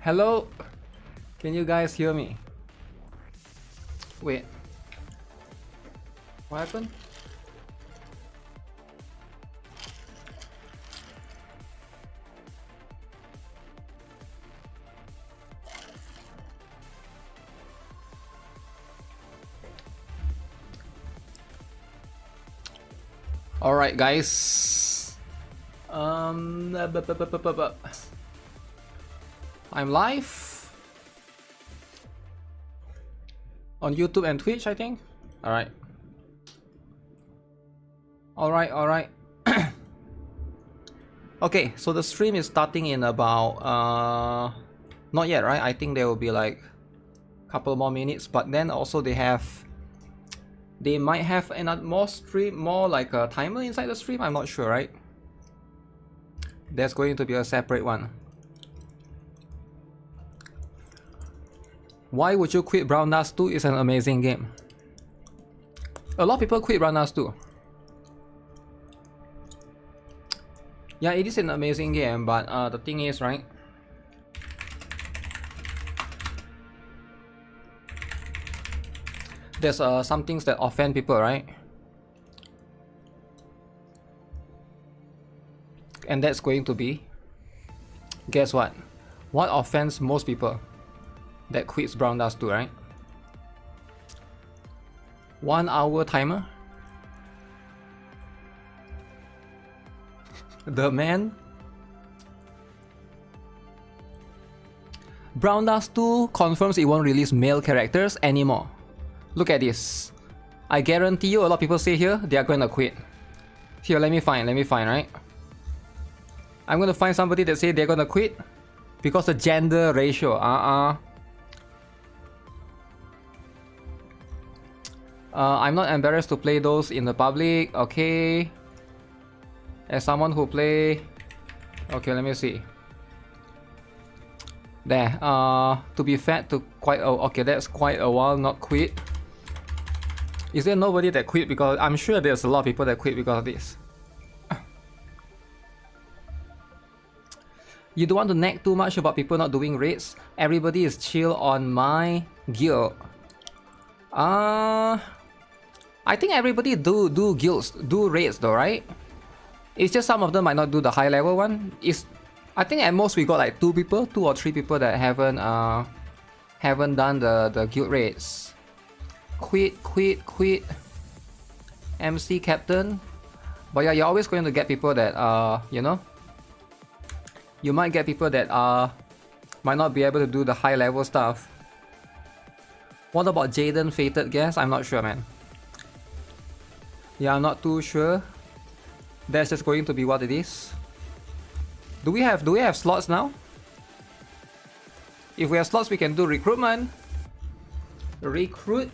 Hello? Can you guys hear me? Wait. What happened? Alright guys. I'm live on YouTube and Twitch, I think. Alright. Alright. Okay, so the stream is starting in about not yet, right? I think there will be like a couple more minutes, but then also they might have another more like a timer inside the stream. I'm not sure, right? There's going to be a separate one. Why would you quit Brown Dust 2? It's an amazing game. A lot of people quit Brown Dust 2. Yeah, it is an amazing game, but the thing is, right? There's some things that offend people, right? And that's going to be, guess what? What offends most people that quits Brown Dust 2, right? 1 hour timer. The man. Brown Dust 2 confirms it won't release male characters anymore. Look at this. I guarantee you a lot of people say here they are going to quit. Here, let me find, right? I'm going to find somebody that say they're going to quit because the gender ratio. I'm not embarrassed to play those in the public. Okay. As someone who play... Okay, let me see. There. To be fair to quite... okay, that's quite a while not quit. Is there nobody that quit? Because I'm sure there's a lot of people that quit because of this. You don't want to nag too much about people not doing raids. Everybody is chill on my guild. I think everybody do guilds, do raids though, right? It's just some of them might not do the high level one. I think at most we got like 2 or 3 people that haven't done the guild raids. Quit. MC captain. But yeah, you're always going to get people that you know, you might get people that might not be able to do the high level stuff. What about Jaden Fated Guess? I'm not sure, man. Yeah, I'm not too sure. That's just going to be what it is. Do we have slots now? If we have slots, we can do recruitment. Recruitments.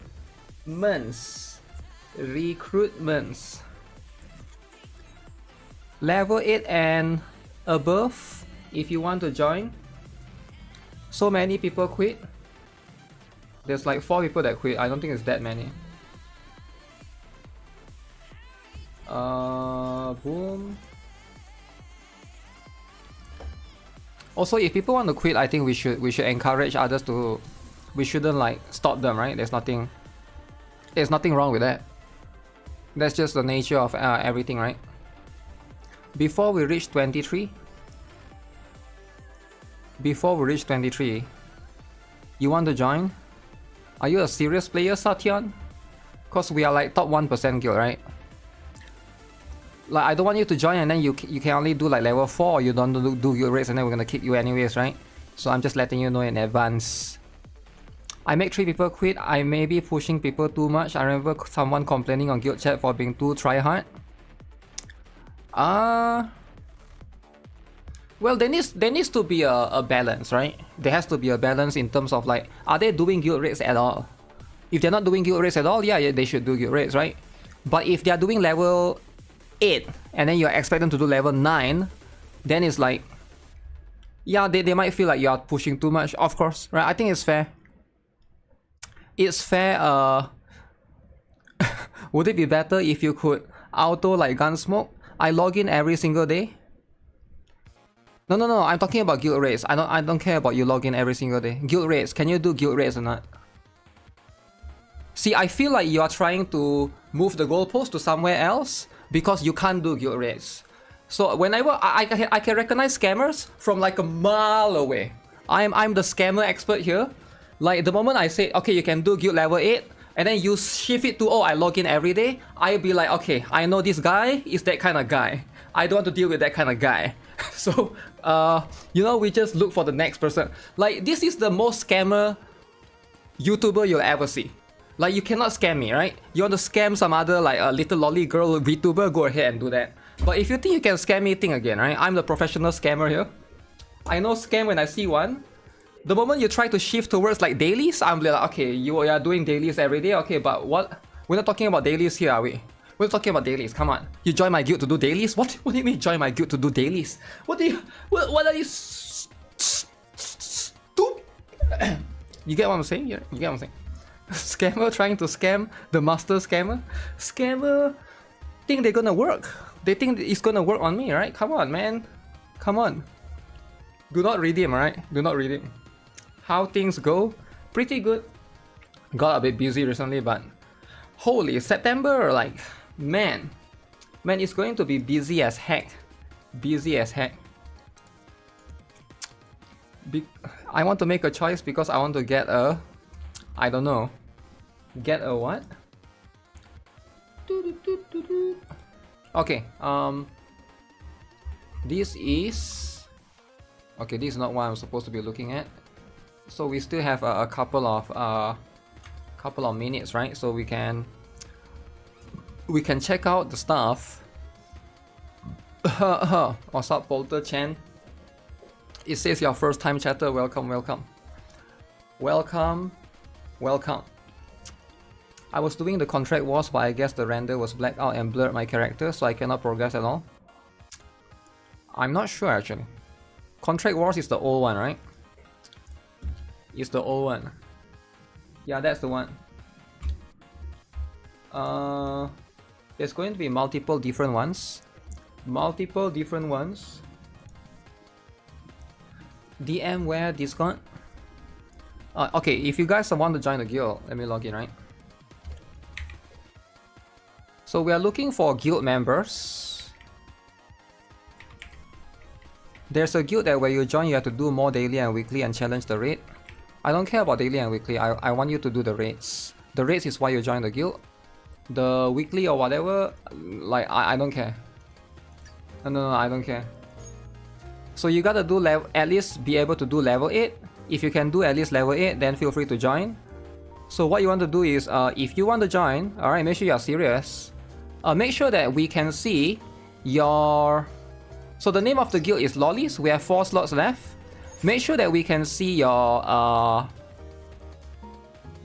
Level 8 and above if you want to join. So many people quit. There's like 4 people that quit. I don't think it's that many. Boom. Also, if people want to quit, I think we should encourage others to. We shouldn't like stop them, right? There's nothing wrong with that. That's just the nature of everything, right? Before we reach 23, you want to join? Are you a serious player, Satyan? Cause we are like top 1% guild, right? Like, I don't want you to join and then you can only do like level 4 or you don't do guild raids and then we're gonna kick you anyways, right? So I'm just letting you know in advance. I make 3 people quit. I may be pushing people too much. I remember someone complaining on guild chat for being too try-hard. Well, there needs to be a balance, right? There has to be a balance in terms of like, are they doing guild raids at all? If they're not doing guild raids at all, yeah, they should do guild raids, right? But if they're doing level 8 and then you're expecting to do level 9, then it's like, yeah, they might feel like you're pushing too much, of course, right? I think it's fair. It's fair. Would it be better if you could auto like Gunsmoke? I log in every single day. No. I'm talking about guild raids. I don't care about you log in every single day. Guild raids. Can you do guild raids or not? See, I feel like you are trying to move the goalpost to somewhere else because you can't do guild raids. So whenever I can recognize scammers from like a mile away. I'm the scammer expert here. Like the moment I say, okay, you can do guild level 8, and then you shift it to, oh, I log in every day, I'll be like, okay, I know this guy is that kind of guy. I don't want to deal with that kind of guy. So, you know, we just look for the next person. Like, this is the most scammer YouTuber you'll ever see. Like, you cannot scam me, right? You want to scam some other, like, a little lolly girl VTuber, go ahead and do that. But if you think you can scam me, think again, right? I'm the professional scammer here. I know scam when I see one. The moment you try to shift towards, like, dailies, I'm like, okay, you are doing dailies every day, okay, but what? We're not talking about dailies here, are we? We're talking about dailies, come on. You join my guild to do dailies? What do you mean join my guild to do dailies? What are you stupid? You get what I'm saying? You get what I'm saying? Scammer trying to scam the master scammer? Scammer think they're gonna work. They think it's gonna work on me, right? Come on, man. Come on. Do not redeem, right? Do not redeem. How things go? Pretty good. Got a bit busy recently, but holy, September, like, man, it's going to be busy as heck. Busy as heck. I want to make a choice because I want to get a, I don't know, get a what? Okay, this is, okay, this is not what I'm supposed to be looking at. So we still have a couple of minutes, right? So we can check out the stuff. What's up, Polter Chen? It says your first time chatter. Welcome. I was doing the contract wars, but I guess the render was blacked out and blurred my character, so I cannot progress at all. I'm not sure actually. Contract wars is the old one, right? It's the old one. Yeah, that's the one. There's going to be multiple different ones. DM where Discord? Okay, if you guys want to join the guild, let me log in, right? So we are looking for guild members. There's a guild that where you join, you have to do more daily and weekly and challenge the raid. I don't care about daily and weekly. I want you to do the raids. The raids is why you join the guild. The weekly or whatever, like, I don't care. No, I don't care. So you gotta do at least be able to do level 8. If you can do at least level 8, then feel free to join. So what you want to do is, if you want to join, alright, make sure you are serious. Make sure that we can see your... So the name of the guild is Lollies. We have 4 slots left. Make sure that we can see your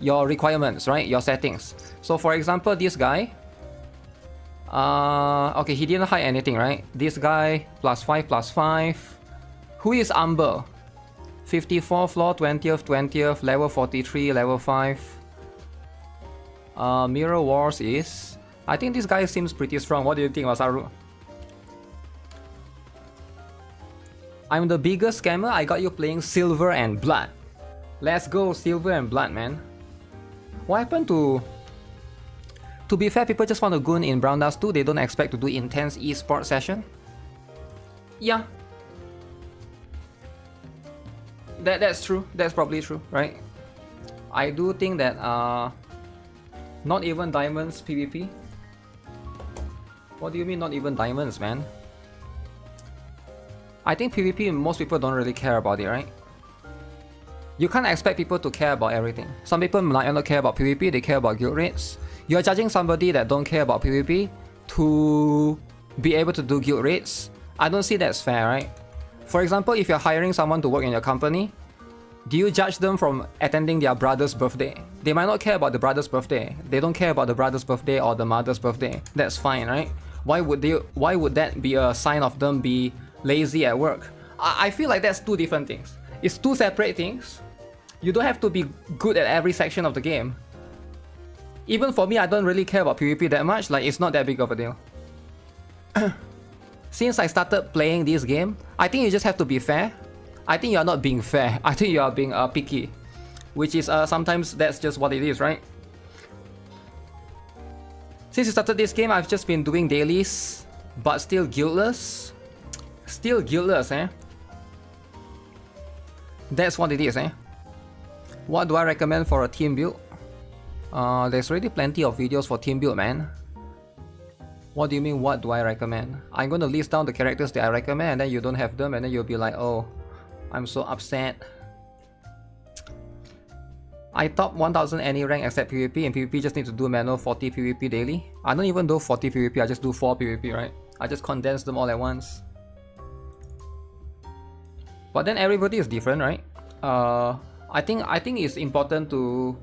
requirements, right? Your settings. So for example, this guy, okay, he didn't hide anything, right? This guy, +5, who is Amber? 54th floor, 20th, level 43, level 5. Mirror Wars is, I think this guy seems pretty strong. What do you think, Masaru? I'm the biggest scammer. I got you playing Silver and Blood. Let's go, Silver and Blood, man. What happened to... To be fair, people just want to goon in Brown Dust too. They don't expect to do intense esports session. Yeah. That's true. That's probably true, right? I do think that not even diamonds PvP. What do you mean not even diamonds, man? I think PvP, most people don't really care about it, right? You can't expect people to care about everything. Some people might not care about PvP, they care about guild raids. You're judging somebody that don't care about PvP to be able to do guild raids. I don't see that's fair, right? For example, if you're hiring someone to work in your company, do you judge them from attending their brother's birthday? They might not care about the brother's birthday. They don't care about the brother's birthday or the mother's birthday. That's fine, right? Why would that be a sign of them be lazy at work? I feel like that's two different things. It's two separate things. You don't have to be good at every section of the game. Even for me, I don't really care about PvP that much. Like, it's not that big of a deal. since I started playing this game, I think you just have to be fair. I think you are not being fair. I think you are being picky, which is sometimes that's just what it is, right? Since you started this game, I've just been doing dailies, but still guiltless. Still guiltless, eh? That's what it is, eh? What do I recommend for a team build? There's already plenty of videos for team build, man. What do you mean, what do I recommend? I'm gonna list down the characters that I recommend, and then you don't have them, and then you'll be like, oh, I'm so upset. I top 1000 any rank except PvP, and PvP just need to do manual 40 PvP daily. I don't even do 40 PvP, I just do 4 PvP, right? I just condense them all at once. But then everybody is different, right? I think it's important to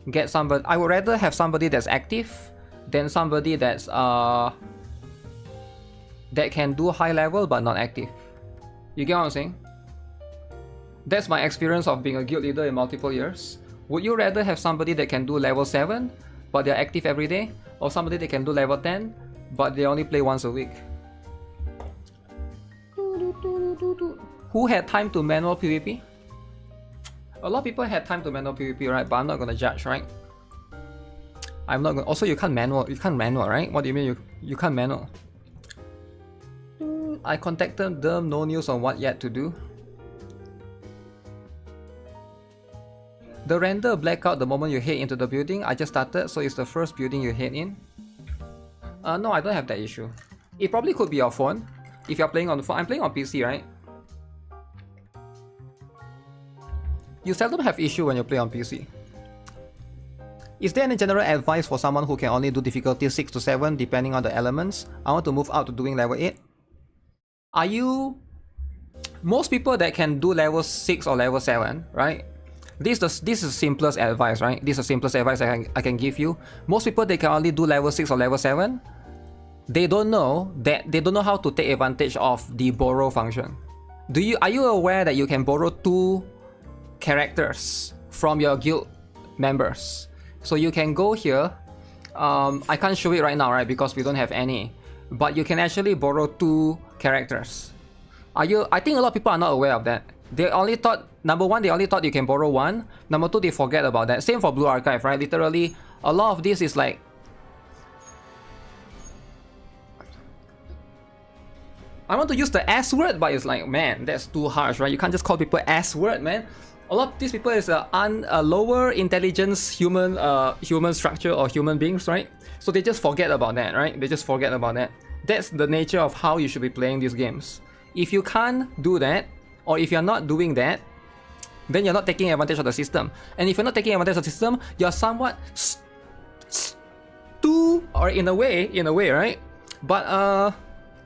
get somebody. I would rather have somebody that's active than somebody that's that can do high level but not active. You get what I'm saying? That's my experience of being a guild leader in multiple years. Would you rather have somebody that can do level 7 but they're active every day, or somebody that can do level 10 but they only play once a week? Who had time to manual PvP? A lot of people had time to manual PvP, right? But I'm not gonna judge, right? I'm not gonna. Also, you can't manual, right? What do you mean you can't manual? I contacted them, no news on what yet to do. The render blackout the moment you head into the building. I just started, so it's the first building you head in. No, I don't have that issue. It probably could be your phone. If you're playing on the phone, I'm playing on PC, right? You seldom have issue when you play on PC. Is there any general advice for someone who can only do difficulty 6 to 7 depending on the elements? I want to move out to doing level 8. Are you... Most people that can do level 6 or level 7, right? This is the simplest advice, right? This is the simplest advice I can give you. Most people, they can only do level 6 or level 7. They don't know how to take advantage of the borrow function. Are you aware that you can borrow 2 characters from your guild members? So you can go here. I can't show it right now, right? Because we don't have any. But you can actually borrow 2 characters. I think a lot of people are not aware of that. They only thought, number one, they only thought you can borrow 1. Number 2, they forget about that. Same for Blue Archive, right? Literally, a lot of this is like... I want to use the S word, but it's like, man, that's too harsh, right? You can't just call people S word, man. A lot of these people is a lower intelligence human structure or human beings, right? So they just forget about that, right? They just forget about that. That's the nature of how you should be playing these games. If you can't do that, or if you're not doing that, then you're not taking advantage of the system. And if you're not taking advantage of the system, you're somewhat or in a way, right? But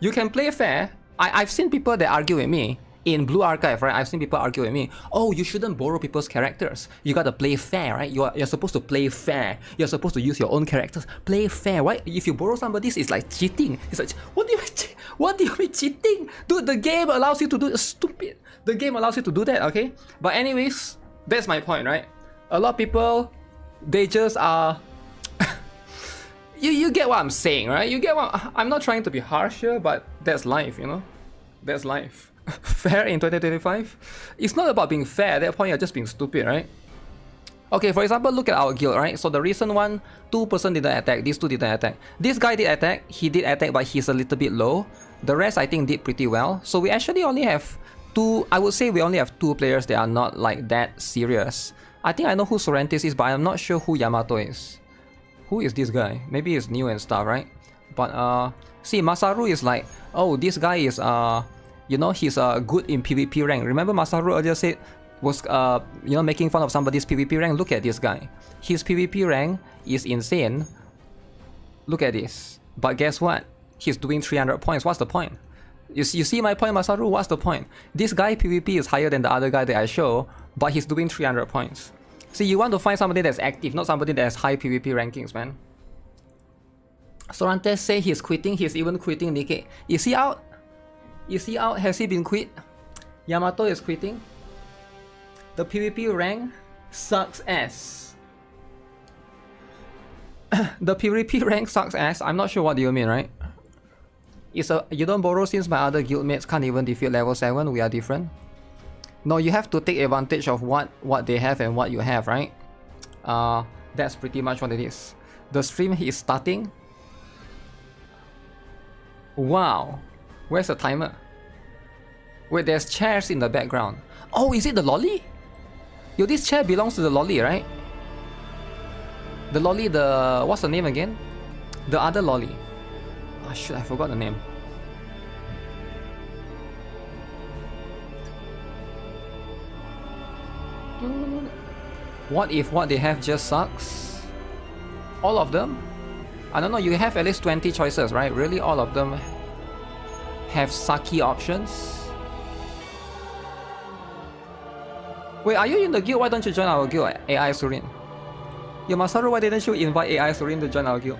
you can play fair. I've seen people that argue with me in Blue Archive, right? I've seen people argue with me. Oh, you shouldn't borrow people's characters. You gotta play fair, right? You're supposed to play fair. You're supposed to use your own characters. Play fair, right? If you borrow somebody's, it's like cheating. It's like, what do you mean cheating? Dude, the game allows you to do it. Stupid. The game allows you to do that, okay? But anyways, that's my point, right? A lot of people, they just are... you get what I'm saying, right? You get what... I'm not trying to be harsh here, but that's life, you know? That's life. Fair in 2025? It's not about being fair. At that point, you're just being stupid, right? Okay, for example, look at our guild, right? So the recent one, 2% didn't attack. These 2 didn't attack. This guy did attack. He did attack, but he's a little bit low. The rest, I think, did pretty well. So we actually only have 2... I would say we only have 2 players that are not like that serious. I think I know who Sorrentis is, but I'm not sure who Yamato is. Who is this guy? Maybe he's new and stuff, right? But see, Masaru is like, oh, this guy is you know, he's good in PvP rank. Remember Masaru earlier said was you know, making fun of somebody's PvP rank? Look at this guy. His PvP rank is insane. Look at this. But guess what? He's doing 300 points. What's the point? You see my point, Masaru? What's the point? This guy PvP is higher than the other guy that I show, but he's doing 300 points. See, you want to find somebody that's active, not somebody that has high PvP rankings, man. Sorantes say he's quitting. He's even quitting NIKKE. Is he out? Is he out? Has he been quit? Yamato is quitting. The PvP rank sucks ass. The PvP rank sucks ass. I'm not sure what do you mean, right? You don't borrow since my other guildmates can't even defeat level 7, we are different. No, you have to take advantage of what they have and what you have, right? That's pretty much what it is. The stream is starting. Wow. Where's the timer? Wait, there's chairs in the background. Oh, is it the lolly? Yo, this chair belongs to the lolly, right? The lolly, what's the name again? The other lolly. Oh shit, I forgot the name. What if what they have just sucks? All of them? I don't know, you have at least 20 choices, right? Really, all of them have sucky options? Wait, are you in the guild? Why don't you join our guild, AI Surin? Yo, Masaru, why didn't you invite AI Surin to join our guild?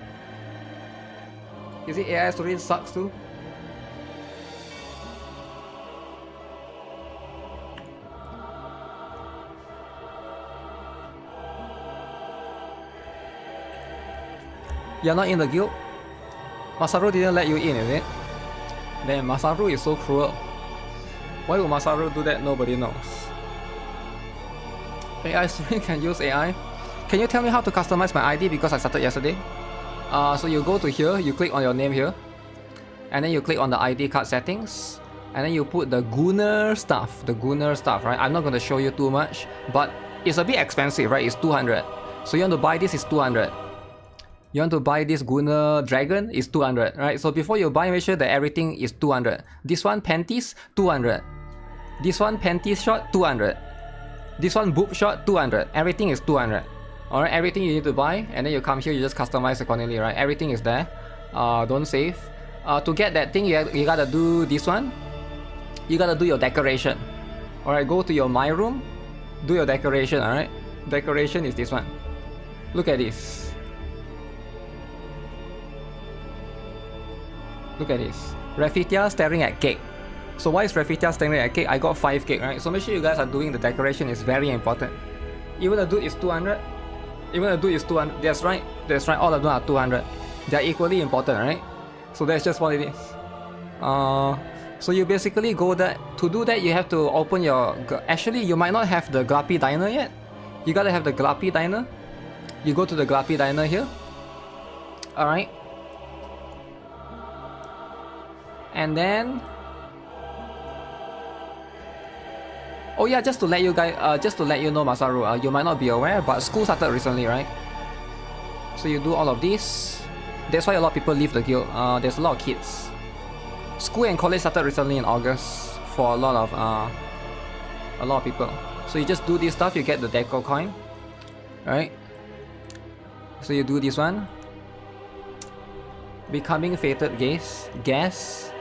Is it AI Surin sucks too? You're not in the guild? Masaru didn't let you in, is it? Damn, Masaru is so cruel. Why would Masaru do that? Nobody knows. AI Stream can use AI. Can you tell me how to customize my ID because I started yesterday? So you go to here, you click on your name here, and then you click on the ID card settings, and then you put the GOONER stuff, right? I'm not going to show you too much, but it's a bit expensive, right? It's 200. So you want to buy this is 200. You want to buy this GOONER dragon is 200, right? So before you buy, make sure that everything is 200. This one panties, 200. This one panties shot, 200. This one boob shot, 200. Everything is 200. Alright, everything you need to buy, and then you come here, you just customize accordingly, right? Everything is there. Don't save. To get that thing, you gotta do this one. You gotta do your decoration. Alright, go to your my room, do your decoration, alright? Decoration is this one. Look at this. Look at this. Rafitia staring at cake. So why is Rafitia staring at cake? I got 5 cake, right? So make sure you guys are doing the decoration, is very important. Even the dude is 200. Even the dude is 200. That's right. That's right. All of them are 200. They're equally important, right? So that's just what it is. So you basically go that. To do that, you have to open your... Actually, you might not have the Glappy Diner yet. You gotta have the Glappy Diner. You go to the Glappy Diner here. Alright. And then... Oh yeah, just to let you guys, just to let you know, Masaru, you might not be aware, but school started recently, right? So you do all of this. That's why a lot of people leave the guild. There's a lot of kids. School and college started recently in August for a lot of people. So you just do this stuff, you get the deco coin, right? So you do this one. Becoming fated gas.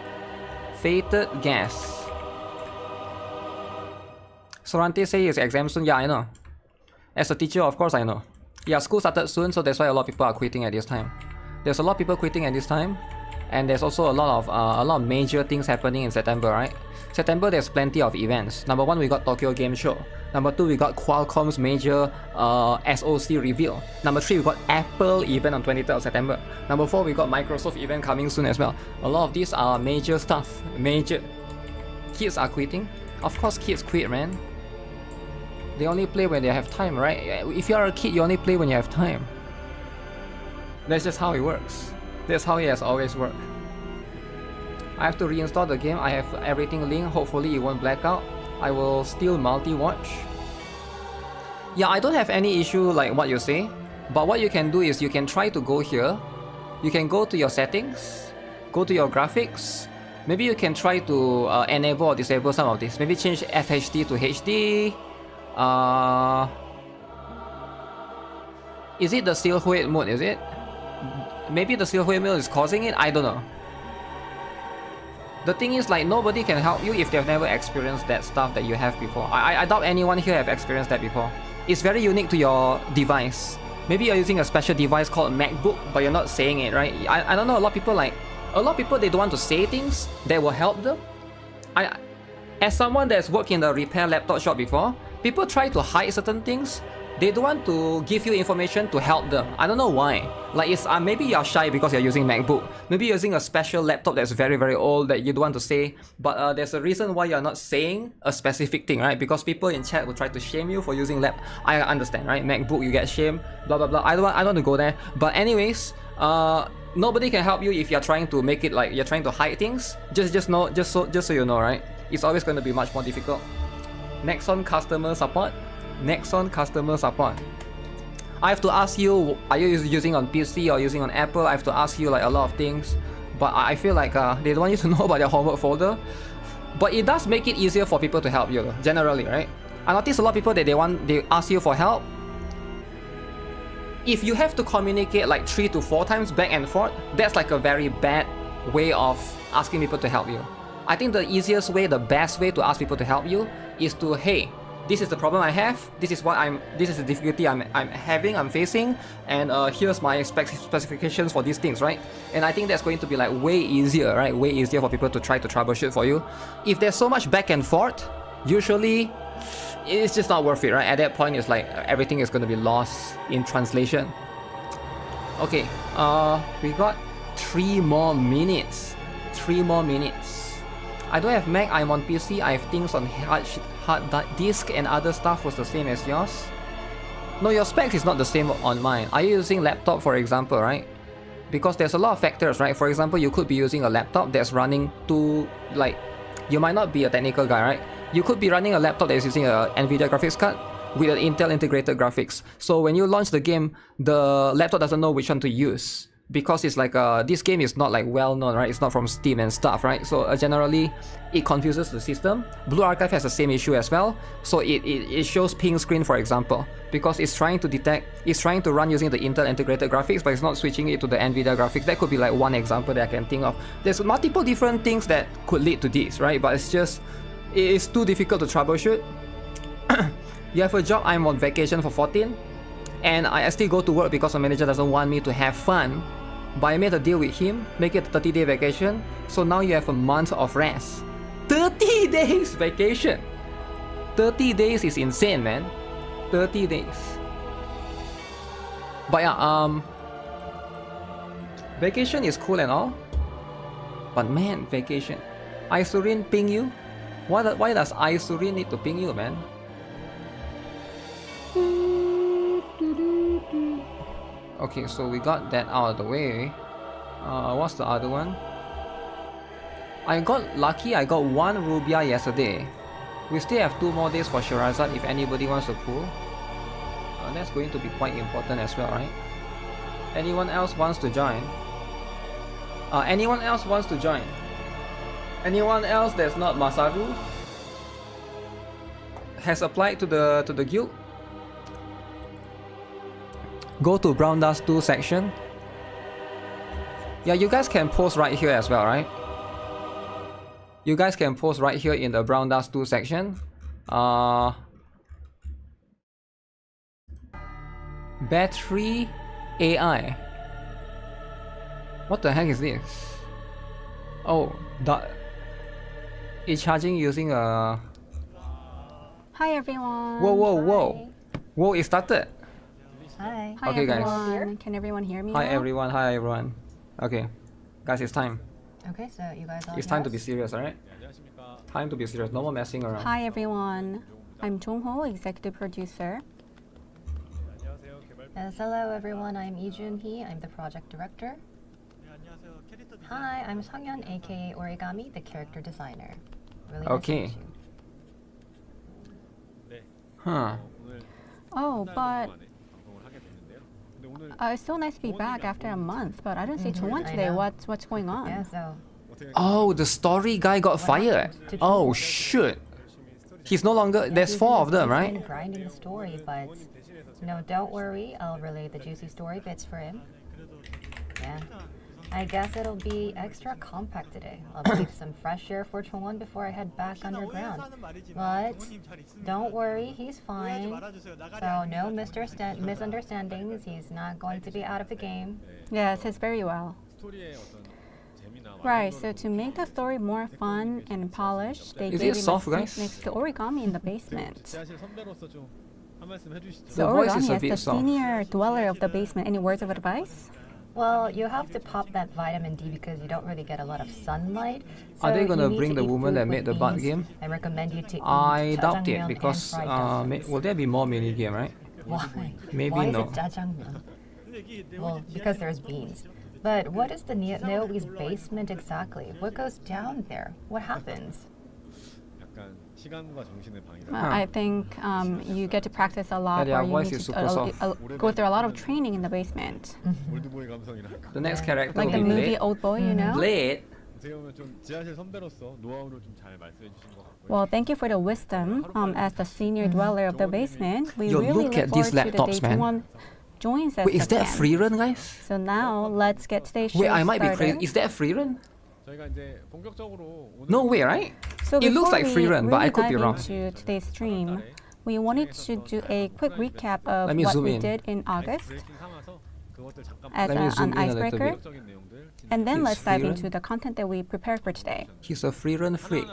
Fated gas. Sorante say his exam soon. Yeah, I know. As a teacher, of course I know. Yeah, school started soon, so that's why a lot of people are quitting at this time. There's a lot of people quitting at this time, and there's also a lot of major things happening in September, right? September, there's plenty of events. Number 1, we got Tokyo Game Show. Number 2, we got Qualcomm's major SoC reveal. Number 3, we got Apple event on 23rd of September. Number 4, we got Microsoft event coming soon as well. A lot of these are major stuff. Major. Kids are quitting. Of course, kids quit, man. They only play when they have time, right? If you are a kid, you only play when you have time. That's just how it works. That's how it has always worked. I have to reinstall the game. I have everything linked. Hopefully it won't black out. I will still multi-watch. Yeah, I don't have any issue like what you say. But what you can do is you can try to go here. You can go to your settings. Go to your graphics. Maybe you can try to enable or disable some of this. Maybe change FHD to HD. Is it the Silhouette mode, is it? Maybe the Silhouette mode is causing it? I don't know. The thing is, like, nobody can help you if they've never experienced that stuff that you have before. I doubt anyone here have experienced that before. It's very unique to your device. Maybe you're using a special device called MacBook, but you're not saying it, right? I don't know, a lot of people, they don't want to say things that will help them. As someone that's worked in the repair laptop shop before, people try to hide certain things they don't want to give you information to help them. I don't know why. Like it's maybe you're shy because you're using MacBook. Maybe you're using a special laptop that's very, very old that you don't want to say. But there's a reason why you're not saying a specific thing, right? Because people in chat will try to shame you for using lap. I understand, right? MacBook, you get shamed, blah blah blah. I don't want to go there. But anyways, nobody can help you if you're trying to make it like you're trying to hide things. Just so you know, right? It's always going to be much more difficult. Next on customer support. Next on customer support. I have to ask you, are you using on PC or using on Apple? I have to ask you like a lot of things, but I feel like they don't want you to know about their homework folder. But it does make it easier for people to help you, generally, right? I notice a lot of people that they ask you for help. If you have to communicate like 3 to 4 times back and forth, that's like a very bad way of asking people to help you. I think the easiest way, the best way to ask people to help you is to, hey, this is the problem I have, this is the difficulty I'm facing, and here's my specifications for these things, right? And I think that's going to be like way easier, right? Way easier for people to try to troubleshoot for you. If there's so much back and forth, usually it's just not worth it, right? At that point, it's like everything is going to be lost in translation. Okay, we got 3 more minutes. 3 more minutes. I don't have Mac, I'm on PC, I have things on hard disk and other stuff was the same as yours. No, your specs is not the same on mine. Are you using laptop, for example, right? Because there's a lot of factors, right? For example, you could be using a laptop that's running like, you might not be a technical guy, right? You could be running a laptop that is using a NVIDIA graphics card with an Intel integrated graphics. So when you launch the game, the laptop doesn't know which one to use. Because it's like this game is not like well known, right? It's not from Steam and stuff, right? So generally it confuses the system. Blue Archive has the same issue as well. So it shows ping screen, for example, because it's trying to run using the Intel integrated graphics, but it's not switching it to the NVIDIA graphics. That could be like one example that I can think of. There's multiple different things that could lead to this, right? But it's too difficult to troubleshoot. You have a job, I'm on vacation for 14, and I still go to work because my manager doesn't want me to have fun. But I made a deal with him, make it a 30-day vacation, so now you have a month of rest. 30 days vacation! 30 days is insane, man. 30 days. But yeah, vacation is cool and all. But man, vacation. Isurin ping you? Why does Isurin need to ping you, man? Okay, so we got that out of the way. What's the other one? I got lucky, I got 1 Rubia yesterday. We still have 2 more days for Shirazad if anybody wants to pull. That's going to be quite important as well, right? Anyone else wants to join? Anyone else wants to join? Anyone else that's not Masaru has applied to the guild? Go to Brown Dust 2 section. Yeah, you guys can post right here as well, right? You guys can post right here in the Brown Dust 2 section. Battery AI. What the heck is this? Oh, it's charging using a... Hi everyone. Whoa. Whoa, it started. Hi. Okay, everyone. guys. Can everyone hear me? Hi now? everyone. Okay, guys, it's time. Okay, so you guys all It's time to be serious, alright? Time to be serious. No more messing around. Hi everyone. I'm Jongho, executive producer. Yes, hello everyone, I'm Ijun Hee, I'm the project director. Hi, I'm Sangyeon, aka Origami, the character designer. Really nice to Okay. meet you. Huh. Oh, but it's so nice to be back after a month. But I don't see Chungwon I today. know. What's going on? Yeah, so Oh, the story guy got fired. happened to Oh, Chungwon? shoot. He's no longer... yeah, There's he's 4 been- of them, he's right? been grinding the story, but no, don't worry, I'll relay the juicy story bits for him. Yeah. I guess it'll be extra compact today. I'll breathe some fresh air for Chungwon before I head back underground. But don't worry, he's fine. So no misunderstandings. He's not going to be out of the game. Yes, it's very well. Right, so to make the story more fun and polished, they Is gave it him soft, a seat guys? next to Origami in the basement. The voice is Origami, a as bit the soft. senior dweller of the basement, any words of advice? Well, you have to pop that vitamin D because you don't really get a lot of sunlight. Are they So gonna you need bring to the eat woman food that with made the bug beans. game? I recommend you to eat I doubt it jjajangmyeon because and fried dumplings. will there be more mini game, right? Why? Maybe Why no. is it jjajangmyeon? Well, because there's beans. But what is the Naomi's basement exactly? What goes down there? What happens? I think you get to practice a lot, Yeah, their or you voice need is to super soft. go through a lot of training in the basement. The next character Like will the be movie Blade. Old Boy, you know? Blade. Well, thank you for the wisdom. As the senior dweller of the basement, we Yo, really look at these forward to the laptops, day man. Jungwon joins us Wait, is that again. free run, guys? So now let's get today's show Wait, I might be started. crazy. Is that free run? No way, right? So It looks before like free we run, but I really could be dive wrong. into today's stream, we wanted to do a quick recap of Let me what zoom we in. did in August as Let me zoom an in a little icebreaker, bit. and then It's let's dive free run? into the content that we prepared for today. He's a free run freak.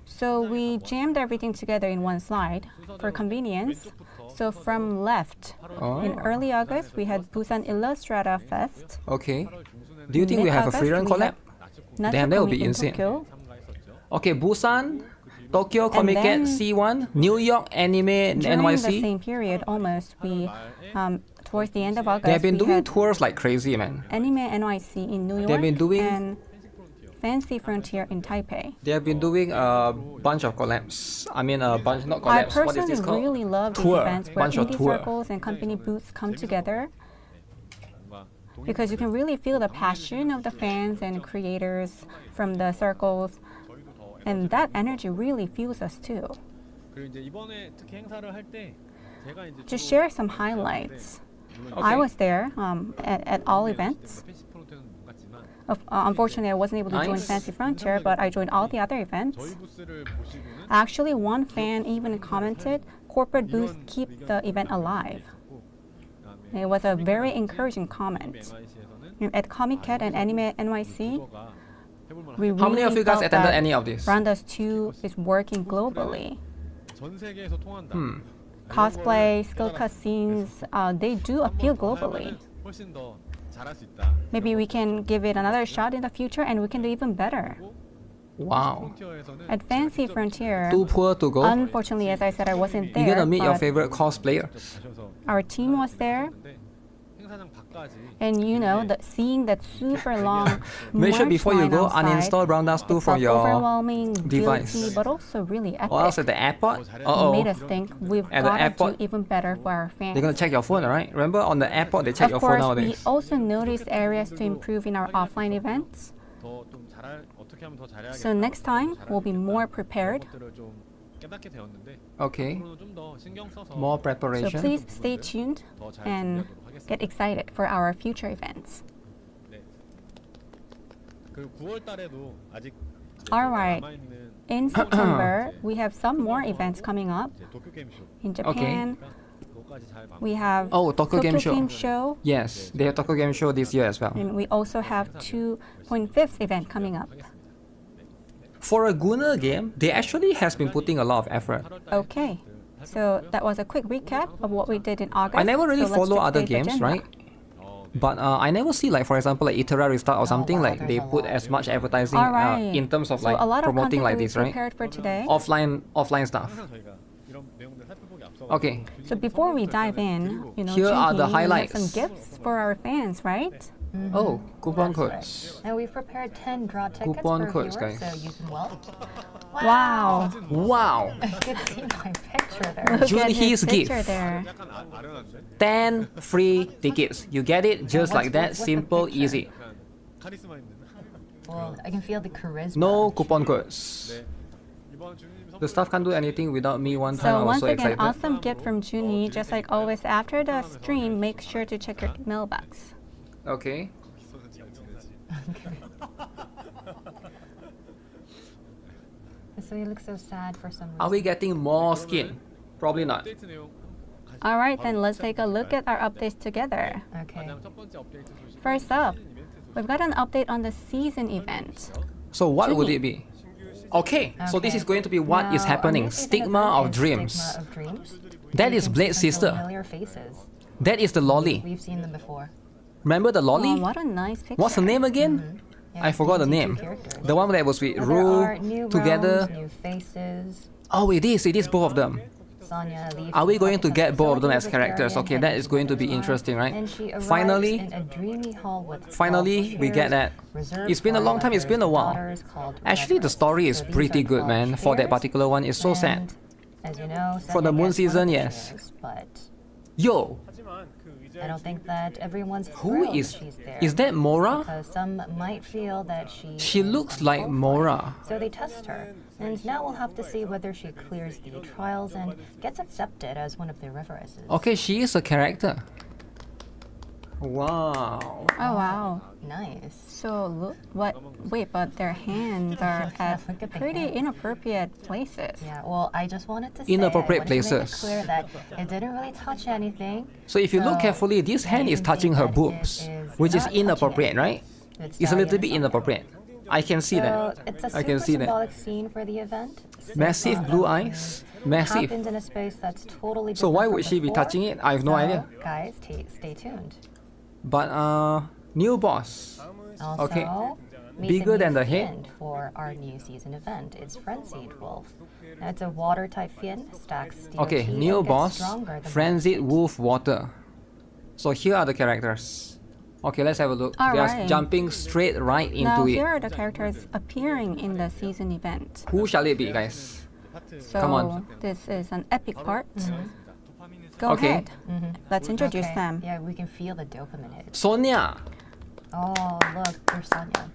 So we jammed everything together in one slide for convenience. So from left, in Oh, early August, we had Busan Illustrata Fest. okay. Do you think we have a free run Mid-August, we collab? had Damn, that would Natsukomi be in insane. Tokyo. Okay, Busan, Tokyo Comic Con then C1, New York Anime During the NYC. same period, almost, we towards the end of August, They have been we doing had tours like crazy, man. Anime NYC in New York They've been doing- and Fancy Frontier in Taipei. They have been doing a bunch of collabs. I mean, a bunch, not I collabs. What is personally this called? really love these Tour. events where Bunch of indie tour. circles and company booths come together, because you can really feel the passion of the fans and creators from the circles, and that energy really fuels us too. To share some highlights, I was there at all events. Unfortunately, I wasn't able to join Nice. Fancy Frontier, but I joined all the other events. Actually, one fan even commented, "Corporate booths keep the event alive." It was a very encouraging comment. At Comic Cat and Anime NYC, we really How many of you guys felt attended that any of this? Randas 2 is working globally. Hmm. Cosplay, skill cut scenes, they do appeal globally. Maybe we can give it another shot in the future and we can do even better. Wow. At Fancy Frontier, Too poor to go. unfortunately, as I said, I wasn't there. You're gonna meet your but favorite cosplayer. our team was there. And you know, seeing that super long Make sure march before you line go, outside, uninstall Roundhouse 2 it from felt your overwhelming, device. guilty, but also really epic. Or else at the airport. Made Uh-oh. us think we've At the got to airport, do even better for our fans. They're gonna check your phone, right? Remember on the airport they check Of your phone course, we nowadays. also noticed areas to improve in our offline events. So next time, we'll be more prepared. Okay. More So preparation. please stay tuned and get excited for our future events. Alright, in September, we have some more events coming up. In Japan, we have Oh, Tokyo Game Show. Game Show, Yes, they have Tokyo Game Show this year as well. and we also have 2.5th event coming up. For a GOONER game, they actually has been putting a lot of effort. Okay, so that was a quick recap of what we did in August. I never really So let's follow check other today's games, agenda. right? But I never see like, for example, like Itera Restart or something wow, like there's they a put lot. as much advertising All right. in terms of So like a lot of promoting content like that we this, right? prepared for today. Offline stuff. Okay. So before we dive in, you know, Here are the Junhee, we have highlights. some gifts for our fans, right? Oh, coupon That's right. codes. Now we've prepared 10 draw tickets Coupon for codes, viewers, guys. so use them well. Wow. Wow. You can see my picture there. Look at Junhee's his picture gift. there. 10 free tickets. You get it just like that, what's the simple, picture? easy. Well, I can feel the charisma. No coupon codes. The staff can't do anything without me one time. I So was once so again, excited. awesome gift from Junhee. Just like always, after the stream, make sure to check your mailbox. Okay. So you look so sad for some reason. Are we getting more skin? Probably not. All right, then let's take a look at our updates together. Okay. First up, we've got an update on the season event. So what would Junhee. it be? Okay, so this is Okay. going to be what is Now, our happening. new season Stigma event of is Dreams. Stigma of Dreams. That And is you can Blade's see some sister. familiar faces. That is the lolly. We've seen them before. Remember the Oh, lolly? what a nice picture. What's her name again? Yeah, I forgot the these two name. characters. The one that was with Now, there are Rue new together. realms, new faces. Oh, it is both of them. Sonya leaves Are we the going to public get both of them as facility with characters? Darian Okay, that hidden is going to be under her interesting, right? arm, and she arrives Finally, in a dreamy hall with 12 finally, we get chairs that. reserved It's been a for long time, it's been a lovers' while. daughters called Actually, the Reverends. story is So these pretty are good, 12 man. For that chairs, particular one, it's so sad. and, as you know, For the Sonya Moon gets one of season, the yes. chairs, but Yo, I don't think that everyone's who thrilled is... she's there. Is that Mora? Because some might feel that She is looks like unqualified. Mora. So they test her, and now we'll have to see whether she clears the trials and gets accepted as one of the reveresses. Okay, she is a character. Wow. Oh, wow. Nice. So look, wait, but their hands are at Look at the pretty hands. inappropriate places. Yeah, well, I just wanted to say, Inappropriate I wanted to make places. it clear that it didn't really touch anything. So if you look So, carefully, this hand you is can touching see her that boobs, it is which is not touching inappropriate, right? It's It's a little Darian bit and inappropriate. I can see So that. it's a I can super see that. symbolic scene for the event. Massive Since, blue eyes. Massive. happens in a space that's totally So different why from would she be before. touching it? I have no So, idea. Guys, stay tuned. But new boss. Also, Okay. meet Bigger the than new the head? fin for our new season event. It's Frenzied Wolf. Now, it's a water type fin, stacks steel Okay, key, new and gets boss. stronger the more Frenzied it Wolf Water. So here are the characters. Okay, let's have a look. They are Alright. jumping straight right Now into here it. are the characters appearing in the season event. Who shall it be, guys? So Come on. this is an epic part. Go Okay. ahead. Let's introduce Okay, them. Yeah, we can feel the dopamine hit. Sonia. Oh, look, there's Sonya.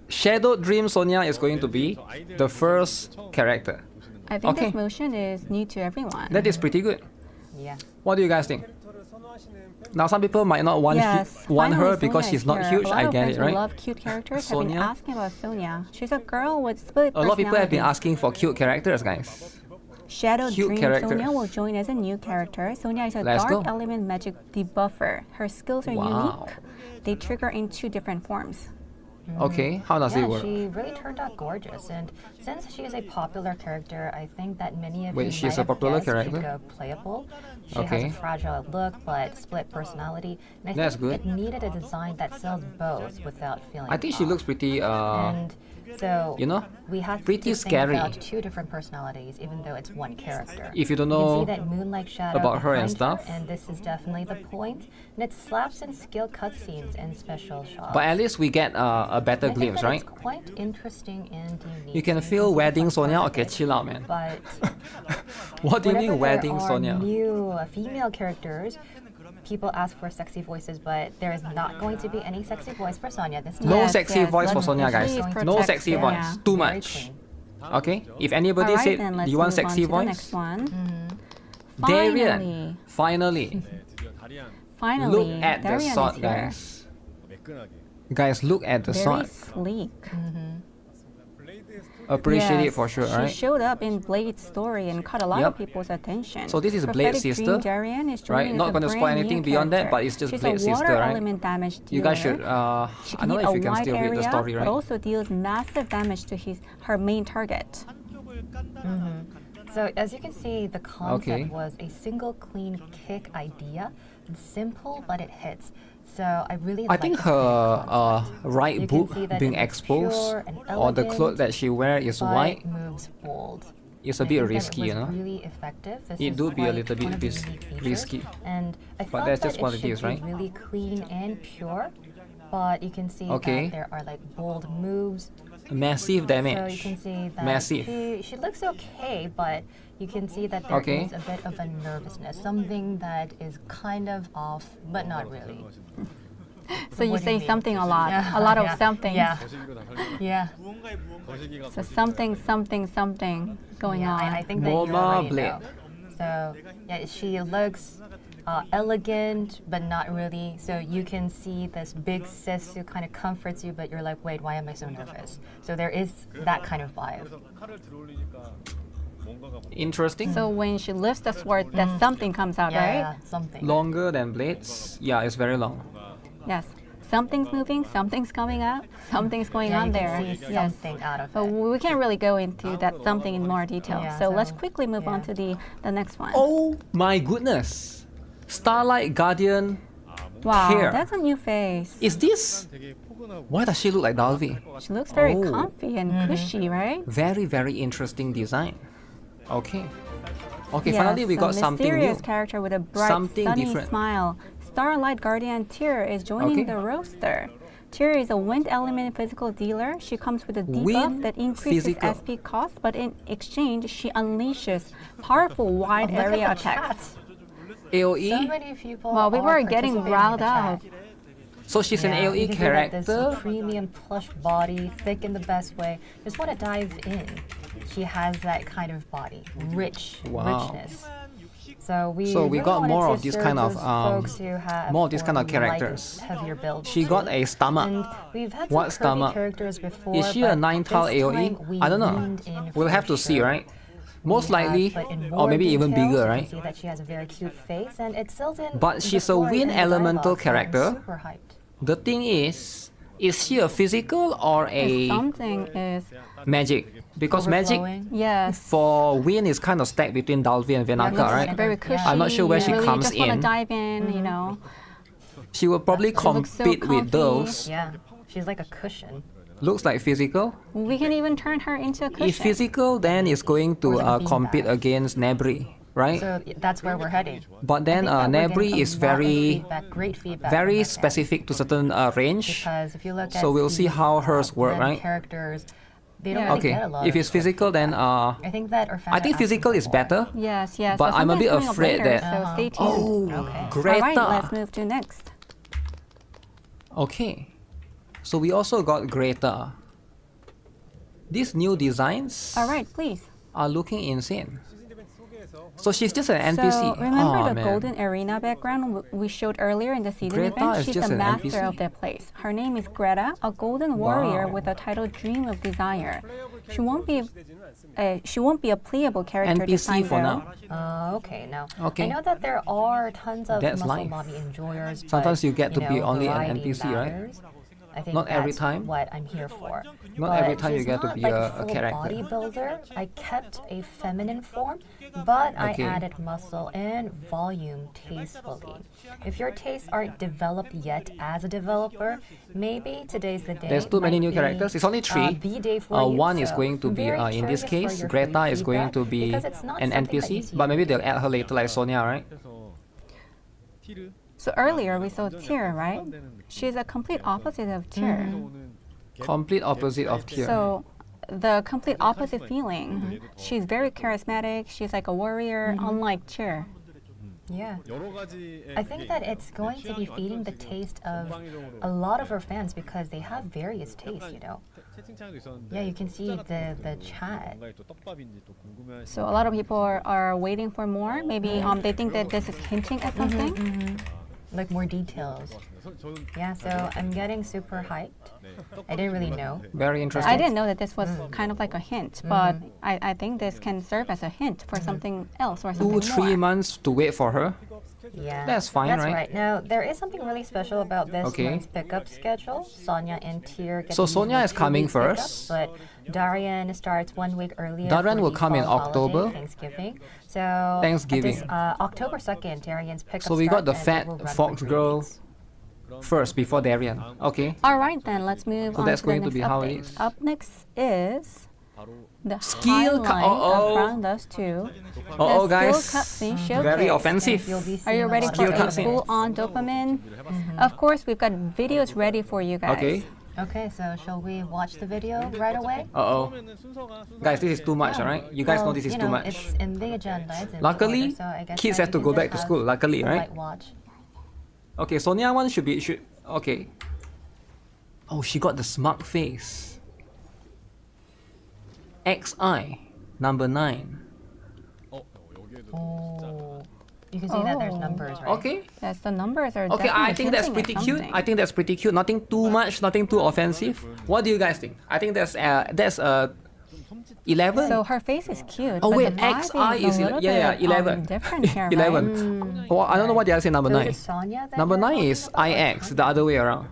Shadow Dream Sonia is going to be the first character. I think Okay. this motion is new to everyone. That is pretty good. Yeah. What do you guys think? Now some people might not want, Yes, want finally her because Sonia she's is not here. huge. A lot I of get friends it, who right? love cute characters have been Sonia? asking about Sonia. She's a girl with split A lot of people have been personalities. asking for cute characters, guys. Shadow Cute Dream characters. Sonia will join as a new character. Sonia is a Let's dark go. element magic debuffer. Her skills are Wow. unique. They trigger in 2 different forms. Okay, how does Yeah, it work? she really turned out gorgeous, and since she is a popular character, I think that many of Wait, you she's might a have popular guessed she'd character? go playable. She Okay. has a fragile look, but split personality, and I That's think good. it needed a design that sells both without feeling I think she off. looks pretty, And so you know, we have pretty to scary. think about 2 different personalities, even though it's one character. If you don't You can know see that moonlight shadow about her and behind stuff. and this is definitely the point. And it slaps in skill cutscenes and special shots. but at least we get a better I think glimpse, that right? It's quite interesting and unique. You can so feel see the wedding front Sonia. part of Okay, it. chill out, man. But What do you mean whenever wedding there are Sonia? new female characters, people ask for sexy voices, but there is not going to be any sexy voice for Sonia this time. No Yes, sexy yes, voice for let's Sonia, guys. please No protect sexy Sonia. voice. Too Very much. clean. Okay, if anybody Alright, said, then do let's you want move on sexy to the voice? next one. Darian, finally. Finally, Look at the Darian sword, is here. guys. Guys, look at the Very sword. sleek. Appreciate it Yes, for sure, she right? showed up in Blade's story and caught a lot of Yep. people's attention. So this is Prophetic Blade's Dream sister, Darian is right? joining Not as a gonna spoil brand anything new beyond that, character. but it's just She's Blade's a water sister, right? element damage dealer. You guys should, She I can don't hit know a if you can wide still read area, the story, but right? also deals massive damage to her main target. So as you can see, the concept Okay. was a single clean kick idea. It's simple, but it hits. So I really I like think this kind of her concept. right You can boob see that being it looks exposed, pure and or the elegant, clothes that she wear is but white, moves bold. it's a And I bit think that risky, it you was know? really effective. This It is do be a quite little bit one of the ris- unique features. risky. And I But felt that's that just what it it is, should right? be really clean and pure. But you can see Okay. that there are like bold moves. Massive So you damage. can see that Massive. she looks okay, but you can see that there is Okay. a bit of a nervousness, something that is kind of off, but not really. So you What do say you mean? something a lot, Yeah, a lot of yeah, somethings. Yeah, yeah. So something going Yeah, on. I think that you Moma already Blade. know. So yeah, she looks elegant, but not really. So you can see this big sis who kind of comforts you, but you're like, wait, why am I so nervous? So there is that kind of vibe. Interesting. So when she lifts the sword, that something comes out, Yeah, right? yeah, something. Longer than blades. Yeah, it's very long. Yes. Something's moving, something's coming up, something's going on you there. can see something out of But it. we can't really go into that something in more detail. Yeah, so let's so- quickly move on yeah. to the next one. Oh my goodness! Starlight Guardian. wow, Here. that's a new face. Is this? Why does she look like Dalvi? She looks very Oh. comfy and cushy, right? Very, very interesting design. Okay. Okay, Yes, finally we got something new. mysterious character with a bright, Something sunny different. smile. Starlight Guardian Tyr is joining Okay. the roster. Tyr is a wind element physical dealer. She comes with a debuff Wind that increases physical. SP cost, but in exchange, she unleashes powerful wide Look at area the attacks. AoE? So many people Well, we are were getting participating in riled the chat. up. So she's an Yeah, AoE you can see that this character? premium plush body, thick in the best way. Just want to dive in. She has that kind of body, Wow. richness. So we So we really got wanted more to of this serve kind of, those folks who have more of this kind of more light, characters. heavier builds. She got a stomach. And we've had some What curvy stomach? characters before. Is she a but 9-tile this AoE? time we I don't know. leaned in We'll for have to see, sure. right? Most We have likely, put in or more maybe even details. bigger, You right? can see that she has a very cute face, and it sells in. But she's a before wind in the elemental dialogue, so I'm character. Super hyped. The thing is she a physical or a Something is, magic? Because magic Overflowing. yes. for wind is kind of stacked between Dalvi and Venaka, looks right? like Very Yeah. cushy. I'm not sure where you she really comes just want in. to dive in, you know. She will probably looks so compete with comfy. those. Yeah, she's like a cushion. Looks like physical. We can even turn her into a cushion. If physical, then it's going to Or like a compete beanbag. against Nebri, right? So that's where we're heading. But then I think that we're Nebri getting a is lot of very, feedback, great feedback very from our fans. specific to certain range. Because if you look at So we'll see these, how hers work, them right? Characters, they don't Yeah. really Okay, get a lot if of it's physical, then I think that our fans I are think asking physical for is more. better. Yes, yes. But I'm a something's bit coming up afraid later, that- So stay tuned. Oh, Okay. Greta. All right, let's move to next. Okay, so we also got Greta. These new designs All right, please. are looking insane. So she's just an NPC. So remember Aw, the man. golden arena background we showed earlier in the season Greta event? is She's just the an master NPC. of that place. Her name is Greta, a golden warrior Wow. with a title Dream of Desire. She won't be a playable character NPC design for though. now. Okay, now Okay. I know that there are tons of That's muscle life. mommy enjoyers. Sometimes but, you get to be only an variety NPC, right? matters. I think Not every that's time. what I'm here for. Not But every time you she's get to not be like a full character. bodybuilder. I kept a feminine form, but Okay. I added muscle and volume tastefully. If your tastes aren't developed yet as a developer, maybe today's the day. There's too many might new be, characters. It's only 3. the day for you. One is So going to I'm be, very in this curious case, for your Greta is going feedback to be because it's not an something that you NPC. see But maybe they'll add her later like Sonia, right? So earlier we saw Tyr, right? She's a complete opposite of Tyr. Complete opposite of Tyr. So the complete opposite feeling. She's very charismatic. She's like a warrior, unlike Tyr. Yeah. I think that it's going to be feeding the taste of a lot of her fans because they have various tastes, you know. Yeah, you can see the chat. So a lot of people are waiting for more. Maybe they think that this is hinting at something. Like more details. Yeah, so I'm getting super hyped. I didn't really know. Very interesting. I didn't know that this was kind of like a hint, but I think this can serve as a hint for something else or something 2-3 more. months to wait for her. Yeah. That's fine, That's right? Now, there is something really special about this Okay. month's pickup schedule. Sonia and Tyr get So the Sonia usual is coming 2-week pickup, first. but Darian starts 1 week earlier. Darian for will the come in fall holiday, October. Thanksgiving. So Thanksgiving. This, October 2nd, Darian's pickup So we got the starts and it fat will run fox for 3 girl weeks. first before Darian. Okay. All right, then let's move So on that's to the going to next be how it update. is. Up next is the Skill highlight oh. of Round Dust 2. Oh, the guys. skill cutscene showcase. Very You'll offensive. be Are seeing you a ready lot for Skill of a cutscene. full-on dopamine? Of course, we've got videos ready for you guys. Okay. Okay, so shall we watch the video right away? Uh-oh. Guys, this is too much, alright? You guys know Well, this is you too much. It's in the agenda. It's in Luckily, the order, so I guess kids that have to you go can back just to school, have luckily, a right? light watch. Okay, Sonia one should be okay. Oh, she got the smug face. XI number 9. Oh, you can see that there's Oh. numbers, right? Okay. Yes, the numbers are Okay, I definitely think that's hinting at pretty cute. something. I think that's pretty cute. Nothing too much, nothing too offensive. What do you guys think? I think that's 11. So her face is cute. Oh but wait, the vibe XI is a little yeah, bit, 11. different here, right? 11. Well, I don't know what did I say number So 9. is it Sonia that Number you're 9 talking is about? IX, the other way around.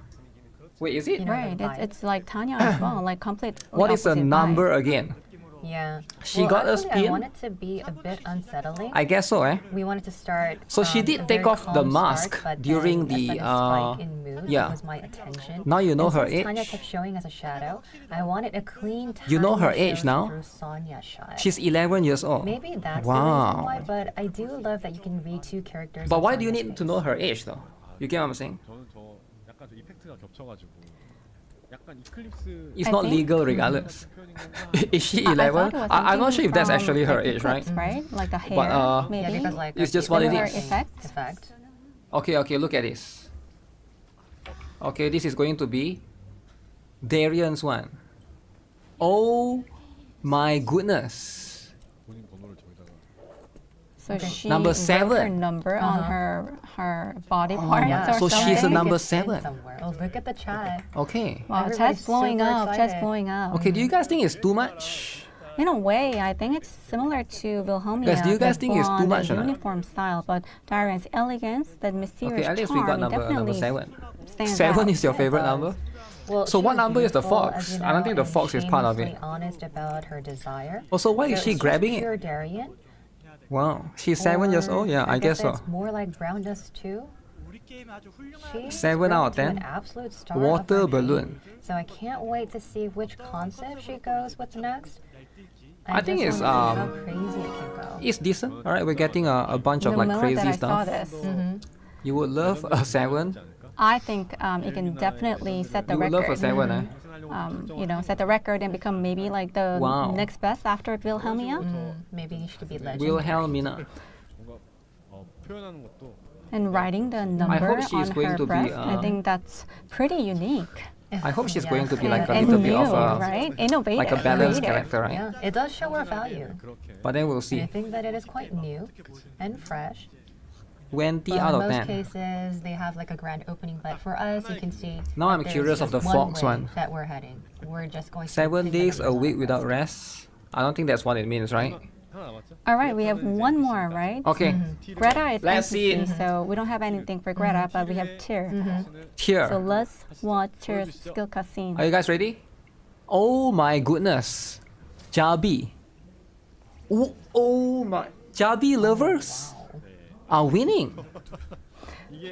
Wait, is it? You know, Right, the vibe. it's like Tanya as well, like complete. What is the number again? Yeah. She well, got a actually, spin? I want it to be a bit unsettling. I guess so, eh? We wanted to start. So she did a take very off the calm mask start, but during then a the, sudden spike in mood yeah. was my attention. Now you know And her since Tanya age. kept showing as a shadow, I wanted a clean You know her Tanya age shows now? through Sonya's shot. She's 11 years old. Maybe that's the Wow. reason why, but I do love that you can read two characters. But on why do you Sonya's need to face. know her age though? You get what I'm saying? 저는 저 약간 저 이펙트가 겹쳐가지고 약간 이클립스 It's I not think- legal regardless. 표현인 건가? Is she I 11? thought it was I'm not something sure if that's from, actually her like, age, right? eclipse, right? Like the hair, But, Yeah, maybe. because like It's a just what it Similar is. effect. Effect. Okay, okay, look at this. Okay, this is going to be Darian's one. Oh my goodness. 본인 번호를 저기다가 So she Number wrote her 7. number on her body parts Yeah. or So something. she's a number It's in 7. somewhere. Oh, look at the chat. Okay. Wow, Everybody's chest blowing super up, chest excited. blowing up. Okay, do you guys think it's too much? In a way, I think it's similar to Wilhelmina. Guys, do you guys the think it's too blonde much or not? uniform style, but Darian's elegance, that mysterious Okay, at least we charm, got number definitely 7. stands 7 out. is your favorite does. number? Well, So she what was number is the beautiful, fox? as you I don't know, think the and fox is part of it. shamelessly honest about her desire. Also, why is So she it's just grabbing it? pure Darian? Wow, she's 7 years Or old? Yeah, I guess so. It's more like Brown Dust too. She's 7 out of grown to 10. An absolute star Water of her balloon. name. So I can't wait to see which concept she goes with next. I think just it's, wanna see how crazy it can go. It's decent. Alright, we're getting a bunch of The like moment crazy that I saw stuff. this, You would love a 7. I think it can definitely set the You would love a record. 7, eh? You know, set the record and become maybe like the Wow. next best after Wilhelmina. Maybe she could be legend. Wilhelmina. 뭔가 표현하는 것도 And writing the number hope she's on going her to be, breast, I think that's pretty unique. I hope she's Yeah. going to be like a and little new, bit of a right? Innovative. like a balanced creative. character, right? Yeah, it does show her value. 그렇게 But then we'll And I see. think that it is quite new and fresh. 20 But out in of most 10. cases, they have like a grand opening. But for us, you can see. Now that I'm there's curious of just the one fox way one. that we're heading. We're just going. 7 days a week without rest. rest. I don't think that's what it means, right? 하나 남았죠? All right, we have one more, right? Okay. Greta is Let's see NPC, it. so we don't have anything for Greta, but we have Tyr. So Here. let's watch Tyr's skill cutscene. Are you guys ready? Oh my goodness. Jabi. Oh my. Jabi lovers are winning.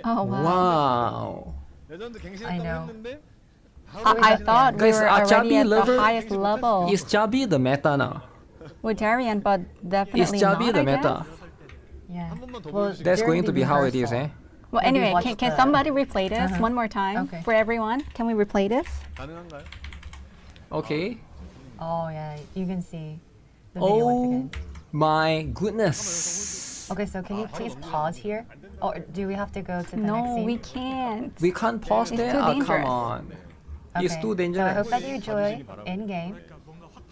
Oh wow! Wow. 레전드 I 갱신했다고 know. 했는데 I thought we Guys, were are already Chubby at the lover- highest level Is Jabi the meta now? with Darian, but definitely Is Jabi not, the I meta? guess. Yeah. 한 번만 더 Well, 보여주시겠어요? That's during going the to be how it is, eh? rehearsal, Well, Maybe anyway, watch can the- somebody replay this one more time Okay. for everyone? Can we replay this? 가능한가요? Okay. Oh yeah, you can see the video once Oh again. my goodness. Okay, so can you please pause here? Or do we have to go to the next No, scene? we can't. We can't pause It's there? too Oh, come dangerous. on. It's Okay, too So I dangerous. hope that you enjoy in game.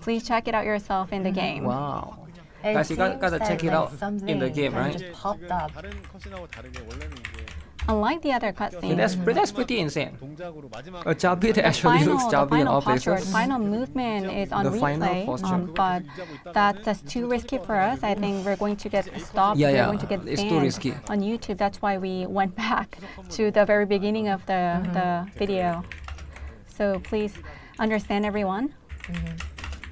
Please check it out yourself in the game. Wow. It Guys, you gotta seems that, check it like, out in the something game, kind right? of just popped up. 다른 컷신하고 다르게 원래는 이제 Unlike the other Okay, cutscenes, that's pretty insane. 동작으로 마지막 A Jabi that actually looks the Jabi in final all posture, places. the final movement is on The final replay, posture. but that's too risky for us. I think we're going to get stopped. Yeah, we're yeah, going to get it's too banned risky. on YouTube. That's why we went back to the very beginning of the video. So please understand, everyone.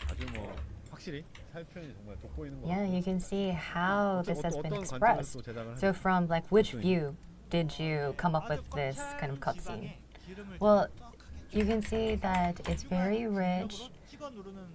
아주 뭐 확실히 살 표현이 정말 돋보이는 것 Yeah, 같아요. you can see how this has been 어떤 관점에서 expressed. 또 제작을 So from like which view did you come up with this kind of cutscene? Well, you can see that it's very rich,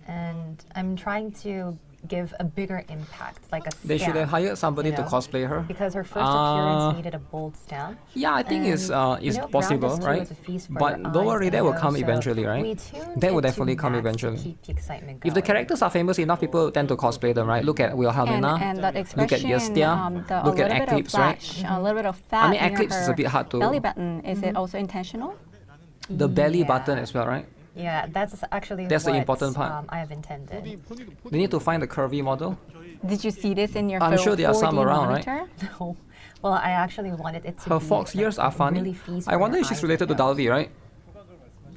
and I'm trying to give a bigger impact, like a They should have stamp, hired somebody you to know, cosplay her. because her first Ah. appearance needed a bold stamp. Yeah, I think it's And, it's you know, possible, Brown Dust 2 right? is a feast for But your don't eyes worry, and that will nose, come so eventually, we right? tuned That will it to definitely come max to eventually. keep the excitement If the going. characters are famous enough, people tend to cosplay them, right? Look at Wilhelmina. And that Look at expression, Yestia. the, Look a at little Eclipse, bit of right? flash, a little bit of fat mean, near Eclipse is a her bit hard to- belly button. Is it also intentional? The belly Yeah. button as well, right? Yeah, that's actually That's the what, important part. I have intended. They need to find the curvy model. Did you see this in your I'm sure there are 4D some around, right? monitor? No. Well, I actually wanted it to Her be fox like, ears are funny. really feast I for wonder your if she's eyes related to and nose. Dalvi, right?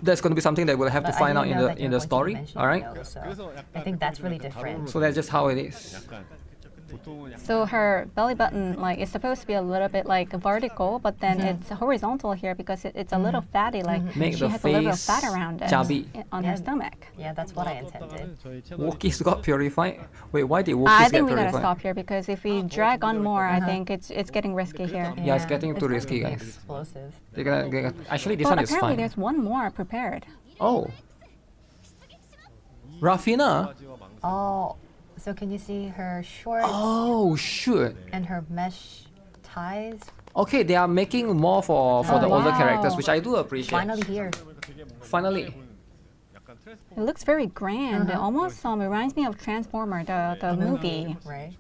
That's going to be something that we'll have to But I find out didn't in know the that you were going to story. mention All right. nose, so I think that's really different. So that's just how it is. 약간 보통은 약간 So her belly button, like, is supposed to be a little bit like vertical, but then it's horizontal here because it's a little fatty. Like Make she the has a little bit of face fat around it chubby. on her stomach. Yeah, that's what I intended. 저희 채널 Wookiees got purified? Wait, why did I Wookiees get think we gotta purified? stop here because if we drag on more, I think it's getting risky here. Yeah, it's getting too risky, guys. Explosive. Actually, this But one is apparently fine. there's one more prepared. Oh. Rafina? Oh, so can you see her shorts Oh, shoot. and her mesh ties? Okay, they are making more for the older wow. characters, which I do appreciate. Finally here. Finally. It looks very grand. It almost reminds me of Transformer, the movie. Right.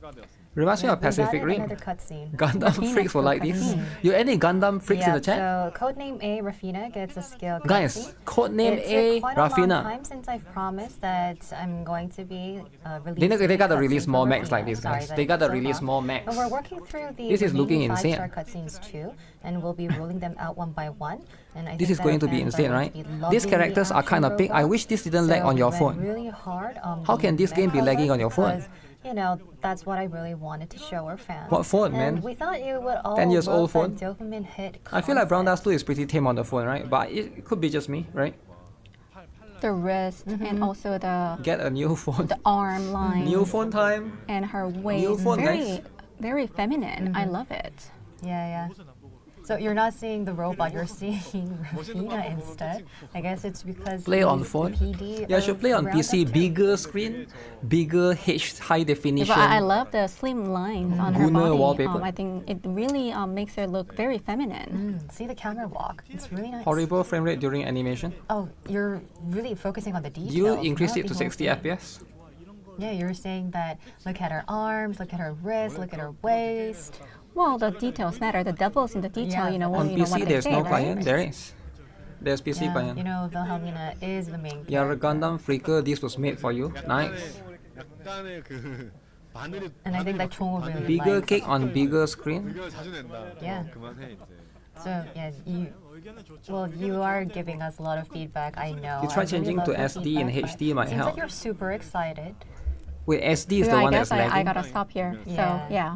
Reminds me of We got Pacific Rim. another cutscene. Gundam Rafina's freaks will like this. cutscene. You any Gundam freaks in the chat? So codename A Rafina gets a skill Guys, cutscene. codename It's A quite a long Rafina. time since I've promised that I'm going to be releasing. They gotta cutscenes release for more max Rafina. like this, Sorry guys. that They it gotta took so release long. more max. But we're working through the This is looking remaining insane. 5-star cutscenes too, and we'll be rolling them out one by one. And I This think is that going to our be fans insane, are right? going to be These loving the characters are action kind of big. I robots. wish this didn't lag So on we your went phone. really hard on How the can this game be mecha lagging work on your phone? because, you know, that's what I really wanted to show our fans. What phone, and man? we thought you would all 10 years love old phone? that dopamine hit I feel like Brown concept. Dust 2 is pretty tame on the phone, right? But it could be just me, right? The wrist and also the Get a new phone. arm line New phone time. and her waist. phone, very, guys. very feminine. I love it. Yeah. So you're not seeing the robot, you're seeing Rafina instead. I guess it's because Play on phone. PD Yeah, should play on around PC. us too. Bigger screen, bigger high definition. But I love the slim lines on her GOONER body. wallpaper. I think it really makes her look very feminine. See the camera walk. It's really nice. Horrible frame rate during animation. Oh, you're really focusing on the details. You increase not it to the whole 60 thing. FPS. Yeah, you're saying that look at her arms, look at her wrist, look at her waist. Well, the details matter. The devil's in the detail. Yeah. You know, On you know what PC, they there's say, no right? client. There is. There's PC Yeah, client. you know, Wilhelmina is the main You're a character. Gundam freaker. This was made for you. Nice. 약간의 그 바늘이 And I think that Chung will really Bigger like. cake on bigger screen. 이걸 자주 낸다. Yeah. 그만해 이제. So yeah, you are giving us a lot of feedback. I know. You try I really changing love to the SD and feedback, HD but might seems help. like you're super excited. Wait, SD is Yeah, the I one guess that's I lagging. gotta stop here. Yeah. So yeah.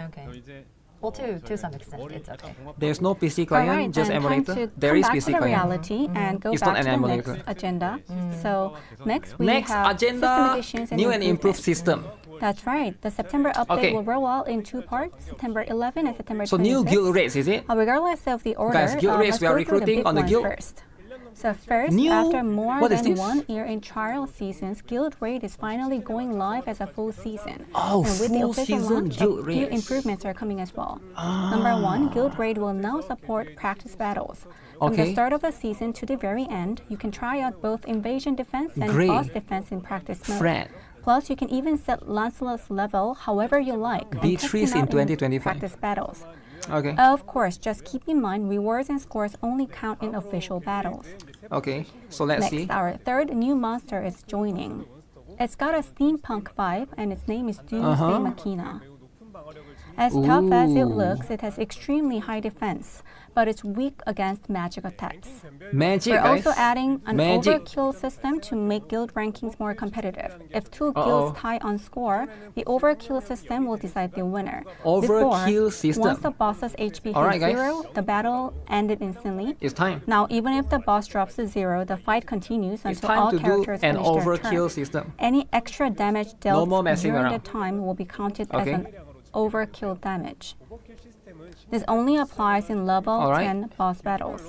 Okay. 그럼 이제 Well, to some extent, it's okay. There's no PC All client, right, just then time emulator. to There come is back PC to the client. reality and go It's back not to an the emulator. next agenda. So next we Next have system agenda, editions and new and improved improvements. system. That's right. The September update Okay. will roll out in two parts, September 11 and September 26. So new guild rates, is it? Regardless of the order, Guys, guild rates, let's we are go through recruiting big on the ones guild. first. So first, New- after more what is than this? 1 year in trial seasons, Guild Raid is finally going live as a full season. Oh, and with the full official season launch, Guild a few Raids. improvements are coming as well. Number 1, Guild Raid will now support practice battles. From the Okay. start of the season to the very end, you can try out both invasion defense and Great. boss defense in practice mode. Fred. Plus, you can even set Lancelot's level however you like. and test Beatrice him in out 2025. practice battles. Okay. Of course, just keep in mind rewards and scores only count in official battles. Okay. So let's see. Next, our third new monster is joining. It's got a steampunk vibe and its name is Doomsday Machina. As tough as it Ooh. looks, it has extremely high defense, but it's weak against magic attacks. Magic, We're guys. also adding an Magic. overkill system to make guild rankings more competitive. If two Uh-oh. guilds tie on score, the overkill system will decide the winner. Overkill Before, system. once the boss's HP Alright, hits guys. 0, the battle ended instantly. It's time. Now, even if the boss drops to 0, the fight continues It's until time all to do characters an finish their overkill turn. system. Any extra damage dealt more messing during the around. time will be counted Okay. as an overkill damage. This only applies in level Alright. 10 boss battles.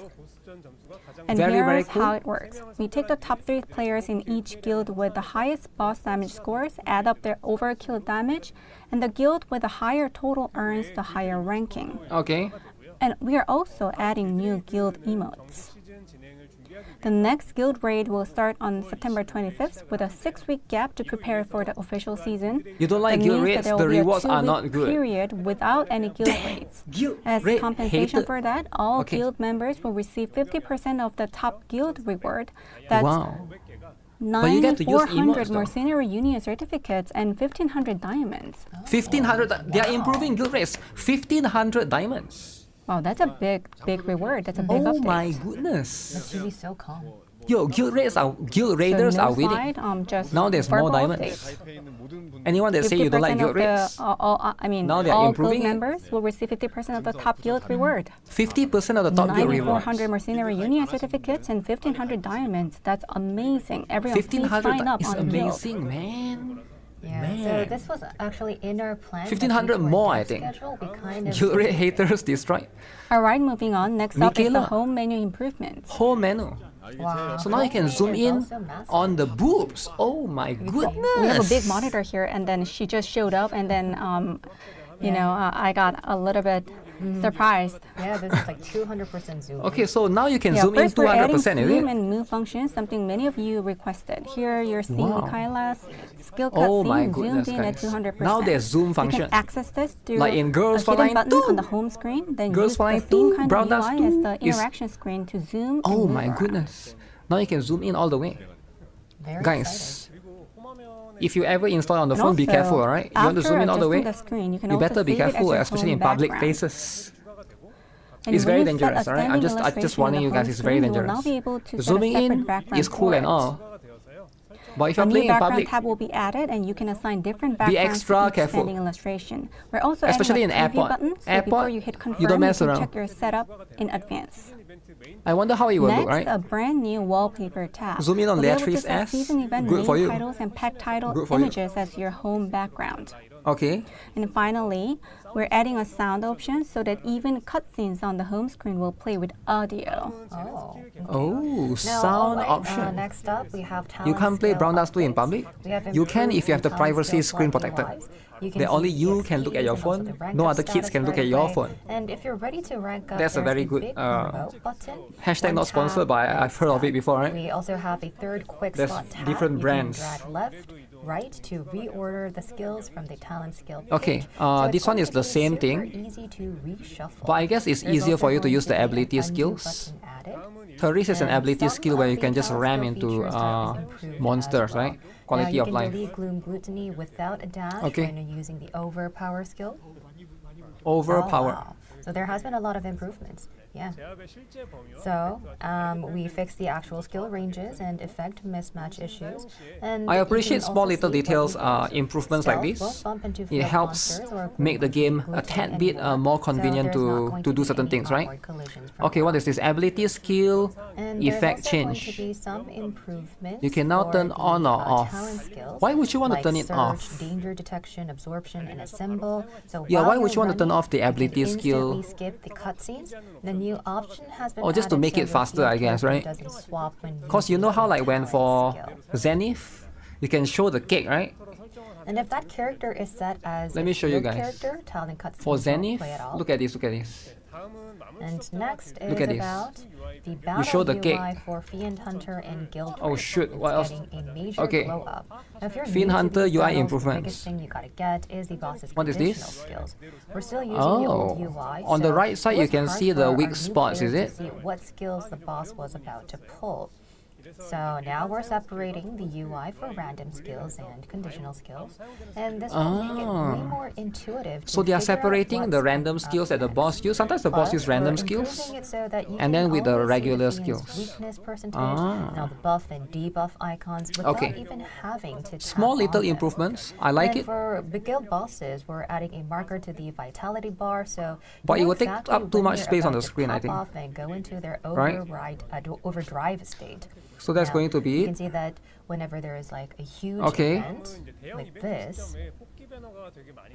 And Very, here's very cool. how it works. We take the top 3 players in each guild with the highest boss damage scores, add up their overkill damage, and the guild with the higher total earns the higher ranking. Okay. And we are also adding new guild emotes. The next guild raid will start on September 25th with a 6-week gap to prepare for the official season. You don't like That guild means that raids? there The will be a rewards are 2-week not good. period without any guild raids. Guild As raid compensation hated. for that, all Okay. guild members will receive 50% of the top guild reward. That's Wow. But you get to use 9,400 emotes, though. mercenary union certificates and 1,500 diamonds. 1,500. They are improving guild rates. 1,500 diamonds. Wow, that's a big reward. That's a big Oh update. my goodness. But should be so calm. Yo, guild raiders so are no winning. slide, just Now there's more verbal diamonds. updates. 가입해 있는 모든 분들 Anyone that say you don't like 50% guild of the, raids, Now they are all improving guild it. members will receive 50% of the top guild reward. 50% of the top guild rewards. 9,400 mercenary union certificates and 1,500 diamonds. That's amazing. Everyone, please 1500 sign up is on guild. amazing, man. Yeah, so Man. this was actually in our plan. but 1500 due to our more, dev I think. schedule, we kind of Guild raid haters destroyed. All right, moving on. Next up is the Michaela. home menu improvements. Whole menu. Wow. So now you can zoom in on the boobs. Oh my goodness. We have a big monitor here, and then she just showed up, and then I got a little bit surprised. Yeah, this is like 200% zoom. Okay, so now you can Yeah, zoom in first we're adding 200%, is zoom it? and move functions, something many of you requested. Here you're seeing Wow. Michaela's skill Oh my cutscene goodness, zoomed in at guys. 200%. Now there's zoom You function. can access this through Like in Girls a hidden Frontline button 2. on the home screen, then Girls use the Frontline same 2, kind Brown of Dust UI 2 as the is- interaction screen to zoom Oh and move my around. goodness. Now you can zoom in all the way. Very Guys, if you ever install on the And phone, be also, careful, alright? You want to after zoom in all the way? adjusting the screen, you can You also better be save it as careful, your especially home in public background. places. And It's when very you set a dangerous, alright? I'm standing just illustration warning on the you guys, home it's very screen, you will now dangerous. be able to set a Zooming separate in background is cool for and it. all. But if A you're new playing in background public, tab will be added, and you can assign different backgrounds extra to each careful. standing illustration. We're also Especially adding in a preview airport. button, so before Airport, you hit confirm, you don't mess can around. check your setup in advance. I wonder how it will Next, look, right? a brand new wallpaper tab. Zoom in on You'll be able to Beatrice set S. season event Good name for you. titles and pet title Good for you. images as your home background. Okay. And finally, we're adding a sound option so that even cutscenes on the home screen will play with audio. Oh. Oh, Now, sound alright, option. next up, we have You talent can't play skill Brown Dust 2 in updates. public. We have You can if you have the improved privacy talent screen skill protected. UI. You can That see only you the can look at your XPs and also phone. the rank No up other kids status can look right at your away. phone. And if you're ready to rank up, That's a there's very good, big promote button. Hashtag One not sponsored, tab, but one I've heard of it step. before, right? We also have a third quick There's slot tab. different You brands. can drag left, right to reorder the skills from the talent skill page. Okay, So it's this one going is to the be same super thing. Easy to reshuffle. But I guess it's There's easier also for you to going use the be an ability undo skills. button added. Therese is an And ability some skill where of you the can just talent ram skill into features have been improved as monsters, well. right? Quality Now, of you life. can delete gloom gluttony without a dash Okay. when you're using the overpower skill. Overpower. Oh, wow. So there has been a lot of improvements. Yeah. So we fixed the actual skill ranges and effect mismatch issues. And I you appreciate can small also little see what details, weapons improvements like stealth this. won't bump into It field helps monsters or make the game a gluten tad bit anymore. more So convenient there's not to going do be certain any things, right? awkward collisions from Okay, now what on. is this? Ability skill And effect there's also going to change. be some improvements You can now for turn the, on or off. talent skills, Why would you want to like turn it surge, off? danger detection, absorption, and assemble. So Yeah, while why would you're you want to turn running, off the you can ability skill? instantly skip the cutscenes. The new option has been Or just to added make so it your faster, field I guess, character right? doesn't swap when Cause you using know how the like when talent for skill. Zenith, you can show the cake, right? And if that character is set as Let a me show you field guys. character, talent cutscenes For won't Zenith, play at all. look at this, look at this. And next is Look at this. about the battle show the UI cake. for Fiend Hunter and Guild Oh, Raid. shoot, what else? It's getting a major Okay. glow up. Now, if you're Fiend new to Hunter these UI battles, improvements. The biggest thing you gotta get is the boss's What is conditional this? skills. We're still using the old Oh, UI. on the so right side it you was can hard see for the our weak new spots, is players it? to see what skills the boss was about to pull. So now we're separating the UI for random skills and conditional skills, and this will make it way more intuitive. So to they are figure out separating the what's random up skills that the next. boss use. Sometimes the boss But use random we're skills. improving it so that you and can then with the always see regular fiend's skills. weakness percentage, Ah. now the buff and debuff icons without Okay. even having to Small tap little on them. improvements. I like And it. for the guild bosses, we're adding a marker to the vitality bar, so But you it know will take exactly up too when much they're space on about the to screen, I pop think. off and go into their Right? overdrive state. So that's Now, going to be You it. can see that whenever there is like a huge Okay. event like this,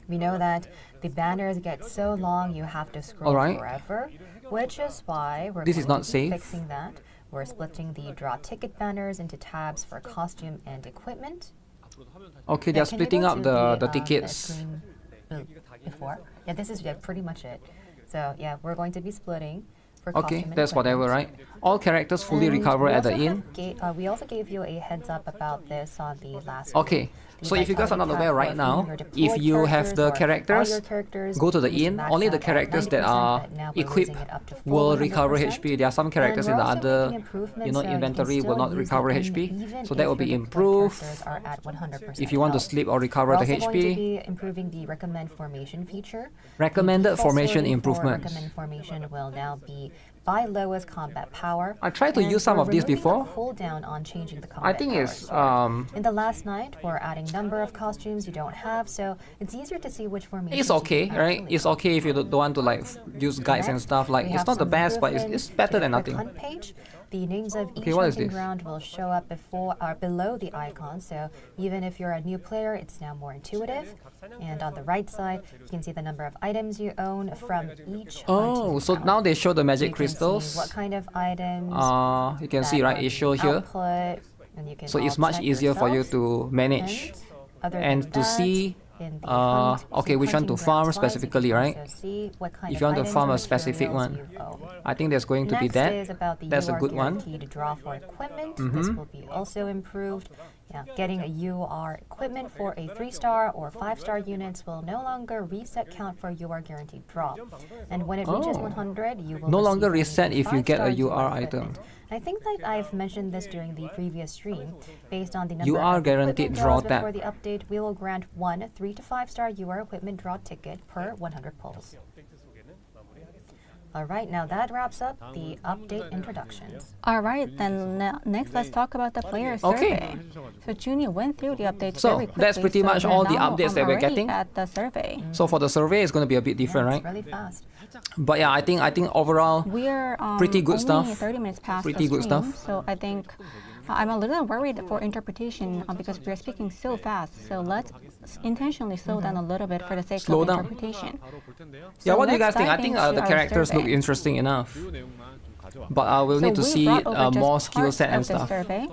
we know that the banners get so long you have to scroll Alright. forever, which is why we're This is going not to be safe. fixing that. We're splitting the draw ticket banners into tabs for costume and equipment. Okay, Yeah, they're can you splitting go up to the the tickets. screen before? Yeah, this is pretty much it. So yeah, we're going to be splitting for costume Okay, and that's whatever, equipment. right? All characters fully And recover we at the also inn. we also gave you a heads up about this on the last Okay, the so if you guys are not vitality aware tab right for now, your deployed if you have the characters or all your characters, characters, go to the you can inn. max Only the out at characters that 90%, are but now we're equipped raising it up to will 400%. recover HP. There are some characters And in the we're also making other, improvements you know, so can inventory will still not use the recover inn HP. even So that if will be your deployed improved. characters are at 100% If you want to health. sleep or recover We're the also going to HP, be improving the recommend formation feature. recommended The default formation sorting for improvements. recommend formation will now be by lowest combat power. I tried to and use some we're of these removing before. The cooldown on changing the I combat think power it's sword. In the last night, we're adding number of costumes you don't have, so it's easier to see which formation. it's okay, right? It's okay if you don't want to like use guides and stuff. Like it's not the best, but it's better than nothing. Hunt page. The names of each what is hunting this? ground will show up before or below the icon, so even if you're a new player, it's now more intuitive. And on the right side, you can see the number of items you own from each Oh, hunting so ground. now they show the magic You can crystals. see what kind of items. You can see, that right? are It shows being here. output, and you can So it's all much check easier for you yourselves. to manage Other and than to that, see in the hunt, okay, which one hunting to farm ground slides, you specifically, can right? also see what kind If of you want to items farm or a specific materials one. you own. I think there's going to be Next that. is about the That's a UR good one. guaranteed draw for equipment. This will be also improved. Yeah, getting a UR equipment for a 3-star or 5-star units will no longer reset count for UR guaranteed draw. And when it reaches Oh. 100, you will No longer receive only reset if you get a 5-star UR equipment. item. I think that I've mentioned this during the previous stream. Based on the number UR of guaranteed equipment draw draws before tab. the update, we will grant one 3 to 5-star UR equipment draw ticket per 100 pulls. Alright, now that wraps up the update introductions. All right, then next let's talk about the player Okay. survey. So Junie went through the updates So, very quickly. that's pretty much we're all the now, updates that we're already getting. at the survey. So for the survey, it's going to be a bit different, Yeah, right? it's really fast. But yeah, I think overall, We're Pretty good only stuff. 30 minutes past Pretty the good stream, stuff. so I think I'm a little worried for interpretation because we're speaking so fast. So let's intentionally slow down a little bit for the sake Slow of down. interpretation. yeah, So what do you let's guys think? I dive think into the our characters look survey. interesting enough. 주요 내용만 좀 가져와. But we'll So need to we see brought over just more skill parts set and of the stuff. survey.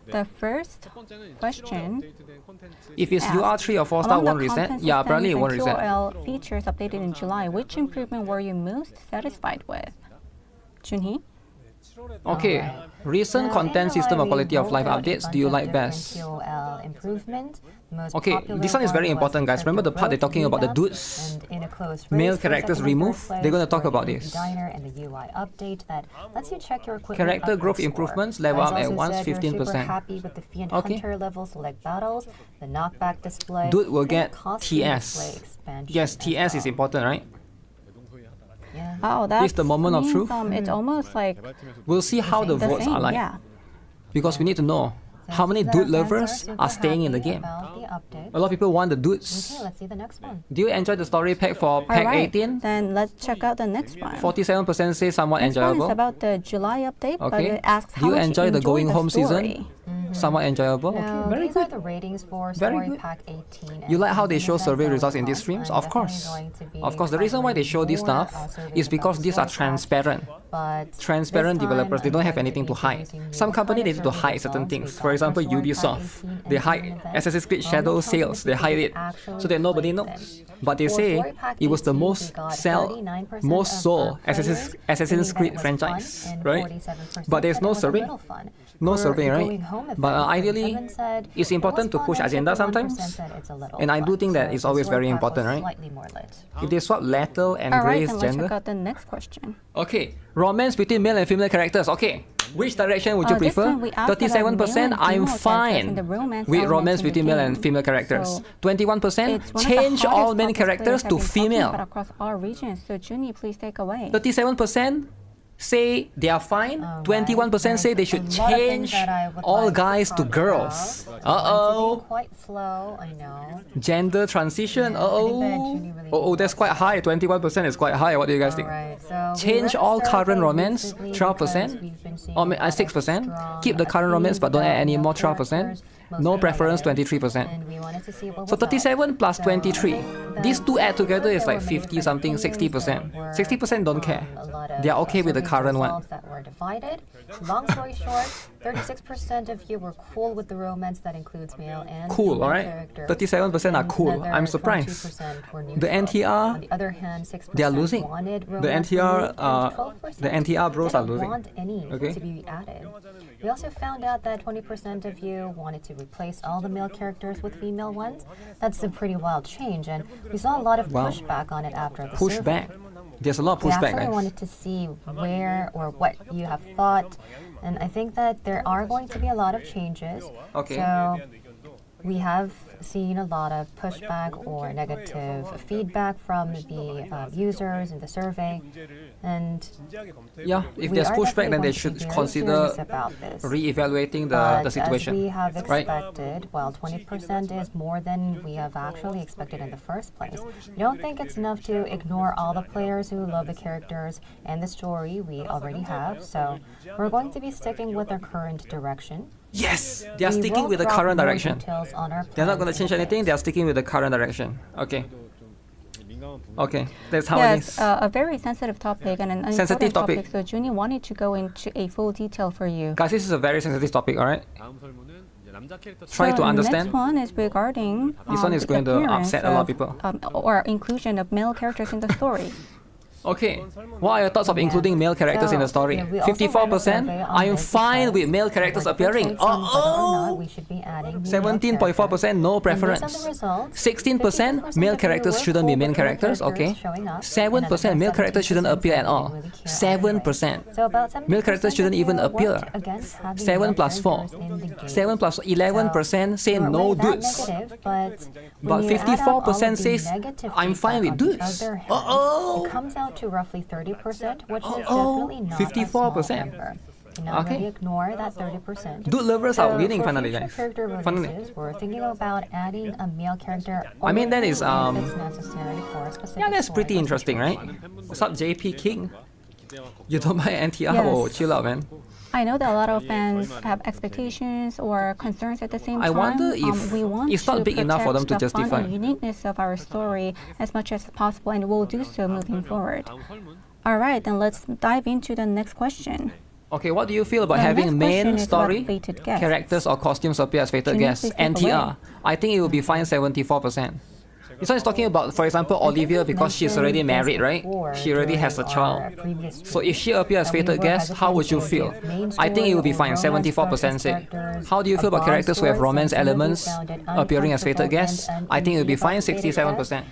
The first 첫 번째는 이제 question 업데이트된 콘텐츠 If it's asked, UR 3 or 4-star, among won't the reset? content Yeah, apparently it systems won't and reset. QOL features updated in July, which improvement were you most satisfied with? Junhee? Okay, recent Now, content in system or July, we quality of rolled life out a updates bunch do you of like different best? QOL improvement. The most Okay, popular this one is very was important, guys. Remember the part they're talking about the revamp, dudes? and in a close Male race for characters second and removed? third They're gonna place talk for about the this. Diner and the UI update that lets you check your equipment Character upgrade growth score. improvements, level Guys up at also once, said you're 15%. super happy with the Fiend Okay. Hunter level select battles, the knockback display. Dude will and the get costume TS. display expansion Yes, as TS is well. important, right? Yeah. Oh, that's the moment of means, truth. It's almost like We'll see how the the votes same, are like. yeah. Because we need to know how many So dude the fans lovers super are staying in the happy game. about the update. A lot of people want the dudes. Okay, let's see the next one. Do you enjoy the story pack for All pack right, 18? then let's check out the next one. 47% say somewhat Next one is enjoyable. about the July update, but Okay. it asks Do how you much enjoy the going enjoyed home season? story. Somewhat enjoyable. Now, Okay, very these are good. the ratings for Very Story good. Pack 18. You like how they show and survey event results in going these on. streams? I'm Of definitely course. going to be Of course, the reason why they show this covering stuff more, surveys is because about these are Story Pack, transparent. but Transparent this developers, they time don't I'm have going to anything be to hide. introducing you Some what company kind they of need to survey hide certain results we things. got For example, Story Pack Ubisoft, 18 they and hide June event. Assassin's Creed Only Shadow companies sales, they that hide it, actually so that nobody played knows. them. But they For say Story Pack it was the 18, we most got sell, 39% most of sold our players. Assassin's The Creed event was franchise, fun, and right? 47% But there's said no it was a survey. little fun. No For survey, the right? going home event, But ideally, 37% said it's it important was to push fun, and agenda 51% sometimes. said it's a little And I do fun. think that So it's the always Story very Pack was important, right? Slightly more lit. If they swap lethal and All right, grace then let's check gender. out the next question. Okay, romance between male and female characters. Okay, which direction would you This prefer? one we asked about 37%, male and I'm female characters fine and the romance with elements romance in the between male and game. female characters. So 21%, It's one of the change all hottest main topics players characters have to been talking female. about across all regions. So Junie, please take away. 37% say they are fine. Alright, 21% say they there's should a lot of things change that I would all like to guys to talk girls. about. Uh-oh. Quite slow, I know. Gender transition. Yeah, I think that Uh-oh. Junie really Oh, needs that's to quite high. 21% is quite high. What do you guys think? Alright, so we Change ran all the current survey romance, recently 12%, because we've been seeing or a lot of 6%. strong Keep the current romance, but don't add any more, 12%. characters, most No preference, prominent, 23%. and we wanted to see what So was up. 37 plus So 23. I think These two add together is there like were many 50 something, different 60%. opinions. There were, 60% don't care. a lot of, They are okay with the survey current one. results that were divided. Long story short, 36% of you were cool with the romance that includes male and Cool, female alright? characters. 37% are And cool. another I'm surprised. 22% were The neutral. NTR, On the other hand, 6% they are losing. wanted The romance NTR, removed, and 12% the NTR bros are didn't losing. want any Okay. to be added. We also found out that 20% of you wanted to replace all the male characters with female ones. That's a pretty wild change, and we saw a lot of Wow. pushback on it after the survey. Pushback. There's a lot of We pushback, actually guys. wanted to see where or what you have thought, and I think that there are going to be a lot of changes. Okay. So we have seen a lot of pushback or negative feedback from the users in the survey, and Yeah, if we there's are pushback, then definitely they going to should be very consider serious about this. re-evaluating the But situation. as we have right? expected, while 20% is more than we have actually expected in the first place, we don't think it's enough to ignore all the players who love the characters and the story we already have. So we're going to be sticking with our current direction. Yes, they are We sticking will with the drop current more direction. details on our They're not going to plans change in a anything. bit. They are sticking with the current direction. Okay. Okay, that's how it Yes, is. a very sensitive topic and an Sensitive important topic. So Junie wanted to go into a full detail for you. Guys, this is a very sensitive topic, alright? 다음 설문은 이제 남자 캐릭터 Try to So understand. next one is regarding This one is the going to appearance upset a lot of people. or inclusion of male characters in the story. Okay, what are your thoughts of including male characters in the story? we also ran a 54%? survey on I am this fine because with male characters there were appearing. debates on whether or not Oh, we should be adding new 17.4% no male characters. And based on preference. the results, 16% 54% male of characters you were shouldn't be cool main with male characters, okay? showing up, 7% male characters shouldn't appear at all. 7%. So about 70% Male characters shouldn't of you even appear. worked against having 7 male plus 4. characters in the game. 7 plus 11% say We weren't no really that dudes. negative, but But when you add up all of 54% the says, negative I'm fine with feedback on the dudes. other hand, Uh-oh. it comes out to roughly 30%, which is Uh-oh. definitely not 54%. a small number. You cannot Okay. really ignore that 30%. Dude lovers are winning for finally, future guys. character Finally. releases, we're thinking about adding a male character I mean, that only is, if it's necessary for a specific Yeah, that's story pretty or interesting, right? situation. What's up, JP King? You don't buy NTR? Yes. Oh, chill out, man. I know that a lot of fans have expectations or concerns at the same I time. wonder if we want it's not to big enough for them protect to the fun justify. and uniqueness of our story as much as possible, and we'll do so moving forward. All right, then let's dive into the next question. Okay, what do you feel about The having next question main is about story fated guests. characters or costumes appear as fated Can you guests? please take NTR. away? I think it will be fine 74%. This one is talking about, for example, Olivia, because she's already married, right? She already has a child. So if she appears as fated guest, how would you feel? I think it will be fine, 74% say. How do you feel about characters who have romance elements appearing as fated guests? I think it will be fine, 67%.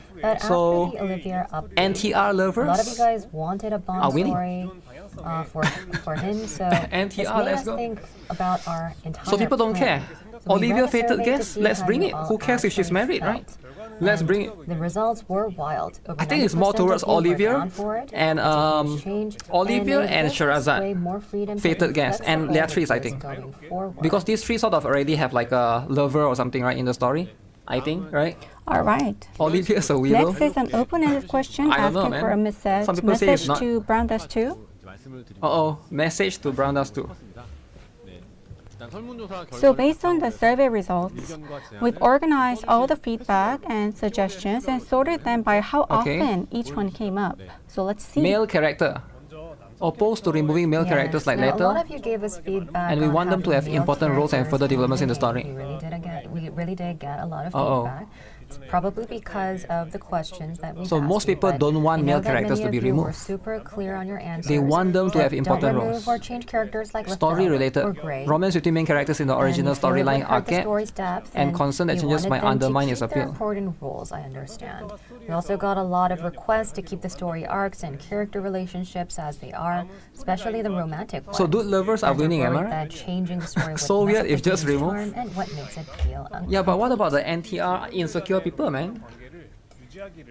So, NTR A lot of you lovers? guys wanted a Bond Are winning. story for him, so NTR, this made let's us go. think about our entire So people don't plan. care. So we Olivia ran a fated survey to guest, see let's how bring you it. all Who cares if she's actually married, right? felt. Let's And bring it. The results were wild. Over I think it's more 90% towards of you were Olivia down for it. and, It's a huge change, Olivia it and gives us Sherazad, way more freedom to fated be guest, and flexible Leatrice, I with think. this going forward. Because these three sort of already have like a lover or something, right, in the story? I think, right? All right. Olivia's a widow. Next is an open-ended question I don't know, asking for a man. message, Some people say it's not. to Brown Dust 2. Uh-oh, message to Brown Dust 2. So based on the survey results, we've organized all the feedback and suggestions and sorted them by how Okay. often each one came up. So let's see. Male character. Opposed to removing male characters like now, a lot later. of you gave us feedback And we on want them to having have male important roles and characters further developments in the game. story. We really did get a lot of Uh-oh. feedback. It's probably because of the questions that we So asked most you, people but don't want I know male that characters many to of be you were removed. super clear on your answers. They want them to that have important don't remove roles. or change characters like Story Lethal or related. Grey. Romance between main characters in the And original if you would storyline hurt the arcade. story's depth, and then constant you changes wanted might them to undermine keep its their appeal. important roles, I understand. We also got a lot of requests to keep the story arcs and character relationships as they are, especially the romantic ones. So dude lovers are And we're winning, am I worried right? that changing the story would So mess weird up if the just game's remove. charm and what makes it feel Yeah, but what about the NTR insecure people, man?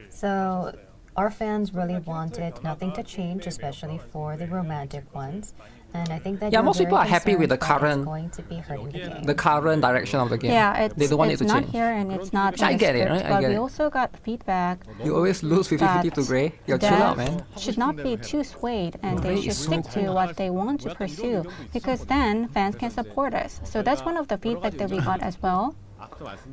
So our fans really wanted nothing to change, especially for the romantic ones. And I think that Yeah, you're most people very are happy with the concerned that it's current- going to be hurting the game. The current direction of the game. Yeah, they don't want it it's to not change. here and it's not I in the get it, script, right? I but get we it. also got feedback You always lose 50-50 to that Grey. Yo, chill out, that man. should not be too swayed and they Grey should is so stick to what they want to pursue because then fans can support us. So that's one of the feedback that we got as well.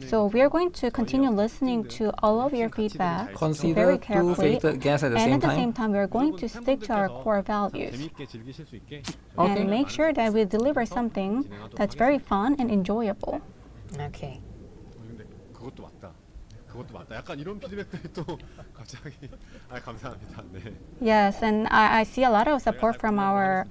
So we are going to continue listening to all of your feedback Consider very two carefully, fated guests at the and same at the time. same time, we are going to stick to our core values 재밌게 즐기실 수 있게 Okay. and make sure that we deliver something that's very fun and enjoyable. Okay. 근데 그것도 맞다. 그것도 맞다. 약간 이런 피드백들이 또 갑자기 감사합니다. 네. Yes, and I see a lot of support from our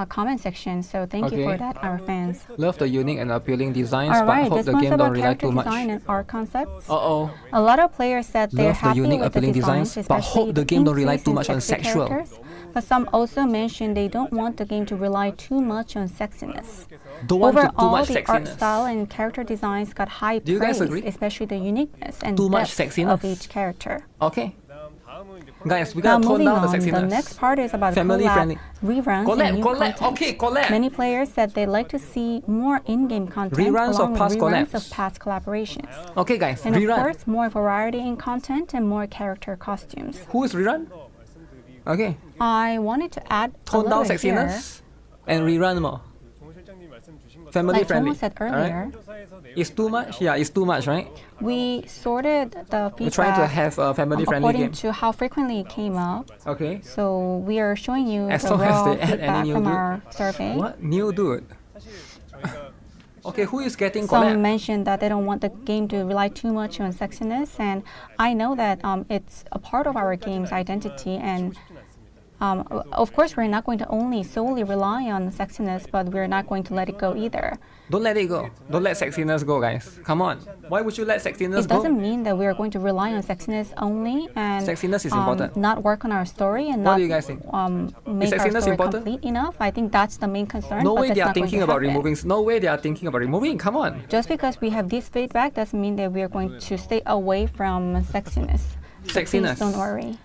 comment section. So thank you for Okay. that, our fans. Love the unique and appealing designs, All but right, hope this the one's game don't about rely character too much. design and art concepts. Uh-oh. A lot of players said they're Love the happy unique, with the appealing designs, designs, but especially hope the game don't rely increase too in much on sexy sexual. characters. But some also mentioned they don't want the game to rely too much on sexiness. Don't want too Overall, much the art sexiness. style and character designs got high Do you guys praise, agree? especially the uniqueness and Too much depth sexiness? of each character. Okay. Guys, we Now gotta tone moving down the on, sexiness. the next part is about Family collab, friendly. reruns, Collab, and new collab, content. okay, collab. Many players said they'd like to see more in-game content Reruns along of with past reruns collabs. of past collaborations. Okay, guys, And of rerun. course, more variety in content and more character costumes. Who is rerun? Okay. I wanted to add a Tone little down bit here. sexiness and rerun more. Family Like friendly. Tomo said alright? earlier, It's too much? Yeah, it's too much, right? we sorted the We're trying to feedback have a family friendly according game. to how frequently it came up. Okay. So we are showing you As the long as raw they add feedback any new from dude. our survey. What? New dude? Okay, who is getting Some collab? mentioned that they don't want the game to rely too much on sexiness, and I know that it's a part of our game's identity, and of course we're not going to only solely rely on sexiness, but we're not going to let it go either. Don't let it go. Don't let sexiness go, guys. Come on. Why would you let sexiness It go? doesn't mean that we are going to rely on sexiness only and Sexiness is important. not work on our story and What not do you guys think? make our sexiness story important? complete enough. I think that's the main concern. No but way that's they are not going thinking to about happen. removing. No way they are thinking about removing. Come on. Just because we have this feedback doesn't mean that we are going to stay away from sexiness. So Sexiness. please don't worry.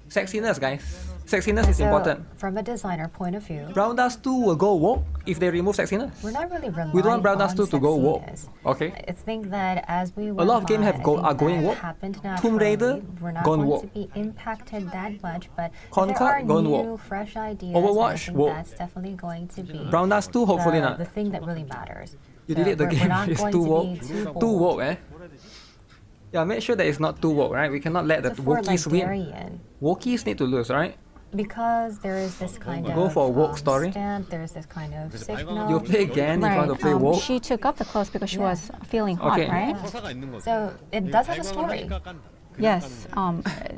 Sexiness, guys. Sexiness is So, important. from a designer point of view, Brown Dust 2 will go woke if they remove sexiness. we're not really relying We don't want Brown Dust on 2 to go woke. sexiness. Okay? I think that as we A lot of games by, have I go- think are going that woke. happened Tomb Raider, naturally. We're not gone going woke. to be impacted that much, but Concord, if there are gone new, woke. fresh ideas, Overwatch, I think woke. that's definitely going to be Brown Dust 2, hopefully the, not. the thing that really matters. You So delete the we're game. not It's going too to woke. be too Too bold. woke, eh? Yeah, make sure that it's not too woke, right? We cannot let the So for wokies win. Ligarian, Wokies need to lose, right? because there is this kind Go of for a woke story. stand, there's this kind of signal. You play again if you want to play woke. She took off the clothes because she Yeah. was feeling hot, Okay. right? 서사가 있는 거죠. So it does have a story. Yes,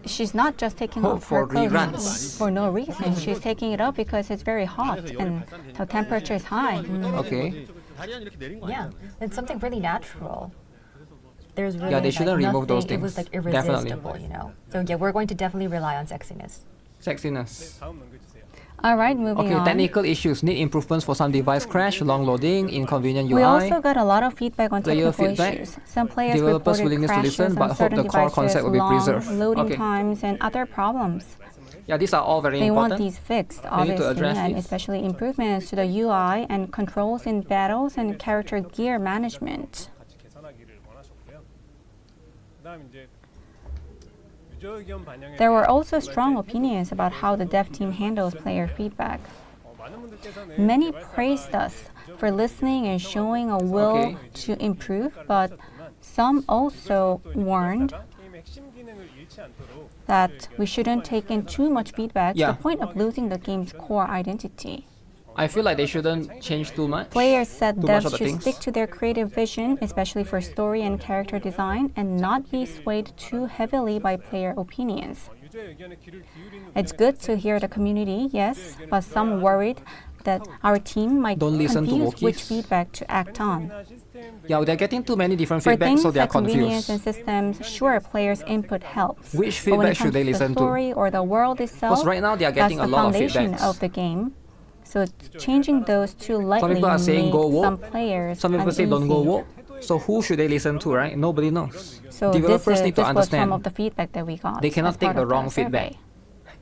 she's not just taking Hope off her for reruns. clothes for no reason. She's taking it off because it's very hot and the temperature is high. Okay. 다리안 이렇게 내린 거 Yeah, 아니야? it's something really natural. There's really Yeah, they like shouldn't remove those nothing- It was things. like Definitely. irresistible, you know. So yeah, we're going to definitely rely on sexiness. Sexiness. All right, moving Okay, on. technical issues. Need improvements for some device crash, long loading, inconvenient UI. We also got a lot of feedback on Player technical feedback, issues. Some players developers' reported willingness to crashes listen, but on hope certain the core devices, concept will be long preserved. loading Okay. times, and other problems. Yeah, these are all very They want important. these fixed, need to obviously, address and these. especially improvements to the UI and controls in battles and character gear management. 같이 개선하기를 원하셨고요. 그다음 이제 유저 의견 반영에 There were also strong opinions about how the dev team handles player feedback. 많은 분들께서는 Many praised us for listening and showing a will Okay. to improve, but some also warned 게임의 핵심 기능을 잃지 않도록 that we shouldn't take in too much feedback to Yeah. the point of losing the game's core identity. I feel like they shouldn't change too much. Players said Too much devs of the should things. stick to their creative vision, especially for story and character design, and not be swayed too heavily by player opinions. 유저의 의견에 귀를 기울이는 It's good to hear the community, yes, but some worried that our team might Don't listen to confuse which Wookiees. feedback to act on. 시스템 Yeah, they're getting too many different For feedback, things so they are like convenience and confused. systems, sure, players' input helps. Which But when feedback it should comes they to listen the to? story or the world itself, right now they are getting that's a the lot of foundation feedbacks. of the game. So changing those too lightly people are saying made go woke, some players Some people say don't go uneasy. woke. So who should they listen to, right? Nobody knows. So Developers need to this was some understand. of the feedback that we got. They cannot as take part the of wrong feedback.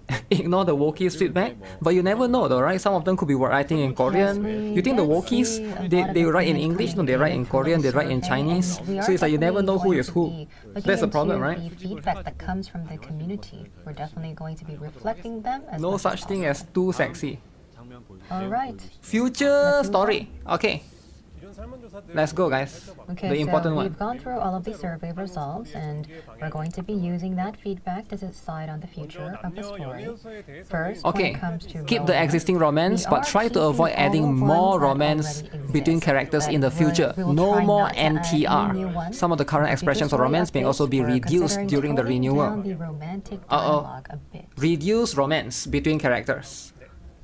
survey. Ignore the Wookiees feedback, but you never know though, right? Some of them could be writing in Korean. You think the Wookiees, they write in English? No, they write in Korean, they write in Chinese. So it's like you never know who is who. That's the problem, right? The feedback that comes from the community, we're definitely going to be reflecting them as No much such as thing as too sexy. All right. Future story. Okay, let's go, guys. Okay, The important so one. we've gone through all of the survey results, and we're going to be using that feedback to decide on the future of the story. First, Okay, when it comes to keep the romance, existing romance, we but are try to keeping avoid all adding the more ones that romance already between exist, characters in the but future. we will No try more not to add any new NTR. ones. Some of the current Future expressions of story romance may also be updates, we're reduced considering during the toning down renewal. the romantic Uh-oh. dialogue a bit. Reduce romance between characters.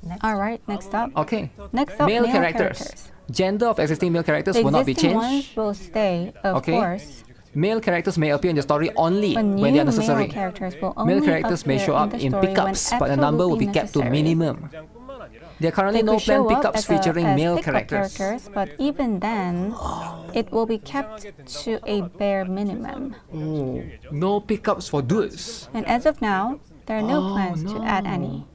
Next. All right, next up. Okay. Next up, Male characters. Gender of existing male characters The will not be existing ones changed. will stay, of Okay. course. Male characters may appear in the story only But when new they are necessary. male characters will only Male characters may appear show up the in story pickups, when but the number will be kept to absolutely minimum. 장뿐만 아니라 There are currently They no could show planned up pickups as featuring male pickup characters. but even then, it will be kept to a bare minimum. Oh, no pickups for dudes. And as of now, there are no plans to add any.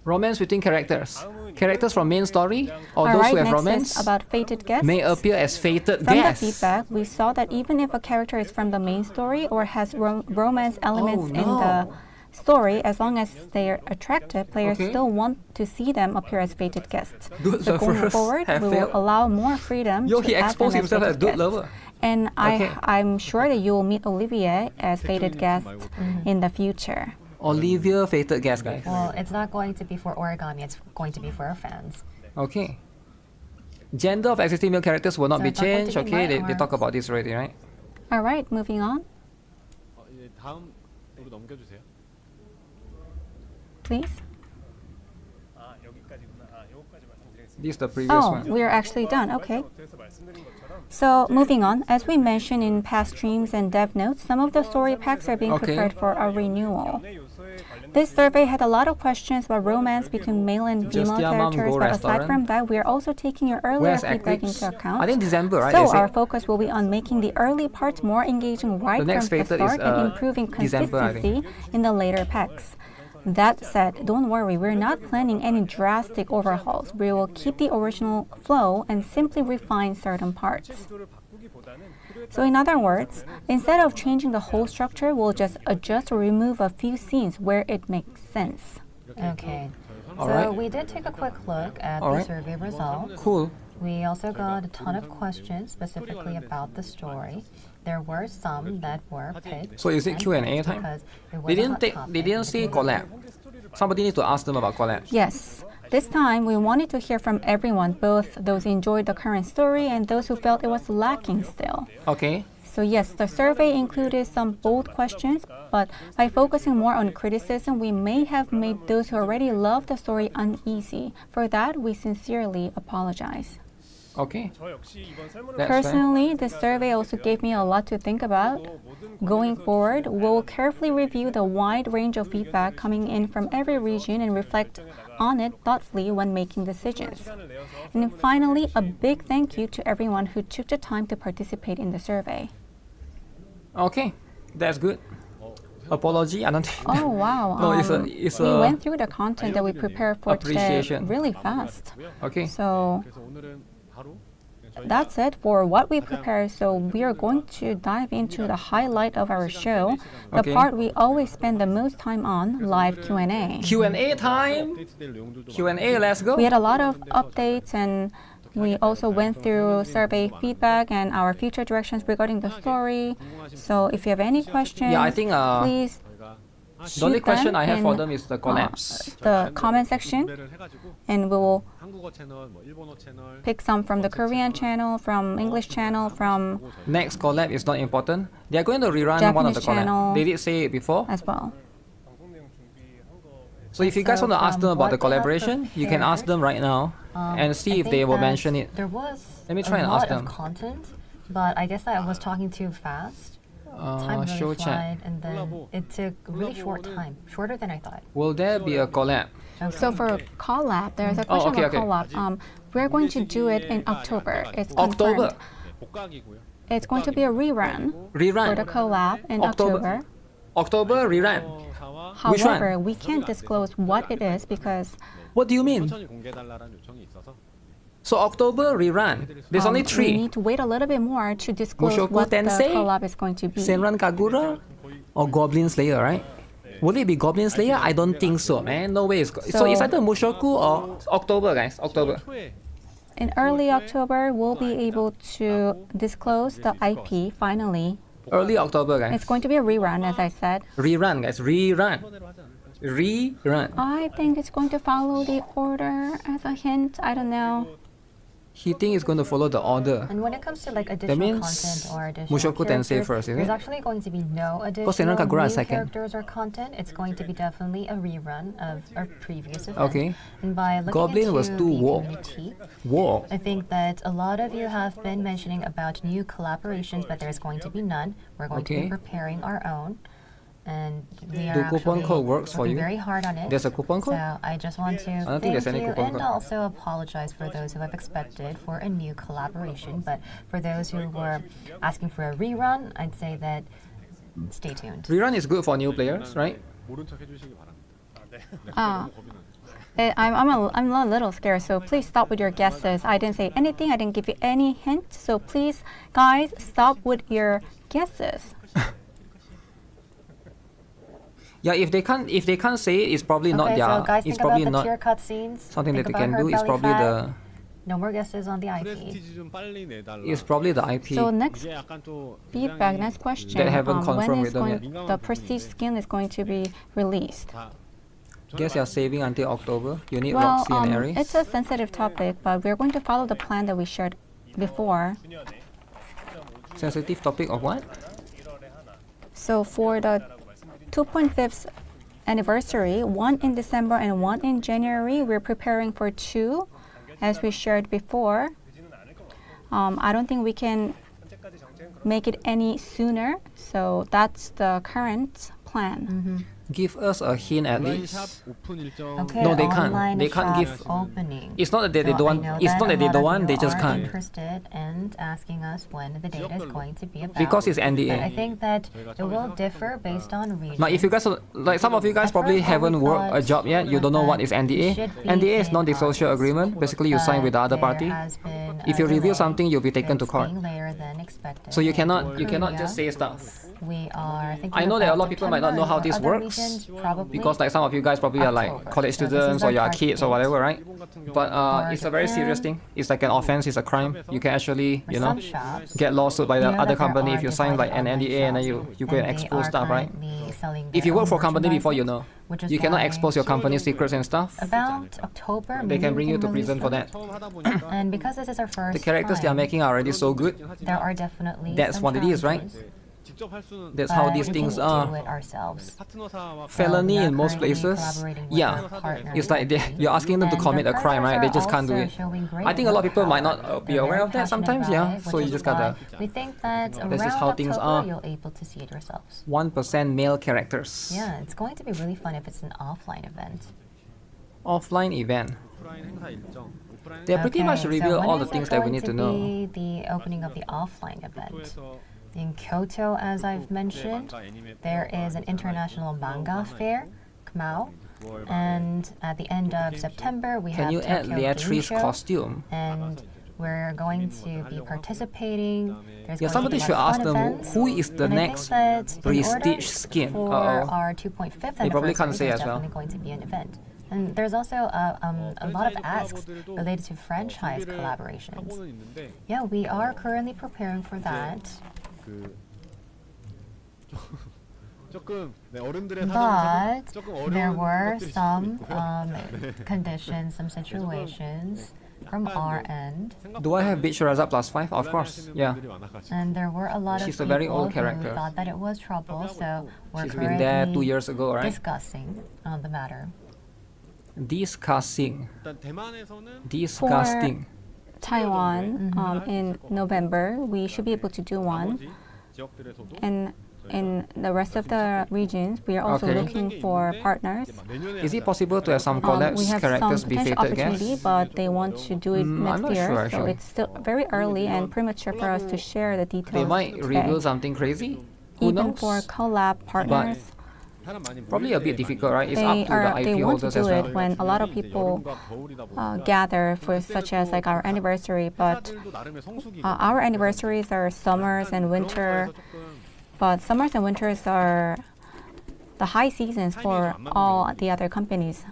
Romance between characters. Characters from main story or All those right, who have next romance is about fated guests. may appear as fated From the guests. feedback, we saw that even if a character is from the main story or has romance elements in the story, as long as they are attractive, players Okay. still want to see them appear as fated guests. Dude So going lovers forward, have we will failed. allow more freedom Yo, to he add them exposed as himself as fated dude guests. lover. And Okay. I'm sure that you will meet Olivier as fated guest in the future. Olivia fated guest, guys. Well, it's not going to be for origami, it's going to be for our fans. Okay. Gender of existing male characters will not So be it's not going to changed. be Okay, my they talk arms. about this already, right? All right, moving on, 예, 다음으로 넘겨주세요. please. 아 여기까지구나. 아 요거까지 말씀드리겠습니다. This is the previous Oh, one. we are actually done. Okay. 어떻게 말씀드린 것처럼 So moving on, as we mentioned in past streams and dev notes, some of the story packs are being Okay. prepared for a renewal. 내 요소에 관련된 This survey had a lot of questions about romance between male and Just female your mom characters, go but aside restaurant? from that, we are also taking your earlier Where's feedback Eclipse? into account. I think December, right? So They say. our focus will be on making the early parts more engaging right The from next the fated is, start and improving December, I think. consistency in the later packs. That said, don't worry, we're not planning any drastic overhauls. We will keep the original flow and simply refine certain parts. 구조를 바꾸기보다는 필요에 So in other words, instead of changing the whole structure, we'll just adjust or remove a few scenes where it makes sense. Okay. All So right. we did take a quick look at All the right. survey results. Cool. We also got a ton of questions specifically about the story. There were some that were picked. So is it and Q&A picked time? because it was They a didn't hot take. topic They didn't in the say community. collab. Somebody need to ask them about collab. Yes, this time we wanted to hear from everyone, both those who enjoyed the current story and those who felt it was lacking still. Okay. So yes, the survey included some bold questions, but by focusing more on criticism, we may have made those who already love the story uneasy. For that, we sincerely apologize. Okay. 저 역시 이번 설문을 That's Personally, this survey also gave me a lot to think about. Going forward, we'll carefully review the wide range of feedback coming in from every region and reflect on it thoughtfully when making decisions. 시간을 내어서 And then finally, a big thank you to everyone who took the time to participate in the survey. Okay. That's good. Apology. I don't think. Oh wow! No, it's we a went through the content that we prepared for today appreciation. really fast. Okay. So 그래서 오늘은 바로 저희 that's it for what we prepared. So we are going to dive into the highlight of our show, the Okay. part we always spend the most time on, live Q&A. Q&A time. 업데이트될 내용들도 Q&A. Let's go. We had a lot of updates and we also went through survey feedback and our future directions regarding the story. So if you have any questions, Yeah, I think please 저희가 the only shoot question them I have for in, them is the collapse. the comment section, 준비를 해가지고 and we will 한국어 채널, 뭐 일본어 채널, pick some from the Korean channel, from English channel, from Next collab is not important. They are going to rerun one of the Japanese channel. collab. They did say it before. as well. 방송 내용 준비한 거 So if you guys So want to ask them from about the what they have collaboration, you can ask them right now and see I if they think will that mention it. There was Let me try a and lot ask them. of content, but I guess that I was talking too fast. Time really Show chat. flied, and then it took a really short time, shorter than I thought. Will there be a collab? So for COLLAB, there's a question okay, about okay. COLLAB. We're going to do it in October. It's October. confirmed. 복각이고요. It's going to be a rerun for the Rerun. COLLAB in October. October. October rerun. 사와 Which one? However, we can't disclose what it is because What do you mean? 천천히 공개해달라는 요청이 있어서 So October rerun. There's only we 3. need to wait a little bit more to disclose Mushoku what the Tensei? COLLAB is going to be. Senran Kagura or Goblin Slayer, right? Will it be Goblin Slayer? I don't think so, man. No way. So it's either Mushoku or October, guys. October. 초에 In early October, we'll be able to disclose the IP finally. Early October, guys. It's going to be a rerun, as I said. Rerun, guys. Rerun. 번호로 하지 않을까? Rerun. I think it's going to follow the order as a hint. I don't know. He think it's going to follow the order. And when it comes to like additional means content or additional Mushoku Tensei characters, first, is there's it? actually going to be no Because additional Kagura new second. characters or content. It's going to be definitely a rerun of a previous event. Okay. And by looking Goblin into was the too warm. community, War. I think that a lot of you have been mentioning about new collaborations, but there's going to be none. We're going to Okay. be preparing our own. And we Do are coupon actually code works for working you? very hard on it. There's a coupon code? So I just want to don't think thank there's any you coupon and code. also apologize for those who have expected for a new collaboration. But for those who were asking for a rerun, I'd say that stay tuned. Rerun is good for new players, right? 모른 척 해주시기 바랍니다. Ah. I'm a little scared, so please stop with your guesses. I didn't say anything, I didn't give you any hint, so please, guys, stop with your guesses. Yeah, if they can't say it, it's probably not Okay, their. so guys, It's think about probably the not tier cutscenes. something Think that they about can her do. It's belly probably fat. No more guesses on the IP. 프레스티지 좀 빨리 내달라. It's probably the IP. So next 이게 약간 또 feedback, next question. They haven't when confirmed is with them going, yet. the prestige skin is going to be released? 다 Guess you're saving until October. You need Well, Roxy and Aries. it's a sensitive topic, but we're going to follow the plan that we shared before. Sensitive topic of what? So for the 2.5th anniversary, one in December and one in January, we're preparing for two, as we shared before. I don't think we can make it any sooner, so that's the current plan. Give us a hint at 온라인 least. 샵 오픈 일정. Okay, No, they can't. online They can't shop give- opening. It's not that they So don't I want. know It's that not that a they lot don't of want. you They just are can't. interested and asking us when the date is going to be about. Because it's But I NDA. think that it will differ based on region. But if you guys, like some of you guys At probably first, what we haven't worked a thought job yet, you don't know what is it NDA. should be NDA is in non-disclosure August. agreement. Basically, you sign with the other But party. there has been If a you reveal delay. something, you'll be taken to It's court. being later than expected. So you In cannot Korea, just say stuff. We are thinking I know that a about lot of people might not know how September, this and for works, other regions, probably Because like some of you guys probably are like October. college So this is students or our you are target kids or date. whatever, right? But For it's a very Japan, serious thing. It's like an offense, it's a crime. You can actually, For you know, some shops, get lawsuit by the we know other that there company are if you sign like an divided NDA and then online you shops, go and they expose are stuff, right? currently selling If you their work for a own company before, you know. merchandising, which is You cannot why expose your company secrets and stuff. About October, They maybe can we bring you to release prison for them. that. 처음 하다 보니까 And because this is our first The characters they are time, making are already so good. there are definitely That's some what it is, right? challenges, 직접 할 수는 That's how but these we things can do are. it ourselves. 파트너사와 Felony We are in most currently places, collaborating with yeah. our partner It's like company. you're asking them to And commit the a crime, right? They partners just are can't do also it. showing great I think a lot of people might willpower. not be They're aware very of that passionate sometimes, about yeah. it, So which you is just gotta. why we think that This around is how things October are. you'll able to see it yourselves. 1% male characters. Yeah, it's going to be really fun if it's an offline event. Offline event. 오프라인 행사 일정. 오프라인 They pretty much Okay, reveal so when all the is it things that we going need to to know. be the opening of the offline event? 행사에서 In Kyoto, as I've mentioned, manga anime there is an international manga fair, KMAO, and at the end of September we Can have you add Tokyo Game Leatrice's Show, costume? and we're going to be participating. There's Yeah, going somebody to be should fun ask them events. who is the And next I think that in order prestige skin. for Uh-oh. our 2.5th They probably anniversary, can't say there's as well. definitely going to be an event. And there's also a lot of asks related to franchise collaborations. 하고는 있는데 Yeah, we are currently preparing for that. 그 조금 네, 어른들의 사정에서 But 조금 어려운 there were 것들이 some 있고요. conditions, some situations from our end. Do I have Beach Raza plus 5? Of course, yeah. And there were a lot of She's a people very old who character. thought that it was trouble, so we're She's been there 2 currently years ago, right? discussing the matter. Discussing. 일단 대만에서는 Disgusting. Taiwan, in November, we should be able to do one. 나머지 지역들에서도 And in the rest of the regions, we are also Okay. looking for partners. 내년에 Is it possible to have some We collabs have some characters be potential fated opportunity, guests? but they want to do it I'm next not year, sure, so actually. it's still very early and premature for us to share the details They might today. reveal something crazy. Who Even knows? for collab partners, 사람 많이 Probably a bit difficult, right? It's they up to the they IP want to holders as do it well. when a lot of people 여름과 겨울이다 보니까 gather for such as like our anniversary, but 회사들도 나름의 성수기고 our anniversaries are summers and winter, but summers and winters are the high seasons for all the other companies.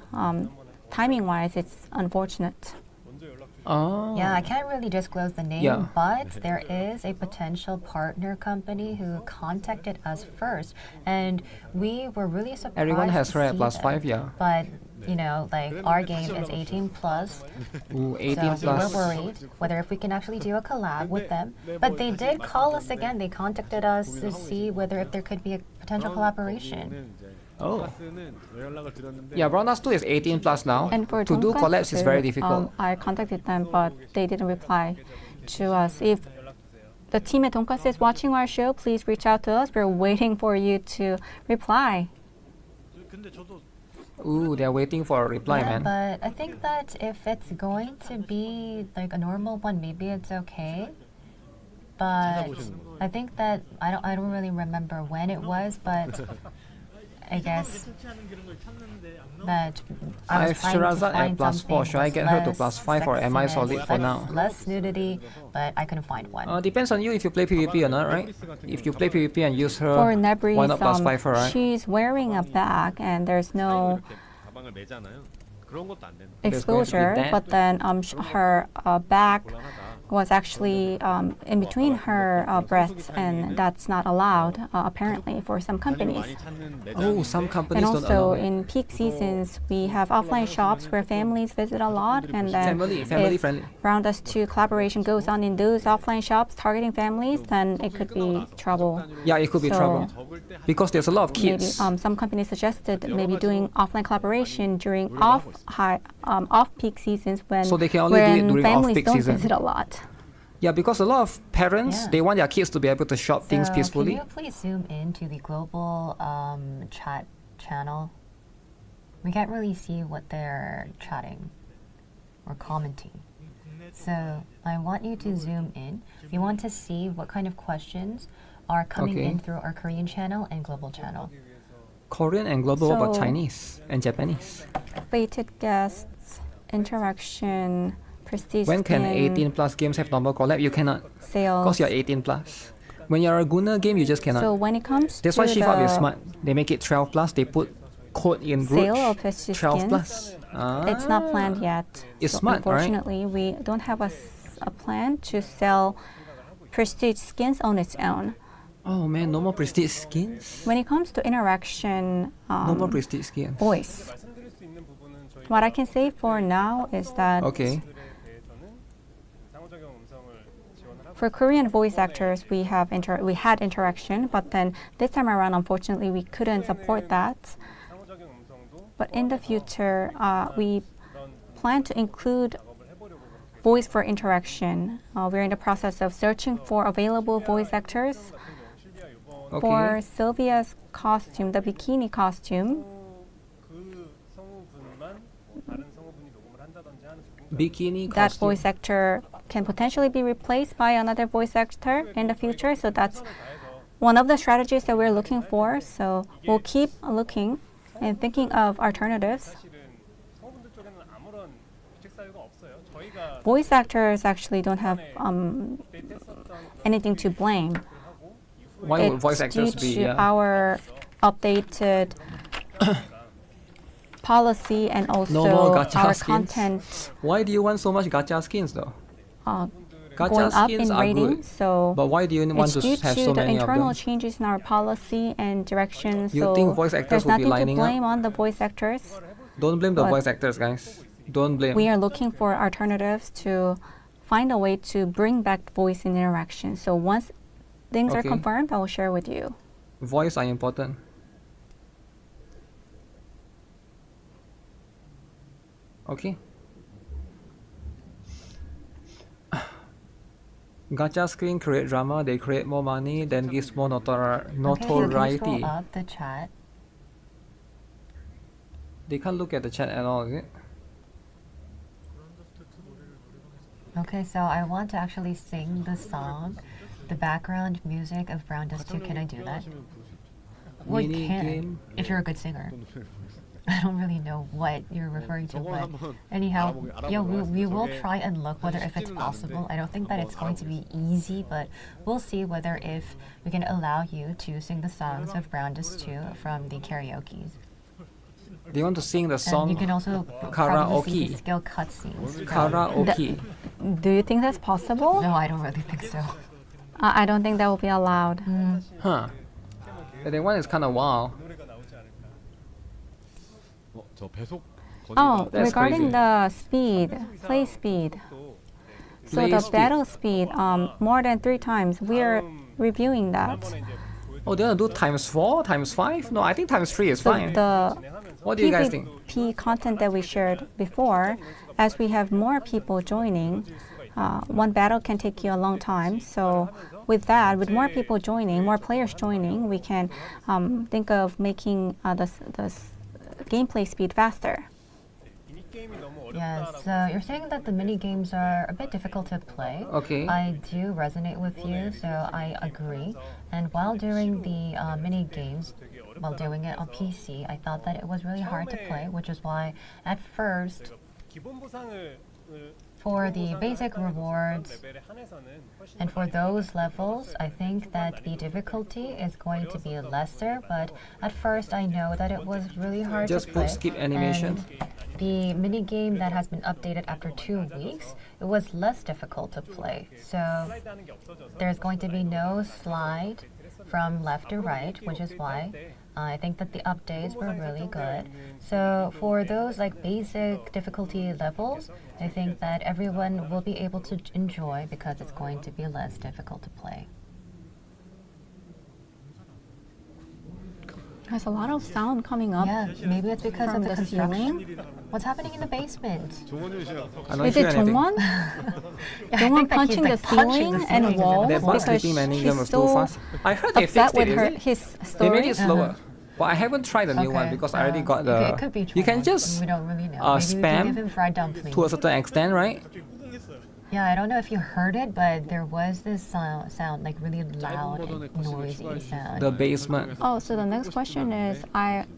Timing-wise, it's unfortunate. 먼저 연락 주시면 Oh. Yeah, I can't really disclose the name, Yeah. but there is a potential partner company who contacted us first, and we were really surprised. Everyone has to rare see plus them. 5, yeah. But you know, like our game is 18 plus, Ooh, 18 so we're plus. worried whether if we can actually do a collab with them. But they did call us again. They contacted us to see whether if there could be a potential collaboration. Oh. Yeah, Brown Dust 2 is 18 plus now. And for To do collabs is very difficult. I contacted them, but they didn't reply to us. If the team at Donkasu is watching our show, please reach out to us. We're waiting for you to reply. Ooh, they're waiting for a reply, Yeah, man. but I think that if it's going to be like a normal one, maybe it's okay. But I think that I don't really remember when it was, but I guess that I was I've trying to Shirazad find at plus 4. something Should I with get her to less plus 5 or am I solid sexiness, for now? less nudity, but I couldn't find one. Depends on you if you play PvP or not, right? If you play PvP and use her, For why not plus 5 Nebri's, her, right? she's wearing a bag and there's no 가방을 매잖아요. 그런 것도 안 되는. There's going to be exposure, that. but then her bag was actually in between her breasts, and that's not allowed apparently for some companies. 많이 찾는 매장. Oh, some companies And don't allow also it. in peak seasons, we have offline shops where families visit a lot, and then Family if friendly. Brown Dust 2 collaboration goes on in those offline shops targeting families, then it could be trouble. Yeah, it could be So trouble. Because there's a lot of Maybe kids. some companies suggested maybe doing offline collaboration during off peak seasons when So they can only do it during families off-peak don't season. visit a lot. Yeah, because a lot of parents, Yeah. they want their kids to be able to shop things So peacefully. Can you please zoom into the global chat channel? We can't really see what they're chatting or commenting. So I want you to zoom in. We want to see what kind of questions are coming Okay. in through our Korean channel and global channel. Korean and global, what about So- Chinese and Japanese? Fated guests, interaction, prestige When can skin, 18 plus games have normal collab? You cannot, sales. because you're 18 plus. When you're a GOONER game, you just cannot. So when it comes That's to why Shift Up is the smart. They make it 12 plus. They put code in sale root of prestige 12 skins, plus. it's not planned yet. It's So smart, right? unfortunately, we don't have a plan to sell prestige skins on its own. Oh man, no more prestige skins. When it comes to interaction, No more prestige skins. voice, 말씀드릴 수 있는 부분은 저희 what I can say for now is that Okay. 대해서는 상호작용 음성을 지원을 하고 for Korean voice actors, we had interaction, but then this time around, unfortunately, we couldn't support that. 상호작용 음성도 But in the future, we 그런 plan to include 작업을 해보려고 그렇게 voice for interaction. We're in the process of searching for available voice actors. 실비아 이번 Okay. For Sylvia's costume, the bikini costume, 그 성우분만 다른 성우분이 녹음을 한다든지 하는 부분 Bikini that costume. voice actor can potentially be replaced by another voice actor in the future. So that's one of the strategies that we're looking for. So we'll keep looking and thinking of alternatives. 사실은 성우분들 쪽에는 아무런 규칙 사유가 없어요. 저희가 Voice actors actually don't have 업데이트했었던 anything to blame. Why would voice It's due actors be? to Yeah. our updated policy and also No more gacha our skins. content Why do you want so much gacha skins though? uh, Gacha going up skins in are rating. good. So But why do you want it's to due have to so the many of internal them? changes in our policy and direction. You So think voice actors there's will be nothing to lining up? blame on the voice actors. Don't blame the But voice actors, guys. Don't blame. We are looking for alternatives to find a way to bring back voice and interaction. So once things are Okay. confirmed, I will share with you. Voice are important. Okay. Gacha screen create drama, they create more money, then gives more Okay, so can you notoriety. scroll up the chat? They can't look at the chat at all, is it? Okay, so I want to actually sing the song, the background music of Brown Dust 2. Can I do that? Well, you Mini can, game. if you're a good singer. I don't really know what you're referring to, but anyhow, yeah, we will try and look whether if it's possible. I don't think that it's going to be easy, but we'll see whether if we can allow you to sing the songs of Brown Dust 2 from the karaoke's. They want to sing the And song you can also probably see karaoke. the skill cutscenes. Karaoke. Do you think that's possible? No, I don't really think so. I don't think that will be allowed. Huh. That one is kind of wow. 저 배속 Oh, That's regarding crazy. the speed, play speed. So Play the speed. battle speed, more than 3 times. We are reviewing that. Oh, they're gonna do ×4, ×5? No, I think ×3 is So fine. the What do you guys think? PvP content that we shared before, as we have more people joining, one battle can take you a long time. So with that, with more people joining, more players joining, we can think of making the gameplay speed faster. Yeah, so you're saying that the mini games are a bit difficult to play. Okay. I do resonate with you, so I agree. And while doing the mini games, while doing it on PC, I thought that it was really hard to play, which is why at first, for the basic rewards and for those levels, I think that the difficulty is going to be lesser, but at first I know that it was really hard Just to play. put skip animation. And the mini game that has been updated after 2 weeks, it was less difficult to play. So there's going to be no slide from left to right, which is why I think that the updates were really good. So for those like basic difficulty levels, I think that everyone will be able to enjoy because it's going to be less difficult to play. There's a lot of sound coming up. Yeah, maybe it's because From of the the construction. ceiling? What's happening in the basement? 종원준 씨가 I'm not Is sure it anything. Jongwon? I Jongwon think that he's, punching the like, punching ceiling the and ceilings walls That boss because sleeping many she's game was too so fast. I heard they upset fixed it, with is her it? his They made story. it slower. But I haven't tried the new one because I already got the. Okay, it could be You can Jongwon. just We don't really know. Maybe we can spam give him fried dumplings. to a certain extent, right? Yeah, I don't know if you heard it, but there was this sound, like really loud and noisy sound. The basement. Oh, so the next question is,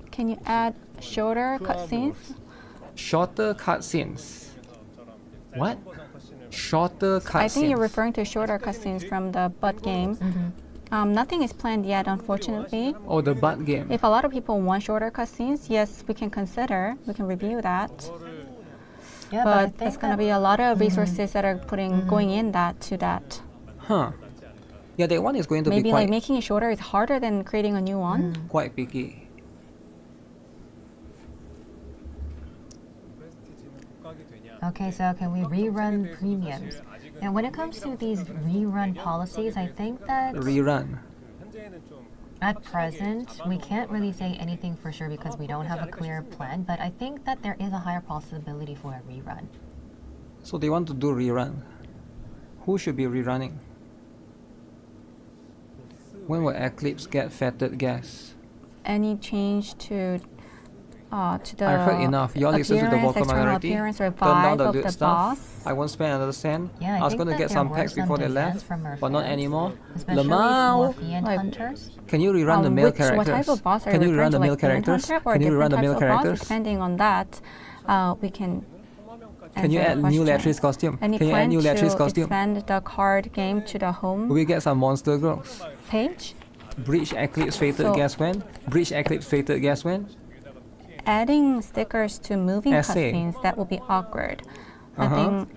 can you add shorter cutscenes? Shorter cutscenes. What? Shorter cutscenes. I think you're referring to shorter cutscenes from the butt game. Nothing is planned yet, unfortunately. Oh, the butt game. If a lot of people want shorter cutscenes, yes, we can review that. Yeah, but I But think there's going to that- be a lot of resources that are going in to that. Huh. Yeah, that one is going to Maybe be like quite, making it shorter is harder than creating a new one. quite picky. Okay, so can we rerun premiums? And when it comes to these rerun policies, I think that Rerun. at present, we can't really say anything for sure because we don't have a clear plan, but I think that there is a higher possibility for a rerun. So they want to do rerun. Who should be rerunning? When will Eclipse get fetid gas? Any change to the I've heard enough. Y'all listen to the appearance, vocal external minority. appearance or Turn down vibe the of good the stuff. boss. I won't spend another cent. Yeah, I was think gonna that get there some were packs before they demands left, from our but not fans, anymore. especially Lamau! for Fiend Like- Hunters. Can you rerun the male characters? What type of boss are Can you you rerun referring the to, male like Fiend characters? Hunter or Can you rerun different the types male of boss? characters? Depending on that, we can. Can you answer add the new question. Latrice costume? Any Can you add plan new Latrice to costume? expand the card game to the home Will we get some monster girls? page? Breach Eclipse fated So- gas when? Breach Eclipse fated gas when? Adding stickers to moving Essay. cutscenes, that will be awkward. I Uh-huh. think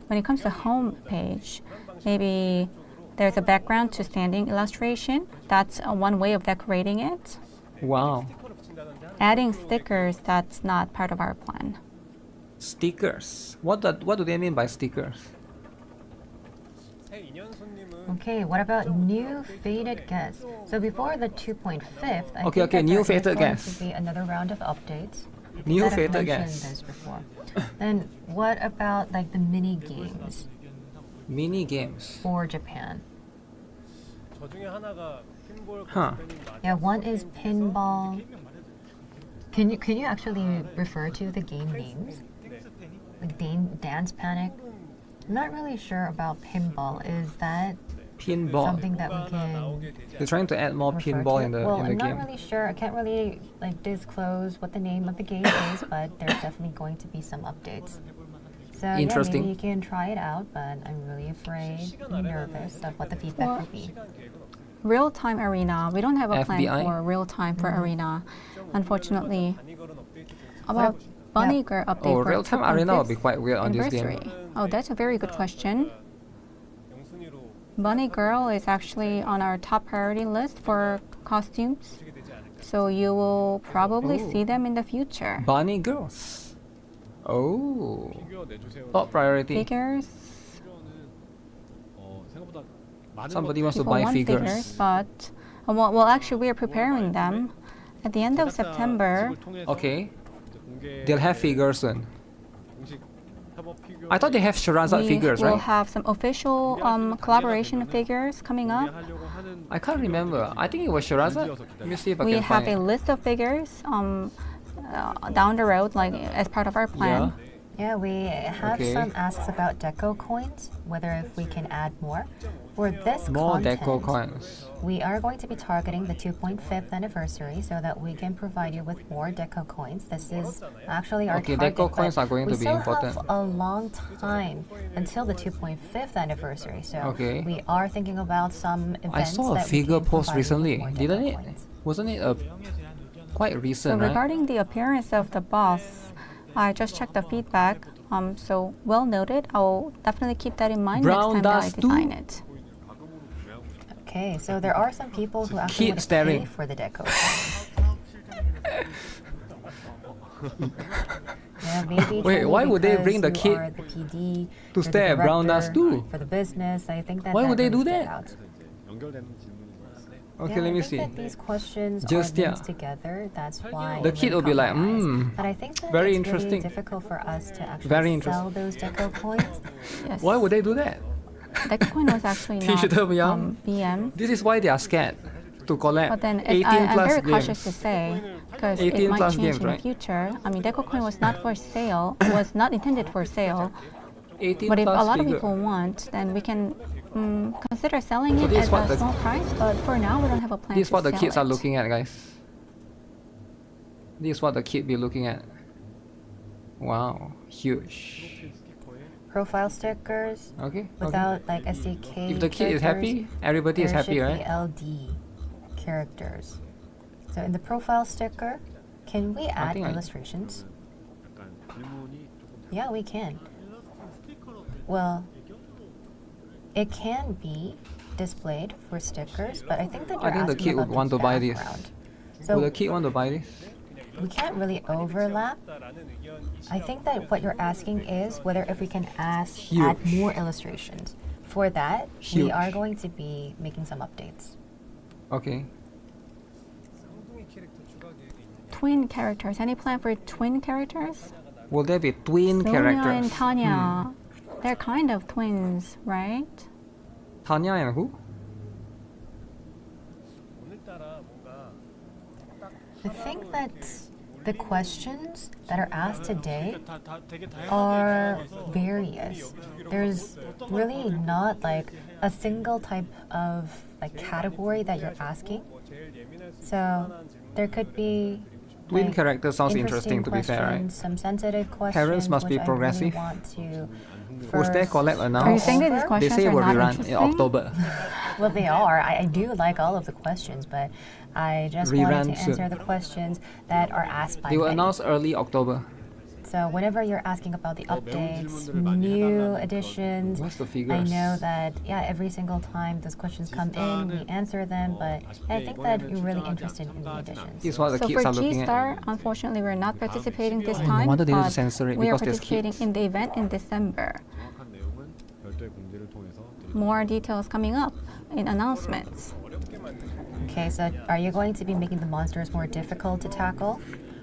when it comes to home page, maybe there's a background to standing illustration. That's one way of decorating it. Wow. Adding stickers, that's not part of our plan. Stickers. What do they mean by stickers? Okay, what about new faded guests? So before the 2.5th, I Okay, think that new there is faded going guests. to be another round of updates. New that I've faded mentioned guests. this before. Then what about like the mini games Mini games. for Japan? 저 중에 하나가 핀볼 Huh. Yeah, one is pinball. Can you actually refer to the game names? Like Dance Panic? I'm not really sure about pinball. Is that Pinball. something that we can They're trying to add more refer pinball to? in the Well, in the I'm game. not really sure. I can't really like disclose what the name of the game is, but there's definitely going to be some updates. So Interesting. yeah, maybe you can try it out, but I'm really afraid, I'm nervous of what the feedback will be. real-time arena. We don't have a plan FBI? for real-time for arena, unfortunately. About Bunny Girl update Oh, for real-time 2.5th arena would be quite weird on this game. anniversary. Oh, that's a very good question. 영순이로 Bunny Girl is actually on our top priority list for costumes, 되게 되지 않을까. so you will probably Ooh. see them in the future. Bunny girls. Oh. 피규어 내주세요. Top priority. Figures. 생각보다 많은 Somebody wants to People buy want figures. figures, but well, actually, we are preparing them. At the end of September, Okay. They'll have figures soon. I thought they have Sherazade we figures, will right? have some official collaboration figures coming up. I can't remember. I think it was Sherazade. Let me see if I We can have find a it. list of figures down the road, like as part of our plan. Yeah, we have Okay. some asks about deco coins, whether if we can add more. For this More content, deco coins. we are going to be targeting the 2.5th anniversary so that we can provide you with more deco coins. This is actually our Okay, target. deco coins but are going we to be still important. have a long time until the 2.5th anniversary, so Okay. we are thinking about some events I saw a that we figure can post provide you with recently, more deco didn't it? coins. Wasn't it quite So recent, right? regarding the appearance of the boss, I just checked the feedback. So well noted. I'll definitely keep that in mind Brown next time that I dust design too? it. Okay, so there are some people who actually Keep want to staring. pay for the deco coins. Yeah, maybe Wait, why would they because bring the you kid are the PD, to you're the stare at brown dust director too? for the business? I think that Why that would they really do stood that? out. 연결되는 질문인 것 같습니다. Okay, Yeah, let I me think see. that these questions Just, are yeah. linked together. That's why The it kid really will be caught like, my eyes. "Mm, But I think that very it's interesting." really difficult for us to actually Very sell those deco coins. Yes. Why would they do that? Deco coin was actually not Digital Young? BM. This is why they are scared to collect But then 18 I'm plus very cautious to games. say, because 18 it might plus change games, in right? the future. I mean, deco coin was not for sale, was not intended for sale. 18 But if a plus lot of figure. people want, then we can consider selling So it this is at what a the- small price. But for now, we don't have a plan This is to what the sell kids it. are looking at, guys. This is what the kid be looking at. Wow, huge. Profile stickers Okay. without like SDK. If the kid is happy, characters, everybody is there happy, should right? be LD characters. So in the profile sticker, can we add think I- illustrations? 약간 질문이 조금 Yeah, we can. Well, it can be displayed for stickers, but I think that I you're think the asking kid would about want to buy this. background. Will So the kid want to buy this? we can't really overlap. I think that what you're asking is whether if we can add more illustrations. For that, we Huge. are going to be making some updates. Okay. 쌍둥이 캐릭터 추가 계획이 있느냐. Twin characters. Any plan for twin characters? Will there be twin Sonia characters? and Tanya. They're kind of twins, right? Tanya and who? 오늘따라 뭔가 I think that the questions that are asked today 다 되게 다양하게 are various. There's really not like a single type of like category that you're asking. 뭐 제일 예민할 수 So there could be Twin like, character sounds interesting to be fair, right? questions, some sensitive questions. Parents must be which progressive. I really want to Was there first COLLAB Are you announced? saying that these They They questions say it are will not rerun interesting? in October. Well, they are. I do like all of the questions, but I just Rerun wanted to answer soon. the questions that are asked by They will many. announce early October. So whenever you're asking about the updates, new additions, What's the I figures? know that every single time those questions come in, we answer them. But I think that you're really interested in the additions. This is what the So kids for are looking G-Star, at. unfortunately, we're not participating this no time, wonder they need to but censor it we are because there's participating kids. in the event in December. 정확한 내용은 별도의 공지를 통해서 드리도록 More details coming up in announcements. Okay, so are you going to be making the monsters more difficult to tackle?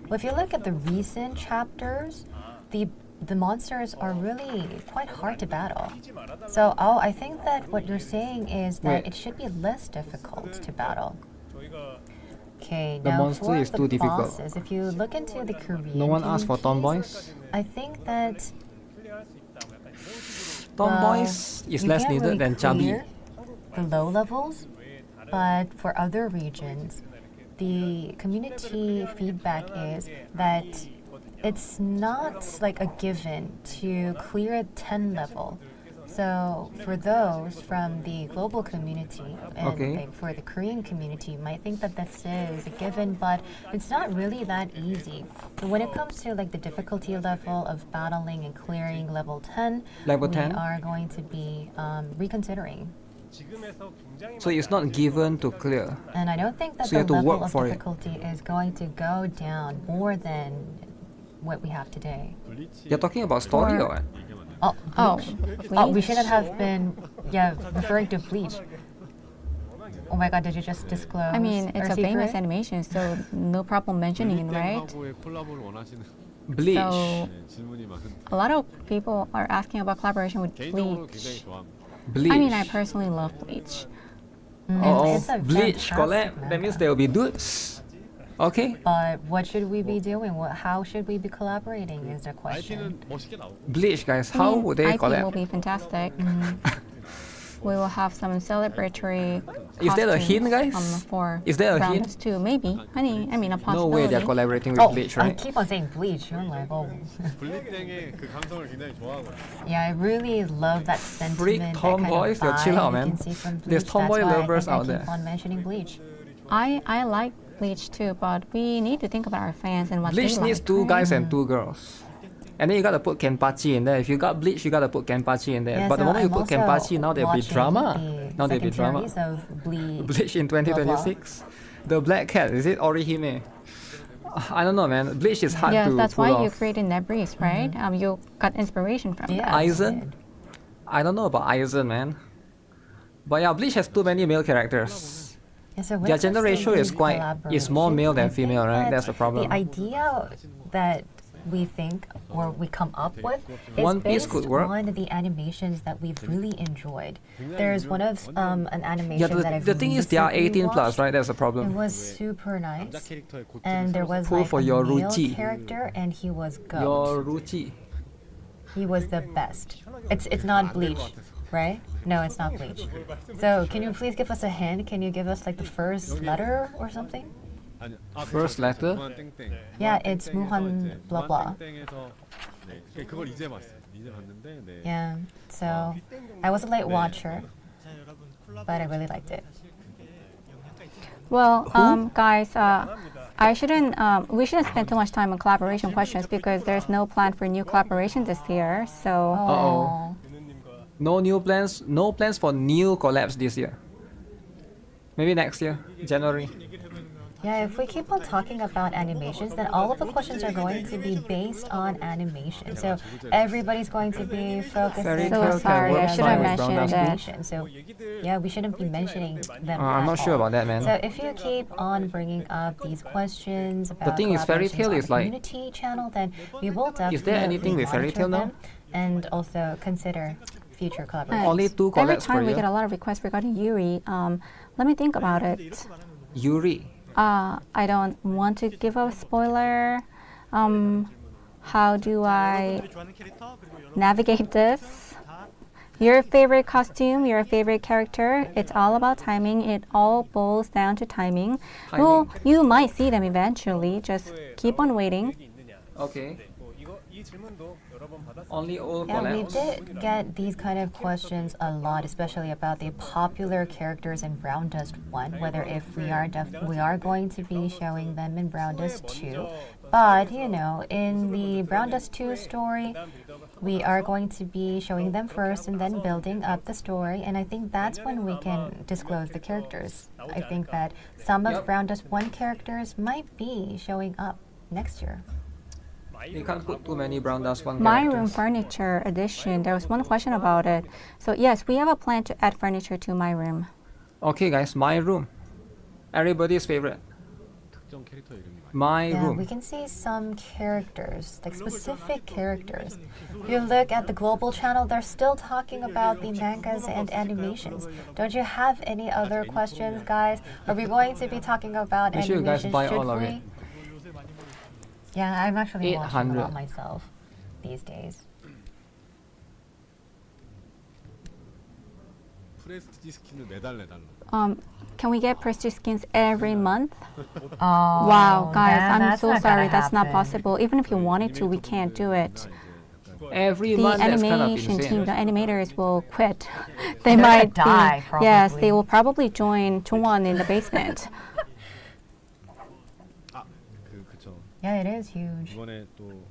Well, if you look at the recent chapters, the monsters are really quite hard to battle. So I think that what you're saying is that Wait. it should be less difficult to battle. 저희가 Okay, The now monster for is the too difficult. bosses, if you look into the Korean No one asked for communities, tomboys. I think that 클리어할 수 있다. 뭐 약간 이런 식으로 Tomboys is you less can't needed really than chubby. clear the low levels, but for other regions, the community feedback is that it's not like a given to clear 10 level. So for those from the global community and Okay. like for the Korean community, you might think that this is a given, but it's not really that easy. When it comes to like the difficulty level of battling and clearing level 10, Level we 10? are going to be reconsidering. 지금에서 굉장히 So it's not given to clear. And I don't think that So you the have to level work of for it. difficulty is going to go down more than what we have today. You're talking about story Or- or what? Oh, Oh, oh, we Bleach? shouldn't have been, referring to Bleach. Oh my god, did you just disclose? I mean, it's our a famous secret? animation, so no problem mentioning it, right? 블리땡하고의 콜라보를 원하시는 Bleach. So 네, 질문이 많은. a lot of people are asking about collaboration with 개인적으로 굉장히 Bleach. 좋아합니다. Bleach. I mean, I personally love Bleach. Oh, It's a Bleach fantastic collab. That manga. means there will be dudes. Okay. But what should we be doing? How should we be collaborating is the question. IP는 멋있게 나오고. Bleach guys, I how mean, would they IP will collab? be fantastic. We will have some celebratory Is there a hint, costumes, guys? for Is there a rounds hint? too, maybe. I mean, a No possibility. way they're collaborating with Oh, Bleach, I right? keep on saying Bleach. I'm like, oh. 블리땡의 그 감성을 굉장히 좋아하거든요. Yeah, I really love that sentiment. Freak that tomboys, kind of chill vibe out, you man. can see from There's Bleach. tomboy That's why lovers I out keep there. on mentioning Bleach. I like Bleach too, but we need to think about our fans and what Bleach they needs like. two right? guys and two girls. And then you gotta put Kenpachi in there. If you got Bleach, you gotta put Kenpachi in there. Yeah, but the so moment you I'm put also Kenpachi, now there'll be watching drama. the Now there'll be second drama. series of Bleach. Bleach in 2026. The Black Cat, is it Orihime? I don't know, man. Bleach is hard Yes, to that's pull why you off. created Nebreeze, right? You got inspiration from Yeah, that. I Aizen? did. I don't know about Aizen, man. But yeah, Bleach has too many male characters. Yeah, so when Their it comes gender to ratio is these quite- is more male than collaborations, I think female, right? that That's the problem. The idea that we think or we come up with is One Piece based could work. on the animations that we've really enjoyed. There's one of an animation Yeah, that I've the thing is they are recently 18 plus, watched. right? That's the It problem. was super nice. 남자 캐릭터의 고통을 And there was Pull like for a your male Ruchi. character and he was goat. Your Ruchi. He was the best. It's not Bleach, right? No, it's not Bleach. So can you please give us a hint? Can you give us like the first letter or something? 아니, First letter? 무한 땡땡. Yeah, it's Muhan blah blah. 땡땡에서 네, 그걸 이제 봤어요. 이제 봤는데 네. Yeah. So I was a late watcher, but I really liked it. Well, guys, we shouldn't spend too much time on collaboration questions because there's no plan for new collaboration this year. So Uh-oh. No new plans. No plans for new collabs this year. Maybe next year, January. Yeah, if we keep on talking about animations, then all of the questions are going to be based on animation. So everybody's going to be focusing Fairy So tale can sorry, work I fine should have with mentioned brown that. animation. So yeah, we shouldn't be mentioning them. I'm at not sure all. about that, man. So if you keep on bringing up these questions about thing is, fairy collaborations tale on is the like- community channel, then we will definitely Is there anything with fairy monitor tale now? them and also consider future collaborations. Only two every collabs per time we year. get a lot of requests regarding Yuri, let me think about it. Yuri. I don't want to give a spoiler. How do I navigate this? Your favorite costume, your favorite character, it's all about timing. It all boils down to timing. Well, you might see them eventually. Just keep on waiting. 있느냐. Okay. 이 질문도 여러 번 받았어요. Only old Yeah, we collabs. did get these kind of questions a lot, especially about the popular characters in Brown Dust 1, whether if we are going to be showing them in Brown Dust 2. But, you know, in the Brown Dust 2 story, we are going to be showing them first and then building up the story, and I think that's when we can disclose the characters. I think that some of Brown Dust 1 characters might be showing up next year. You can't put too many brown dust one My room characters. furniture edition, there was one question about it. So yes, we have a plan to add furniture to my room. Okay, guys, my room. Everybody's favorite. 특정 캐릭터 이름이 많이. My Yeah, room. we can see some characters, like specific characters. If you look at the global channel, they're still talking about the mangas and animations. Don't you have any other questions, guys? Are we going to be talking about Make sure you guys animations? buy Should all of we? it. Yeah, I'm actually watching a 800. lot myself these days. 프레스티지 스킨을 매달 내달라. Can we get prestige skins every month? Oh, Wow, guys, I'm that's so not sorry. gonna That's not happen. possible. Even if you wanted to, we can't do it. Every the month, that's kind of animation team, insane. the animators will quit. They They're gonna might die, Yes, probably. they will probably join Chungwon in the basement. 그쵸. Yeah, it is huge. 이번에 또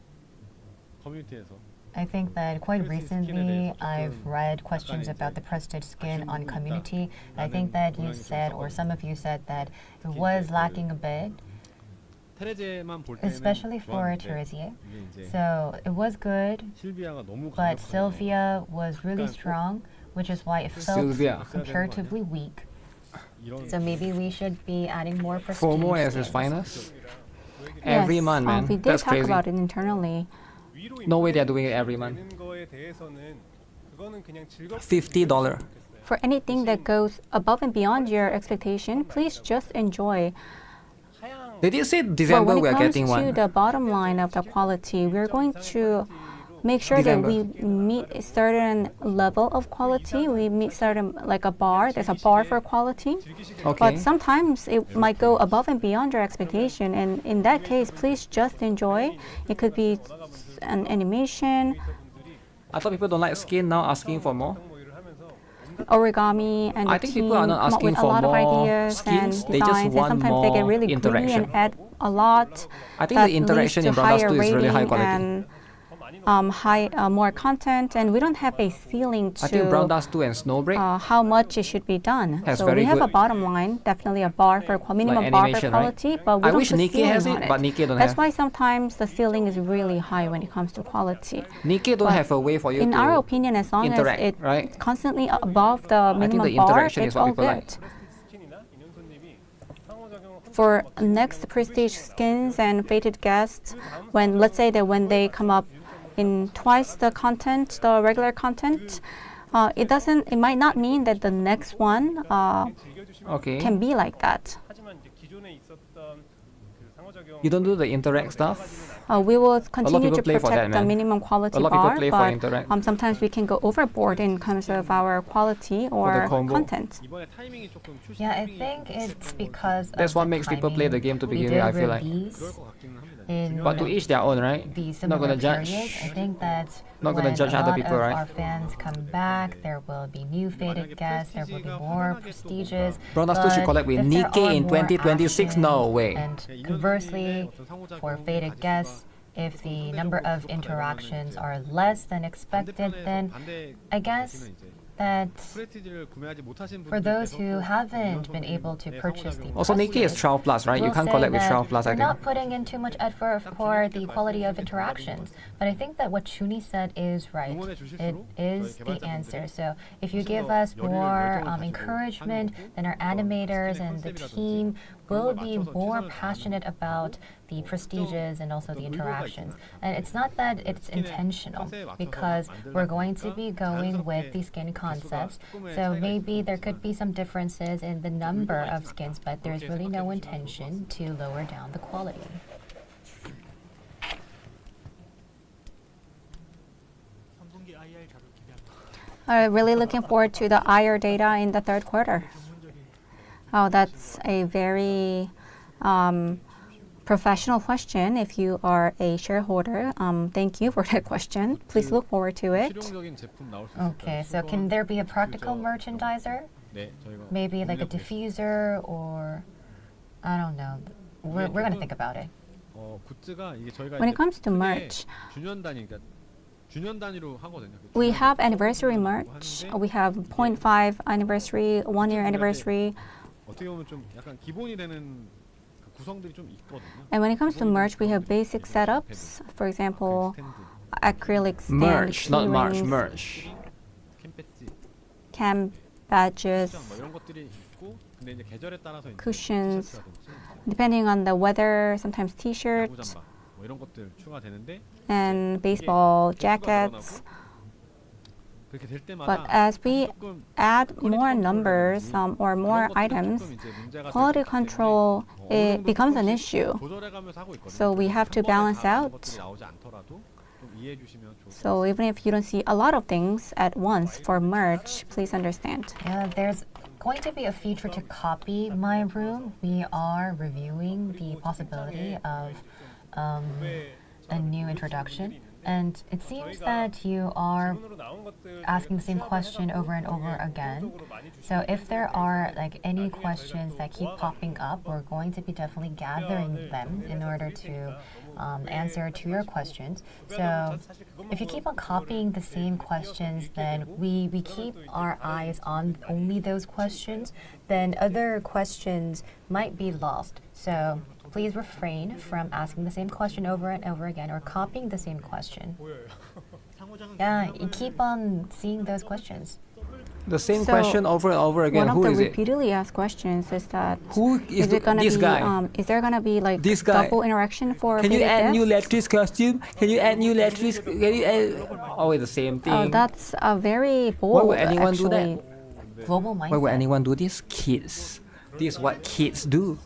커뮤니티에서 I think that quite recently I've read questions about the Prestige skin on community. I think that you said, or some of you said, that it was lacking a bit, 테레제만 볼 때는 especially for 좋았는데 Theresier. 이게 이제 So it was good, 실비아가 너무 but 강력하잖아요. Sylvia was really strong, which is why it felt Sylvia. comparatively weak. 이런 So maybe we should be adding more Prestige FOMO as his skins. finest. Every Yes, month, man. we did That's talk crazy. about it internally. No way they're doing it every month. 되는 거에 대해서는 그거는 그냥 즐겁게 $50. For anything that goes above and beyond your expectation, please just enjoy. 하향 They did say But December when we it are comes getting to one. the bottom line of the quality, we're going to make sure that December. we meet a certain level of quality. We meet certain, like a bar. There's a bar for quality. Okay. But sometimes it might go above and beyond your expectation. And in that case, please just enjoy. It could be an animation, I thought people don't like skin, now asking for more. 모의를 하면서 origami, and I the think team people are not come up with asking a for lot of more ideas skins, and they just designs. And want sometimes they get more really greedy interaction. and add a lot. I think that the interaction in leads to Brothers higher 2 is really high rating quality. and more content, and we don't have a ceiling I think Brown to Dust 2 and Snowbreak, how much it should be done. Has So very we have a good- bottom line, definitely a bar for minimum bar for animation, right? quality, but we I don't wish put NIKKE ceiling has on it, but NIKKE don't That's have. why sometimes the ceiling is really high when it comes to quality. NIKKE don't But have a way for you In to our opinion, as long interact, as it's right? constantly above the think minimum the bar, interaction it's is what all people good. like. 스킨이나 인형손님이 상호작용 For next prestige skins and fated guests, when let's say that when they come up in twice the content, the regular content, it might not mean that the next one Okay. can be like that. 하지만 이제 기존에 있었던 그 상호작용 You don't do the interact stuff? We will continue people to play for protect that, the man. minimum quality A lot of people bar, play for but interact. sometimes we can go overboard in terms of our quality or combo. content. 이번에 타이밍이 조금 출시 Yeah, I think it's because That's of what the makes people play the game to we begin did with, I feel like. release 그럴 것 같기는 합니다. in But to each their own, right? the Not similar gonna periods. judge. I think that Not gonna when judge a other lot people, of right? our fans come back, there will be new fated guests, there will be more prestigious. Brown Dust 2 should collab with if there NIKKE are in more 2026? action, No way. And conversely, for fated guests, if the number of interactions are less than expected, then I guess that 프레티지를 구매하지 못하신 for those who 분들께서 haven't been able to purchase the Also, NIKKE is 12 plus, right? You will can't say collab with that 12 plus, I we're think. not putting in too much effort for the quality of interactions. But I think that what Chuni said is right. It is the answer. So if you give us more encouragement, then our animators and the team will be more passionate about the prestiges and also the interactions. And it's not that it's intentional, because we're going to be going with the skin concepts. So maybe there could be some differences in the number of skins, but there's really no intention to lower down the quality. Really looking forward to the IR data in the third quarter. Oh, that's a very professional question. If you are a shareholder, thank you for that question. Please look forward to it. 실용적인 제품 나올 수 있을까요? Okay, so can there be a practical merchandiser? 네, 저희가 Maybe like a 고민해보겠습니다. diffuser, or I don't know. We're going to think about it. 굿즈가 이게 저희가 When 이제 it comes to 크게 merch, 주년 단위, 그러니까 주년 단위로 하거든요. we have anniversary merch. We have 0.5 anniversary, 1 year anniversary. 어떻게 보면 좀 약간 기본이 되는 그 구성들이 좀 있거든요. And when it comes to merch, we have basic setups. For example, acrylic stand, Merch, not march, keyrings, merch. 캠 배지, cam badges, 뭐 이런 것들이 있고, 근데 이제 계절에 따라서 이제 cushions. 티셔츠라든지 depending on the weather, sometimes 야구 t-shirt 잠바 뭐 이런 것들 추가되는데 and baseball 개수가 jackets. 늘어나고 그렇게 될 때마다 But as we 조금 add more numbers or more 이런 것들이 items, 조금 이제 문제가 quality 되기 때문에 control 어느 it 정도 becomes an 조금씩 issue. 조절해가면서 하고 있거든요. So we have to 한 번에 balance 다 많은 out. 것들이 나오지 않더라도 좀 이해해 주시면 좋을 것 So even if you don't see a lot of things at once for merch, please understand. Yeah, there's going to be a feature to copy my room. We are reviewing the possibility of a new introduction. And it seems that you are asking the same question over and over again. So if there are like any questions that keep popping up, we're going to be definitely gathering them in order to answer to your questions. So if you keep on copying the same questions, then we keep our eyes on only those questions, then other questions might be lost. So please refrain from asking the same question over and over again or copying the same question. Yeah, you keep on seeing those questions. The same So, question over and over again. One of Who the is it? repeatedly asked questions is that Who is it gonna this be guy? is there gonna be like This guy. double interaction for Can you faded add new guests? Latrice costume? Can you add new Latrice? Can you add... Always the same thing. Oh, that's a very bold. would anyone do that? actually. Global mindset. Why would anyone do this? Kids. This is what kids do.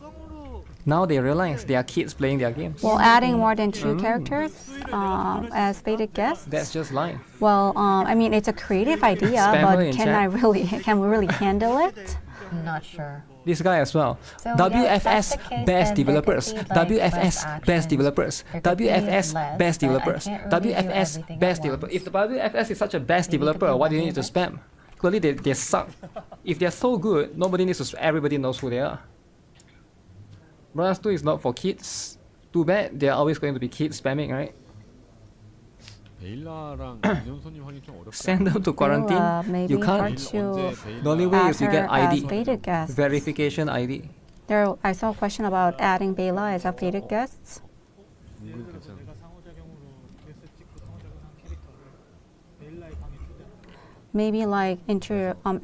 Now they realize they are kids playing their games. Well, adding more than 2 characters as faded guests. That's just life. Well, I mean, it's a creative idea, Spammer in but chat. can we really handle it? I'm not sure. This guy as well. So, yeah, if that's WFS the case, best then there could developers. be, like, less WFS best actions. developers. There could be WFS less, best but I developers. can't really do WFS everything best at developer. once. If the WFS is such a best Maybe it could developer, be why do you one need to neighbor. spam? Clearly they suck. If they're so good, nobody needs to. Everybody knows who they are. Brothers 2 is not for kids. Too bad. They're always going to be kids spamming, right? 베일라랑 이현선님 확인 좀 어렵다. Send them to quarantine. Maybe You hard can't. to The only way add is you her get as ID. faded guests. Verification ID. There, I saw a question about adding Bela as a faded guest. 이건 괜찮아. Maybe like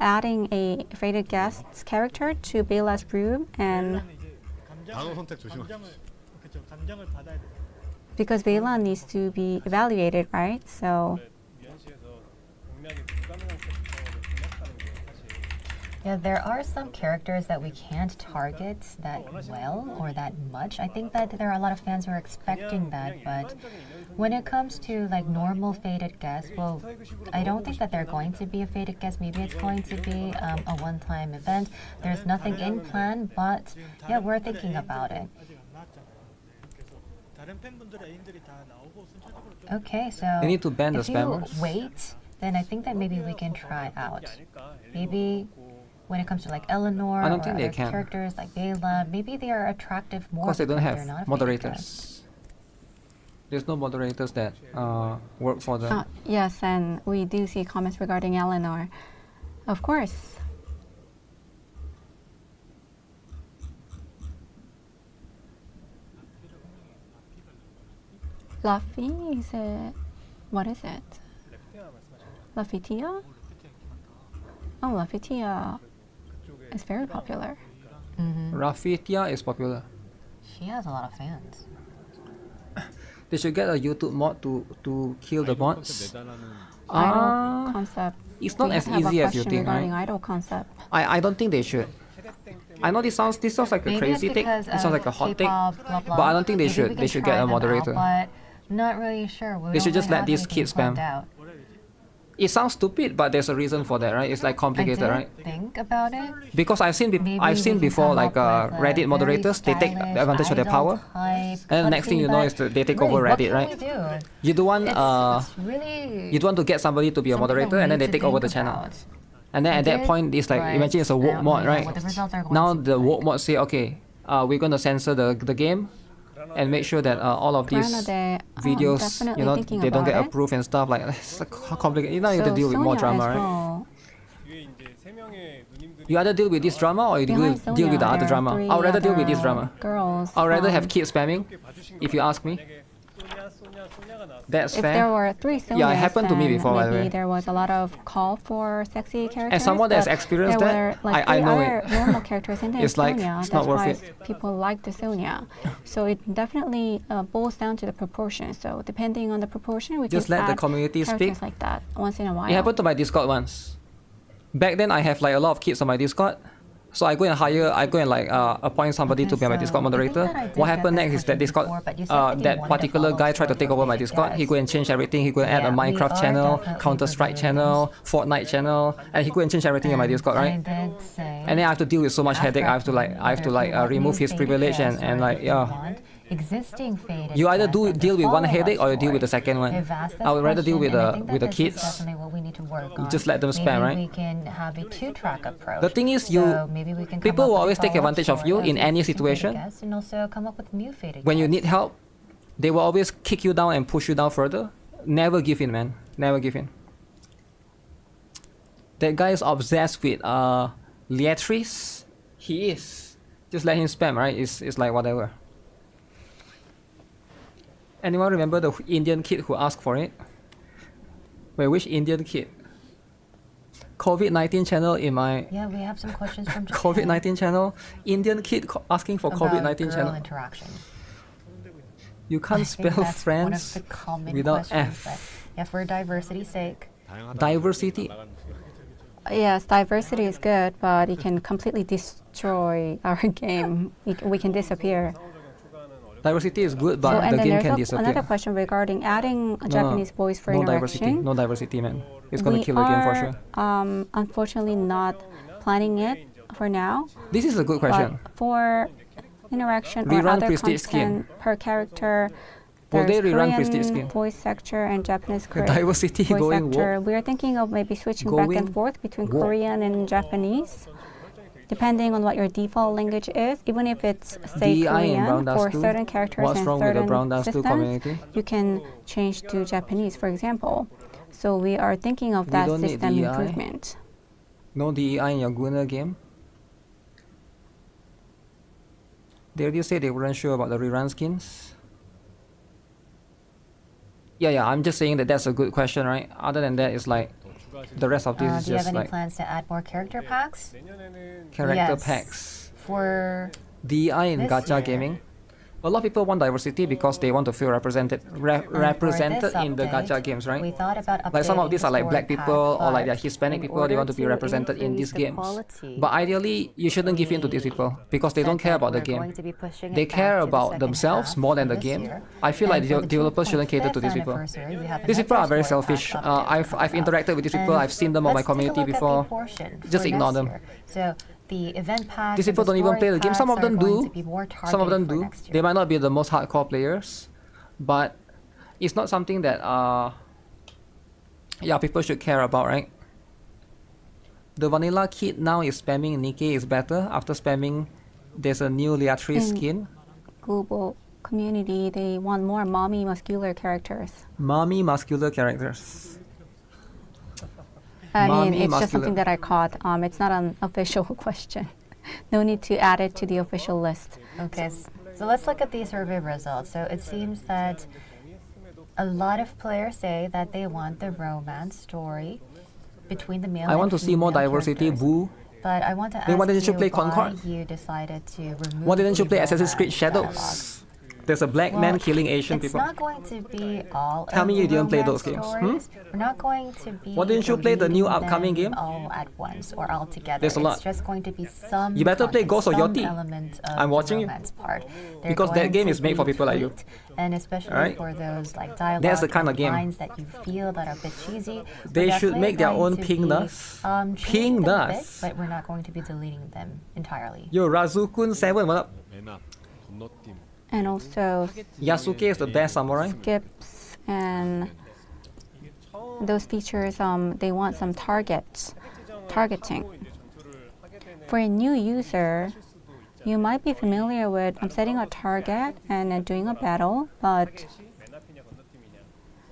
adding a faded guest's character to Bela's room, and 단어 선택 조심하세요. 그렇죠. 감정을 받아야 돼. because Bela needs to be evaluated, right? So 미연시에서 공략이 불가능한 캐릭터를 공략하는 게 사실 Yeah, there are some characters that we can't target that well or that much. I think that there are a lot of fans who are expecting that, but when it comes to like normal faded guests, well, I don't think that they're going to be a faded guest. Maybe it's going to be a one-time event. There's nothing in plan, but yeah, we're thinking about it. 아직 안 나왔잖아요. 그래서 다른 팬분들의 애인들이 다 나오고 순차적으로 좀 Okay, so They need to ban the if you spammers. wait, then I think that maybe we can try out. Maybe when it comes to like Eleanor I don't or think they other can. characters like Bela, maybe they are attractive more Because they don't because they're have not a faded guest. moderators. There's no moderators that work for them. yes, and we do see comments regarding Eleanor, of course. Luffy, is it? What is it? Laffitia? Oh, Laffitia is very popular. Rafitia is popular. She has a lot of fans. They should get a YouTube mod to kill the bots. Idol concept. It's not We as have a easy as you question think, regarding right? idol concept. I don't think they should. I know this sounds like a Maybe crazy it's take. because It sounds like a of hot take. K-pop, blah, blah. But I don't think they Maybe should. we They can should try get a them out, moderator. but not really sure. We They should don't just really let have these anything kids planned spam. out. It sounds stupid, but there's a reason for that, right? It's like I complicated, didn't right? think about it. Because I've seen Maybe we can before come like up with a Reddit very moderators. They take stylish advantage of their idol power, type and the next thing you know country, is they take but over really, Reddit, what right? can we do? You don't want It's really you don't want to get somebody to be a something that moderator, we and then need they to take over the think channel. about. And then I at that did, point, it's like but imagine it's a I woke don't mod, know right? what the results are going Now to be the like. woke mod say, okay, we're gonna censor the game, and make sure that all of these Granade, videos, definitely you know, thinking they don't get about it. approved and stuff like it's like complicated. You know, you have So to deal with more Sonia drama, as right? well. 뒤에 이제 세 명의 누님들이 You either deal with this drama or you Behind deal Sonia, with the other there are drama. three I would rather deal with this other drama. Girls. I would rather have kids spamming, 봐주신 if you ask me. 만약에 소냐가 나왔어. That's If there fair. were 3 Sonias, Yeah, it happened to me then before, by the maybe way. there was a lot of call for sexy characters. As someone that's but experienced there that, were, like, I 3 know other it. normal characters in the It's like, Sonia. it's That's not worth why it. people like the Sonia. So it definitely boils down to the proportion. So depending on the proportion, we Just can let the add community characters speak. like that once in a while. It happened to my Discord once. Back then, I have like a lot of kids on my Discord. So I go and like appoint somebody to be my Okay, Discord so I think moderator. that I did What get happened that next is that question Discord, before, but you said that you that wanted to particular follow guy tried to through take over with my it, Discord. He yes. go and change everything. He go and add a Yeah, we Minecraft are channel, definitely Counter Strike reviewing channel, Fortnite channel, and he go and change everything in my Discord, right? I did say And then I have to deal with so much headache. I have to like remove his privilege and like yeah. existing faded You either quests and deal the with one follow-up headache or you deal with the story. second one. They've asked this I would rather deal with question, and I the think with the that this is kids. definitely what we need to work on. Just let them spam, right? Maybe we can have a two-track approach. The thing is, So maybe we can come people up will with a always take follow-up advantage of story you in the any existing faded situation. guests, and also come up with new faded When you guests. need help, they will always kick you down and push you down further. Never give in, man. Never give in. That guy is obsessed with Leatrice. He is. Just let him spam, right? It's like whatever. Anyone remember the Indian kid who asked for it? Wait, which Indian kid? COVID-19 channel in my Yeah, we have some questions from Japan COVID-19 channel. Indian kid asking for about COVID-19 girl channel. interaction. You I can't think spell that's friends one of the common without questions, F. but yeah, for diversity's sake. Diversity. Yes, diversity is good, but it can completely destroy our game. We can disappear. Diversity is good, So, but and the then game can there's another disappear. question regarding adding a Japanese voice for No diversity. interaction. No diversity, man. It's gonna We kill the game for are, sure. Unfortunately, not planning it for now. This is a good question. But for interaction or Rerun other Prestige skin. content per character, Will they there's rerun Korean Prestige skin? voice sector and Japanese Diversity voice going sector. We are thinking of maybe switching back Going and forth between woke. Korean and Japanese, depending on what your default language is. Even if it's say DI and Brown Korean Dust for 2? certain characters What's and wrong with the certain Brown Dust 2 systems, community? you can change to Japanese, for example. So we are thinking of We that don't need system DI. improvement. No DEI in your GOONER game? They already said they weren't sure about the rerun skins. Yeah, I'm just saying that that's a good question, right? Other than that, it's like the rest of this is Do you have just any like plans to add more character packs? character Yes. packs. For DEI in This gacha year. gaming. A lot of people want diversity because they want to feel represented represented in the gacha games, we right? thought about Like some of updating these the are like story black pack, people or like they're but Hispanic in people, they want to be order represented in these increase the games. quality, But ideally, you shouldn't give in to these people because they don't said care that about the we're game. going to be pushing it They back care to the about second themselves half more than for the this game. year. I feel like And for the developers shouldn't cater to 2.5th these people. anniversary, we have These people another are very story pack selfish. update I've coming up. interacted with these people. And I've seen them on my let's take a community look at the before. portion Just for ignore next them. year. So the event packs These and people the don't even story play the game. Some of packs them are going do. to be more Some of them targeted for do. next year. They might not be the most hardcore players, but it's not something that people should care about, right? The vanilla kid now is spamming NIKKE is better after spamming. There's a new Leatrice In skin. global community, they want more mommy muscular characters. Mommy muscular characters. I mean, Mommy it's just muscular. something that I caught. It's not an official question. No need to add it to the official list. Okay, so let's look at the survey results. So it seems that a lot of players say that they want the romance story between the male I and want to see more female diversity, characters. boo. But I want to ask Then why didn't you you play why Concord? you decided to remove Why didn't you the play Assassin's Creed romance dialogue. Shadows? There's a black man killing Asian it's people. not going to be all Tell of me the you didn't play romance those games, stories. We're not going to be Why didn't you play the new deleting upcoming them game? all at once or all together. There's a lot. It's just going to be some You better play content, Ghost of some Yachty. element of I'm the watching you. romance part. They're Because that going game to is made for be people like you. tweaked, and especially Alright? for those like dialogue That's the kind of and game. lines that you feel that are a bit cheesy. They we're should definitely make their going own to ping be, dust. changing Ping them a bit, dust. but we're not going to be deleting them entirely. Yo, Razukun 7, what up? 맨 앞, 건너뛰м. And also Yasuke is the best samurai. skips and those features, they want some targeting. For a new user, you might be familiar with setting a target and then doing a battle, but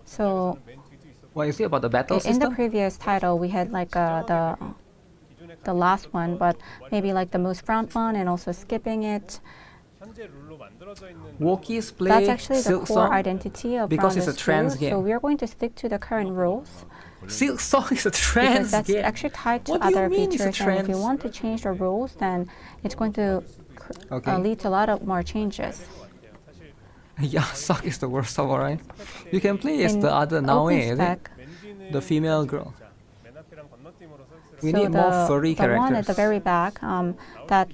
so What is it about the battle in the system? previous title we had like the last one, but maybe like the most front one and also skipping it. 현재 룰로 만들어져 있는 Wookiees play That's actually the Silk core Song. identity of because it's a Rounders 2, trans so game. we are going to stick to the current rules Silk Song is a because trans that's game. actually tied to What do you other mean it's a features. And if you trans? want to change the rules, then it's going to Okay. lead to a lot of more changes. Yasuke is the worst samurai. You can play as In the other Naoe, is it? OpenSpec, The female girl. 맨 앞이랑 건너뛰기로 써 있어요. We so need more furry the one at characters. the very back that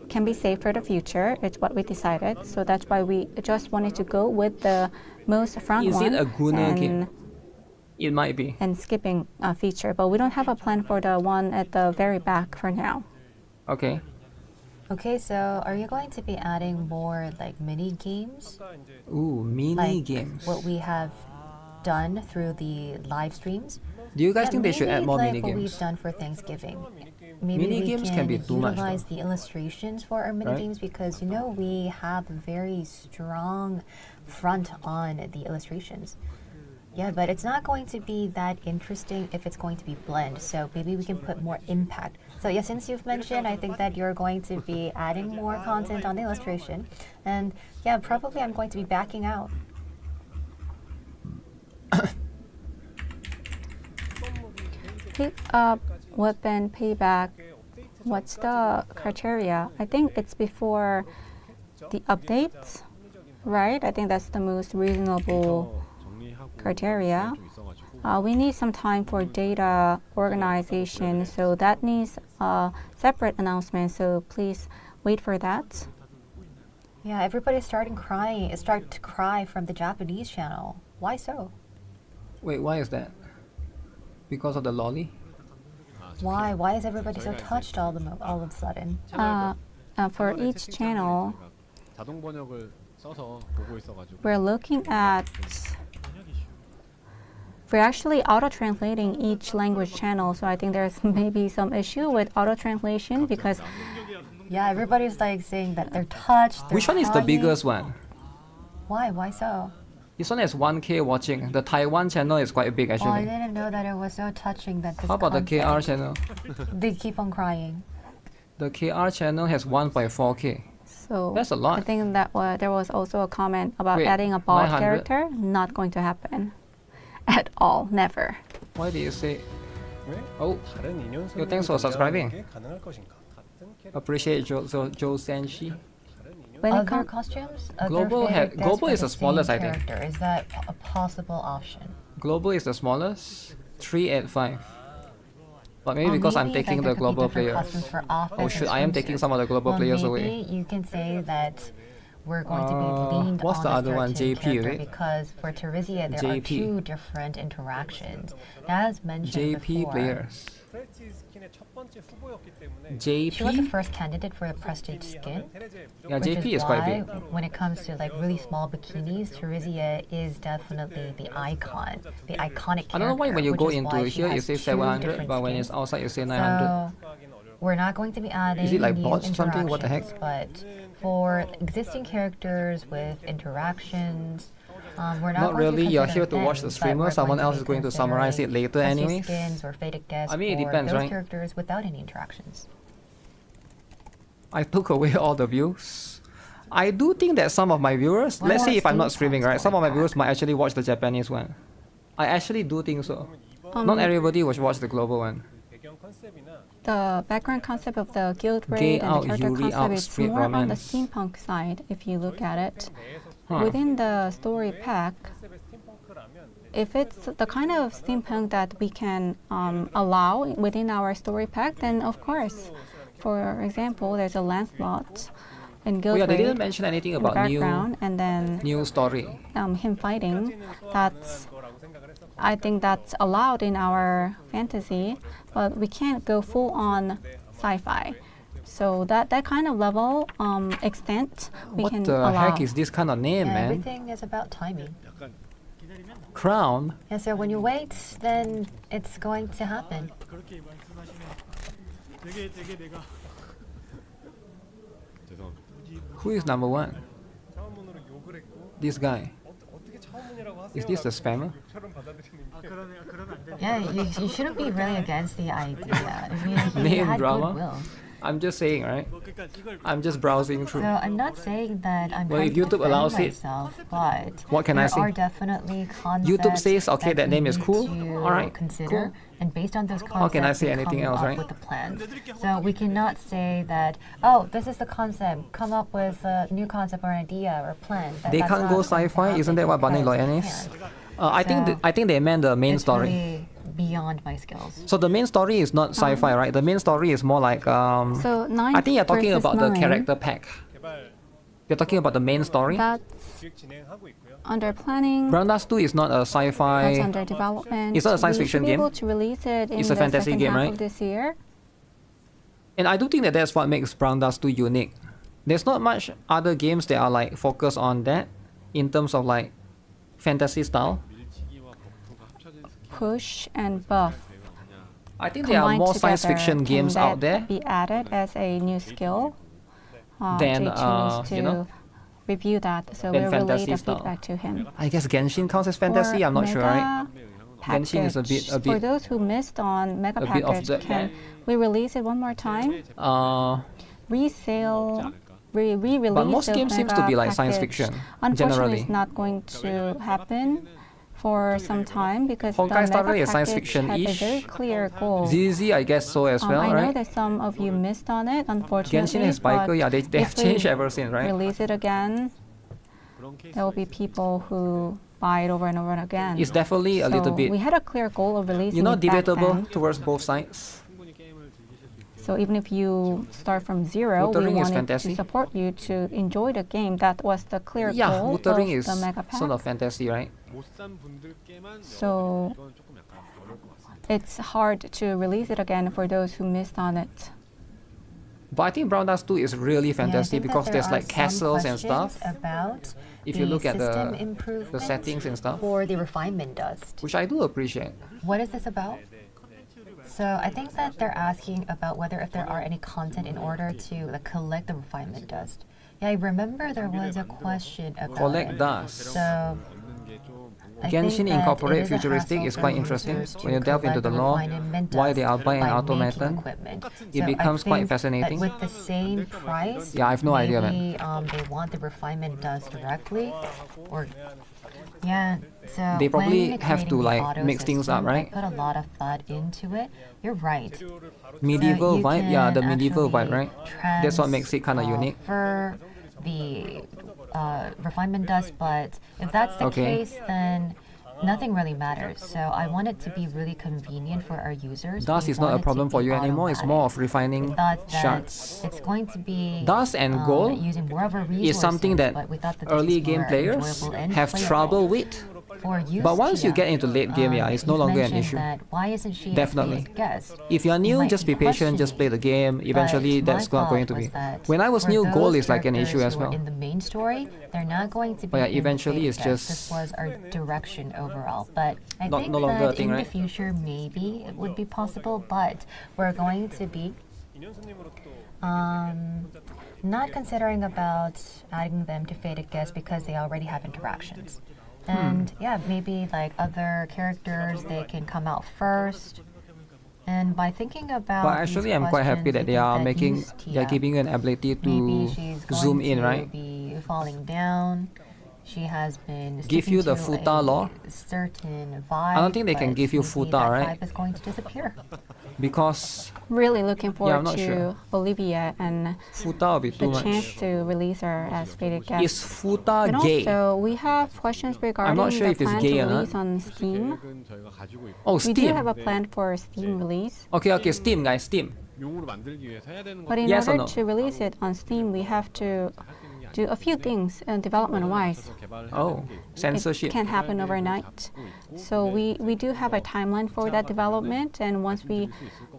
can be saved for the future. It's what we decided. So that's why we just wanted to go with the most front Is one it a GOONER game? and, It might be. and skipping a feature. But we don't have a plan for the one at the very back for now. Okay. Okay, so are you going to be adding more like mini games? 아까 이제 Ooh, mini Like games. what we have done through the live streams? Do you guys think they should add maybe more like mini what games? we've done for Thanksgiving. Maybe Mini we games can can be too much, though. utilize the illustrations for our mini Right? games because you know we have a very strong front on the illustrations. Yeah, but it's not going to be that interesting if it's going to be blend. So maybe we can put more impact. So yeah, since you've mentioned, I think that you're going to be adding more content on the illustration, and yeah, probably I'm going to be backing out. Pick up weapon payback. What's the criteria? I think it's before the updates, right? I think that's the most reasonable criteria. We need some time for data organization, so that needs a separate announcement. So please wait for that. Yeah, everybody's starting to cry from the Japanese channel. Why so? Wait, why is that? Because of the lolly? Why? Why is everybody so touched all of a sudden? For each channel, 자동 번역을 써서 보고 있어가지고 we're actually auto-translating each language channel, so I think there's maybe some issue with auto-translation because Yeah, everybody's like saying that they're touched. They're Which one is the crying. biggest one? Why? Why so? This one has 1K watching. The Taiwan channel is quite big Oh, I actually. didn't know that it was so touching that this How about the concept- KR channel? They keep on crying. The KR channel has 1.4K. so That's a lot. I think that there was also a comment about Wait, adding a bot 900? character. Not going to happen at all. Never. Why do you say? 왜 Oh, 다른 인연 Yo, thanks for subscribing. 게 가능할 것인가? 같은 캐릭터 appreciate Joe Senshi. When it Other comes costumes? Global Global is the smallest, I think. character. Is that a possible option? Global is the smallest, 385. But maybe because I'm maybe, taking like, there the could be global different players. costumes for office Oh shit, I am taking expenses. some of the global players maybe away. you can say that we're going to be leaned what's on the a other one? certain JP, character right? because for Teresia there are JP. two different interactions. As mentioned JP before, players. 프레티 스킨의 첫 번째 후보였기 때문에 she was the JP? first candidate for the prestige skin. 테레제 무조건 Yeah, Which JP is is quite why, big. when it comes to like really small bikinis, Teresia is definitely the icon, the iconic character. I don't know why when you which go is into why she here you has say two 700, different but when skins. it's outside you say 900. So we're not going to be adding like new bots or something? What the heck? interactions, but for existing characters with interactions, we're not Not going really, to you're consider here to watch the them, but streamer, we're someone going else be is going to summarize it considering later prestige anyways. skins or faded guests I mean, it for depends, those right? characters without any interactions. I took away all the views. I do think that some of my viewers, let's say if I'm not streaming, right, some of my viewers might actually watch the Japanese one. I actually do think so. Not everybody will watch the global one. 배경 컨셉이나 the background concept of the guild Gay raid and out, the character Yuri out, concept is street more on the romance. steampunk side if you look at it. Huh. Within the story pack, 컨셉의 스팀펑크라면 if it's the kind of steampunk that we can allow within our story pack, then of course. For example, there's a Lancelot in Oh Guild yeah, they Raid didn't mention anything in the about background, and then new story. him fighting. That's 거라고 생각을 했었고 I think that's allowed in our fantasy, but we can't go full on sci-fi. So that kind of level extent we What can the allow. heck is this kind of name, Yeah, man? everything is about timing. Crown? Yeah, so when you wait, then it's going to happen. 죄송합니다. Who is number one? 차원문으로 욕을 했고 This guy. 어떻게 차원문이라고 하세요? Is this the spammer? 욕처럼 받아들이는 게 Yeah, you shouldn't be really against the idea. I mean, he Name had drama? goodwill. I'm just saying, right? I'm just browsing through. So I'm not saying that I'm Well, trying if to YouTube defend allows it, myself, but what can I there say? are definitely concepts YouTube says, okay, that we name is need cool. to All right, consider, cool. and based on those concepts, How can I say we anything come else, up right? with the plans. So we cannot say that, oh, this is the concept. Come up with a new concept or idea or plan. They That's can't not go going to sci-fi? happen Isn't that what Bunny because Loyan we is? can't. I think they meant the main It's story. really beyond my skills. So the main story is not sci-fi, right? The main story is more like So 9 I think you're talking versus about the 9, character pack. 개발 You're talking about the main story. That's 기획 진행하고 있고요. under planning. Brandas 2 is not a That's sci-fi. under development. It's not a science We fiction should be game. able to release it in It's a the fantasy second game, half right? of this year. And I do think that that's what makes Brown Dust 2 unique. There's not much other games that are like focused on that in terms of like fantasy style. Push and buff I think there are combined more science together. fiction Can games that out there be added as a new skill? than, JT needs to you know, review that, so than we'll relay fantasy the style. feedback to him. I guess Genshin counts as fantasy. For I'm not sure, right? Mega Genshin is a bit- package, for those who missed on Mega a bit of Package, the- can we release it one more time? Resale, re-release But most of games seems to Mega be like science Package. fiction, Unfortunately, generally. it's not going to happen for some time because the Honkai started Mega as science Package had a fiction-ish. very clear goal. ZZ, I guess so as well, I know right? that some of you missed on it, unfortunately. Genshin has but Biker, yeah, they have if we changed ever since, right? Release it again, there will be people who buy it over and over again. It's definitely a little So bit, we had a clear goal of releasing you know, it back debatable then. towards both sides. So even if you start from zero, we Wuthering is wanted fantasy. to support you to enjoy the game. That was the clear Yeah, goal Wuthering of is the Mega Pack. sort of fantasy, right? So it's hard to release it again for those who missed on it. But I think Brown Dust 2 is really Yeah, I fantasy think that because there there's are like some castles and questions stuff. About If you look at system the improvement settings and stuff, for the refinement dust. which I do appreciate. What is this about? So I think that they're asking about whether if there are any content in order to like, collect the refinement dust. Yeah, I remember there was a question about Collect it. dust. So I think Genshin that incorporate it is a futuristic hassle is for quite interesting. users to When you delve into collect the lore, refinement why dust they are buying by automaton, making equipment. it So I becomes quite think that fascinating. with the same price, Yeah, I have no idea, man. maybe they want the refinement dust directly, or yeah. So They probably when have to, creating the like, auto mix things up, system, I right? put a lot of thought into it. You're right. Medieval you vibe, yeah, the can medieval vibe, actually right? That's what makes it kind of unique. For the refinement dust, but if that's the Okay. case, then nothing really matters. So I want it to be really convenient for our users. Dust We is not want a it to problem for be you anymore, it's more of automatic. refining We thought that shards. it's going to be Dust and gold using more of our resources, Is something that but we thought that this early was game more players enjoyable and have playable trouble with. for use But once you Tia. get into late game, yeah, it's no You've longer an mentioned issue. That why isn't she Definitely. a guest? If you're new, might just be be patient, just play the game. Eventually, But that's my not going to thought be. was that When I was for new, gold those is like an issue characters as who are well. In the main story, they're not going to be. But yeah, in the eventually beta it's guest. just This was our direction overall, but I Not- think no longer a that thing, in right? the future maybe it would be possible, but we're going to be not considering about adding them to fated guests because they already have interactions. And yeah, maybe like other characters, they can come out first. And by thinking about But actually, I'm quite happy that they are making, they're giving you an ability maybe to she's going zoom in, to right? be falling down. She has been Give sticking you the to futa a lore? certain vibe. don't think they can but give you maybe futa, that right? vibe is going to disappear. Because Really looking forward I'm not to sure. Olivia and futa will be the too much. chance to release her as fated guest. Is futa And gay? also, we have questions regarding not sure the if it's plan gay to or not. release on Steam. 계획은 저희가 가지고 있고 Oh, We do Steam. have a plan for Steam release, Okay, okay, Steam, guys, Steam. 용으로 만들기 위해서 해야 되는 것 but in Yes or order no? to release it on Steam, we have to do a few things development-wise. 개발을 Oh, It censorship. can't happen overnight. So we do have a timeline for that development, and once we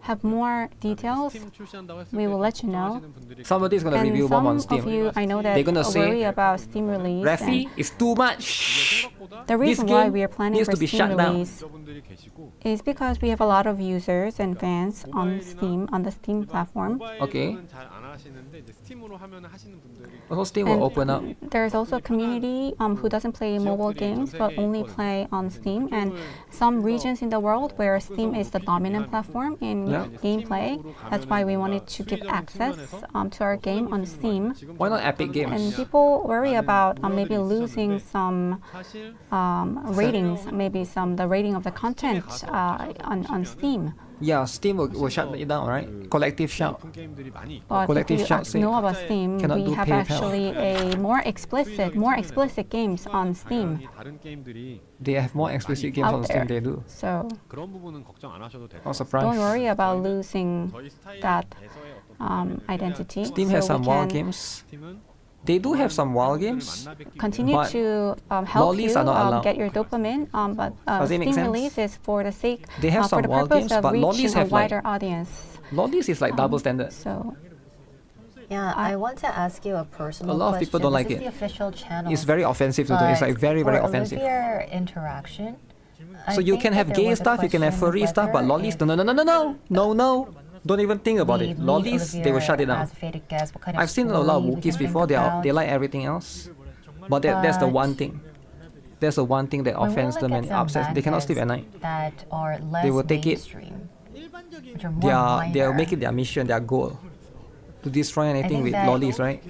have more details, 스팀 출시한다고 했을 we 때 will let you know. 걱정하시는 분들이 Somebody's gonna And review bomb on some of Steam. you, I know that They're gonna say, worry about Steam release. Rafi, And it's too much. the reason why game we are planning needs for to be Steam shut down. release 분들이 계시고 is because we have a lot of users and fans on Steam, on the Steam platform. Okay. 모바일로는 잘 안 하시는데 이제 스팀으로 하면 하시는 분들이 Also, Steam will open up. There's also a community who doesn't play mobile games but only play on Steam, and some regions in the world where Steam is the dominant platform in Yeah. gameplay. That's why we wanted to give access to our game on Steam. Why not Epic Games? And people worry about maybe losing some 사실 ratings, maybe the rating of the content on Steam. Yeah, Steam will shut it down, right? Collective shout. 오픈 게임들이 많이 But if Collective you shout say know about Steam, cannot we do have PayPal. actually a more explicit games on Steam 다른 게임들이 They have more explicit games on out Steam, there. they do. So 그런 부분은 걱정 안 하셔도 될 것 Not 같아요. surprised. don't worry about losing 저희 스타일에 that 대해서의 어떤 identity. Steam So has we some war can games. 팀은 They do have some wild games. Continue But to help lollies you are not allowed. get your dopamine, but Does it make Steam sense? release is for the sake, They have for some the wild purpose games, of but lollies reaching a have like wider audience. lollies is like double standard. So Yeah, I want to ask you a personal A lot of question. people don't like This is it. the official channel. It's very offensive to do. It's like very for offensive. Olivia interaction. So you can have gay stuff, you can have furry stuff, but lollies, no. Don't even think about it. Lollies, they will shut it down. I've seen a lot of Wookiees before. They like everything else, but that's the one thing. That's the one thing that offends them and upsets. They cannot sleep at night. That are less They will take it. mainstream, which are more They'll minor. make it their mission, their goal, to destroy anything think with that- lollies, right?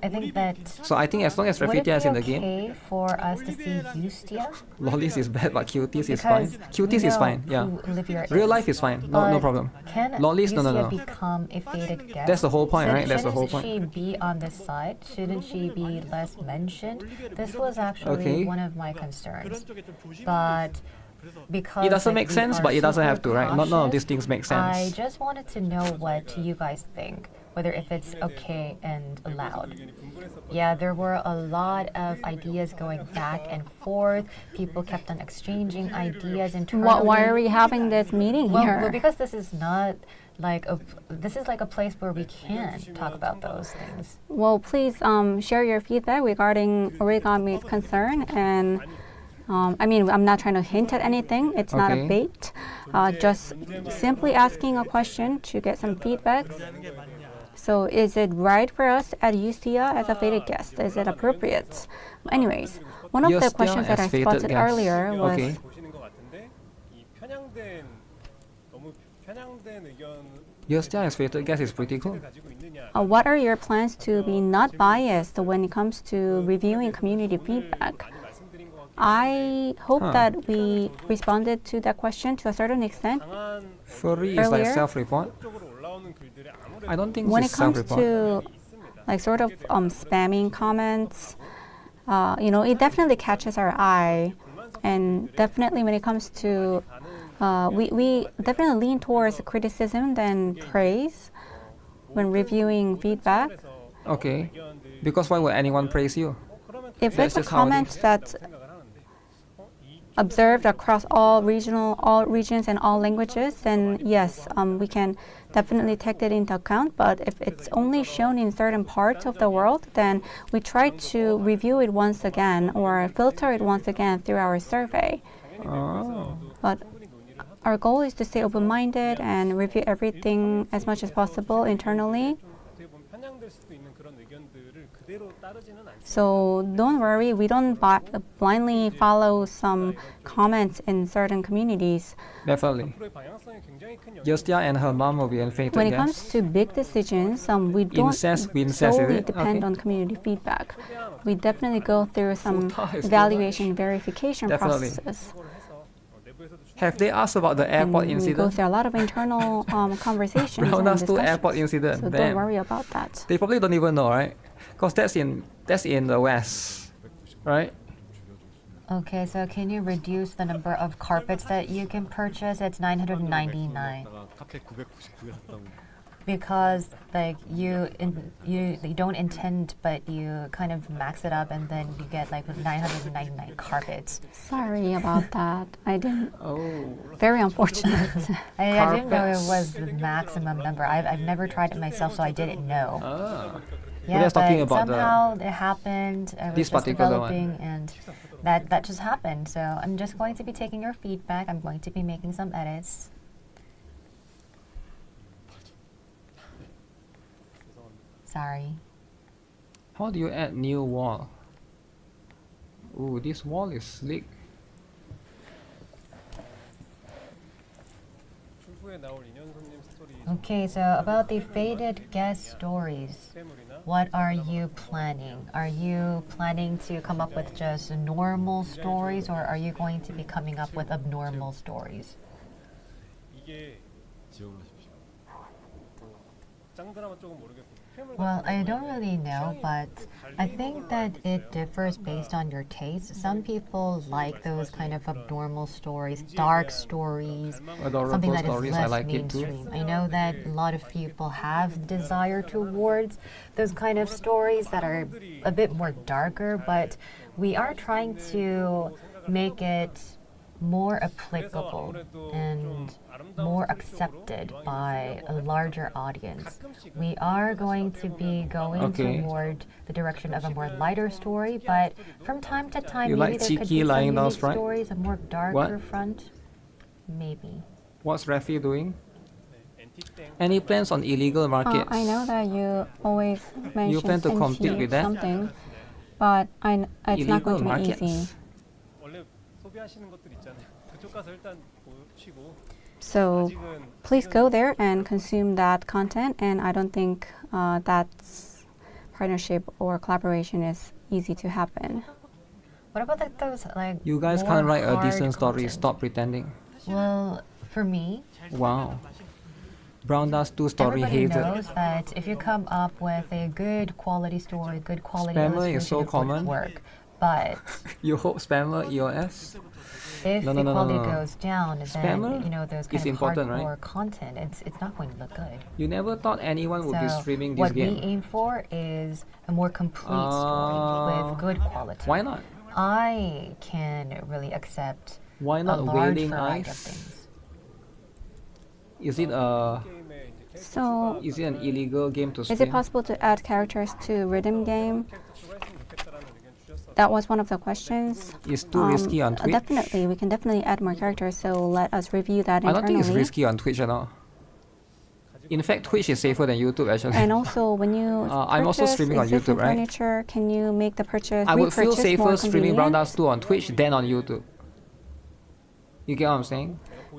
I think that So I think as long as would it Raffiti be is in the game, okay for us to see Eustia? lollies is bad, but cuties is fine. Because Cuties we is know fine. Yeah. who Olivia Real is. life is fine. No But problem. Can Lollies, no. Eustia become a fated guest? That's the whole point, right? That's the whole Shouldn't point. she be on this side? Shouldn't she be less mentioned? This was actually Okay. one of my concerns. But because It doesn't like, make we sense, are but it doesn't have super to, right? None of these cautious, things make I sense. just wanted to know what you guys think, whether if it's okay and allowed. Yeah, there were a lot of ideas going back and forth. People kept on exchanging ideas internally. why are we having this meeting here? Well, because this is not like this is like a place where we can talk about those things. Well, please share your feedback regarding Origami's concern. And I mean, I'm not trying to hint at anything. It's not a Okay. bait. Just simply asking a question to get some feedback. So is it right for us to add Eustia as a fated guest? Is it appropriate? Anyways, one of the Eustia questions that as I fated spotted guest. earlier was Okay. 보시는 것 같은데 이 너무 편향된 의견 Eustia as fated guest is pretty cool. 가지고 있느냐. what are your plans to be not biased when it comes to reviewing community feedback? I hope Huh. that we responded to that question to a certain extent. 강한 Furry is like Earlier? self-report. 쪽으로 올라오는 글들에 아무래도 I don't think When it's it comes self-report. to like sort of spamming comments, it definitely catches our eye, and definitely when it comes to we definitely lean towards criticism than praise when reviewing feedback. Okay. Because why would anyone praise you? If That's it's a just how it comment is. that's observed across all regions and all languages, then yes, we can definitely take that into account. But if it's only shown in certain parts of the world, then we try to review it once again or filter it once again through our survey. Oh. But our goal is to stay open-minded and review everything as much as possible internally. 어떻게 보면 편향될 수도 있는 그런 의견들을 그대로 따르지는 않습니다. So don't worry, we don't blindly follow some comments in certain communities. Definitely. 앞으로의 방향성에 굉장히 큰 영향을 Justia and her mom will be in fated When it comes guest. to big decisions, we don't Incest, is solely it? depend Okay. on community feedback. We definitely go through some Full-time is too evaluation and verification Definitely. processes. 내부에서도 Have they asked about the And airport we go incident? through a lot of internal conversations and Roundas 2 discussions. airport incident. So don't Damn. worry about that. They probably don't even know, right? Because that's in the West, right? Okay, so can you reduce the number of carpets that you can purchase? It's 999. 카페 999개 샀다고. Because like you don't intend, but you kind of max it up, and then you get like 999 carpets. Sorry about that. I didn't. Oh. Very unfortunate. I didn't know it Carpets. was the maximum number. I've never tried it myself, so I didn't know. Ah. Yeah, that's talking but about the- somehow it happened. It was This just particular one. developing, and that just happened. So I'm just going to be taking your feedback. I'm going to be making some edits. Sorry. How do you add new wall? Ooh, this wall is slick. 추후에 나올 인연손님 스토리 Okay, so about the faded guest stories, 뇌물이나 what are you planning? Are you planning to come up with just normal stories, or are you going to be coming up with abnormal stories? 이게 지원하십시오. 짱 드라마 쪽은 모르겠고 Well, I don't really know, but I think that it differs based on your taste. Some people like those kind of abnormal stories, dark stories, Adorable something that is stories, I less like it too. mainstream. I know that a lot of people have desire towards those kind of stories that are a bit more darker, but we are trying to make it more applicable and more accepted by a larger audience. We are going to be going Okay. toward the direction of a more lighter story, but from time to time, You maybe like there could cheeky be some lying down unique strike? stories, a more darker front. Maybe. What's Rafi doing? Any plans on illegal markets? I know that you always mention plan to compete with that? something, but it's not Illegal going to be markets. easy. 원래 소비하시는 것들 있잖아요. 그쪽 가서 일단 보시고 So please go there and consume that content. And I don't think that's partnership or collaboration is easy to happen. What about like those like You guys more can't write a hard decent story. content? Stop pretending. Well, for me, Wow. Brown Dust 2 story everybody hated. knows that if you come up with a good quality story, good quality Spammer illustration, is so it would common. work. But You hope spammer EOS? if No, the no, no, quality no, no. goes down, Spammer then you know those is kind of important, hardcore right? content, it's not going to look good. You never thought anyone would be So streaming this what we game. aim for is a more complete story with good quality. Why not? I can really accept Why a not large Wailing variety of Eyes? things. Is it So an illegal game to stream? is it possible to add characters to rhythm game? That was one of the questions. It's too risky on Twitch. Definitely, we can definitely add more characters. So let us review that I don't internally. think it's risky on Twitch at all. In fact, Twitch is safer than YouTube actually. And also, when you I'm also purchase streaming on existing YouTube, right? furniture, can you make the purchase? I would feel repurchase safer more streaming Brown convenient? Dust 2 on Twitch than on YouTube. You get what I'm saying?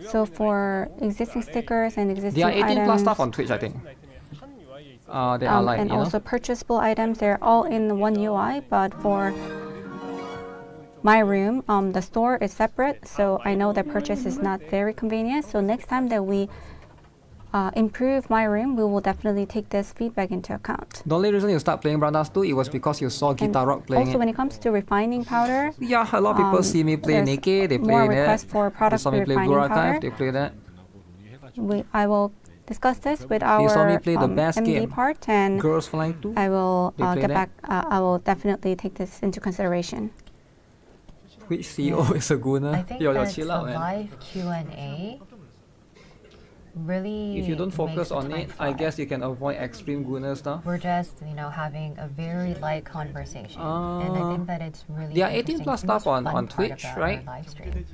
So for existing stickers and existing There are 18 items, plus stuff on Twitch, I think. They are like, and you know. also purchasable items, they're all in one UI. But for my room, the store is separate, so I know that purchase is not very convenient. So next time that we improve my room, we will definitely take this feedback into account. The only reason you start playing Brown Dust 2, it was because you saw And GuitarRock playing also, it. when it comes to refining powder, Yeah, a lot of people see me play there's NIKKE, they more play requests that. for They product saw me play refining Archive, powder. they play that. I will discuss this with They saw me our play the best MD game. part, and Girls Flying 2. I will They play get that. back. I will definitely take this into consideration. Which CEO is a I gooner? think Yo, that chill the out, man. live Q&A really If you don't makes focus the on time it, fly. I guess you can avoid extreme gooner stuff. We're just, having a very light conversation. And I think that it's really There are 18 interesting. plus It's the most stuff on fun part Twitch, about our right? live stream.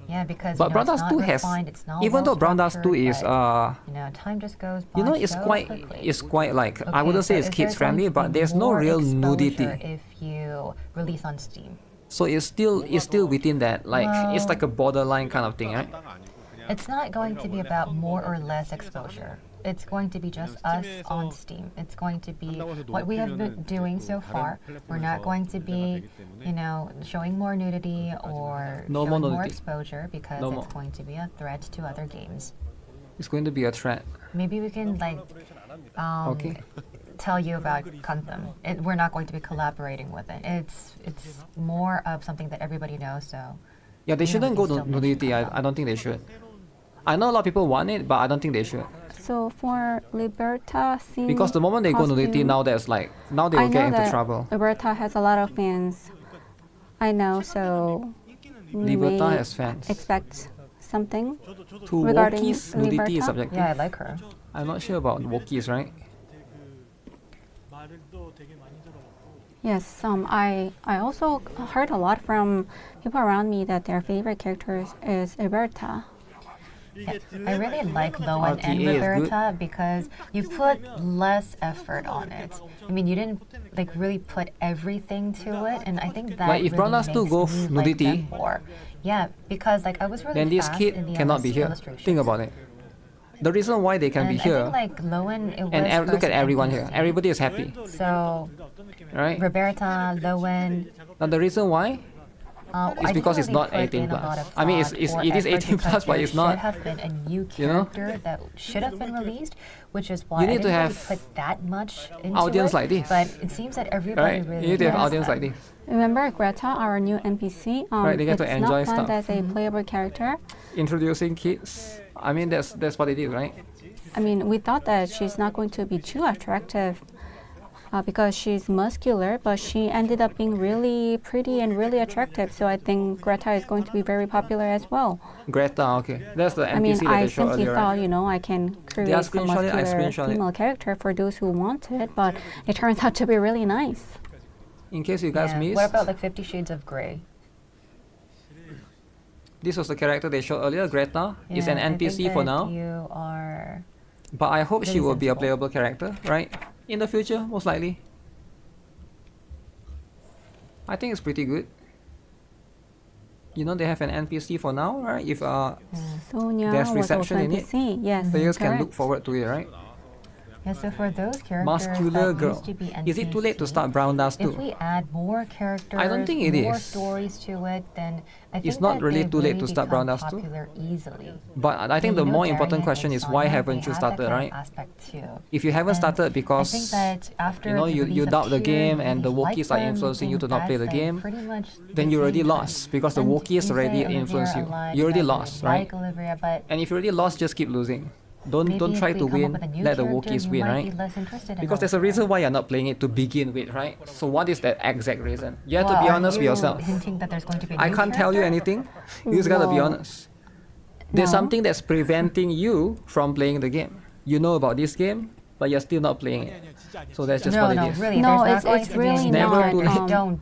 Yeah, because But Brown it's Dust not 2 has, refined, it's not even though Brown Dust 2 well-structured, is, but, time just goes by it's so quite, quickly. it's quite like, I Okay, wouldn't say so it's is there kids friendly, going to but be there's no more real exposure nudity. if you release on Steam? So it's still within that, like, it's Well- like a borderline kind of thing, right? It's not going to be about more or less exposure. It's going to be just us on Steam. It's going to be what we have been doing so far. We're not going to be, showing more nudity or No more showing more nudity. exposure because No it's more. going to be a threat to other games. It's going to be a threat. Maybe we can Okay. tell you about Kantham. We're not going to be collaborating with it. It's more of something that everybody knows. So Yeah, they we shouldn't go can to still mention nudity. Kantham. I don't think they should. I know a lot of people want it, but I don't think they should. So for Liberta, scene Because the moment they go nudity, costume, now they will I get know into that trouble. Liberta has a lot of fans. I know, so we Liberta may has fans. expect something. To regarding Wokies, nudity is Liberta? subjective. Yeah, I like her. I'm not sure about Wokies, right? Yes, I also heard a lot from people around me that their favorite character is Liberta. I really like Lowen and RTA is good. Roberta because you put less effort on it. I mean, you didn't really put everything to it, and I think that Like, if really Brown Dust makes 2 go me like nudity, them more. Yeah, because I was really then this fast kid in the cannot MS be here. illustrations. Think about it. The reason why they can And be I here, think like Lowen, it was and look first at everyone here. NPC. Everybody is happy, So right? Roberta, Lowen, Now the reason why It's because it's not 18 plus. I mean, it is 18 plus, but it's not. Should have been a new You know? character that should have been released, which is why You I need didn't to really have put that much into audience it. like this. But it seems that everybody Right? really You need to have loves audience them. like this. Remember Greta, our new NPC? Right, they get to it's enjoy not planned stuff. as a playable character. Introducing kids. I mean, that's what it is, right? I mean, we thought that she's not going to be too attractive because she's muscular, but she ended up being really pretty and really attractive. So I think Greta is going to be very popular as well. Greta, okay. That's the NPC I mean, that I they showed simply earlier, thought, right? you know, I can create a screenshot it, I muscular screenshot it. female character for those who want it, but it turns out to be really nice. In case you guys Yeah. missed, What about like 50 Shades of Grey? this was the character they showed earlier, Greta. It's Yeah, an I think NPC for that now, You are. but I hope she really will be a sensible. playable character, right? In the future, most likely. I think it's pretty good. You know, they have an NPC for now, right? If Sonia There's was also reception in it. NPC. Yes, players can correct. look forward to it, right? Yeah, so for those characters Muscular that girl. used to be Is it too late to NPC, start Brown Dust If too? we add more characters, I don't think it more is. stories to it, then I think It's not that really they too late to start become Brown Dust too. popular easily. But I think And the you know, more important Darian question and is why Sonia, haven't they you have that started, kind of right? aspect too. If you haven't And started I think because that after you know the you release of doubt the Tier, game you and the really like Wookiees are them, influencing you to and not play the that's, like, game, pretty much then the you already same lost time. because the And Wookiees you say, already Olivia, influence I you. like You already that lost, you right? like Olivia, but And if you already lost, just keep losing. Don't maybe try if to we come up win. with a new Let the character, Wookiees you win, might be right? less interested in Because there's a Olivia. reason why you're not playing it to begin with, right? So what is that exact reason? You have to Well, be are honest with you yourself. hinting that there's going to be a I new can't tell you character? anything. You just gotta be Well, honest. There's no. something that's preventing you from playing the game. You know about this game, but you're still not playing it. So that's just No, what no, it is. really. No, there's it's- not going it's to be really any Never characters. too late. Don't.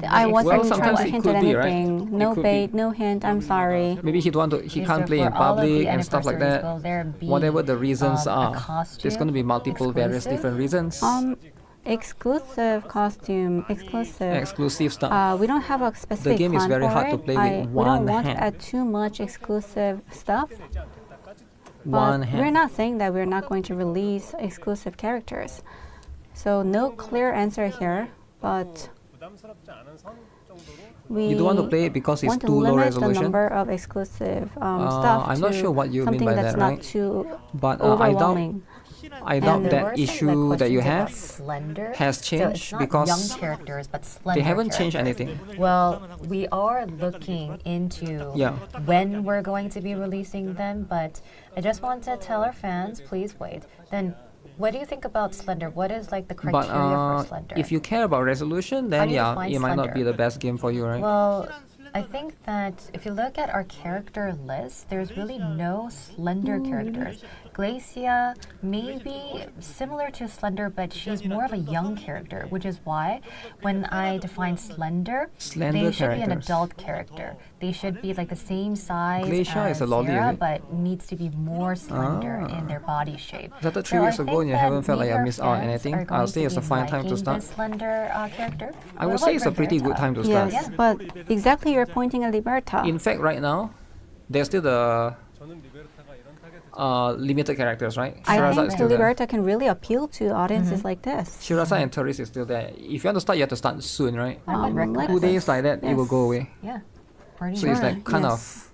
I wasn't Well, trying sometimes to it hint could at be, right? anything. It No could bait, be. no hint. I'm sorry. Maybe he Okay, can't so play in for all of the public and stuff like anniversaries, that. will there be, Whatever the reasons a are, costume there's going to be multiple various exclusive? different reasons. Exclusive costume, exclusive. Exclusive stuff. We don't have a specific game is plan very for hard to it. play with we don't one want hand. to add too much exclusive stuff. One But hand. we're not saying that we're not going to release exclusive characters. So no clear answer here, but 부담스럽지 않은 선 정도로 we You don't want to play it because it's want to too low limit the resolution. number of exclusive stuff I'm to not sure what you mean something by that's that, not right? too But overwhelming. I And doubt there that were some, issue that you questions about have Slender. has So changed it's not because young characters, but slender they haven't changed characters. anything. Well, we are looking into Yeah. when we're going to be releasing them, but I just want to tell our fans, please wait. Then, what do you think about Slender? What is like the But criteria for Slender? if you care about resolution, then do you yeah, define it might not be slender? the best game for you, right? Well, I think that if you look at our character list, there's really no slender characters. Glacia may be similar to Slender, but she's more of a young character, which is why when I define Slender, Slender they should be an characters. adult character. They should be like the same size Glacia as is a lolly, Sarah, is it? but needs to be more slender in their body shape. Is that the 3 So weeks I ago think and you that haven't felt like maybe I our missed out on fans anything? are I'll going say to it's a be fine time to liking start. this Slender character. I What would say about it's a pretty good Roberta? time to start. Yes, but exactly you're pointing at Liberta. In fact, right now, there's still the 저는 리베르타가 이런 타겟을 limited characters, right? I Shirazad is think still there. Liberta can really appeal to audiences Mm-hmm. like this. Shirazad and Terrace is still there. If you want to start, you have to start soon, right? What about like 2 Reckless? days like that, it will Yes. go away. Yeah, pretty So it's much. like kind Yes.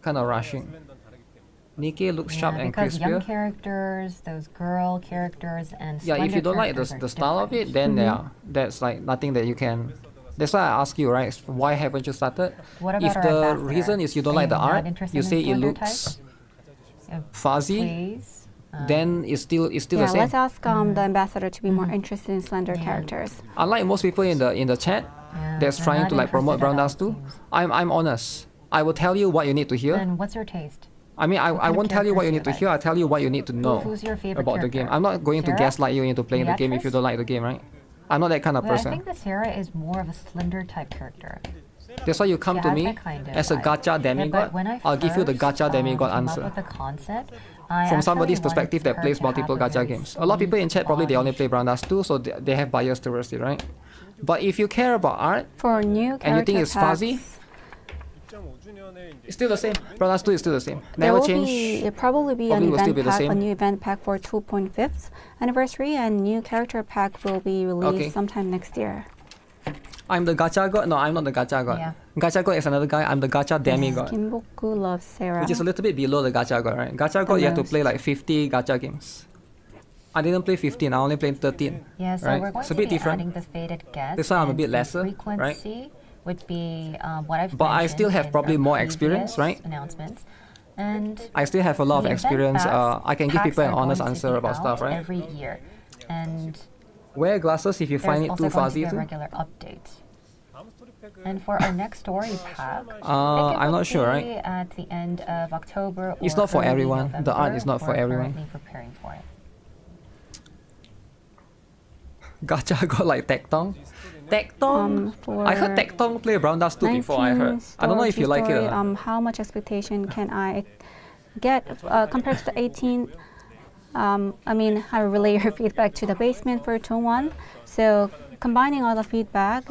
of rushing. 슬렌더는 다르기 때문에 NIKKE looks sharp and because young crispier. characters, those girl characters, and Yeah, if slender you don't like characters the are style of different. it, then yeah, that's like nothing that you can. That's why I ask you, right? Why haven't you started? What about If our the ambassador? reason is you don't Are like the not art, interested you in say it slender looks type? fuzzy, Please. then it's still Yeah, the same. let's ask the ambassador to be more interested in slender characters. Unlike most people in the chat Yeah, that's they're trying not to like promote interested Brown at all, Dust too, it seems. I'm honest. I will tell you what you need to hear. Then what's your taste? I mean, I kind of won't tell you what you need characters to do you hear. I'll tell you what you need to know Who's your favorite about the game. character? I'm not going to Sarah? gaslight you into playing the game if you Beatrice? don't like the game, right? I'm not that kind of Well, I person. think that Sarah is more of a slender type character. That's why you come She to has me that kind of as a vibe. gacha Yeah, demigod. but when I I'll give you the first, gacha demigod came answer. Up with the concept, From somebody's actually perspective wanted that her plays to have multiple gacha very games. A lot of people in chat probably they only play Brown Dust 2, so they have bias towards it, right? But if you care about art For new character and you think it's packs, fuzzy, 2.5주년에 이제 it's still the same. Brown Dust 2 is still the same. there Never will change. be probably be Probably an will still event be the pack, same. a new event pack for 2.5th anniversary, and new character pack will be released Okay. sometime next year. I'm the gacha god? No, I'm not the gacha god. Yeah. Gacha god is another guy. I'm the gacha demigod. Kimboku loves Sarah. Which is a little bit below the gacha god, right? Gacha god, you have to play like 50 gacha games. I didn't play 15, I only played 13. Yeah, so right? we're going It's a to bit be different. adding the faded guest. This one I'm a and bit the lesser, right? frequency would be what I've But I still mentioned have in probably the more experience, previous right? Announcements. And I still have a lot of the event experience. I can give packs people an are honest going to answer be about out stuff, right? every year. And Wear glasses if you there's find it also too going to fuzzy be a too. regular update. And for our next story pack, I'm not sure, right? At the end of October. It's or not for early everyone. The art November. is not for We're everyone. currently preparing for it. Gacha got like Tectong. Tectong? For I heard Tectong play Brown Dust 2 before, I heard. I don't know if you like it or not. How much expectation can I get compared to the 18? I mean, I relay your feedback to the basement for Tone 1. So combining all the feedback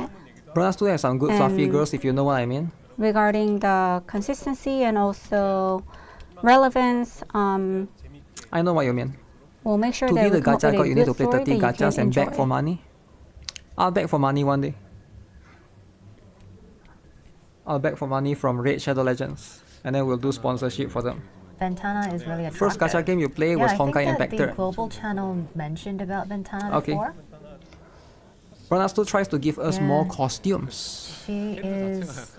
Brown Dust 2 has some good fluffy And- girls, if you know what I mean. regarding the consistency and also relevance, I know what you mean. we'll make sure To that be the we come up gacha with a god, you need to good play story 30 that you gachas can and beg enjoy. for money. I'll beg for money one day. I'll beg for money from Raid Shadow Legends. And then we'll do sponsorship for them. Ventana is really attractive. First gacha game you play Yeah, was I think Honkai that Impactor. the global channel mentioned about Ventana Okay. before. Brown Dust 2 tries to give us more Yeah. costumes. She is.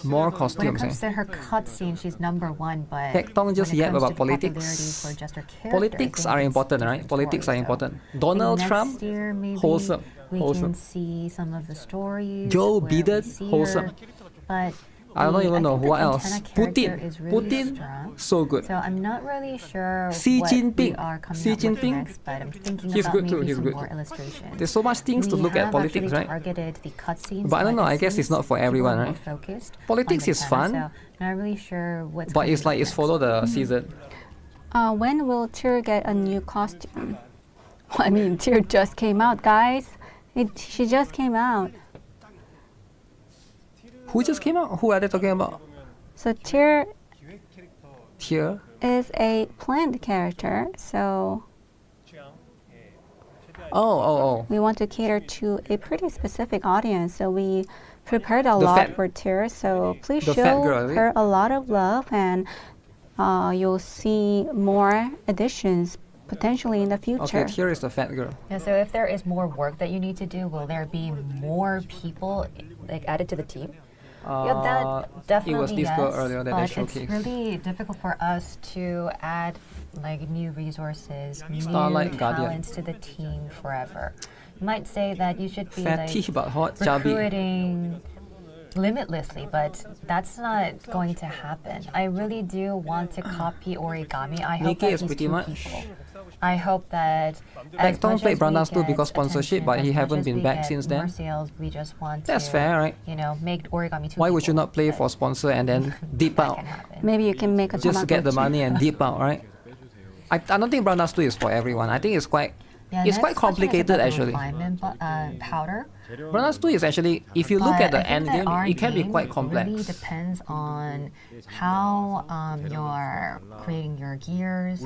More When it costumes, comes to her cutscene, she's number one. But Tectong just when it yap comes about to popularity politics. for just her character, Politics I are think it's important, a right? different Politics story, are so important. I think Donald next Trump, year maybe wholesome, we wholesome. can see some of the stories. Joe where we Biden, see wholesome. her, but I don't even know think the what else. Ventana character Putin, is really Putin, strong. so good. So I'm not really sure Xi what we Jinping. are coming Xi up with Jinping. next, but I'm thinking He's about good too, maybe he's some good. more illustrations. There's so much things to We look at have politics, actually right? targeted the cutscenes, But I don't know, I it guess it's seems not for people everyone, are right? more focused Politics on is Ventana, fun. so I'm not really sure what's But coming it's like up it's next. follow the season. When will Tyr get a new costume? I mean, Tyr just came out, guys. She just came out. Who just came out? Who are they talking about? So Tyr Here? is a planned character, so Oh. we want to cater to a pretty specific audience. So we prepared a The lot fat- for Tyr. So please the fat show girl, is it? her a lot of love, and you'll see more additions potentially in the future. Okay, here is the fat girl. Yeah, so if there is more work that you need to do, will there be more people like added to the team? Yeah, that definitely it was this girl yes, earlier that I but it's showcased. really difficult for us to add like new resources, new Starlight Guardian. talents to the team forever. You might say that you should be Fatty like but hot, chubby. recruiting limitlessly, but that's not going to happen. I really do want to copy Origami. I hope NIKKE that is these pretty two much- people. I hope that as Tectong much played as Brown we Dust 2 get because sponsorship, attention, but he as haven't much as been we back get since more then. sales, we just want That's to, fair, right? you know, make Origami 2 Why would you people, not play but for sponsor and then dip that out? can happen. Maybe you can make a Just to get the Tamagotchi. money and dip out, right? I don't think Brown Dust 2 is for everyone. I think it's quite Yeah, it's next quite question is complicated about the actually. refinement powder. Brown Dust 2 is actually, if you look But at the I think end that game, our it can be game quite complex. really depends on how you're creating your gears,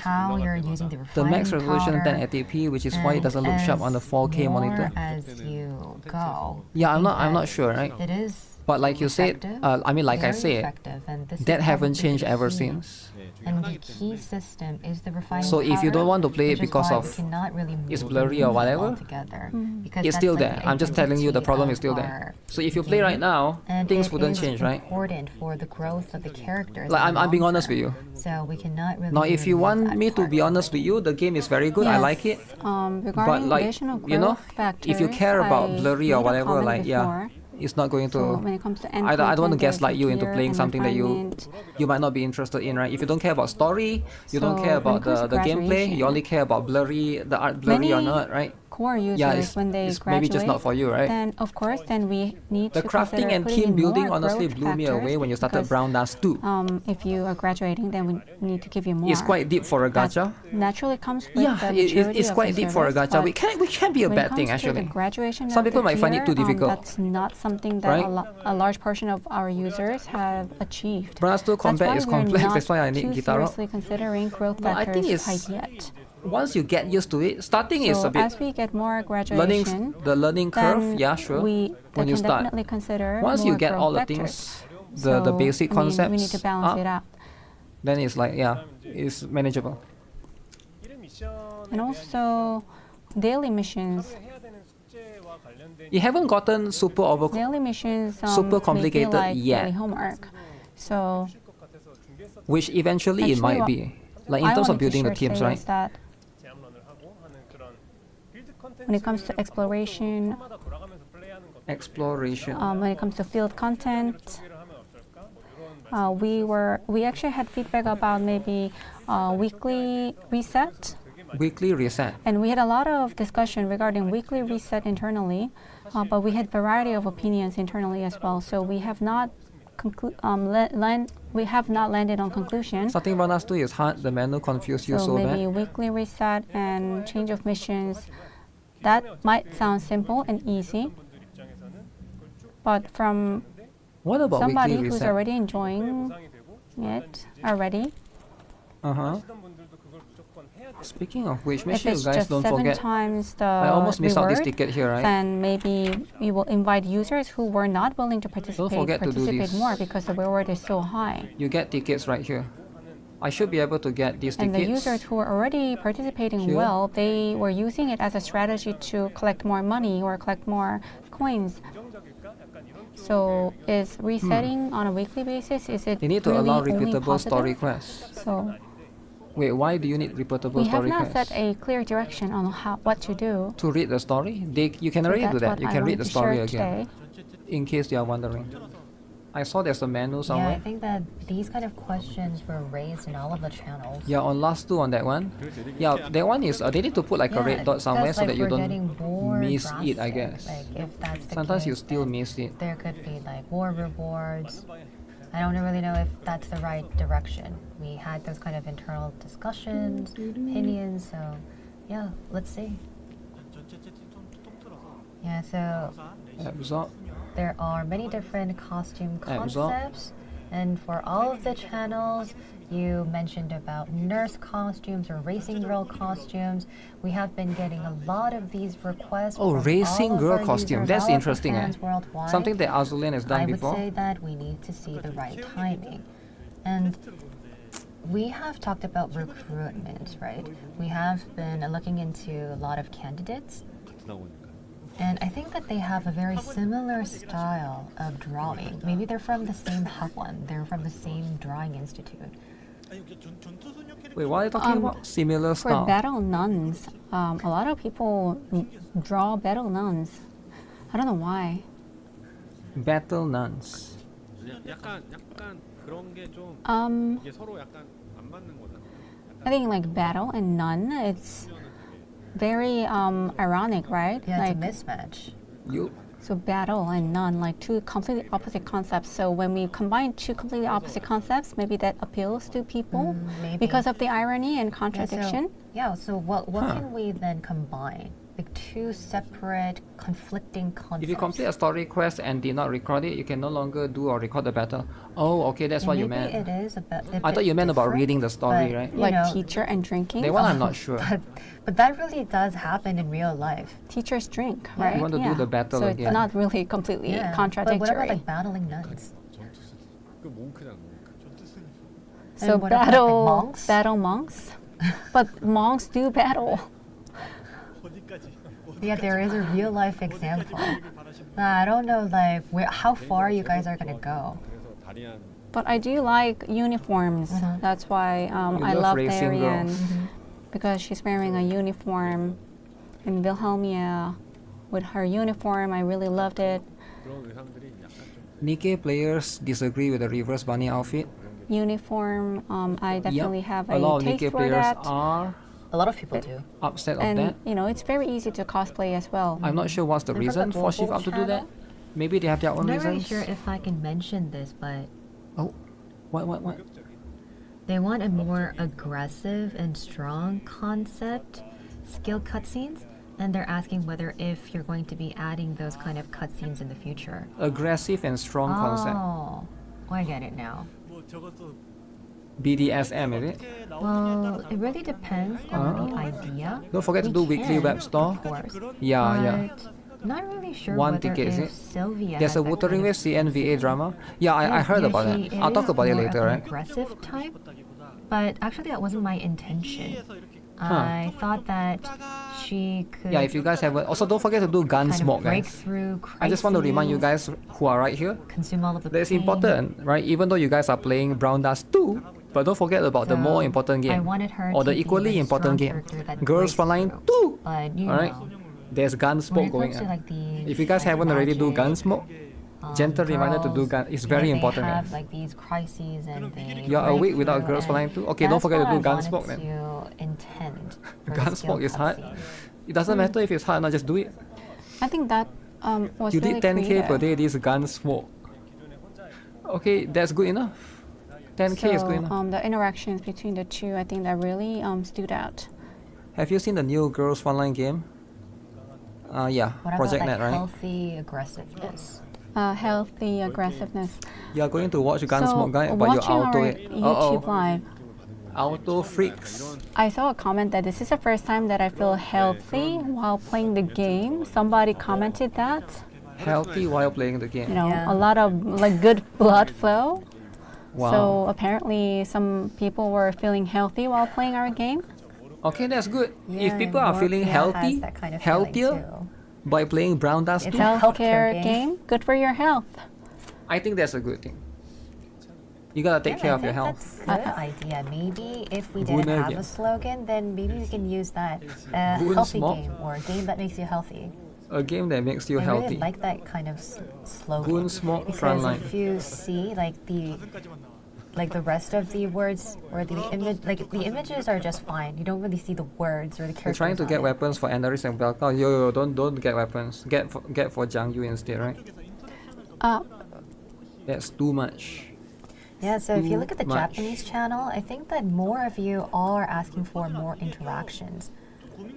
how you're using the The refinement max resolution powder, 10 ATP, which is why it and doesn't look sharp on the as 4K more monitor. As you go, Yeah, I I'm think not that sure, right? It is. But like you said, effective, I mean, like I very said, effective, and this is that haven't probably changed the ever key. since. And the key system is the refinement So if you don't powder, want to play it which is because why of we cannot really it's move blurry or it whatever, altogether, because It's that's still like there. the I'm just telling you the identity problem is of still there. our So if you play right game. now, And things it wouldn't is change, right? important for the growth of the characters. Like in the I'm being long honest with term. you. So we cannot really. Now, if you remove want that me to part. be honest with you, the game is very good. I like it. Regarding But like, additional growth you know, factors, if you care about I blurry made or a whatever, comment like yeah, before. it's not going So when to. it comes to I don't want to content, there's gaslight you into gear playing and something that refinement. you might not be interested in, right? If you don't care about story, you don't So care when it about comes to the gameplay, graduation, you only care about blurry, the art blurry or many not, right? core users, Yeah, it's, when they it's graduate, maybe just not for you, right? then of course, then we need The to crafting consider and putting team in building more honestly growth blew me factors away when you started because, Brown Dust 2. if you are graduating, then we need to give you more. It's quite deep for a That gacha. naturally comes with Yeah, the it's maturity of quite the deep for a service, gacha. but We can't be a when it bad thing comes to actually. the graduation Some of people the might find it tier, too difficult. That's not something that Right? a large portion of our users have achieved. Brown Dust 2 That's combat why is we're complex. not That's why I need too GuitarRock. seriously considering growth No, I think factors it's- quite yet. once you get used to it, starting is So a bit as we get more learning graduation, the learning then curve. Yeah, sure. we When you can start, definitely consider once more you get all growth the vectors. things, the So, basic I mean, concepts we need to balance up, it out. then it's like it's manageable. 이런 미션에 And 대한 also daily missions. 하루에 해야 되는 숙제와 관련된 You haven't gotten super Daily missions super may feel complicated like yet. daily homework. So 것 같아서 준비했었던 which eventually it Actually, might what be. Like in I terms of wanted to building the share teams, today right? is that 제암런을 하고 하는 그런 빌드 when it comes to 컨텐츠를 exploration, 턴마다 돌아가면서 플레이하는 것 Exploration. when it comes to field content, 소개를 하면 어떨까? 뭐 이런 we actually had feedback about maybe weekly reset. Weekly reset. And we had a lot of discussion regarding weekly reset internally, but we had variety of opinions internally as well. So we have not we have not landed on conclusion. Starting run us 2 is hard. The menu confused you So so maybe bad. weekly reset and change of missions. That might sound simple and easy, but from What about somebody weekly who's reset? already enjoying it already, Uh-huh. 하시던 분들도 그걸 무조건 해야 돼. Speaking of which, make if sure you it's guys just don't 7 forget. times the I almost missed out this reward, ticket here, right? then maybe we will invite users who were not willing to participate forget to do this. more because the reward is so high. You get tickets right here. I should be able to get these And the tickets. users who were already participating Here. well, they were using it as a strategy to collect more money or collect more coins. So is resetting on a weekly basis, is it You need to really allow only repeatable positive? story quests. So Wait, why do you need repeatable we have story not set quests? a clear direction on what to do. To read the story? You can So already do that's that. what You I can read wanted the to story share again. today. In case you are wondering. I saw there's a menu Yeah, I somewhere. think that these kind of questions were raised in all of the channels. Yeah, on last 2 on that one. Yeah, that one is they need to put like a red dot somewhere because, so that you we're don't getting more miss it, I drastic. guess. Like if that's the Sometimes you case, still then miss it. there could be like more rewards. I don't really know if that's the right direction. We had those kind of internal discussions, opinions, so yeah, let's see. Yeah, so Absorb. there are many different costume Absorb. concepts, and for all of the channels, you mentioned about nurse costumes or racing girl costumes. We have been getting a lot of these requests. Oh, from racing all of girl our costume. users, That's all of the interesting, fans worldwide. Something that Azulian has done I would before. say that we need to see the right timing. And we have talked about recruitment, right? We have been looking into a lot of candidates. And I think that they have a very similar style of drawing. Maybe they're from the same Hapwon. They're from the same drawing institute. Wait, what are you talking about? Similar For style. battle nuns, a lot of people draw battle nuns. I don't know why. Battle nuns. 약간 그런 게 좀 이게 서로 약간 안 맞는 거잖아. I think like battle and nun, it's very ironic, right? Yeah, like, it's a mismatch. You so battle and nun, like two completely opposite concepts. So when we combine two completely opposite concepts, maybe that appeals to people Maybe. because of the irony and Yeah, contradiction. so what can we then combine? Like two separate conflicting concepts. If you complete a story quest and did not record it, you can no longer do or record the battle. Oh, okay, that's what you Maybe meant. it is a bit I thought you meant about different, reading the story, but, right? you Like know, teacher and drinking. That one I'm not sure. But that really does happen in real life. Teachers drink, Yeah. right? You want to do the battle so again. it's not really completely Yeah. But contradictory. what about like battling nuns? 그 몽크잖아, 몽크. So And what about, like, battle monks? battle monks, but monks do battle. Yeah, there is a real life example. I don't know like how far you guys are gonna go. 그래서 다리안 But I do like uniforms. That's why I love love racing Darian girls. because she's wearing a uniform, and Wilhelmia with her uniform. I really loved it. 그런 의상들이 약간 좀 NIKKE players disagree with the reverse bunny outfit. Uniform. I definitely have a lot of taste NIKKE for players that. are A lot of people do. upset of And that. you know, it's very easy to cosplay as well. I'm not sure what's the And from reason the for Shift global Up to do that. channel, Maybe they have their I'm own not really reasons. sure if I can mention this, but Oh, what? they want a more aggressive and strong concept skill cutscenes, and they're asking whether if you're going to be adding those kind of cutscenes in the future. Aggressive and strong concept. Oh, I get it now. BDSM, is it? Well, it really depends on the idea. Don't forget to We do weekly can, web store. Of course. Yeah, yeah. But not really sure One whether ticket, is if it? Sylvia There's has a that Wuthering kind with of CNVA drama. Yeah, I heard about she that. I'll talk is about it more later, of an right? aggressive type, but actually that wasn't my intention. I thought that she could Yeah, if you guys haven't, also don't forget to do gun kind smoke, of break guys. through I just want to remind you crises, guys who are right here consume all of the that it's pain. important, right? Even though you guys are playing Brown Dust 2, but don't forget about the more So, important I game, wanted her or the to be equally a important strong game, character that Girls breaks Frontline through. 2. But you Alright, know, there's gun when smoke it going comes to on. like these, If you guys like, haven't already do gun magic, smoke, gentle reminder to do girls, gun. It's you know, very they important, have guys. like these crises and they You're break awake without through, Girls and Frontline 2? Okay, don't that's forget to what do I gun wanted smoke then. to intend for the Gun skill smoke is hard. cutscene. It doesn't matter if it's hard, not just do it. I think that was You really did 10k per creative. day, this gun smoke. Okay, that's good enough. 10k is good enough. So the interactions between the two, I think that really stood out. Have you seen the new Girls Frontline game? Yeah, What about Project like Net, right? healthy aggressiveness? Healthy aggressiveness. You're going to watch So Gunsmoke, guy, but you watching auto our it. YouTube live, Auto freaks. I saw a comment that this is the first time that I feel healthy while playing the game. Somebody commented that. Healthy while playing the game. You know, Yeah. a lot of like good blood flow. Wow. So apparently some people were feeling healthy while playing our game. Okay, that's good. If Yeah, people are feeling Morphia healthy, has that kind of feeling healthier too. by playing Brown Dust It's 2, a Healthcare healthcare game, good for your health. I think that's a good thing. You gotta take Yeah, care I of your think health. That's a good idea. Maybe if we didn't GOONER have game. a slogan, then maybe we can use that. Goon Healthy smoke. game or a game that makes you healthy. A game that makes you I healthy. really like that kind of slogan. Goon smoke Because Frontline. if you see like the rest of the words or the image, like the images are just fine. You don't really see the words or the They're characters. trying to on get it. weapons for Andaris and Belka. Yo, don't get weapons. Get for Jiang Yu instead, right? That's too much. Yeah, so if you too look at the much. Japanese channel, I think that more of you are asking for more interactions.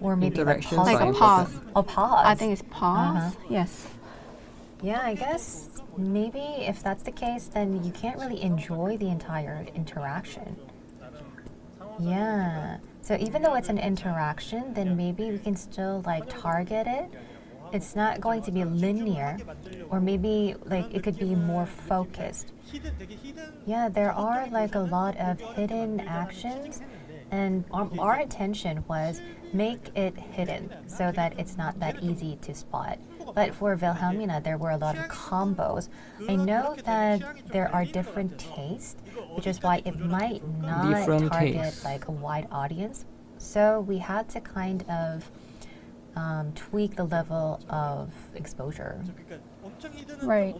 Or maybe Interactions like, Like a are pause. A pause. I think it's pause. Uh-huh. Yes. Yeah, I guess maybe if that's the case, then you can't really enjoy the entire interaction. Yeah. So even though it's an interaction, then maybe we can still like target it. It's not going to be linear, or maybe like it could be more focused. Yeah, there are like a lot of hidden actions, and our intention was make it hidden so that it's not that easy to spot. But for Wilhelmina, there were a lot of combos. I know that there are different tastes, which is why it might not Different target tastes. like a wide audience. So we had to kind of tweak the level of exposure. Right.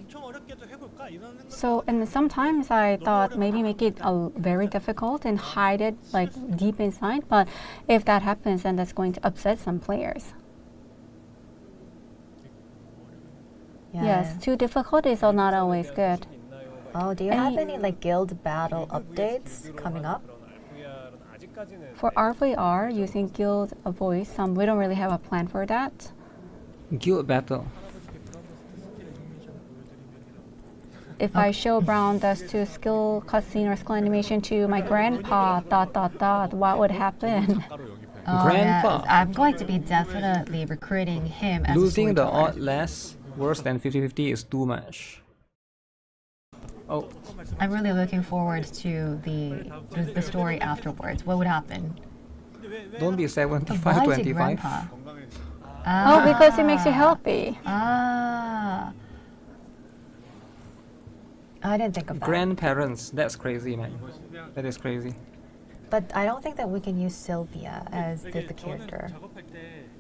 So, and sometimes I thought maybe make it very difficult and hide it like deep inside. But if that happens, then that's going to upset some players. Yeah. Yes, too difficult is not always good. Oh, do you have any like guild battle updates coming up? For RVR, using Guild Voice, we don't really have a plan for that. Guild battle. If I show Brown Dust to skill cutscene or skill animation to my grandpa, ... what would happen? Grandpa. Yeah, I'm going to be definitely recruiting him as Losing a the storyteller. odd less worse than 50-50 is too much. Oh, I'm really looking forward to the story afterwards. What would happen? don't be Why is it 75-25. grandpa? Oh, because it makes you healthy. Ah. I didn't think of that. Grandparents, that's crazy, man. That is crazy. But I don't think that we can use Sylvia as the character.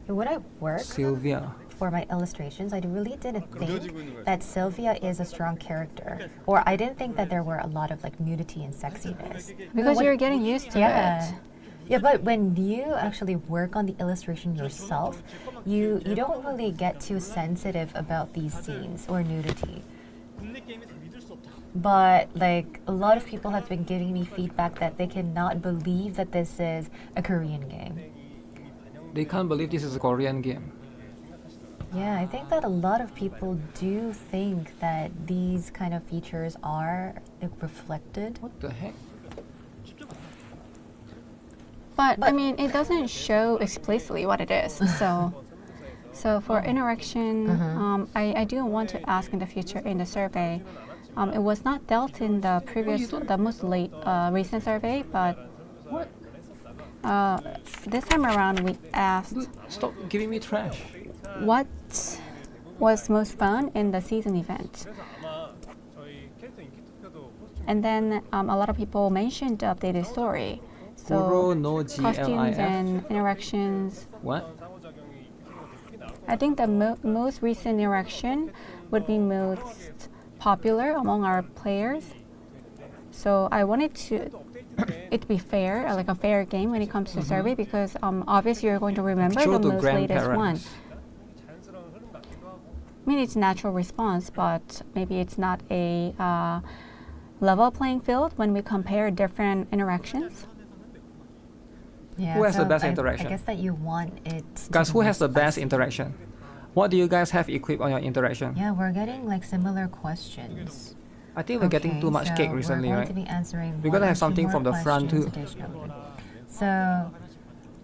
When I work Sylvia. for my illustrations, I really didn't think that Sylvia is a strong character. Or I didn't think that there were a lot of like nudity and sexiness. Because you're getting used to Yeah. it. Yeah, but when you actually work on the illustration yourself, you don't really get too sensitive about these scenes or nudity. But like a lot of people have been giving me feedback that they cannot believe that this is a Korean game. They can't believe this is a Korean game. Yeah, I think that a lot of people do think that these kind of features are reflected. What the heck? But I mean, it doesn't show explicitly what it is. So for interaction, I do want to ask in the future in the survey. It was not dealt in the most recent survey, but this time around we asked. Stop giving me trash. What was most fun in the season event? And then a lot of people mentioned the updated story. So no costumes GLIF. and interactions. What? I think the most recent interaction would be most popular among our players. So I wanted it to be fair, like a fair game when it comes to survey, because obviously you're going to remember Show the to most latest one. grandparents. I mean, it's natural response, but maybe it's not a level playing field when we compare different interactions. Yeah, Who has the so best I interaction? guess that you want it. to Guys, be who more has the best spicy. interaction? What do you guys have equipped on your interaction? Yeah, we're getting like similar questions. I think we're getting too much so cake recently, we're going right? to be answering We're one gonna or have two something more from the front too. questions additionally. So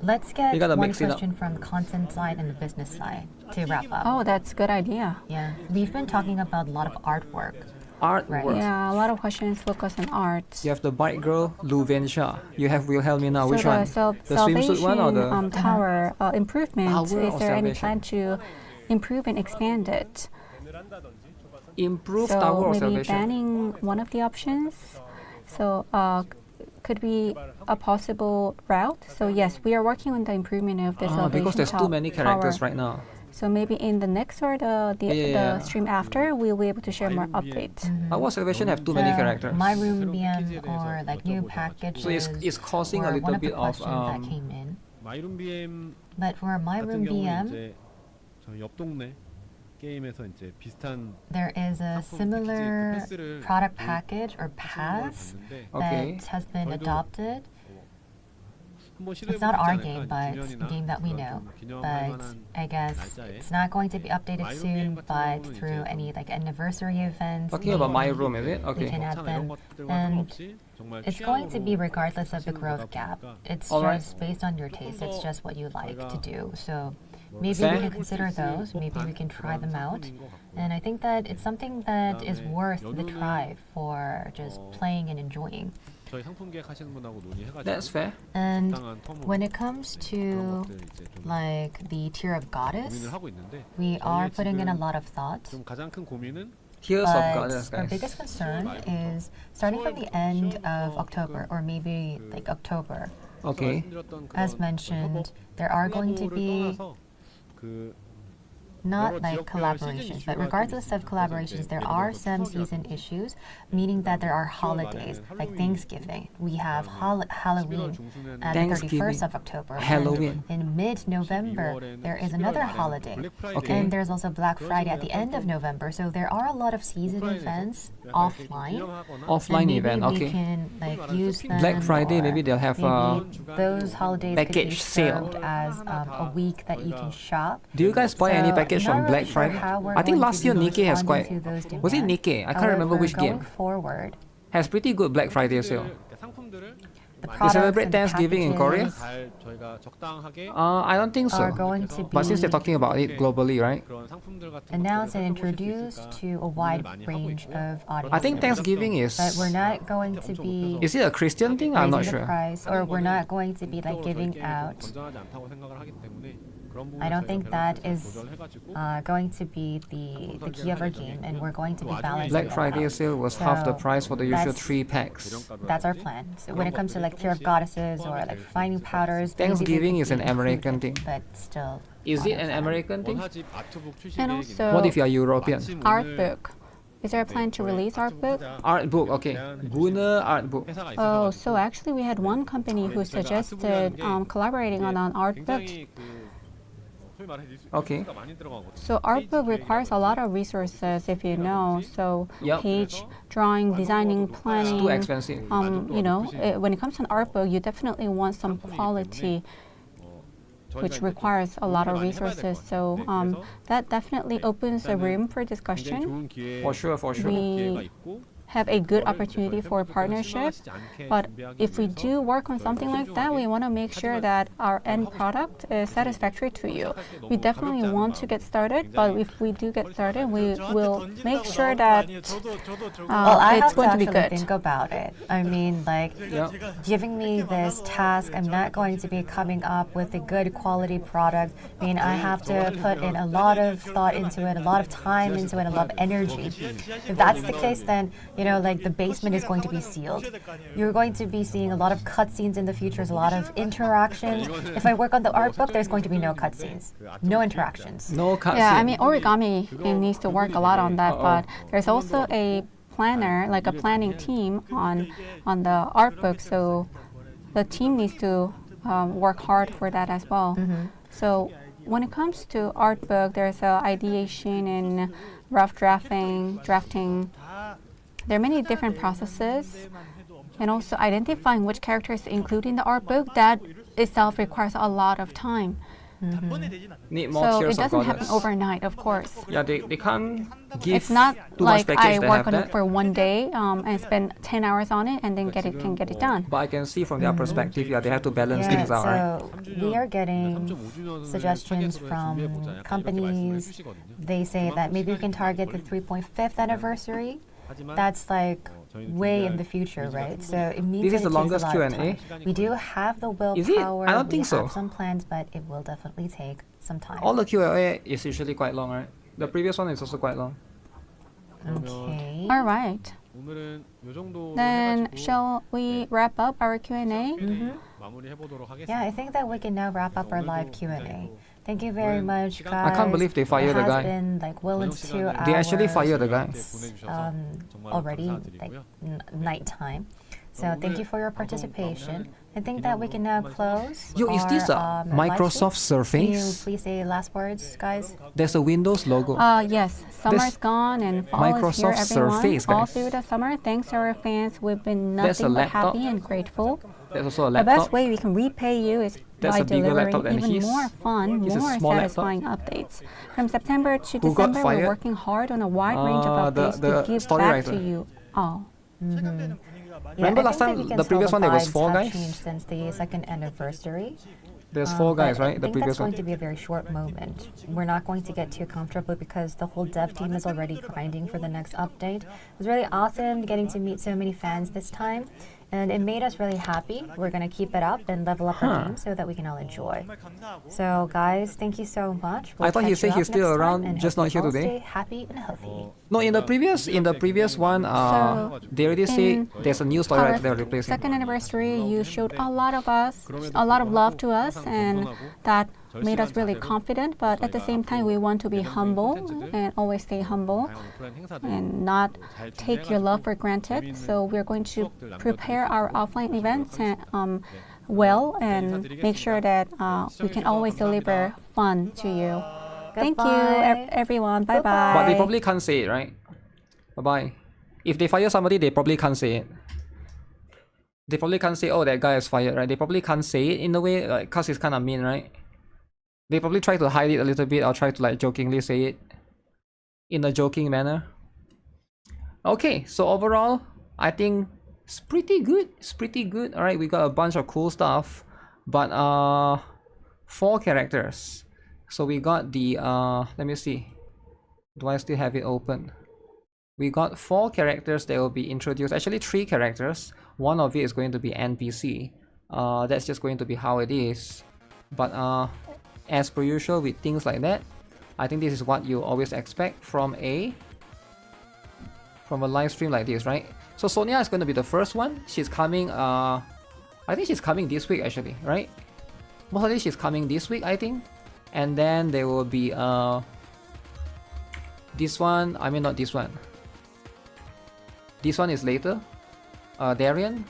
let's get gotta one mix it up. question from the content side and the business side to wrap up. Oh, that's a good idea. Yeah, we've been talking about a lot of artwork. Artwork. Right. Yeah, a lot of questions focus on art. You have the bike girl, Luvensha. You have Wilhelmina. Which so one? the The swimsuit one or the Salvation Tower improvement, Tower is or there any Salvation? plan to improve and expand it? improved So Tower or maybe Salvation? banning one of the options. So could be a possible route. So yes, we are working on the improvement of the Salvation Because there's too many characters Tower. right now. So maybe in the next or the stream after, we'll be able to share more updates. Our Salvation have too many So characters. My Room BM or like new packages. So it's causing a were one little of the bit of questions that came in. 마이룸 BM But for My Room 같은 경우는 BM, 이제 저희 옆 동네 게임에서 이제 비슷한 there is a similar product package or pass Okay. that has been 저희도 adopted. 한번 It's not our 시도해보지 game, 않을까? but 주변이나 a game that we 그런 know. 좀 기념할 But 만한 I guess 날짜에 it's not going to be updated My Room soon, BM 같은 but 경우는 through 이제 any like anniversary events. Talking about my maybe room, is it? We Okay. can add 이런 them. 것들과 And 상관없이 정말 it's going to be 취향으로 regardless of the 하시는 growth 거다 gap. 보니까 It's Alright. just based on your taste. It's just what you like to do. So maybe Fair. we can consider those. Maybe we can try them out. And I think that it's something that is worth the try for just playing and enjoying. 저희 상품 계획 하시는 분하고 논의해가지고 That's fair. And 적당한 텀으로 when it comes 그런 to 것들 이제 좀 like the tier of goddess, 고민을 하고 있는데 we are 저희의 putting in a 지금 lot of thought. 좀 가장 큰 고민은 Tears of Goddess, But our guys. biggest concern is starting from the end of October or maybe like October. Okay. 말씀드렸던 As 그런 mentioned, there are going to be 떠나서 그 not like collaborations, but regardless of collaborations, there are some season issues, meaning that there are holidays like Thanksgiving. We have Halloween at the 31st of October. and Halloween. in mid-November, there is another holiday. Okay. And there's also Black Friday at the end of November. So there are a lot of season events offline. Offline and maybe event, we okay. can like use them. Black Friday, or maybe they'll have maybe those holidays could be package sale. served as a week that you can shop. Do you guys buy any So, package not on really Black sure Friday? how we're I think going last to year be NIKKE has responding quite. to those Was it demands. NIKKE? I can't remember However, which going game. forward, Has pretty good Black Friday sale. 상품들을 the They products celebrate and the Thanksgiving in Korea? packages 잘 저희가 적당하게 I don't think are so. going to But since they're be talking about it globally, right? 그런 상품들 같은 announced 것들을 and 살펴보실 수 introduced 있을까 to a wide 고민을 많이 하고 range 있고. of audiences. I think Thanksgiving is. But we're not going to be Is it a Christian thing? I'm not raising the sure. price, or we're not going to be like giving out. 건전하지 않다고 생각을 하기 때문에 그런 부분을 I don't 저희가 think that 밸런스를 is 조절해가지고 going to be the key of our game, and we're going to be balancing Black that Friday out. sale was half the So price for the usual that's- 3 packs. That's our plan. So when it comes to like tier of goddesses or like finding powders, maybe they Thanksgiving could is an be American included, thing. but still. Is not it our an plan. American thing? 원하집 아트북 출시 And 계획입니다. also What if you are European? art book. Is there a plan to release art book? Art book, okay. GOONER art book. 회사가 Oh, 있어가지고 so actually we had one company who suggested collaborating on an art book. 굉장히 그 소위 말해 Okay. 리소스가 많이 들어가거든요. So art book requires a lot of resources, if you know. So Yep. page drawing, designing, planning. Too expensive. You know, when it comes to an art book, you definitely want some quality, which requires a lot of resources. So that definitely opens a room for 굉장히 discussion. 좋은 기회 For sure, for sure. We 기회가 있고 have a good opportunity for a partnership. But if we do work on something like that, we want to make sure that our end product is satisfactory to you. We definitely want to get started, but if we do get started, we will make sure that I it's have going to to be actually good. think about it. I mean, like, giving me this task, I'm not going to be coming up with a good quality product. I mean, I have to put in a lot of thought into it, a lot of time into it, a lot of energy. If that's the case, then, you know, like, the basement is going to be sealed. You're going to be seeing a lot of cutscenes in the future, a lot of interactions. If I work on the art book, there's going to be no cutscenes, no interactions. No cutscene. Yeah, I mean, origami it needs to work a lot on that, but there's also a planner, like a planning team on the art book, so the team needs to work hard for that as well. So when it comes to art book, there's ideation and rough drafting. There are many different processes, and also identifying which characters to include in the art book, that itself requires a lot of time. Need more So tiers it of doesn't happen goddess. overnight, of course. Yeah, they can't give It's not too much like package I that work have on that. it for one day and spend 10 hours on it and then get it done. But I can see from their perspective, yeah, they have to balance Yeah, things out, right? so we are getting suggestions from companies. They say that maybe we can target the 3.5th anniversary. That's like way in the future, right? So it means This is that the it takes longest a lot of Q&A. time. We do have the Is it? willpower. I don't think so. We have some plans, but it will definitely take some time. All the Q&A is usually quite long, right? The previous one is also quite long. Okay. All right. 오늘은 요 정도 Then 해가지고 shall we wrap up our Q&A? 마무리해보도록 하겠습니다. Yeah, I think that we can now wrap up our live Q&A. Thank you very much, guys. I can't believe they fired the It guy. has been like well into our They actually fired the guys. already like nighttime. So thank you for your participation. I think that we can now close. Yo, is this a our, Microsoft live stream. Can you Surface? please say last words, guys? There's a Windows logo. Yes, summer's gone and fall is here, Microsoft everyone. Surface, All guys. through the summer, thanks to our fans, we've been That's a nothing but laptop. happy and grateful. There's also a The best laptop. way we can repay you is That's by a bigger laptop delivering than even his. more fun, It's a more small laptop. satisfying updates. From September to Who got December, fired? we're working hard on a wide range of The- updates the to give story back to writer. you all. Remember I last think that time we can the previous tell one there was vibes 4 have guys? changed since the second anniversary. There's 4 guys, But right? I The think previous that's going one. to be a very short moment. We're not going to get too comfortable because the whole dev team is already grinding for the next update. It was really awesome getting to meet so many fans this time, and it made us really happy. We're going to keep it up and level up our game so that we can all enjoy. So guys, thank you so much. I thought he catch said you he's up still next time, around, and just hope not here you all today. Stay happy and healthy. No, in the previous one, they already say in there's a new story Our right there replacing. second anniversary, you showed a lot of love to us, and that made us really confident. But at the same time, we want to be humble and always stay humble and not take your love for granted. So we're going to prepare our offline events well and make sure that we can always deliver fun to you. Thank you, Goodbye. everyone. Bye Bye-bye. But they bye. probably can't say it, right? Bye-bye. If they fire somebody, they probably can't say it. They probably can't say, oh, that guy is fired, right? They probably can't say it in a way, like, cause it's kind of mean, right? They probably try to hide it a little bit or try to like jokingly say it in a joking manner. Okay, so overall, I think it's pretty good. It's pretty good. All right, we got a bunch of cool stuff, but 4 characters. So we got the let me see. Do I still have it open? We got 4 characters that will be introduced. Actually, 3 characters. One of it is going to be NPC. That's just going to be how it is. But as per usual with things like that, I think this is what you always expect from a live stream like this, right? So Sonia is going to be the first one. She's coming. I think she's coming this week actually, right? Most likely she's coming this week, I think. And then there will be this one. I mean, not this one. This one is later. Darian,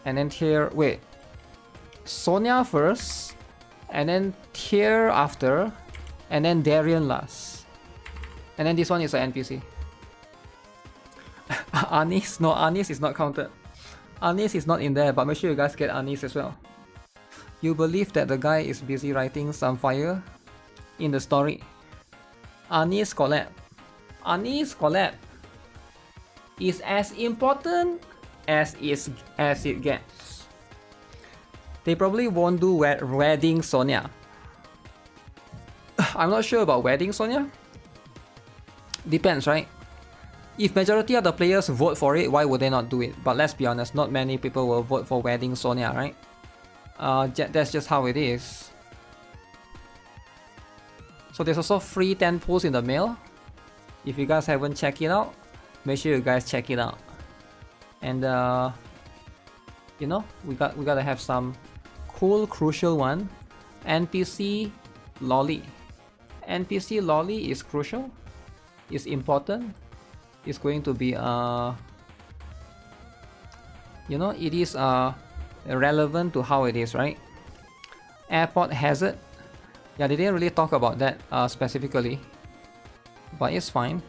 and then Tier. Wait, Sonia first, and then Tier after, and then Darian last. And then this one is an NPC. Anis? No, Anis is not counted. Anis is not in there, but make sure you guys get Anis as well. You believe that the guy is busy writing some fire in the story. Anis collab. Anis collab. is as important as it gets. They probably won't do wedding Sonia. I'm not sure about wedding Sonia. Depends, right? If majority of the players vote for it, why would they not do it? But let's be honest, not many people will vote for wedding Sonia, right? That's just how it is. So there's also free 10 pulls in the mail. If you guys haven't checked it out, make sure you guys check it out. And you know, we gotta have some cool crucial one. NPC lolly. NPC lolly is crucial, is important. It's going to be you know, it is relevant to how it is, right? Airport hazard. Yeah, they didn't really talk about that specifically, but it's fine.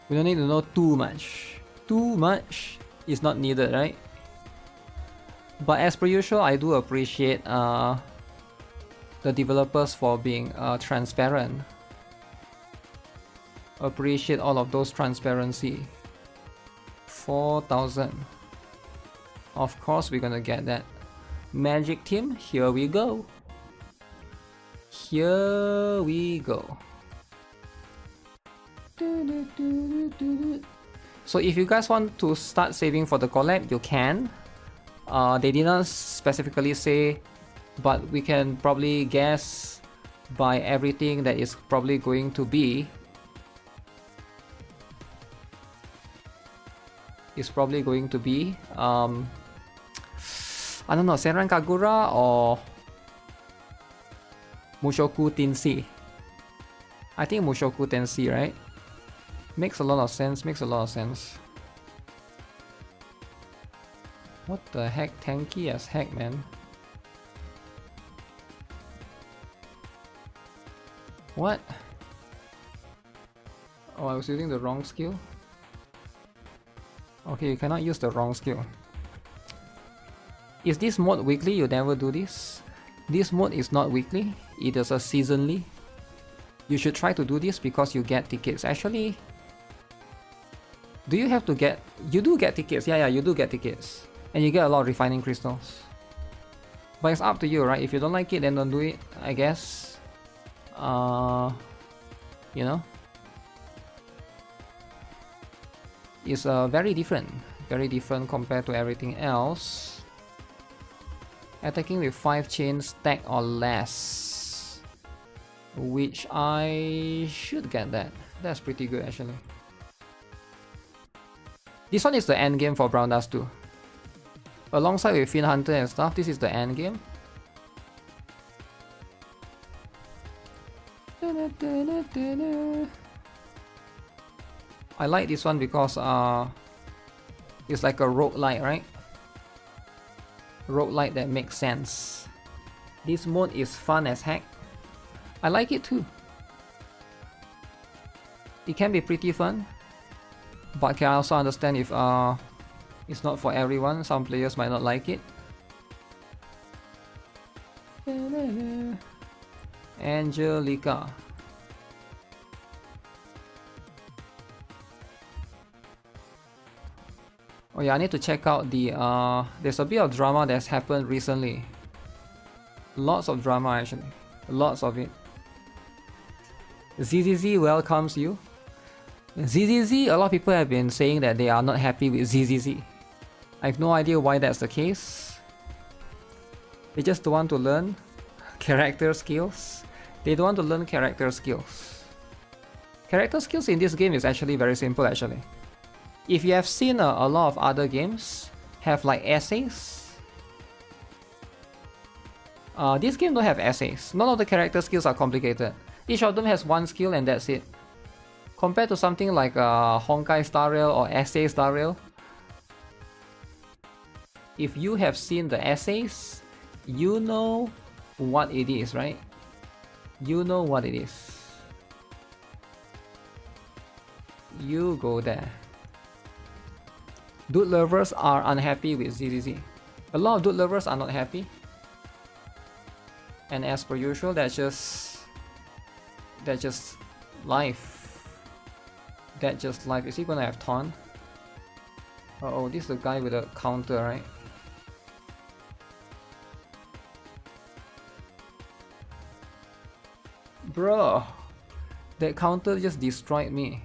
We don't need to know too much. Too much is not needed, right? But as per usual, I do appreciate the developers for being transparent. Appreciate all of those transparency. 4,000. Of course we're gonna get that. Magic team, here we go. Here we go. So if you guys want to start saving for the collab, you can. They didn't specifically say, but we can probably guess by everything that is probably going to be. Is probably going to be I don't know, Senran Kagura or Mushoku Tensei. I think Mushoku Tensei, right? Makes a lot of sense, makes a lot of sense. What the heck, tanky as heck, man. What? Oh, I was using the wrong skill. Okay, you cannot use the wrong skill. Is this mode weekly? You never do this. This mode is not weekly, it is a seasonally. You should try to do this because you get tickets. Actually, do you have to get... You do get tickets, yeah, you do get tickets. And you get a lot of refining crystals. But it's up to you, right? If you don't like it, then don't do it, I guess. You know? Is very different compared to everything else. Attacking with 5 chains stack or less, which I should get that. That's pretty good actually. This one is the end game for Brown Dust 2. Alongside with Fin Hunter and stuff, this is the end game. I like this one because it's like a roguelite, right? Roguelite that makes sense. This mode is fun as heck. I like it too. It can be pretty fun, but can also understand if it's not for everyone. Some players might not like it. Angelica. Oh yeah, I need to check out the there's a bit of drama that's happened recently. Lots of drama actually. Lots of it. ZZZ welcomes you. ZZZ, a lot of people have been saying that they are not happy with ZZZ. I have no idea why that's the case. They just don't want to learn character skills. They don't want to learn character skills. Character skills in this game is actually very simple actually. If you have seen a lot of other games have like essays, this game don't have essays. None of the character skills are complicated. Each of them has one skill and that's it. Compared to something like Honkai Star Rail or Essay Star Rail, if you have seen the essays, you know what it is, right? You know what it is. You go there. Dude lovers are unhappy with ZZZ. A lot of dude lovers are not happy. And as per usual, that's just life. That just life. Is he gonna have taunt? Oh, this is the guy with a counter, right? Bro, that counter just destroyed me.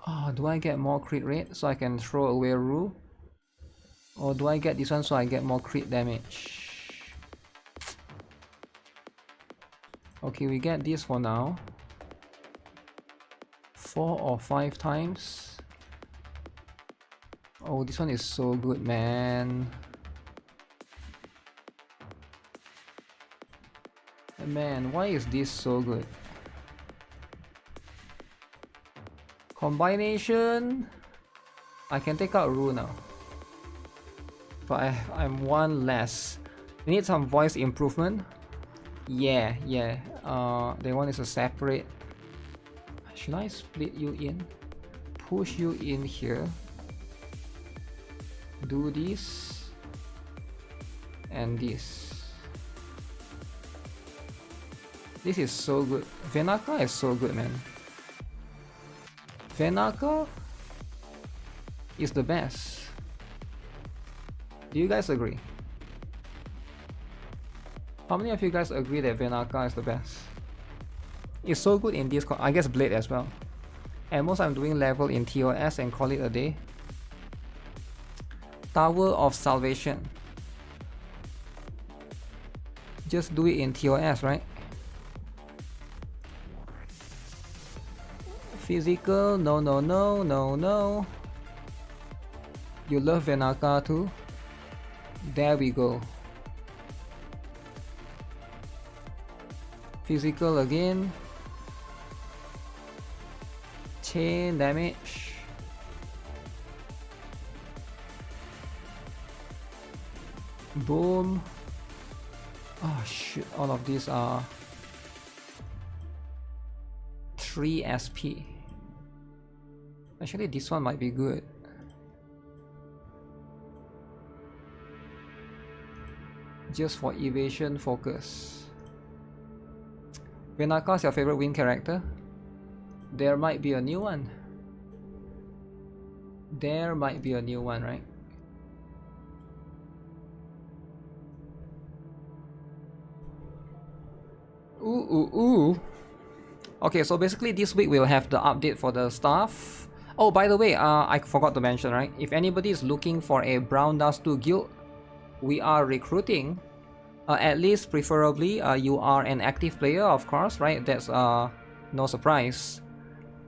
Oh, do I get more crit rate so I can throw away a rule? Or do I get this one so I get more crit damage? Okay, we get this for now. 4 or 5 times. Oh, this one is so good, man. Man, why is this so good? Combination. I can take out Rue now. But I'm one less. We need some voice improvement. Yeah. They want is a separate. Should I split you in? Push you in here. Do this. And this. This is so good. Venaka is so good, man. Venaka is the best. Do you guys agree? How many of you guys agree that Venaka is the best? It's so good in this, I guess Blade as well. At most I'm doing level in TOS and call it a day. Tower of Salvation. Just do it in TOS, right? Physical, no. You love Venaka too? There we go. Physical again. Chain damage. Boom. Oh shit, all of these are 3 SP. Actually, this one might be good. Just for evasion focus. Venaka is your favorite win character? There might be a new one. There might be a new one, right? Ooh. Okay, so basically this week we'll have the update for the staff. Oh, by the way, I forgot to mention, right? If anybody is looking for a Brown Dust 2 guild, we are recruiting. At least, preferably, you are an active player, of course, right? That's no surprise.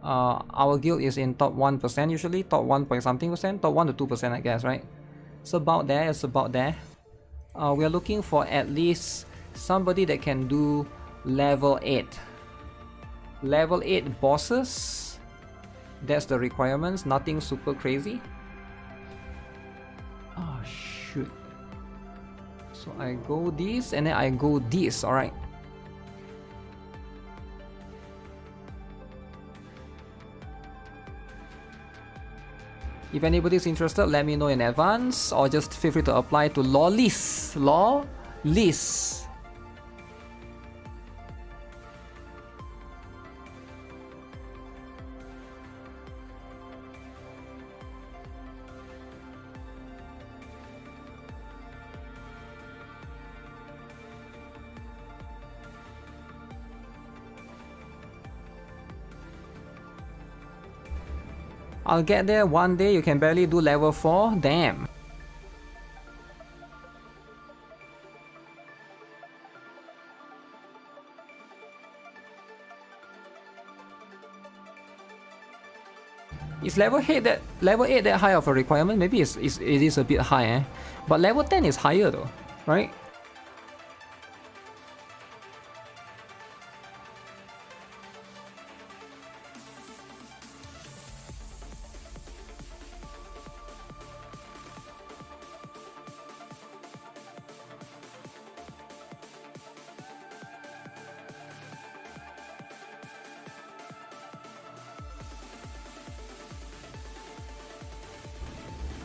Our guild is in top 1% usually, top 1 point something percent, top 1 to 2%, I guess, right? It's about there, we are looking for at least somebody that can do level 8. Level 8 bosses. That's the requirements, nothing super crazy. Oh shoot. So I go this and then I go this, alright. If anybody's interested, let me know in advance or just feel free to apply to Lawless. Lawless. I'll get there one day. You can barely do level 4. Damn. Is level 8 that high of a requirement? Maybe it is a bit high, eh? But level 10 is higher though, right?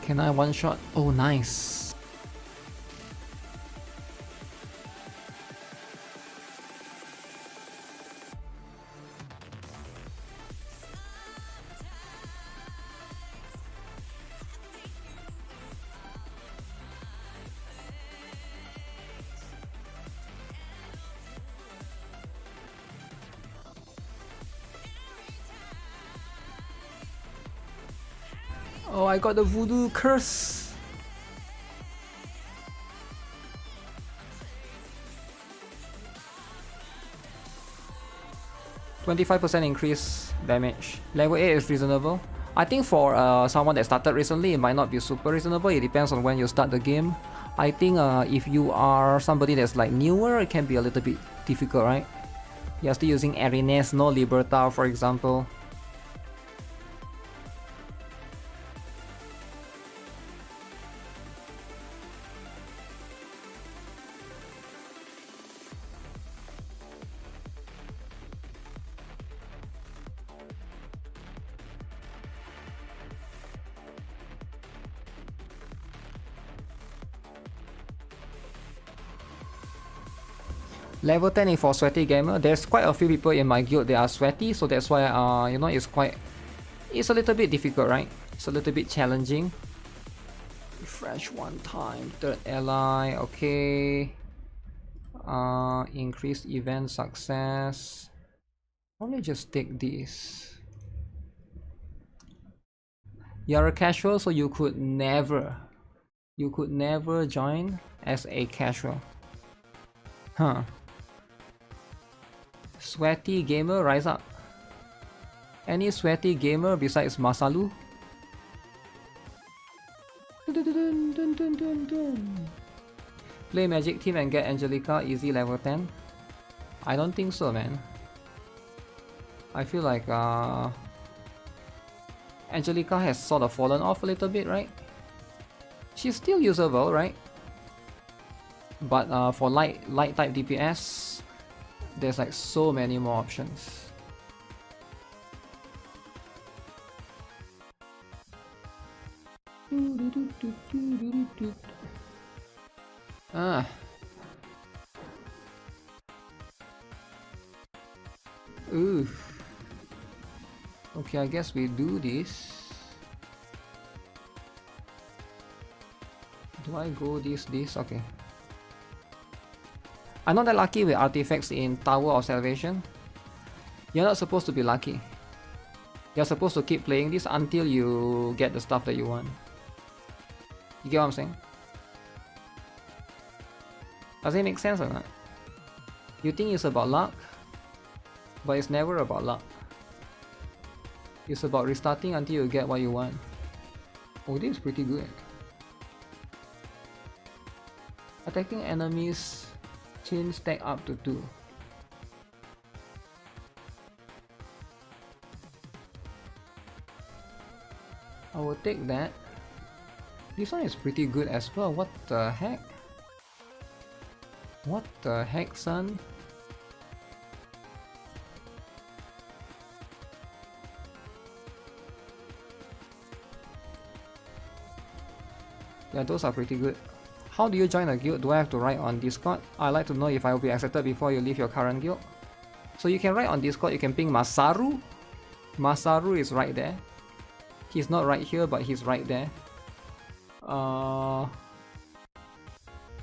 Can I one shot? Oh, nice. Oh, I got the voodoo curse. %25% increase damage. Level 8 is reasonable. I think for someone that started recently, it might not be super reasonable. It depends on when you start the game. I think if you are somebody that's like newer, it can be a little bit difficult, right? You're still using Arines, no Liberta, for example. Level 10 is for sweaty gamer. There's quite a few people in my guild that are sweaty, so that's why you know, it's a little bit difficult, right? It's a little bit challenging. Refresh one time, third ally, okay. Increased event success. Probably just take this. You're a casual, so you could never join as a casual. Huh. Sweaty gamer, rise up. Any sweaty gamer besides Masalu? Play Magic Team and get Angelica easy level 10? I don't think so, man. I feel like Angelica has sort of fallen off a little bit, right? She's still usable, right? But for light type DPS, there's like so many more options. Ooh. Okay, I guess we do this. Do I go this? Okay. I'm not that lucky with artifacts in Tower of Salvation. You're not supposed to be lucky. You're supposed to keep playing this until you get the stuff that you want. You get what I'm saying? Does it make sense or not? You think it's about luck, but it's never about luck. It's about restarting until you get what you want. Oh, this is pretty good. Attacking enemies chain stack up to 2. I will take that. This one is pretty good as well. What the heck? What the heck, son? Yeah, those are pretty good. How do you join a guild? Do I have to write on Discord? I'd like to know if I will be accepted before you leave your current guild. So you can write on Discord, you can ping Masaru. Masaru is right there. He's not right here, but he's right there.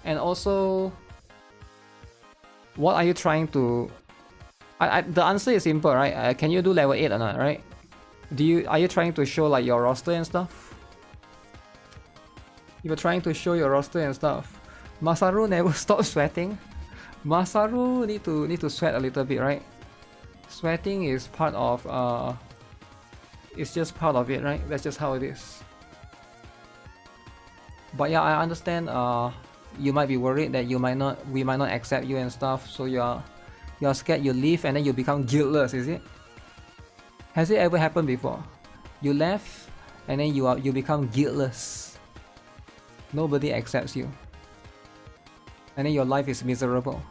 And also, what are you trying to... the answer is simple, right? Can you do level 8 or not, right? Are you trying to show like your roster and stuff? If you're trying to show your roster and stuff, Masaru never stopped sweating. Masaru need to sweat a little bit, right? Sweating is part of it's just part of it, right? That's just how it is. But yeah, I understand you might be worried that we might not accept you and stuff, so you're scared you leave and then you become guiltless, is it? Has it ever happened before? You left and then you become guiltless. Nobody accepts you. And then your life is miserable.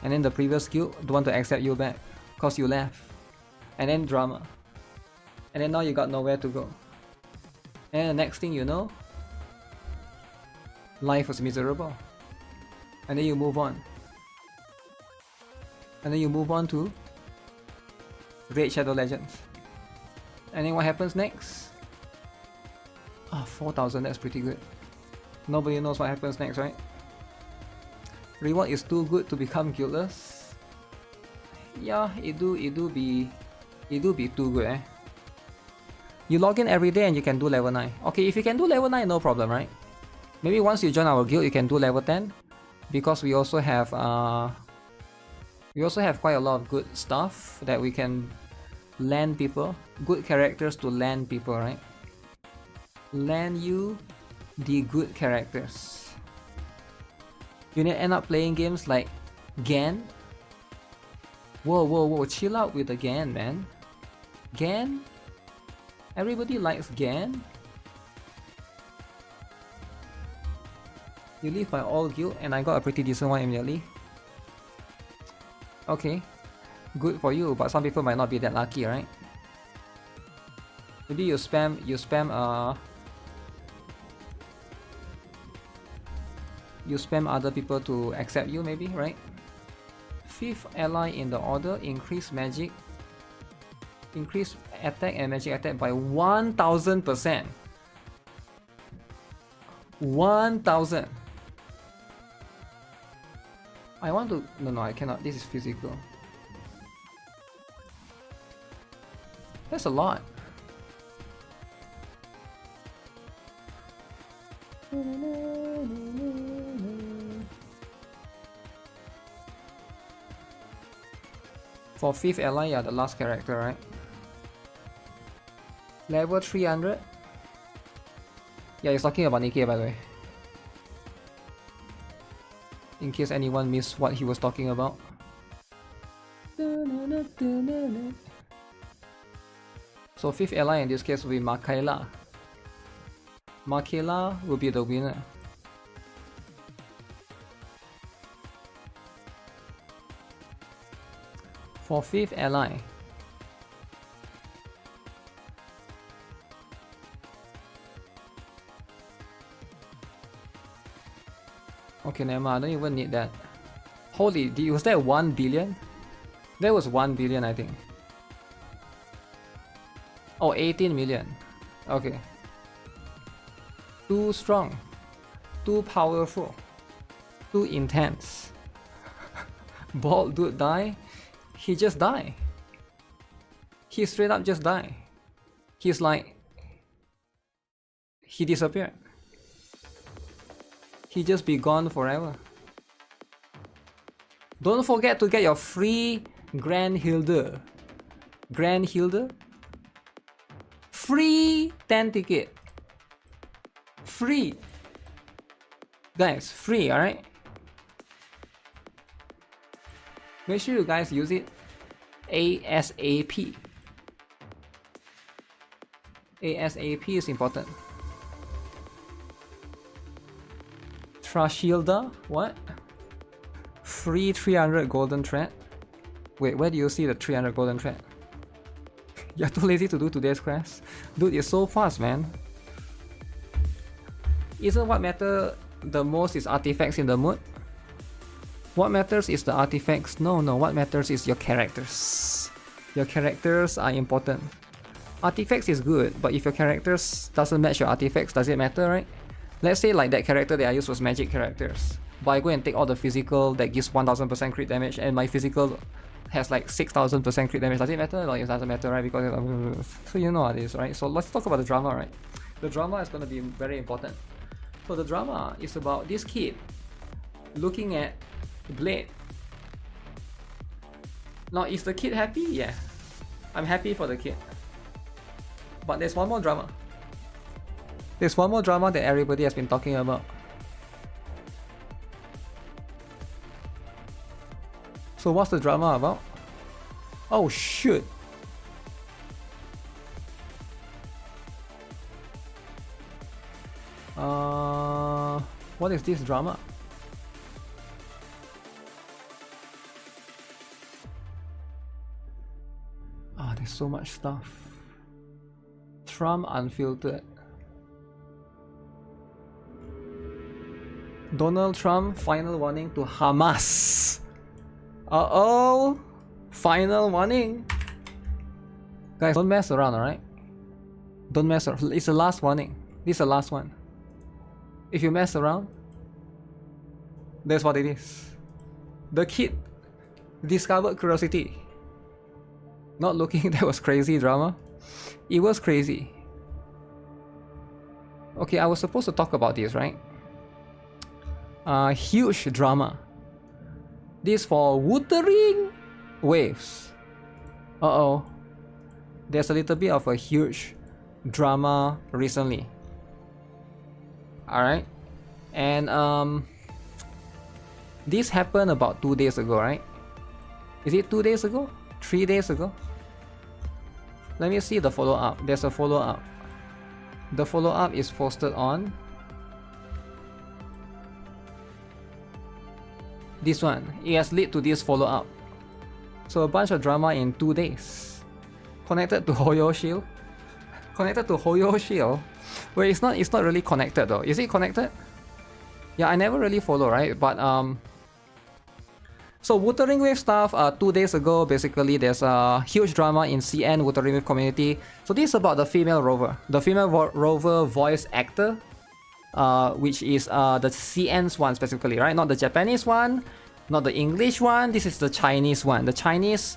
And then the previous guild don't want to accept you back because you left. And then drama. And then now you got nowhere to go. And the next thing you know, life was miserable. And then you move on. And then you move on to Raid Shadow Legends. And then what happens next? 4,000, that's pretty good. Nobody knows what happens next, right? Reward is too good to become guiltless. Yeah, it do be too good, eh? You log in every day and you can do level 9. Okay, if you can do level 9, no problem, right? Maybe once you join our guild, you can do level 10. Because we also have quite a lot of good stuff that we can land people. Good characters to land people, right? Land you the good characters. You need to end up playing games like Gan. Whoa, chill out with the Gan, man. Gan? Everybody likes Gan. You leave my all guild and I got a pretty decent one immediately. Okay. Good for you, but some people might not be that lucky, right? Maybe you spam other people to accept you, maybe, right? 5th ally in the order, increase magic, increase attack and magic attack by 1000%. 1000. I want to. No, I cannot. This is physical. That's a lot. For 5th ally, yeah, the last character, right? Level 300. Yeah, he's talking about NIKKE, by the way. In case anyone missed what he was talking about. So 5th ally in this case will be Makaela. Makaela will be the winner. For 5th ally. Okay, never mind, I don't even need that. Holy, was that 1 billion? That was 1 billion, I think. Oh, 18 million. Okay. Too strong. Too powerful. Too intense. Bald dude die? He just die. He straight up just die. He's like... He disappeared. He just be gone forever. Don't forget to get your free Grand Hilder. Grand Hilder? Free 10 ticket. Free. Guys, free, alright? Make sure you guys use it ASAP. ASAP is important. Trashilda? What? Free 300 golden thread? Wait, where do you see the 300 golden thread? You're too lazy to do today's quest? Dude, it's so fast, man. Isn't what matter the most is artifacts in the mood? What matters is the artifacts. No, what matters is your characters. Your characters are important. Artifacts is good, but if your characters doesn't match your artifacts, does it matter, right? Let's say like that character that I used was magic characters, but I go and take all the physical that gives 1000% crit damage and my physical has like 6000% crit damage. Does it matter? Like, it doesn't matter, right? Because so you know what it is, right? So let's talk about the drama, right? The drama is going to be very important. So the drama is about this kid looking at Blade. Now, is the kid happy? Yeah, I'm happy for the kid. But there's one more drama. There's one more drama that everybody has been talking about. So what's the drama about? Oh shoot! What is this drama? There's so much stuff. Trump unfiltered. Donald Trump final warning to Hamas. Uh-oh! Final warning. Guys, don't mess around, alright? Don't mess around. It's the last warning. This is the last one. If you mess around, that's what it is. The kid discovered curiosity. Not looking, that was crazy drama. It was crazy. Okay, I was supposed to talk about this, right? Huge drama. This for Wuthering Waves. Uh-oh. There's a little bit of a huge drama recently. Alright. And this happened about 2 days ago, right? Is it 2 days ago? 3 days ago? Let me see the follow-up. There's a follow-up. The follow-up is posted on this one. It has led to this follow-up. So a bunch of drama in 2 days. Connected to Hoyo Shield. Connected to Hoyo Shield. Wait, it's not really connected though. Is it connected? Yeah, I never really follow, right? But so Wuthering Wave stuff, 2 days ago, basically there's a huge drama in CN Wuthering Wave community. So this is about the female rover. The female rover voice actor, which is the CN's one specifically, right? Not the Japanese one, not the English one, this is the Chinese one. The Chinese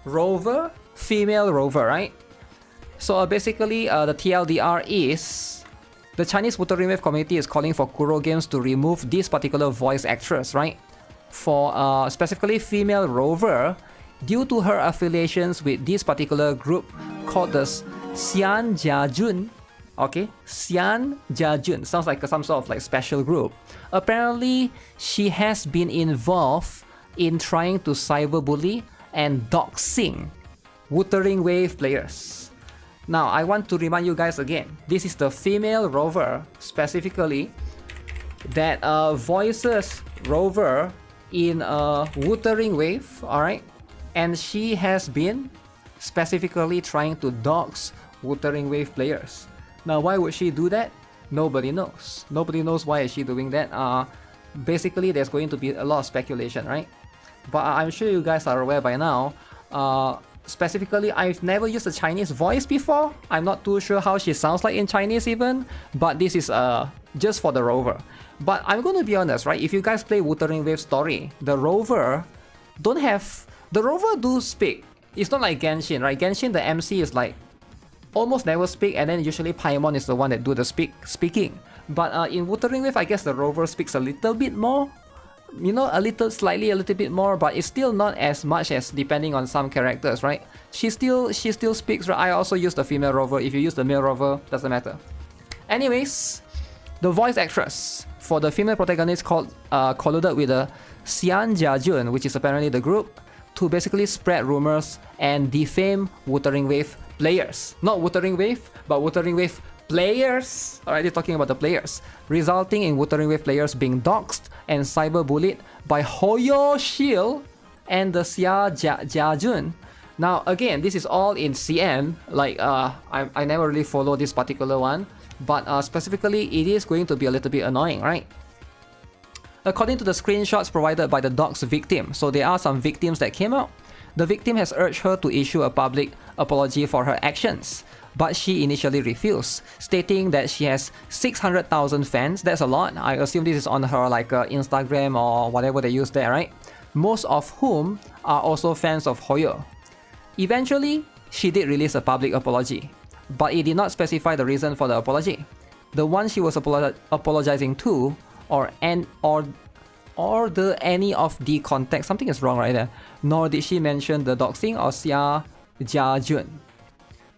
rover, female rover, right? So basically the TLDR is, the Chinese Wuthering Wave community is calling for Kuro Games to remove this particular voice actress, right? For specifically female rover, due to her affiliations with this particular group called the Xian Jiajun. Okay, Xian Jiajun sounds like some sort of like special group. Apparently, she has been involved in trying to cyberbully and doxing Wuthering Wave players. Now, I want to remind you guys again, this is the female rover specifically that voices rover in a Wuthering Wave, alright? And she has been specifically trying to dox Wuthering Wave players. Now, why would she do that? Nobody knows. Nobody knows why is she doing that. Basically, there's going to be a lot of speculation, right? But I'm sure you guys are aware by now. Specifically, I've never used a Chinese voice before. I'm not too sure how she sounds like in Chinese even. But this is just for the rover. But I'm gonna be honest, right? If you guys play Wuthering Wave story, the rover do speak. It's not like Genshin, right? Genshin, the MC is like almost never speak, and then usually Paimon is the one that do the speaking. But in Wuthering Wave, I guess the rover speaks a little bit more. You know, a little bit more, but it's still not as much as depending on some characters, right? She still speaks, right? I also use the female rover. If you use the male rover, doesn't matter. Anyways, the voice actress for the female protagonist colluded with the Xian Jiajun, which is apparently the group, to basically spread rumors and defame Wuthering Wave players. Not Wuthering Wave, but Wuthering Wave players. Alright, they're talking about the players, resulting in Wuthering Wave players being doxed and cyberbullied by Hoyo Shield and the Xia Jiajun. Now, again, this is all in CN. Like, I never really follow this particular one, but specifically, it is going to be a little bit annoying, right? According to the screenshots provided by the doxed victim, so there are some victims that came out. The victim has urged her to issue a public apology for her actions, but she initially refused, stating that she has 600,000 fans. That's a lot. I assume this is on her like Instagram or whatever they use there, right? Most of whom are also fans of Hoyo. Eventually, she did release a public apology, but it did not specify the reason for the apology. The one she was apologizing to, or any of the context, something is wrong right there, nor did she mention the doxing or Xia Jiajun.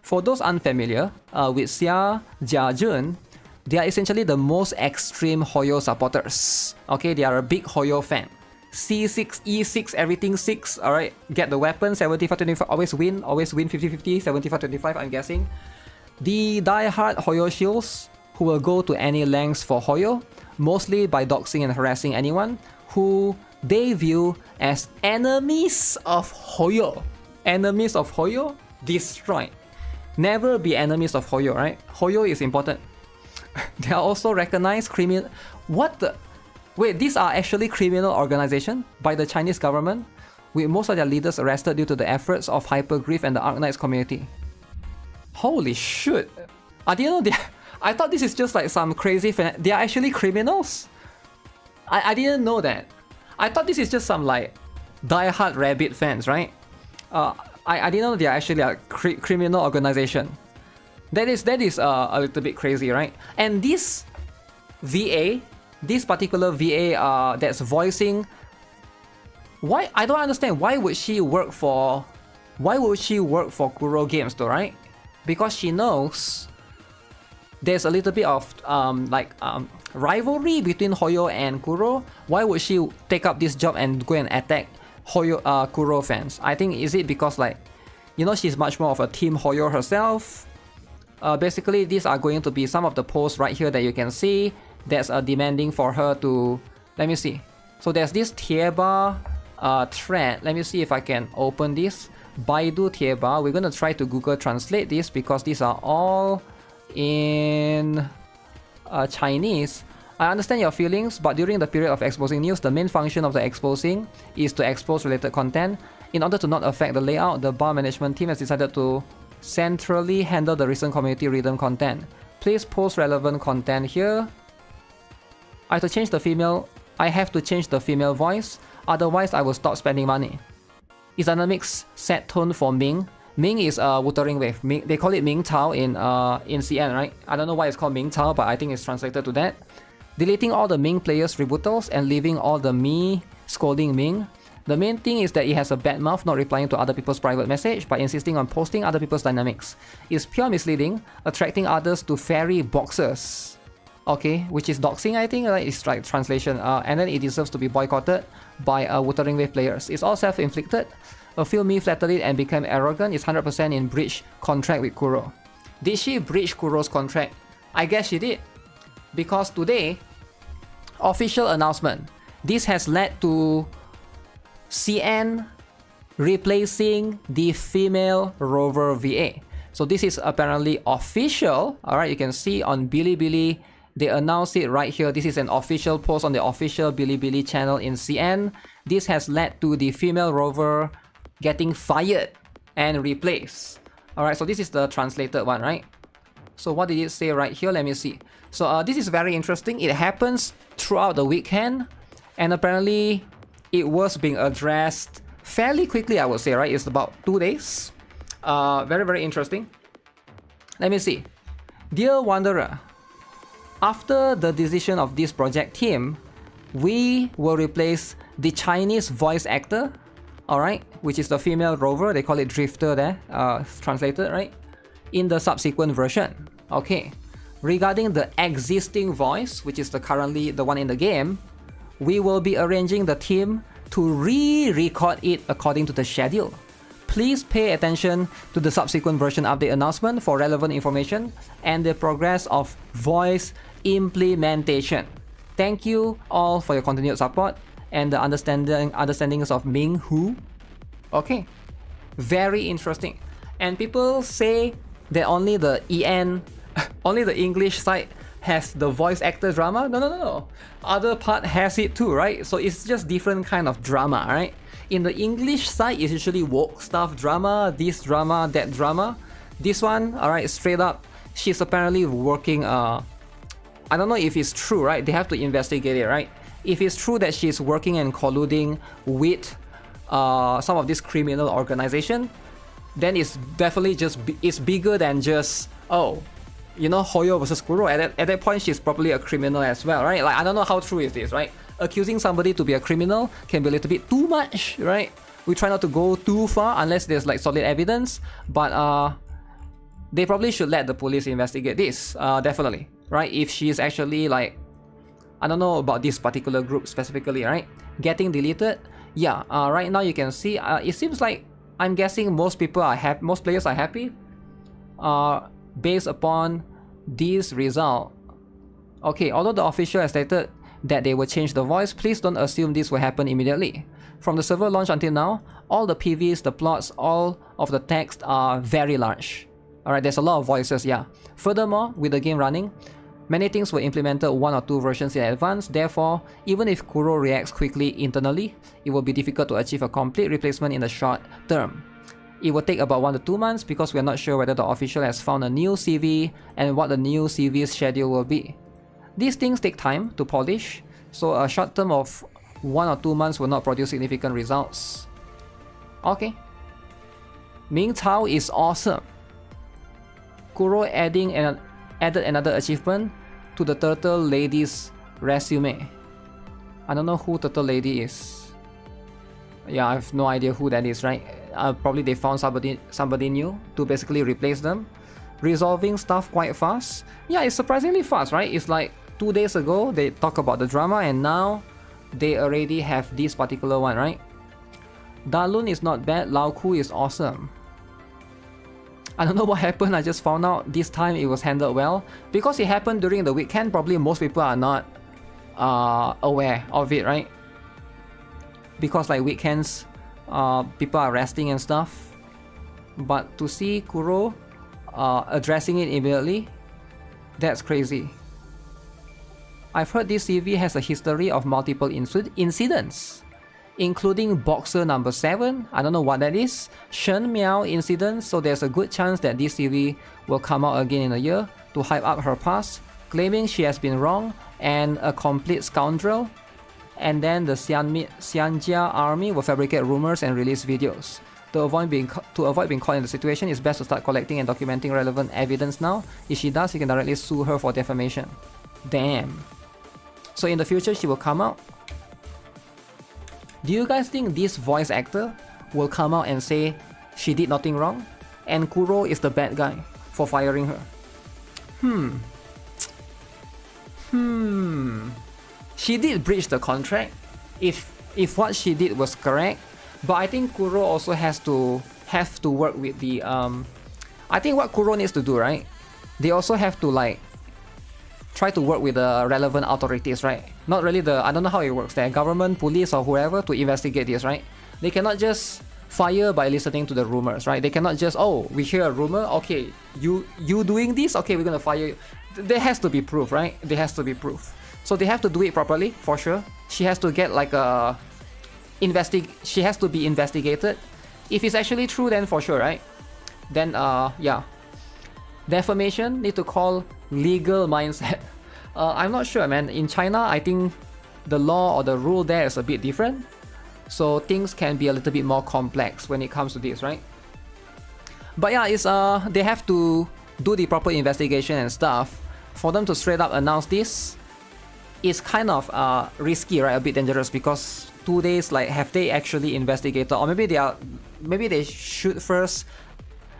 For those unfamiliar with Xia Jiajun, they are essentially the most extreme Hoyo supporters. Okay, they are a big Hoyo fan. C6, E6, everything 6, alright? Get the weapon, 75-25, always win 50-50, 75-25, I'm guessing. The die-hard Hoyo shields who will go to any lengths for Hoyo, mostly by doxing and harassing anyone who they view as enemies of Hoyo. Enemies of Hoyo, destroyed. Never be enemies of Hoyo, right? Hoyo is important. They are also recognized criminal. What the? Wait, these are actually criminal organizations by the Chinese government, with most of their leaders arrested due to the efforts of Hypergriff and the Arknights community. Holy shit! I didn't know I thought this is just like some crazy fan. They are actually criminals? I didn't know that. I thought this is just some like die-hard Rabbit fans, right? I didn't know they are actually a criminal organization. That is a little bit crazy, right? And this VA, this particular VA that's voicing, why, I don't understand, why would she work for Kuro Games though, right? Because she knows there's a little bit of rivalry between Hoyo and Kuro. Why would she take up this job and go and attack Kuro fans? I think, is it because, like, you know, she's much more of a team Hoyo herself? Basically, these are going to be some of the posts right here that you can see that's demanding for her to, let me see. So there's this Tieba thread. Let me see if I can open this. Baidu Tieba. We're going to try to Google Translate this because these are all in Chinese. I understand your feelings, but during the period of exposing news, the main function of the exposing is to expose related content. In order to not affect the layout, the bar management team has decided to centrally handle the recent community rhythm content. Please post relevant content here. I have to change the female voice, otherwise I will stop spending money. Is dynamics set tone for Ming. Ming is Wuthering Wave. They call it Ming Tao in CN, right? I don't know why it's called Ming Tao, but I think it's translated to that. Deleting all the Ming players' rebuttals and leaving all the me scolding Ming. The main thing is that it has a bad mouth, not replying to other people's private message, but insisting on posting other people's dynamics. It's pure misleading, attracting others to fairy boxers. Okay, which is doxing, I think, right? It's like translation. And then it deserves to be boycotted by Wuthering Wave players. It's all self-inflicted. A few me flattered it and became arrogant. It's 100% in breach contract with Kuro. Did she breach Kuro's contract? I guess she did. Because today, official announcement. This has led to CN replacing the female rover VA. So this is apparently official. Alright, you can see on Bilibili, they announced it right here. This is an official post on the official Bilibili channel in CN. This has led to the female rover getting fired and replaced. Alright, so this is the translated one, right? So what did it say right here? Let me see. So this is very interesting. It happens throughout the weekend, and apparently it was being addressed fairly quickly, I would say, right? It's about 2 days. Very, very interesting. Let me see. Dear Wanderer, after the decision of this project team, we will replace the Chinese voice actor, alright, which is the female rover, they call it Drifter there, translated, right? In the subsequent version. Okay. Regarding the existing voice, which is currently the one in the game, we will be arranging the team to re-record it according to the schedule. Please pay attention to the subsequent version update announcement for relevant information and the progress of voice implementation. Thank you all for your continued support and the understandings of Ming Hu. Okay, very interesting. And people say that only the EN, only the English side has the voice actor drama. No. Other part has it too, right? So it's just different kind of drama, right? In the English side, it's usually woke stuff drama, this drama, that drama. This one, alright, straight up, she's apparently working, I don't know if it's true, right? They have to investigate it, right? If it's true that she's working and colluding with some of this criminal organization, then it's definitely just, it's bigger than just, oh, you know, Hoyo versus Kuro. At that point, she's probably a criminal as well, right? Like, I don't know how true is this, right? Accusing somebody to be a criminal can be a little bit too much, right? We try not to go too far unless there's like solid evidence, but they probably should let the police investigate this, definitely, right? If she's actually like, I don't know about this particular group specifically, right? Getting deleted, yeah. Right now you can see, it seems like, I'm guessing most people are happy, most players are happy, based upon this result. Okay, although the official has stated that they will change the voice, please don't assume this will happen immediately. From the server launch until now, all the PVs, the plots, all of the text are very large. Alright, there's a lot of voices, yeah. Furthermore, with the game running, many things were implemented 1 or 2 versions in advance. Therefore, even if Kuro reacts quickly internally, it will be difficult to achieve a complete replacement in the short term. It will take about 1 to 2 months because we are not sure whether the official has found a new CV and what the new CV's schedule will be. These things take time to polish, so a short term of 1 or 2 months will not produce significant results. Okay. Ming Tao is awesome. Kuro added another achievement to the Turtle Lady's resume. I don't know who Turtle Lady is. Yeah, I have no idea who that is, right? Probably they found somebody new to basically replace them. Resolving stuff quite fast. Yeah, it's surprisingly fast, right? It's like 2 days ago they talk about the drama and now they already have this particular one, right? Dalun is not bad. Lao Ku is awesome. I don't know what happened. I just found out this time it was handled well. Because it happened during the weekend, probably most people are not aware of it, right? Because like weekends, people are resting and stuff. But to see Kuro addressing it immediately, that's crazy. I've heard this CV has a history of multiple incidents, including Boxer number 7, I don't know what that is, Shen Miao incident, so there's a good chance that this CV will come out again in a year to hype up her past, claiming she has been wrong and a complete scoundrel, and then the Xianjia army will fabricate rumors and release videos. To avoid being caught in the situation, it's best to start collecting and documenting relevant evidence now. If she does, you can directly sue her for defamation. Damn. So in the future, she will come out. Do you guys think this voice actor will come out and say she did nothing wrong and Kuro is the bad guy for firing her? She did breach the contract if what she did was correct, but I think Kuro also have to work with the I think what Kuro needs to do, right? They also have to like try to work with the relevant authorities, right? Not really I don't know how it works there, government, police or whoever to investigate this, right? They cannot just fire by listening to the rumors, right? They cannot just, oh, we hear a rumor, okay, you doing this, okay, we're gonna fire you. There has to be proof, right? There has to be proof. So they have to do it properly, for sure. She has to get like a she has to be investigated. If it's actually true, then for sure, right? Then yeah. Defamation need to call legal mindset. I'm not sure, man. In China, I think the law or the rule there is a bit different. So things can be a little bit more complex when it comes to this, right? But yeah, it's they have to do the proper investigation and stuff. For them to straight up announce this is kind of risky, right? A bit dangerous because 2 days, like, have they actually investigated? Or maybe they shoot first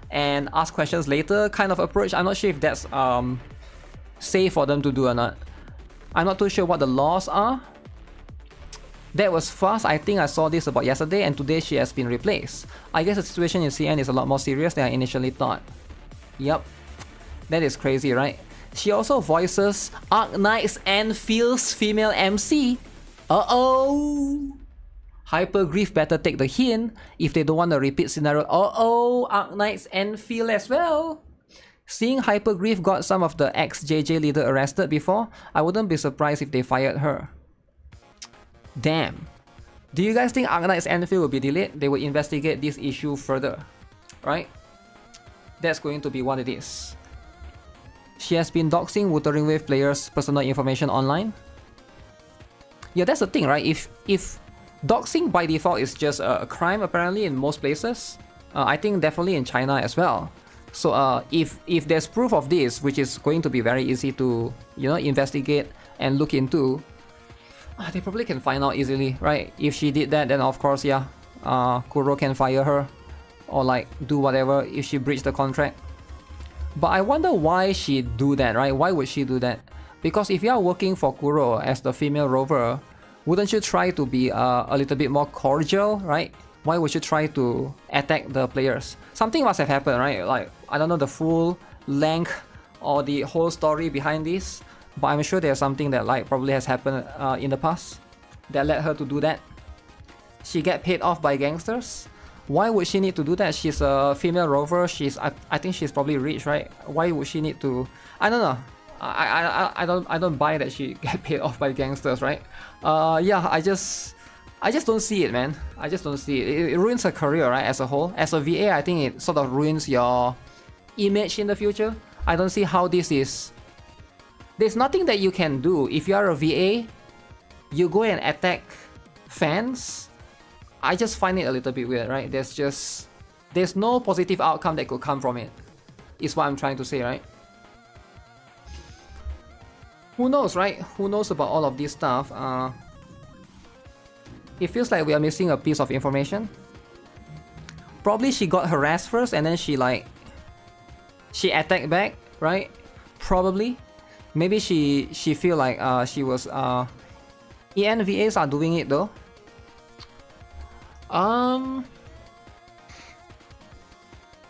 and ask questions later kind of approach. I'm not sure if that's safe for them to do or not. I'm not too sure what the laws are. That was fast. I think I saw this about yesterday and today she has been replaced. I guess the situation in CN is a lot more serious than I initially thought. Yep. That is crazy, right? She also voices Arknight's Enfield's female MC. Uh-oh! Hypergrief better take the hint if they don't want a repeat scenario. Uh-oh! Arknight's Enfield as well! Seeing Hypergrief got some of the ex-JJ leader arrested before, I wouldn't be surprised if they fired her. Damn. Do you guys think Arknight's Enfield will be delayed? They will investigate this issue further, right? That's going to be what it is. She has been doxing Wuthering Wave players' personal information online. Yeah, that's the thing, right? If doxing by default is just a crime apparently in most places, I think definitely in China as well. So if there's proof of this, which is going to be very easy to, you know, investigate and look into, they probably can find out easily, right? If she did that, then of course, yeah, Kuro can fire her or like do whatever if she breached the contract. But I wonder why she'd do that, right? Why would she do that? Because if you are working for Kuro as the female rover, wouldn't you try to be a little bit more cordial, right? Why would you try to attack the players? Something must have happened, right? Like, I don't know the full length or the whole story behind this, but I'm sure there's something that like probably has happened in the past that led her to do that. She get paid off by gangsters. Why would she need to do that? She's a female rover. I think she's probably rich, right? Why would she need to? I don't know. I don't buy that she get paid off by gangsters, right? Yeah, I just don't see it, man. I just don't see it. It ruins her career, right? As a whole, as a VA, I think it sort of ruins your image in the future. I don't see how this is. There's nothing that you can do if you are a VA. You go and attack fans. I just find it a little bit weird, right? There's just there's no positive outcome that could come from it, is what I'm trying to say, right? Who knows, right? Who knows about all of this stuff? It feels like we are missing a piece of information. Probably she got harassed first and then she attacked back, right? Probably. Maybe she feel like she was ENVAs are doing it though.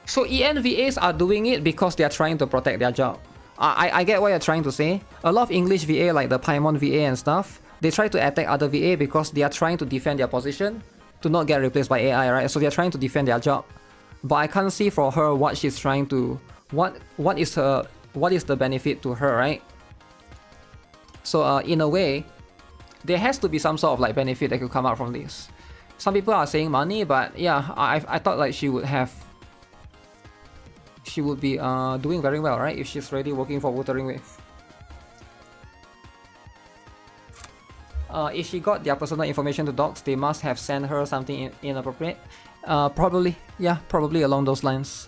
So ENVAs are doing it because they are trying to protect their job. I get what you're trying to say. A lot of English VA like the Paimon VA and stuff, they try to attack other VA because they are trying to defend their position to not get replaced by AI, right? So they're trying to defend their job. But I can't see for her what she's trying to, what is the benefit to her, right? So in a way, there has to be some sort of like benefit that could come out from this. Some people are saying money, but yeah, I thought like she would be doing very well, right? If she's already working for Wuthering with. If she got their personal information to docs, they must have sent her something inappropriate. Probably, yeah, probably along those lines.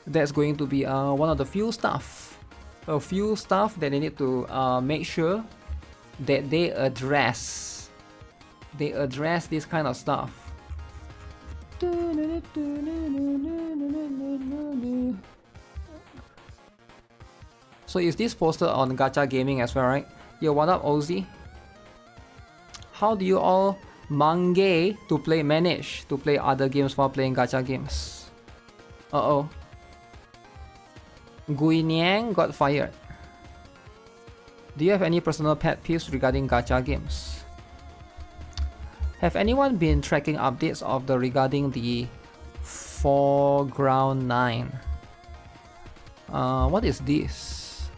That's going to be one of the few stuff that they need to make sure that they address this kind of stuff. So is this posted on Gacha Gaming as well, right? Yo, what up, Ozzy? How do you all manage to play other games while playing gacha games? Uh-oh. Guinyang got fired. Do you have any personal pet peeves regarding gacha games? Have anyone been tracking updates of regarding the Foreground 9? What is this?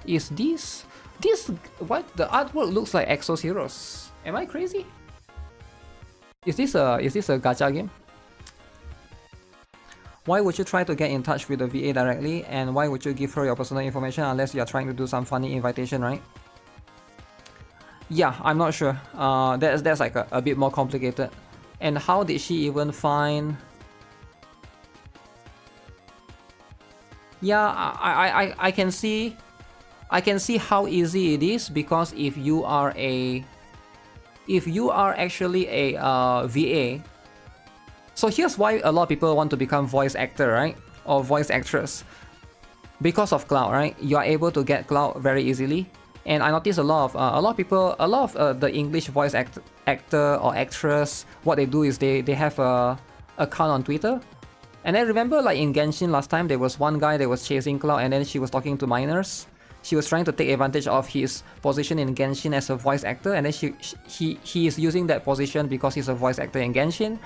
Is this what? The artwork looks like Exos Heroes. Am I crazy? Is this a gacha game? Why would you try to get in touch with the VA directly, and why would you give her your personal information unless you are trying to do some funny invitation, right? Yeah, I'm not sure. That's like a bit more complicated. And how did she even find? Yeah, I can see how easy it is, because if you are actually a VA, so here's why a lot of people want to become voice actor, right, or voice actress, because of cloud, right? You are able to get cloud very easily, and I notice a lot of the English voice actor or actress, what they do is they have a account on Twitter. And I remember like in Genshin last time, there was one guy that was chasing cloud, and then she was talking to minors. She was trying to take advantage of his position in Genshin as a voice actor, and then he is using that position because he's a voice actor in Genshin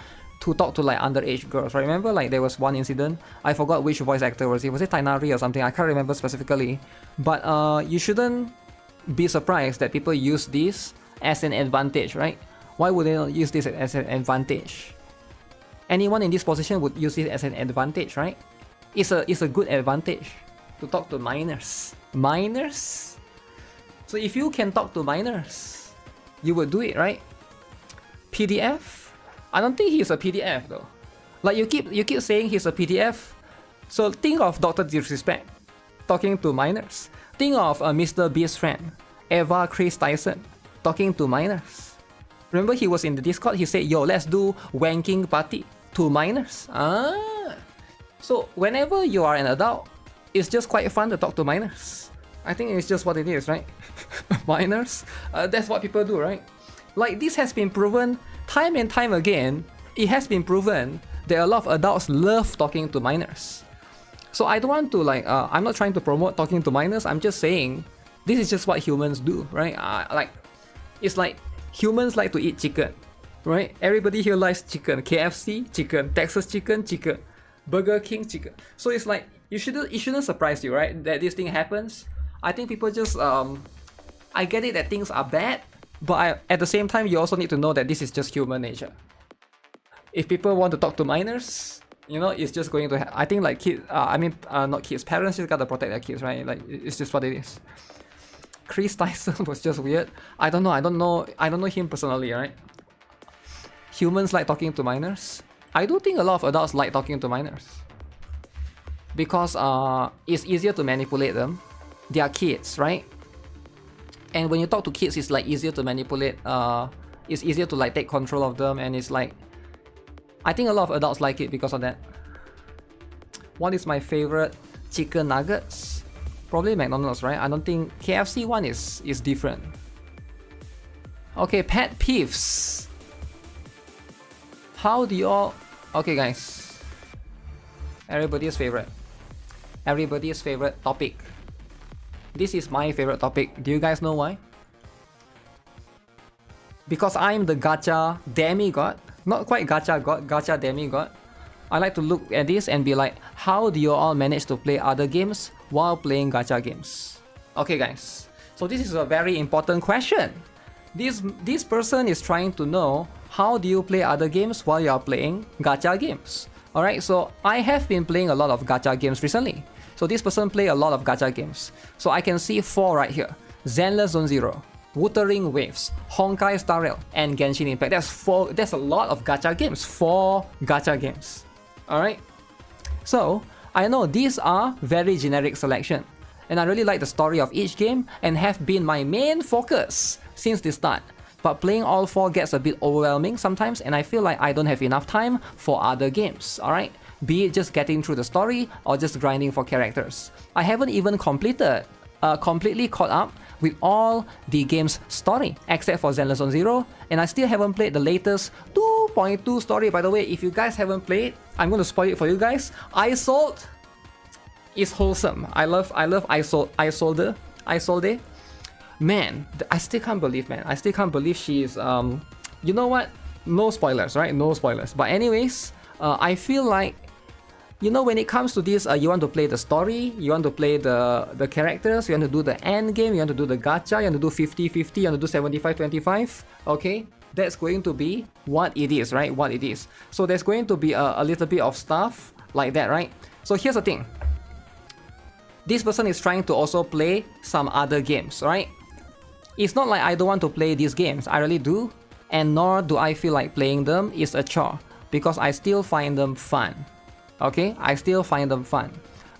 to talk to like underage girls. Right? Remember, like there was one incident. I forgot which voice actor was it. Was it Tainari or something? I can't remember specifically. But you shouldn't be surprised that people use this as an advantage, right? Why would they not use this as an advantage? Anyone in this position would use it as an advantage, right? It's a good advantage to talk to minors. Minors? So if you can talk to minors, you would do it, right? PDF? I don't think he's a PDF though. Like you keep saying he's a PDF. So think of Dr. Disrespect talking to minors. Think of Mr. Beast's friend, Eva Chris Tyson, talking to minors. Remember he was in the Discord, he said, yo, let's do wanking party to minors. So whenever you are an adult, it's just quite fun to talk to minors. I think it's just what it is, right? Minors? That's what people do, right? Like this has been proven time and time again. It has been proven that a lot of adults love talking to minors. So I don't want to like, I'm not trying to promote talking to minors. I'm just saying this is just what humans do, right? It's like humans like to eat chicken, right? Everybody here likes chicken. KFC, chicken. Texas chicken, chicken. Burger King, chicken. So it's like, it shouldn't surprise you, right? That this thing happens. I think people just, I get it that things are bad, but at the same time, you also need to know that this is just human nature. If people want to talk to minors, you know, it's just going to, I think like kids, not kids, parents just gotta protect their kids, right? Like, it's just what it is. Chris Tyson was just weird. I don't know him personally, right? Humans like talking to minors. I do think a lot of adults like talking to minors. Because it's easier to manipulate them. They are kids, right? And when you talk to kids, it's like easier to manipulate. It's easier to like take control of them, and it's like, I think a lot of adults like it because of that. What is my favorite? Chicken nuggets? Probably McDonald's, right? I don't think KFC one is different. Okay, pet peeves. How do you all... Okay guys. Everybody's favorite. Everybody's favorite topic. This is my favorite topic. Do you guys know why? Because I'm the gacha demigod. Not quite gacha god, gacha demigod. I like to look at this and be like, how do you all manage to play other games while playing gacha games? Okay guys, so this is a very important question. This person is trying to know, how do you play other games while you are playing gacha games? Alright, so I have been playing a lot of gacha games recently. So this person play a lot of gacha games. So I can see 4 right here. Zenless Zone Zero, Wuthering Waves, Honkai Star Rail, and Genshin Impact. That's 4. That's a lot of gacha games. 4 gacha games. Alright. So I know these are very generic selection, and I really like the story of each game and have been my main focus since the start. But playing all 4 gets a bit overwhelming sometimes, and I feel like I don't have enough time for other games. Alright. Be it just getting through the story or just grinding for characters. I haven't even completely caught up with all the game's story except for Zenless Zone Zero, and I still haven't played the latest 2.2 story. By the way, if you guys haven't played, I'm going to spoil it for you guys. Isolde is wholesome. I love Isolde. Man, I still can't believe, man. I still can't believe she is you know what? No spoilers, right? No spoilers. But anyways, I feel like, you know, when it comes to this, you want to play the story, you want to play the characters, you want to do the end game, you want to do the gacha, you want to do 50-50, you want to do 75-25, okay? That's going to be what it is, right? What it is. So there's going to be a little bit of stuff like that, right? So here's the thing. This person is trying to also play some other games, right? It's not like I don't want to play these games. I really do. And nor do I feel like playing them is a chore, because I still find them fun. Okay, I still find them fun.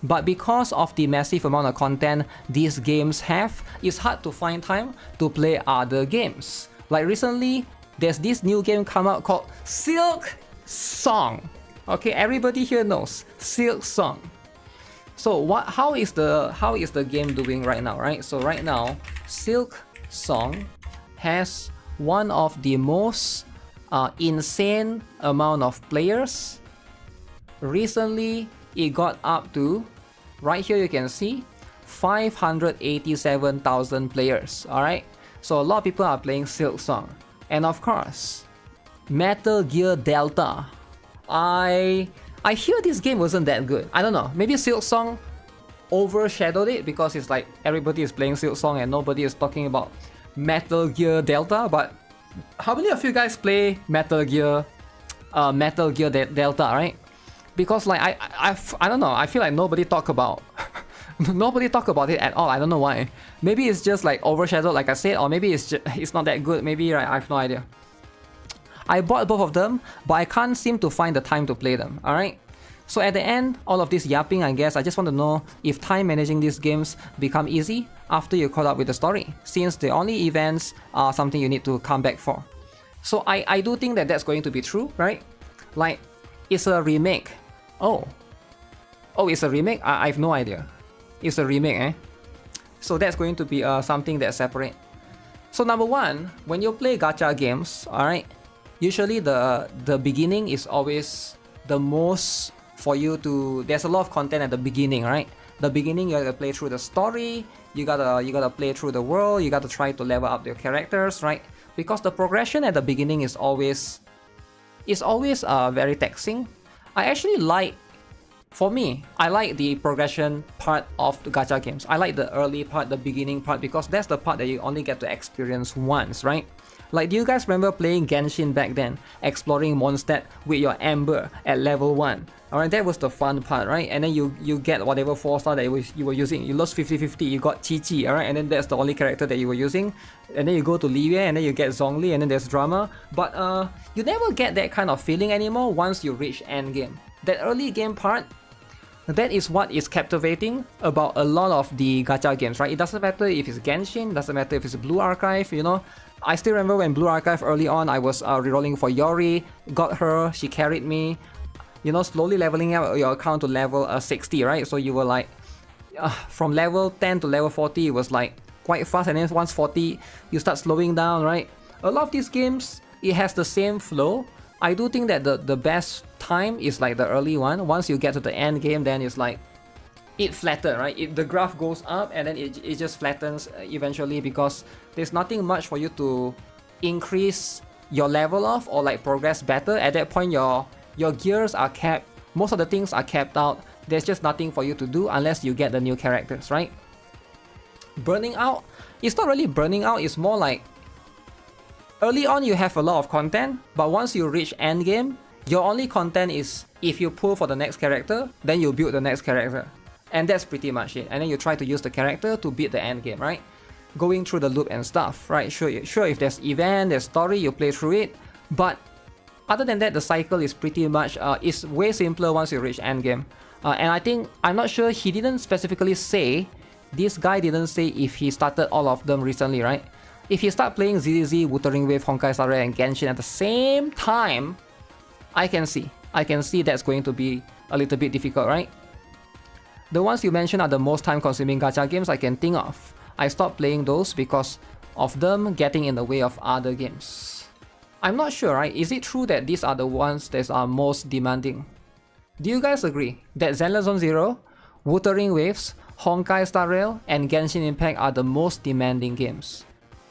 But because of the massive amount of content these games have, it's hard to find time to play other games. Like recently, there's this new game come out called Silk Song. Okay, everybody here knows Silk Song. So how is the game doing right now, right? So right now, Silk Song has one of the most insane amount of players. Recently, it got up to, right here you can see, 587,000 players, alright? So a lot of people are playing Silk Song. And of course, Metal Gear Delta. I hear this game wasn't that good. I don't know, maybe Silk Song overshadowed it because it's like everybody is playing Silk Song and nobody is talking about Metal Gear Delta. But how many of you guys play Metal Gear Delta, right? Because like I don't know, I feel like nobody talk about nobody talk about it at all. I don't know why. Maybe it's just like overshadowed, like I said, or maybe it's not that good. Maybe, right? I have no idea. I bought both of them, but I can't seem to find the time to play them. Alright? So at the end, all of this yapping, I guess, I just want to know if time managing these games become easy after you caught up with the story, since the only events are something you need to come back for. So I do think that that's going to be true, right? Like, it's a remake. Oh, it's a remake? I have no idea. It's a remake, eh? So that's going to be something that's separate. So number one, when you play gacha games, alright, usually the beginning is always the most for you to... There's a lot of content at the beginning, right? The beginning, you gotta play through the story, you gotta play through the world, you gotta try to level up your characters, right? Because the progression at the beginning is always very taxing. I actually like, for me, I like the progression part of the gacha games. I like the early part, the beginning part, because that's the part that you only get to experience once, right? Like, do you guys remember playing Genshin back then? Exploring Mondstadt with your Ember at level 1. Alright, that was the fun part, right? And then you get whatever 4-star that you were using. You lost 50-50, you got Chi-Chi, alright? And then that's the only character that you were using. And then you go to Livia, and then you get Zhongli, and then there's drama. But you never get that kind of feeling anymore once you reach endgame. That early game part, that is what is captivating about a lot of the gacha games, right? It doesn't matter if it's Genshin, it doesn't matter if it's Blue Archive, you know. I still remember when Blue Archive early on, I was rerolling for Yori, got her, she carried me, you know, slowly leveling up your account to level 60, right? So you were like, from level 10 to level 40, it was like quite fast, and then once 40, you start slowing down, right? A lot of these games, it has the same flow. I do think that the best time is like the early one. Once you get to the end game, then it's like, it flattens, right? The graph goes up and then it just flattens eventually, because there's nothing much for you to increase your level of or like progress better. At that point, your gears are capped. Most of the things are capped out. There's just nothing for you to do unless you get the new characters, right? Burning out, it's not really burning out, it's more like early on you have a lot of content, but once you reach endgame, your only content is if you pull for the next character, then you build the next character. And that's pretty much it. And then you try to use the character to beat the end game, right? Going through the loop and stuff, right? Sure, if there's event, there's story, you play through it. But other than that, the cycle is pretty much, it's way simpler once you reach end game. And I think, I'm not sure, he didn't specifically say, this guy didn't say if he started all of them recently, right? If you start playing ZZZ, Wuthering Wave, Honkai Star Rail, and Genshin at the same time, I can see that's going to be a little bit difficult, right? The ones you mentioned are the most time-consuming gacha games I can think of. I stopped playing those because of them getting in the way of other games. I'm not sure, right? Is it true that these are the ones that are most demanding? Do you guys agree that Zenless Zone Zero, Wuthering Waves, Honkai Star Rail, and Genshin Impact are the most demanding games?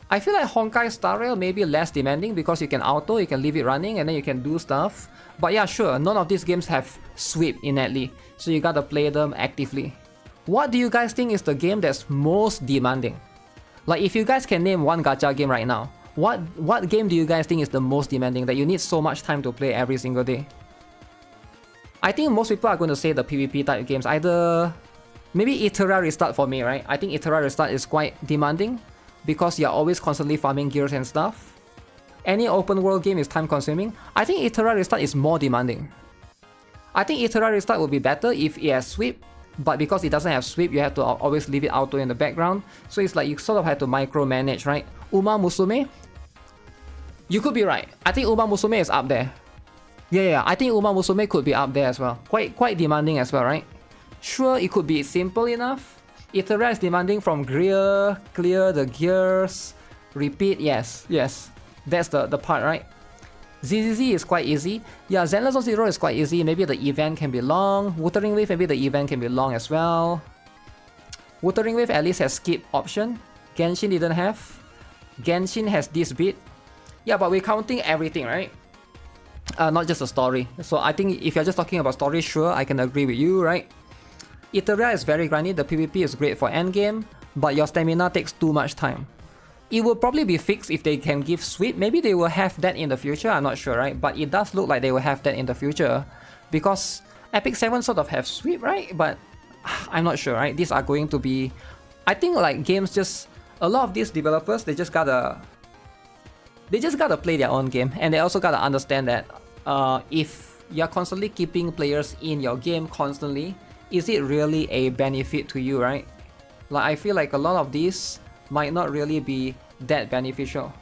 I feel like Honkai Star Rail may be less demanding because you can auto, you can leave it running, and then you can do stuff. But yeah, sure, none of these games have sweep innately, so you gotta play them actively. What do you guys think is the game that's most demanding? Like, if you guys can name one gacha game right now, what game do you guys think is the most demanding that you need so much time to play every single day? I think most people are going to say the PvP type games, either maybe Iteria Restart for me, right? I think Iteria Restart is quite demanding because you're always constantly farming gears and stuff. Any open world game is time consuming. I think Iteria Restart is more demanding. I think Iteria Restart would be better if it has sweep, but because it doesn't have sweep, you have to always leave it auto in the background. So it's like you sort of have to micromanage, right? Uma Musume? You could be right. I think Uma Musume is up there. Yeah, I think Uma Musume could be up there as well. Quite demanding as well, right? Sure, it could be simple enough. Iteria is demanding from clear the gears, repeat, yes. That's the part, right? ZZZ is quite easy. Yeah, Zenless Zone Zero is quite easy. Maybe the event can be long. Wuthering Wave, maybe the event can be long as well. Wuthering Wave at least has skip option. Genshin didn't have. Genshin has this bit. Yeah, but we're counting everything, right? Not just the story. So I think if you're just talking about story, sure, I can agree with you, right? Iteria is very grindy. The PvP is great for endgame, but your stamina takes too much time. It will probably be fixed if they can give sweep. Maybe they will have that in the future, I'm not sure, right? But it does look like they will have that in the future because Epic 7 sort of have sweep, right? But I'm not sure, right? These are going to be... I think like games just... A lot of these developers, they just gotta play their own game, and they also gotta understand that if you're constantly keeping players in your game constantly, is it really a benefit to you, right? Like, I feel like a lot of these might not really be that beneficial.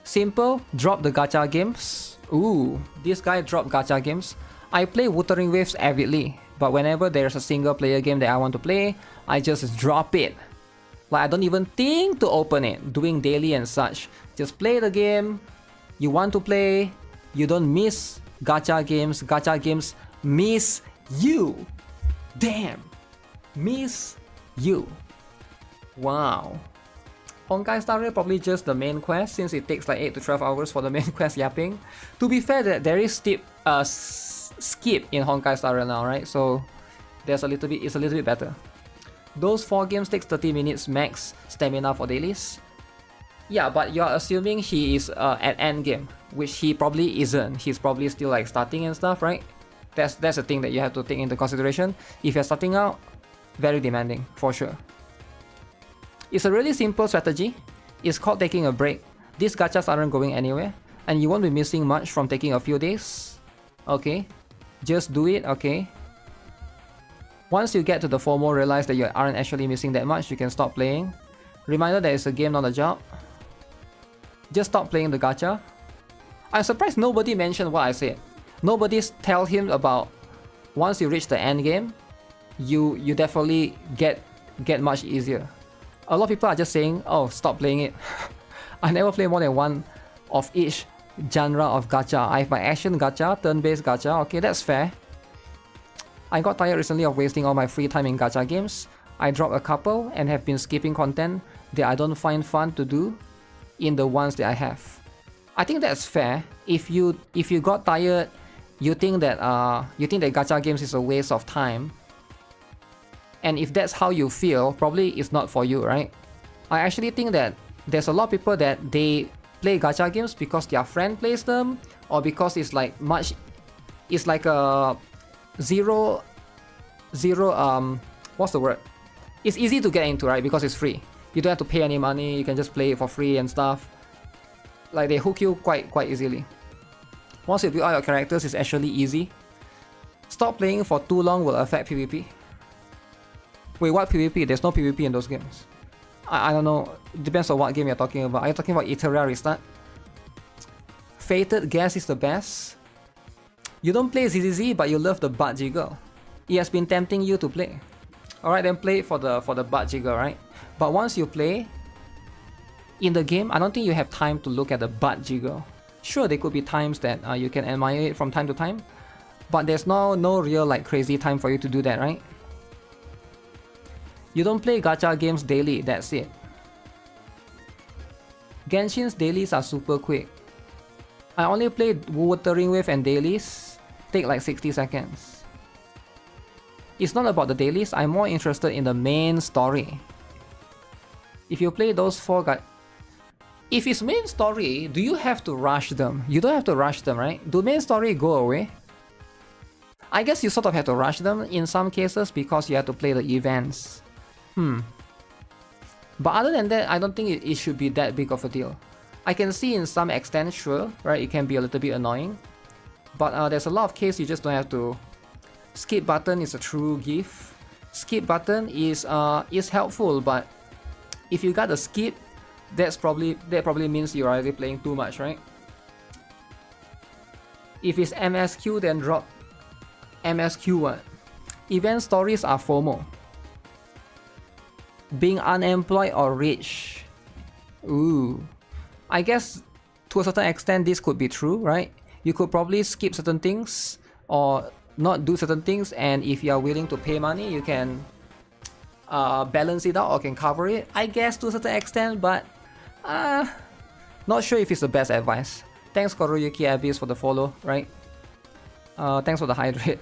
Simple, drop the gacha games. Ooh, this guy dropped gacha games. I play Wuthering Waves avidly, but whenever there's a single player game that I want to play, I just drop it. Like, I don't even think to open it, doing daily and such. Just play the game, you want to play, you don't miss gacha games miss you. Damn, miss you. Wow. Honkai Star Rail probably just the main quest, since it takes like 8 to 12 hours for the main quest yapping. To be fair, there is skip in Honkai Star Rail now, right? So it's a little bit better. Those 4 games takes 30 minutes max stamina for dailies. Yeah, but you're assuming he is at end game, which he probably isn't. He's probably still like starting and stuff, right? That's the thing that you have to take into consideration. If you're starting out, very demanding for sure. It's a really simple strategy. It's called taking a break. These gachas aren't going anywhere, and you won't be missing much from taking a few days. Okay, just do it. Okay. Once you get to the FOMO, realize that you aren't actually missing that much, you can stop playing. Reminder that it's a game, not a job. Just stop playing the gacha. I'm surprised nobody mentioned what I said. Nobody tell him about once you reach the end game, you definitely get much easier. A lot of people are just saying, oh, stop playing it. I never play more than one of each genre of gacha. I have my action gacha, turn-based gacha. Okay, that's fair. I got tired recently of wasting all my free time in gacha games. I dropped a couple and have been skipping content that I don't find fun to do in the ones that I have. I think that's fair. If you got tired, you think that gacha games is a waste of time, and if that's how you feel, probably it's not for you, right? I actually think that there's a lot of people that they play gacha games because their friend plays them, or because it's like a zero what's the word? It's easy to get into, right? Because it's free. You don't have to pay any money, you can just play it for free and stuff. Like they hook you quite easily. Once you build out your characters, it's actually easy. Stop playing for too long will affect PvP. Wait, what PvP? There's no PvP in those games. I don't know. It depends on what game you're talking about. Are you talking about Iteria Restart? Fated Guess is the best. You don't play ZZZ, but you love the butt jiggle. It has been tempting you to play. Alright, then play it for the butt jiggle, right? But once you play in the game, I don't think you have time to look at the butt jiggle. Sure, there could be times that you can admire it from time to time, but there's no real like crazy time for you to do that, right? You don't play gacha games daily, that's it. Genshin's dailies are super quick. I only played Wuthering with and dailies take like 60 seconds. It's not about the dailies, I'm more interested in the main story. If you play those four guys, if it's main story, do you have to rush them? You don't have to rush them, right? Do main story go away? I guess you sort of have to rush them in some cases because you have to play the events. But other than that, I don't think it should be that big of a deal. I can see in some extent, sure, right, it can be a little bit annoying. But there's a lot of cases you just don't have to. Skip button is a true gift. Skip button is helpful, but if you got a skip, that probably means you're already playing too much, right? If it's MSQ, then drop MSQ one. Event stories are FOMO. Being unemployed or rich. Ooh. I guess to a certain extent this could be true, right? You could probably skip certain things or not do certain things, and if you are willing to pay money, you can balance it out or can cover it, I guess, to a certain extent, but not sure if it's the best advice. Thanks Koruyuki Abyss for the follow, right? Thanks for the hydrate.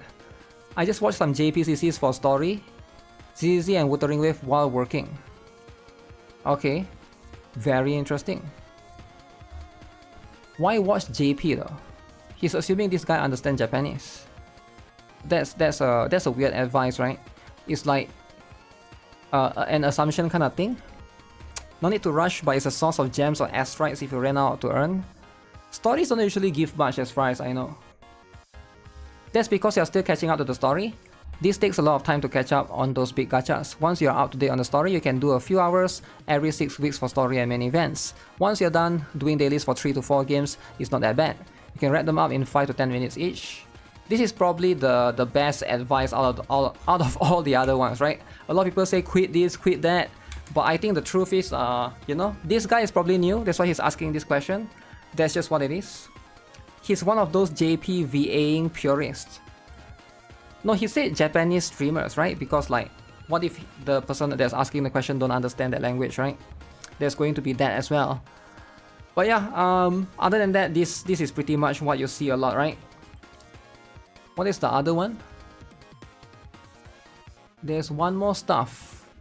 I just watched some JPCCs for story, ZZ and Wuthering Wave while working. Okay, very interesting. Why watch JP though? He's assuming this guy understands Japanese. That's a weird advice, right? It's like an assumption kind of thing. No need to rush, but it's a source of gems or astrites if you ran out to earn. Stories don't usually give much as far as I know. That's because you're still catching up to the story. This takes a lot of time to catch up on those big gachas. Once you're up to date on the story, you can do a few hours every 6 weeks for story and main events. Once you're done, doing dailies for 3 to 4 games is not that bad. You can wrap them up in 5 to 10 minutes each. This is probably the best advice out of all the other ones, right? A lot of people say quit this, quit that, but I think the truth is, you know, this guy is probably new, that's why he's asking this question. That's just what it is. He's one of those JP VAing purists. No, he said Japanese streamers, right? Because like, what if the person that's asking the question don't understand that language, right? There's going to be that as well. But yeah, other than that, this is pretty much what you see a lot, right? What is the other one? There's one more stuff.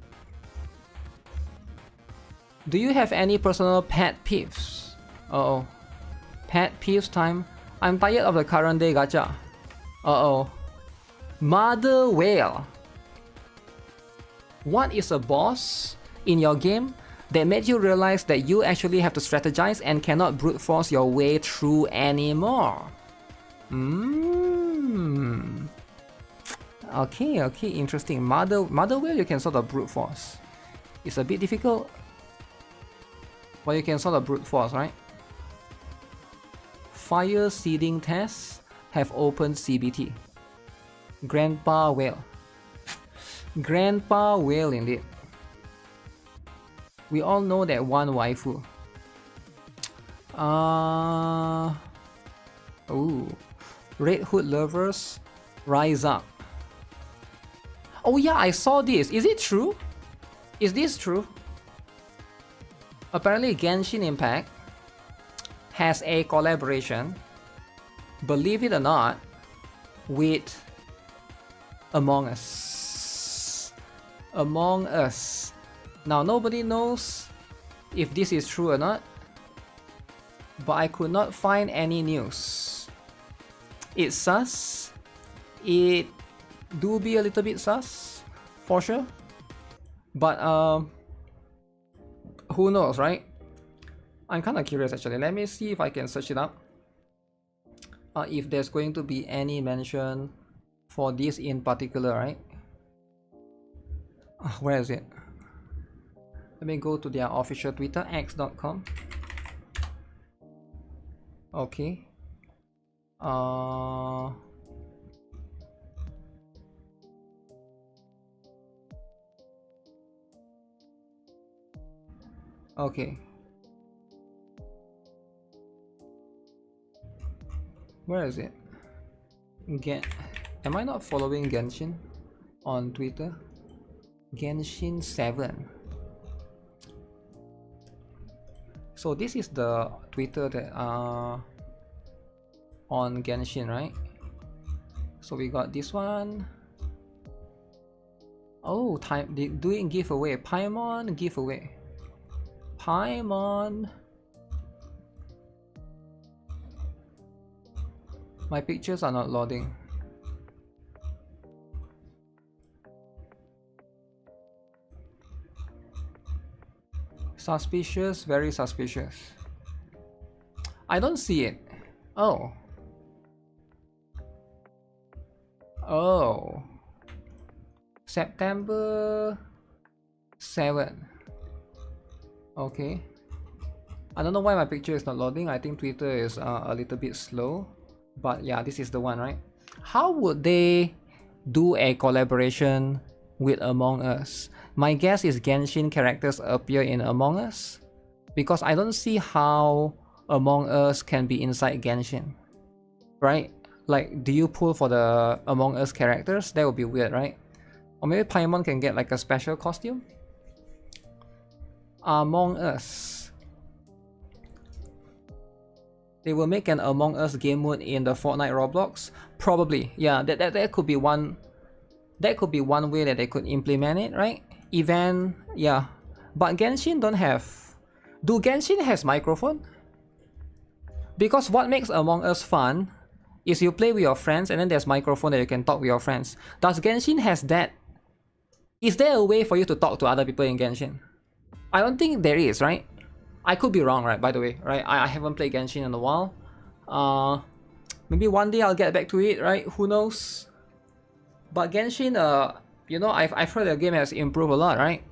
Do you have any personal pet peeves? Uh-oh. Pet peeves time. I'm tired of the current day gacha. Uh-oh. Mother whale. What is a boss in your game that made you realize that you actually have to strategize and cannot brute force your way through anymore? Okay, okay, interesting. Mother whale you can sort of brute force. It's a bit difficult, but you can sort of brute force, right? Fire seeding tests have opened CBT. Grandpa whale. Grandpa whale indeed. We all know that one waifu. Ooh. Red Hood lovers, rise up. Oh yeah, I saw this. Is it true? Is this true? Apparently Genshin Impact has a collaboration, believe it or not, with Among Us. Among Us. Now nobody knows if this is true or not, but I could not find any news. It's sus. It do be a little bit sus, for sure. But who knows, right? I'm kind of curious actually. Let me see if I can search it up. If there's going to be any mention for this in particular, right? Where is it? Let me go to their official Twitter, x.com. Okay. Okay. Where is it? Am I not following Genshin on Twitter? Genshin 7. So this is the Twitter that on Genshin, right? So we got this one. Oh, doing giveaway. Paimon giveaway. Paimon. My pictures are not loading. Suspicious, very suspicious. I don't see it. Oh. Oh. September 7. Okay. I don't know why my picture is not loading. I think Twitter is a little bit slow. But yeah, this is the one, right? How would they do a collaboration with Among Us? My guess is Genshin characters appear in Among Us, because I don't see how Among Us can be inside Genshin, right? Like, do you pull for the Among Us characters? That would be weird, right? Or maybe Paimon can get like a special costume? Among Us. They will make an Among Us game mode in the Fortnite Roblox? Probably, yeah. That could be one. That could be one way that they could implement it, right? Event, yeah. But Genshin don't have. Do Genshin has microphone? Because what makes Among Us fun is you play with your friends and then there's microphone that you can talk with your friends. Does Genshin has that? Is there a way for you to talk to other people in Genshin? I don't think there is, right? I could be wrong, right? By the way, right? I haven't played Genshin in a while. Maybe one day I'll get back to it, right? Who knows? But Genshin, you know, I've heard the game has improved a lot, right?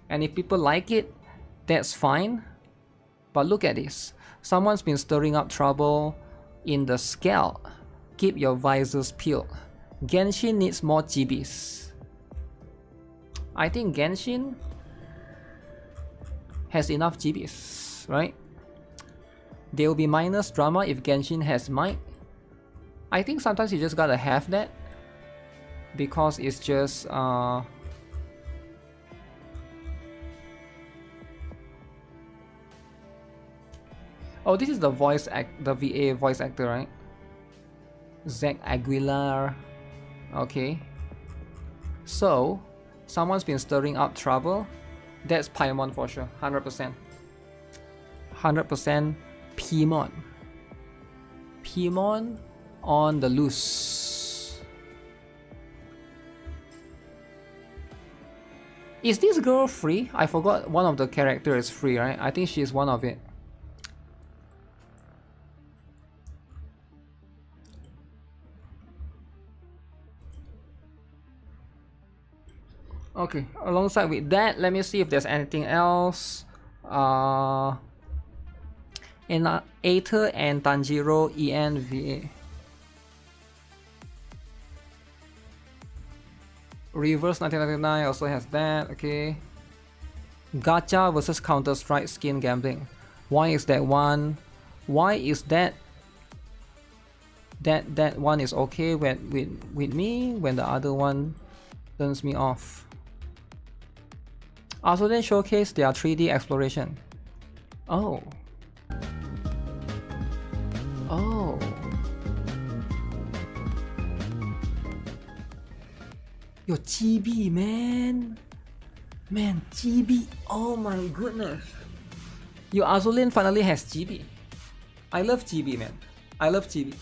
And if people like it, that's fine. But look at this. Someone's been stirring up trouble in the scalp. Keep your visors peeled. Genshin needs more chibis. I think Genshin has enough chibis, right? There will be minus drama if Genshin has mic. I think sometimes you just gotta have that, because it's just oh, this is the the VA voice actor, right? Zach Aguilar. Okay. So, someone's been stirring up trouble. That's Paimon for sure, 100%. 100% Paimon. Paimon on the loose. Is this girl free? I forgot one of the characters is free, right? I think she's one of it. Okay, alongside with that, let me see if there's anything else. Aether and Tanjiro ENVA. Reverse 1999 also has that, okay. Gacha versus Counter-Strike skin gambling. Why is that one? Why is that one is okay with me when the other one turns me off? Also then showcase their 3D exploration. Oh. Oh. Yo, GB, man. Man, GB. Oh my goodness. Yo, Azulin finally has GB. I love GB, man. I love GB.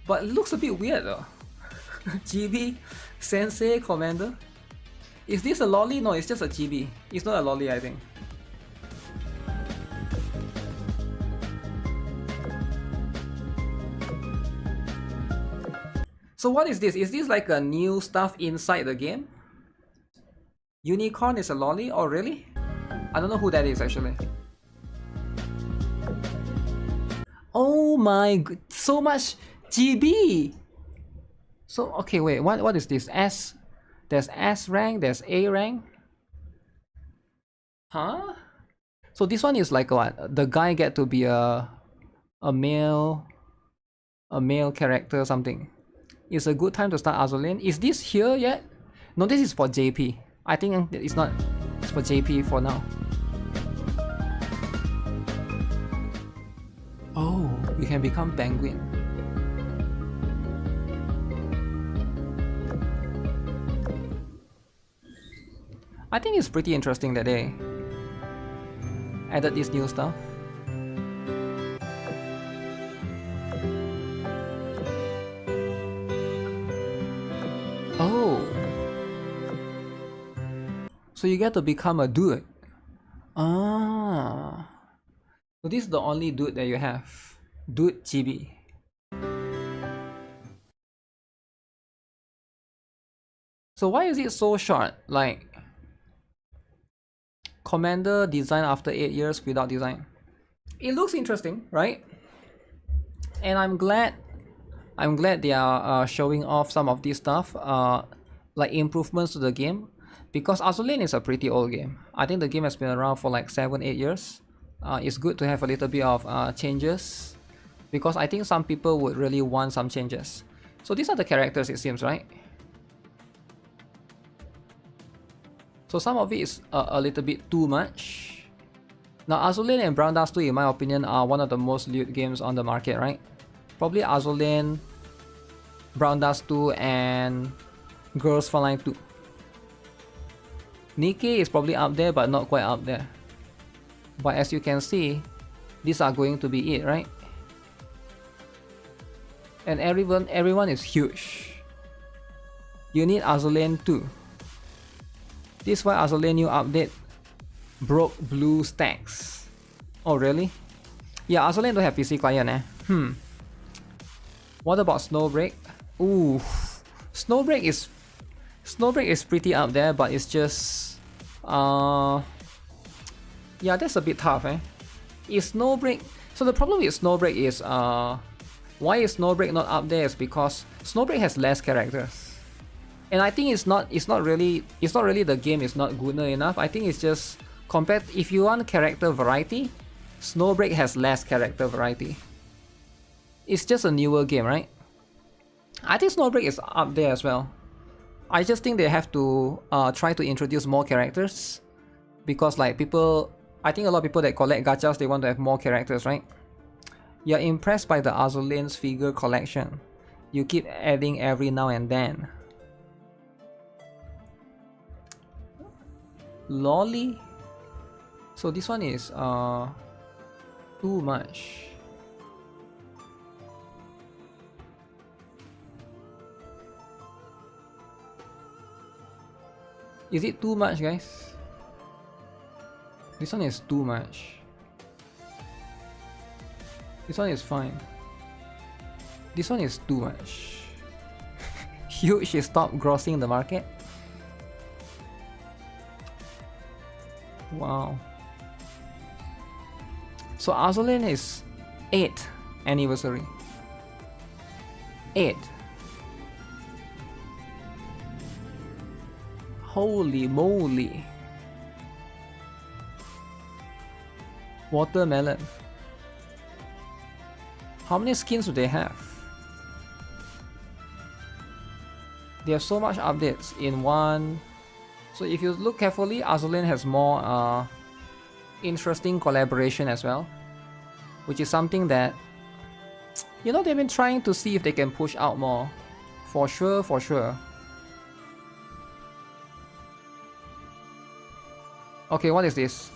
But it looks a bit weird though. GB, Sensei, Commander. Is this a lolly? No, it's just a GB. It's not a lolly, I think. So what is this? Is this like a new stuff inside the game? Unicorn is a lolly? Oh really? I don't know who that is actually. Oh my god, so much GB! So okay, wait, what is this? S? There's S rank, there's A rank. Huh? So this one is like what? The guy get to be a male character or something. It's a good time to start Azulin. Is this here yet? No, this is for JP. I think it's not. It's for JP for now. Oh, you can become penguin. I think it's pretty interesting that they added this new stuff. Oh, so you get to become a dude. Ah, so this is the only dude that you have. Dude GB. So why is it so short? Like Commander design after 8 years without design. It looks interesting, right? And I'm glad they are showing off some of this stuff, like improvements to the game, because Azulin is a pretty old game. I think the game has been around for like 7-8 years. It's good to have a little bit of changes, because I think some people would really want some changes. So these are the characters, it seems, right? So some of it is a little bit too much. Now Azulin and Brown Dust 2 in my opinion are one of the most loot games on the market, right? Probably Azulin, Brown Dust 2 and Girls Frontline 2. NIKKE is probably up there but not quite up there. But as you can see, these are going to be it, right? And everyone is huge. You need Azulin too. This is why Azulin new update broke blue stacks. Oh really? Yeah, Azulin don't have PC client What about Snowbreak? Ooh, Snowbreak is pretty up there, but it's just yeah, that's a bit tough, Is Snowbreak, so the problem with Snowbreak is why is Snowbreak not up there is because Snowbreak has less characters. And I think it's not really the game is not GOONER enough. I think it's just compared, if you want character variety, Snowbreak has less character variety. It's just a newer game, right? I think Snowbreak is up there as well. I just think they have to try to introduce more characters, because like people, I think a lot of people that collect gachas, they want to have more characters, right? You're impressed by the Azulin's figure collection. You keep adding every now and then. Lolly. So this one is too much. Is it too much, guys? This one is too much. This one is fine. This one is too much. Huge is top grossing the market. Wow. So Azulin is 8th anniversary. 8. Holy moly. Watermelon. How many skins do they have? They have so much updates in one. So if you look carefully, Azulin has more interesting collaboration as well, which is something that, you know, they've been trying to see if they can push out more. For sure, for sure. Okay, what is this?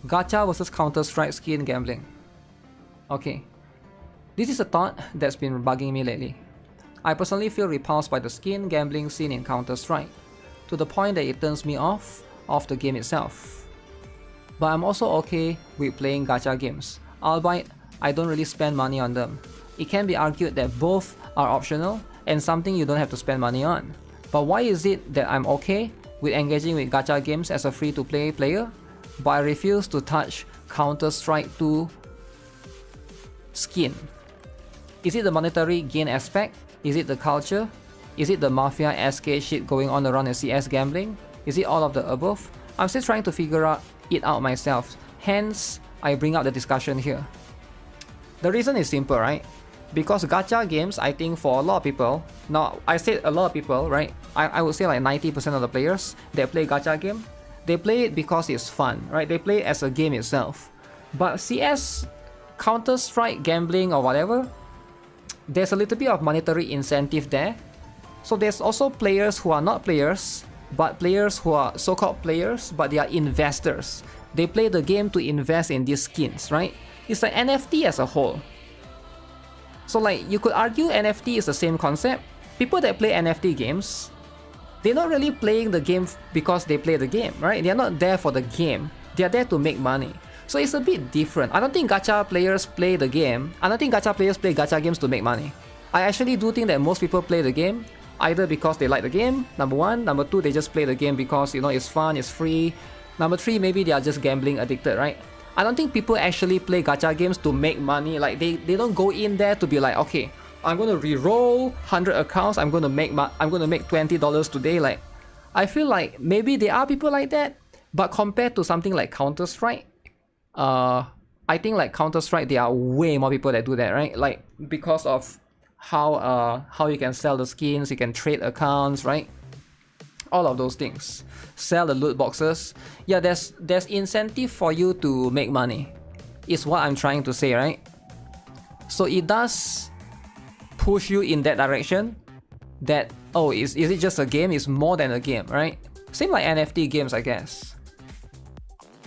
Gacha versus Counter-Strike skin gambling. Okay. This is a thought that's been bugging me lately. I personally feel repulsed by the skin gambling scene in Counter-Strike, to the point that it turns me off the game itself. But I'm also okay with playing gacha games, albeit I don't really spend money on them. It can be argued that both are optional and something you don't have to spend money on. But why is it that I'm okay with engaging with gacha games as a free-to-play player, but I refuse to touch Counter-Strike 2 skin? Is it the monetary gain aspect? Is it the culture? Is it the mafia SK shit going on around in CS gambling? Is it all of the above? I'm still trying to figure it out myself, hence I bring up the discussion here. The reason is simple, right? Because gacha games, I think for a lot of people, now I said a lot of people, right? I would say like 90% of the players that play gacha game, they play it because it's fun, right? They play it as a game itself. But CS, Counter-Strike gambling or whatever, there's a little bit of monetary incentive there. So there's also players who are not players, but players who are so-called players, but they are investors. They play the game to invest in these skins, right? It's like NFT as a whole. So like, you could argue NFT is the same concept. People that play NFT games, they're not really playing the game because they play the game, right? They're not there for the game. They're there to make money. So it's a bit different. I don't think gacha players play the game. I don't think gacha players play gacha games to make money. I actually do think that most people play the game either because they like the game, number one. Number two, they just play the game because, you know, it's fun, it's free. Number three, maybe they are just gambling addicted, right? I don't think people actually play gacha games to make money. Like they don't go in there to be like, okay, I'm going to re-roll 100 accounts, I'm going to make $20 today. Like, I feel like maybe there are people like that, but compared to something like Counter-Strike, I think like Counter-Strike, there are way more people that do that, right? Like, because of how you can sell the skins, you can trade accounts, right? All of those things. Sell the loot boxes. Yeah, there's incentive for you to make money, is what I'm trying to say, right? So it does push you in that direction, that, oh, is it just a game? It's more than a game, right? Same like NFT games, I guess.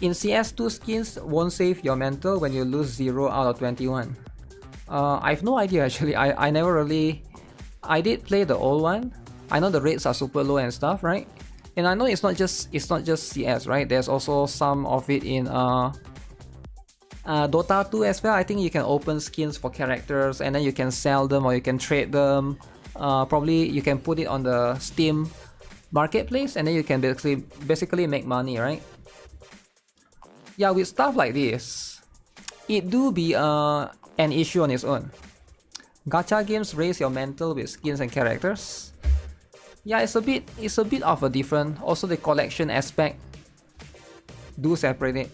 In CS2, skins won't save your mental when you lose 0 out of 21. I have no idea actually. I never really... I did play the old one. I know the rates are super low and stuff, right? And I know it's not just CS, right? There's also some of it in Dota 2 as well. I think you can open skins for characters and then you can sell them or you can trade them. Probably you can put it on the Steam marketplace and then you can basically make money, right? Yeah, with stuff like this, it do be an issue on its own. Gacha games raise your mental with skins and characters. Yeah, it's a bit of a different. Also, the collection aspect do separate it.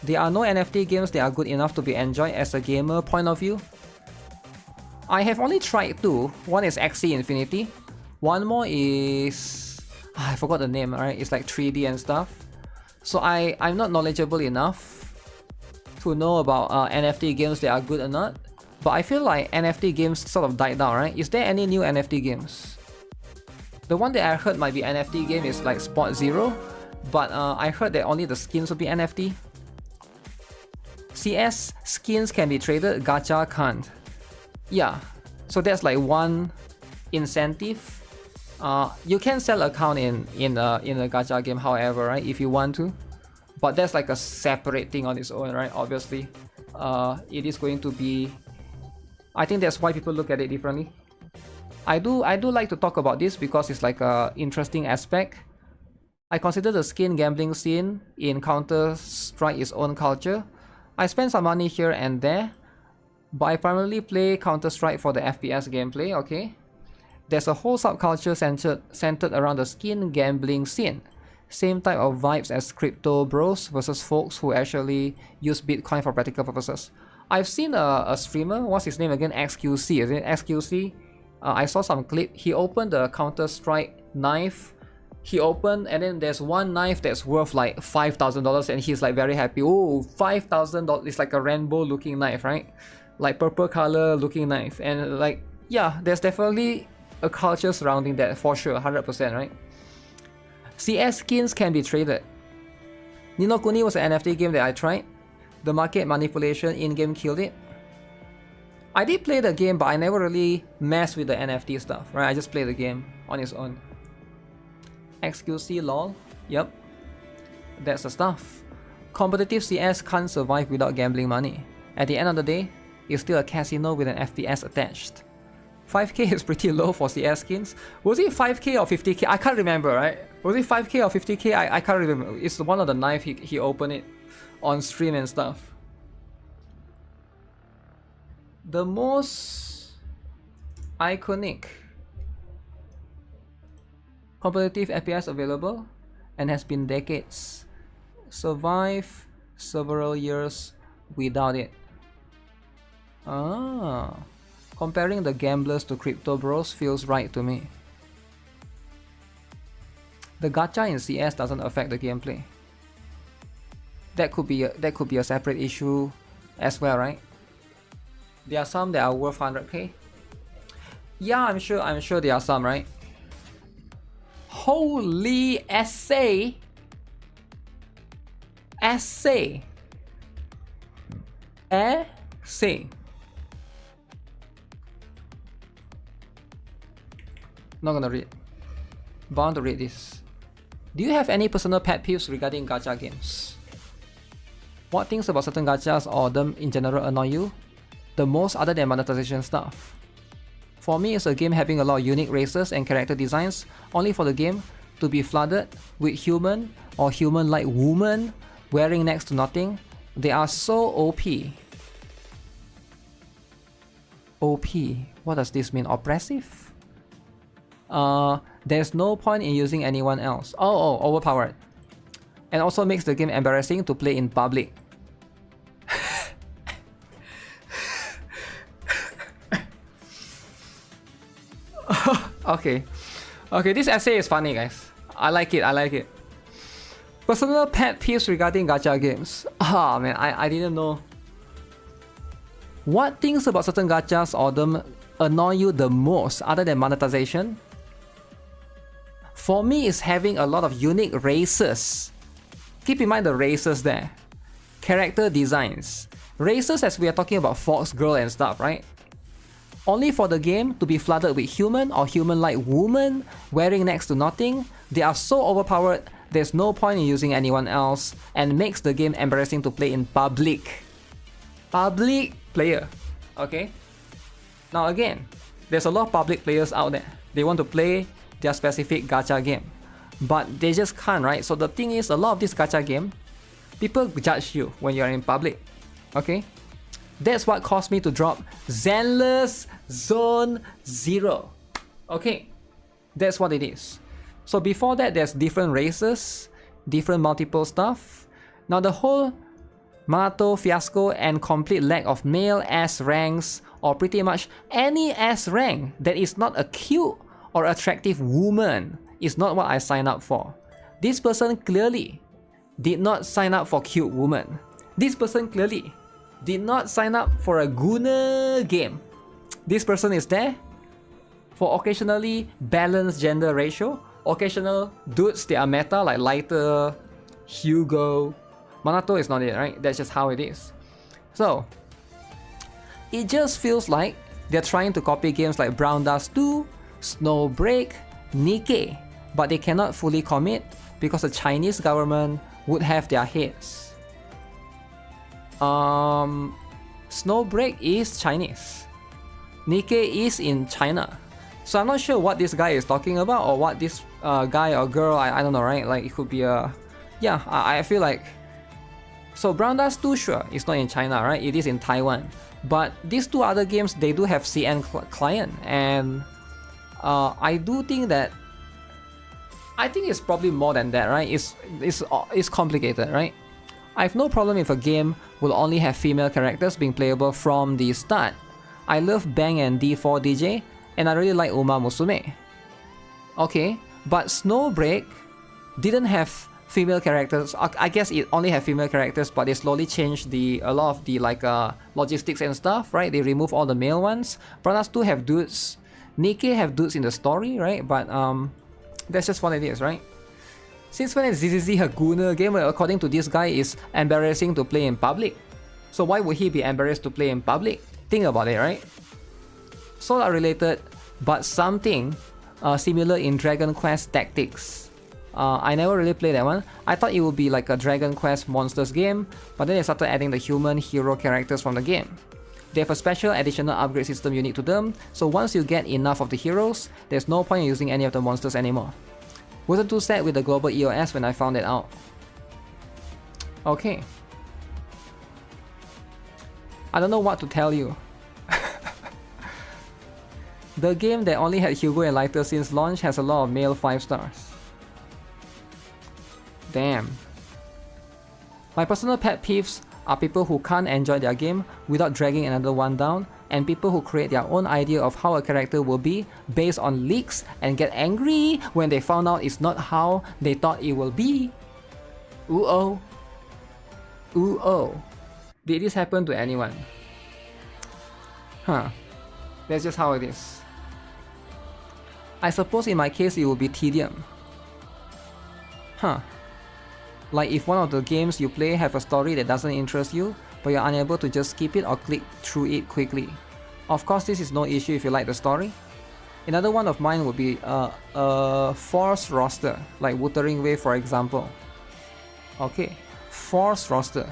There are no NFT games that are good enough to be enjoyed as a gamer point of view. I have only tried two. One is Axie Infinity. One more is... I forgot the name, right? It's like 3D and stuff. So I'm not knowledgeable enough to know about NFT games that are good or not. But I feel like NFT games sort of died down, right? Is there any new NFT games? The one that I heard might be NFT game is like Spot Zero. but I heard that only the skins will be NFT. CS skins can be traded, gacha can't. Yeah, so that's like one incentive. You can sell account in a gacha game, however, right, if you want to, but that's like a separate thing on its own, right? Obviously, it is going to be. I think that's why people look at it differently. I do like to talk about this because it's like a interesting aspect. I consider the skin gambling scene in Counter-Strike its own culture. I spend some money here and there, but I primarily play Counter-Strike for the FPS gameplay, okay? There's a whole subculture centered around the skin gambling scene. Same type of vibes as crypto bros versus folks who actually use Bitcoin for practical purposes. I've seen a streamer, what's his name again? XQC, is it? XQC? I saw some clip. He opened the Counter-Strike knife. He opened, and then there's one knife that's worth like $5,000, and he's like very happy. Oh, $5,000! It's like a rainbow looking knife, right? Like purple color looking knife, and like, yeah, there's definitely a culture surrounding that for sure, 100%, right? CS skins can be traded. Ni no Kuni was an NFT game that I tried. The market manipulation in-game killed it. I did play the game, but I never really messed with the NFT stuff, right? I just played the game on its own. XQC lol. Yep. That's the stuff. Competitive CS can't survive without gambling money. At the end of the day, it's still a casino with an FPS attached. 5k is pretty low for CS skins. Was it 5k or 50k? I can't remember, right? Was it 5k or 50k? I can't remember. It's one of the knife he opened it on stream and stuff. The most iconic competitive FPS available and has been decades. Survive several years without it. Comparing the gamblers to crypto bros feels right to me. The gacha in CS doesn't affect the gameplay. That could be a separate issue as well, right? There are some that are worth 100k. Yeah, I'm sure there are some, right? Holy essay. Not gonna read. Bound to read this. Do you have any personal pet peeves regarding gacha games? What things about certain gachas or them in general annoy you the most other than monetization stuff? For me, it's a game having a lot of unique races and character designs, only for the game to be flooded with human or human-like women wearing next to nothing. They are so OP. OP? What does this mean? Oppressive? There's no point in using anyone else. Oh, overpowered. And also makes the game embarrassing to play in public. Okay, this essay is funny, guys. I like it. Personal pet peeves regarding gacha games. Man, I didn't know. What things about certain gachas or them annoy you the most other than monetization? For me, it's having a lot of unique races. Keep in mind the races there. Character designs. Races as we are talking about fox girl and stuff, right? Only for the game to be flooded with human or human-like women wearing next to nothing. They are so overpowered, there's no point in using anyone else, and makes the game embarrassing to play in public. Public player. Okay? Now again, there's a lot of public players out there. They want to play their specific gacha game, but they just can't, right? So the thing is, a lot of this gacha game, people judge you when you're in public. Okay? That's what caused me to drop Zenless Zone 0. Okay, that's what it is. So before that, there's different races, different multiple stuff. Now the whole Mato fiasco and complete lack of male S ranks, or pretty much any S rank that is not a cute or attractive woman, is not what I signed up for. This person clearly did not sign up for cute woman. This person clearly did not sign up for a GOONER game. This person is there for occasionally balanced gender ratio, occasional dudes that are meta like Lighter, Hugo. Manato is not it, right? That's just how it is. So it just feels like they're trying to copy games like Brown Dust 2, Snowbreak, NIKKE, but they cannot fully commit because the Chinese government would have their heads. Snowbreak is Chinese. NIKKE is in China. So I'm not sure what this guy is talking about or what this guy or girl, I don't know, right? Like it could be a... Yeah, I feel like... So Brown Dust 2, sure, it's not in China, right? It is in Taiwan. But these two other games, they do have CN client. And I do think that... I think it's probably more than that, right? It's complicated, right? I have no problem if a game will only have female characters being playable from the start. I love Bang and D4 DJ, and I really like Uma Musume. Okay, but Snowbreak didn't have female characters. I guess it only had female characters, but they slowly changed a lot of the logistics and stuff, right? They remove all the male ones. Brown Dust 2 have dudes. NIKKE have dudes in the story, right? But that's just what it is, right? Since when is ZZZ a GOONER game? According to this guy, is embarrassing to play in public. So why would he be embarrassed to play in public? Think about it, right? Sort of related, but something similar in Dragon Quest Tactics. I never really played that one. I thought it would be like a Dragon Quest Monsters game, but then they started adding the human hero characters from the game. They have a special additional upgrade system unique to them, so once you get enough of the heroes, there's no point in using any of the monsters anymore. Wasn't too sad with the global EOS when I found it out. Okay. I don't know what to tell you. The game that only had Hugo and Lighter since launch has a lot of male 5 stars. Damn. My personal pet peeves are people who can't enjoy their game without dragging another one down, and people who create their own idea of how a character will be based on leaks and get angry when they found out it's not how they thought it will be. Ooh oh. Ooh oh. Did this happen to anyone? Huh. That's just how it is. I suppose in my case it would be tedium. Huh. Like if one of the games you play have a story that doesn't interest you, but you're unable to just skip it or click through it quickly. Of course, this is no issue if you like the story. Another one of mine would be a forced roster, like Wuthering Wave for example. Okay, forced roster.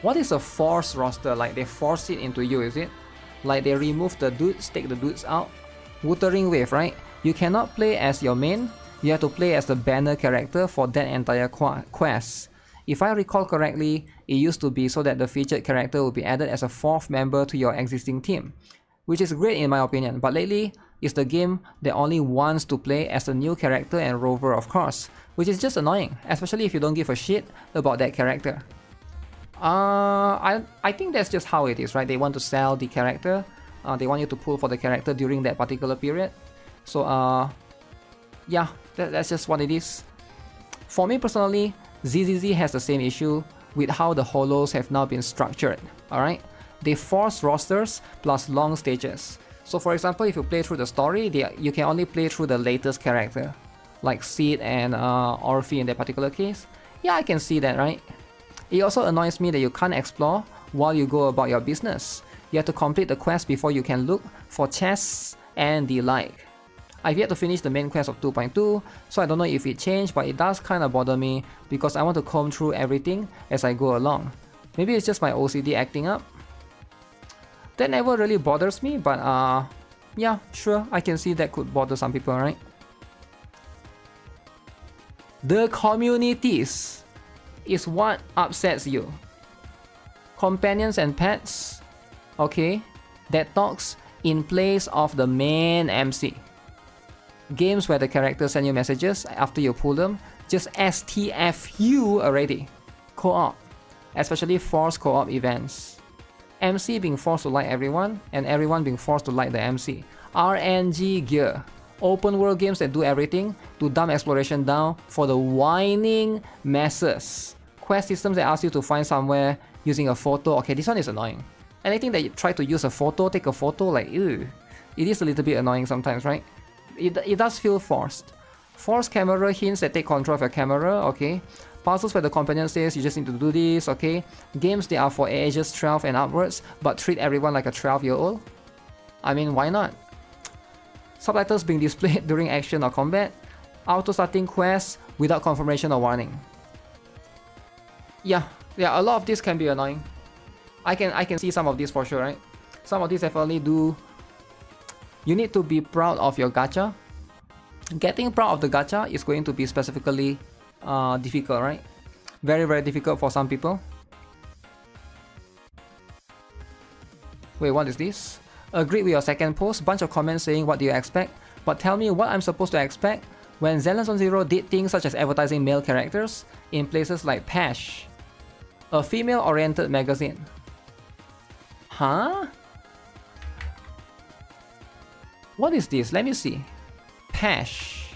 What is a forced roster? Like they force it into you, is it? Like they remove the dudes, take the dudes out? Wuthering Wave, right? You cannot play as your main, you have to play as the banner character for that entire quest. If I recall correctly, it used to be so that the featured character will be added as a 4th member to your existing team, which is great in my opinion, but lately, it's the game that only wants to play as a new character and rover of course, which is just annoying, especially if you don't give a shit about that character. I think that's just how it is, right? They want to sell the character, they want you to pull for the character during that particular period. So yeah, that's just what it is. For me personally, ZZZ has the same issue with how the holos have now been structured, alright? They force rosters plus long stages. So for example, if you play through the story, you can only play through the latest character, like Sid and Orphe in that particular case. Yeah, I can see that, right? It also annoys me that you can't explore while you go about your business. You have to complete the quest before you can look for chests and the like. I've yet to finish the main quest of 2.2, so I don't know if it changed, but it does kinda bother me because I want to comb through everything as I go along. Maybe it's just my OCD acting up. That never really bothers me, but yeah, sure, I can see that could bother some people, right? The communities is what upsets you. Companions and pets, okay, that talks in place of the main MC. Games where the characters send you messages after you pull them, just STFU already. Co-op, especially forced co-op events. MC being forced to like everyone, and everyone being forced to like the MC. RNG gear. Open world games that do everything to dumb exploration down for the whining masses. Quest systems that ask you to find somewhere using a photo. Okay, this one is annoying. Anything that you try to use a photo, take a photo, like ew. It is a little bit annoying sometimes, right? It does feel forced. Force camera hints that take control of your camera, okay. Puzzles where the companion says you just need to do this, okay. Games that are for ages 12 and upwards, but treat everyone like a 12-year-old. I mean, why not? Subtitles being displayed during action or combat. Auto-starting quests without confirmation or warning. Yeah, a lot of this can be annoying. I can see some of this for sure, right? Some of these definitely do. You need to be proud of your gacha. Getting proud of the gacha is going to be specifically difficult, right? Very, very difficult for some people. Wait, what is this? Agreed with your second post. Bunch of comments saying what do you expect, but tell me what I'm supposed to expect when Zenless on Zero did things such as advertising male characters in places like Pash, a female-oriented magazine. Huh? What is this? Let me see. Pash.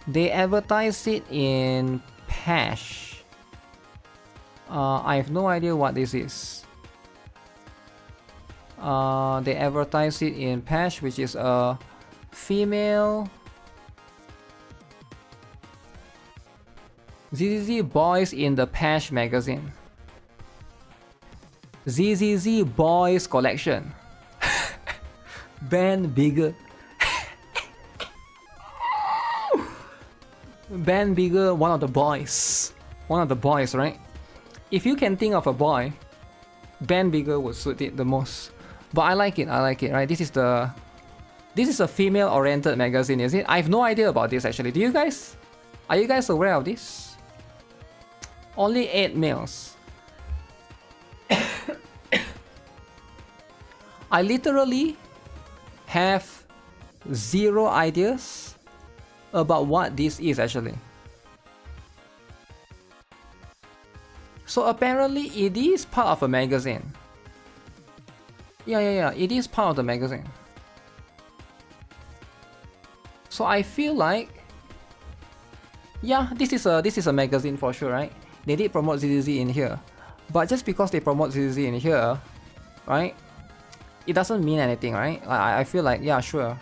They advertise it in Pash. I have no idea what this is. They advertise it in Pash, which is a female ZZZ Boys in the Pash magazine. ZZZ Boys collection. Band bigger. Band bigger, one of the boys. One of the boys, right? If you can think of a boy, Band bigger would suit it the most. But I like it, right? This is a female-oriented magazine, is it? I have no idea about this actually. Do you guys? Are you guys aware of this? Only 8 males. I literally have 0 ideas about what this is actually. So apparently it is part of a magazine. Yeah, it is part of the magazine. So I feel like, yeah, this is a magazine for sure, right? They did promote ZZZ in here, but just because they promote ZZZ in here, right, it doesn't mean anything, right? I feel like, yeah, sure,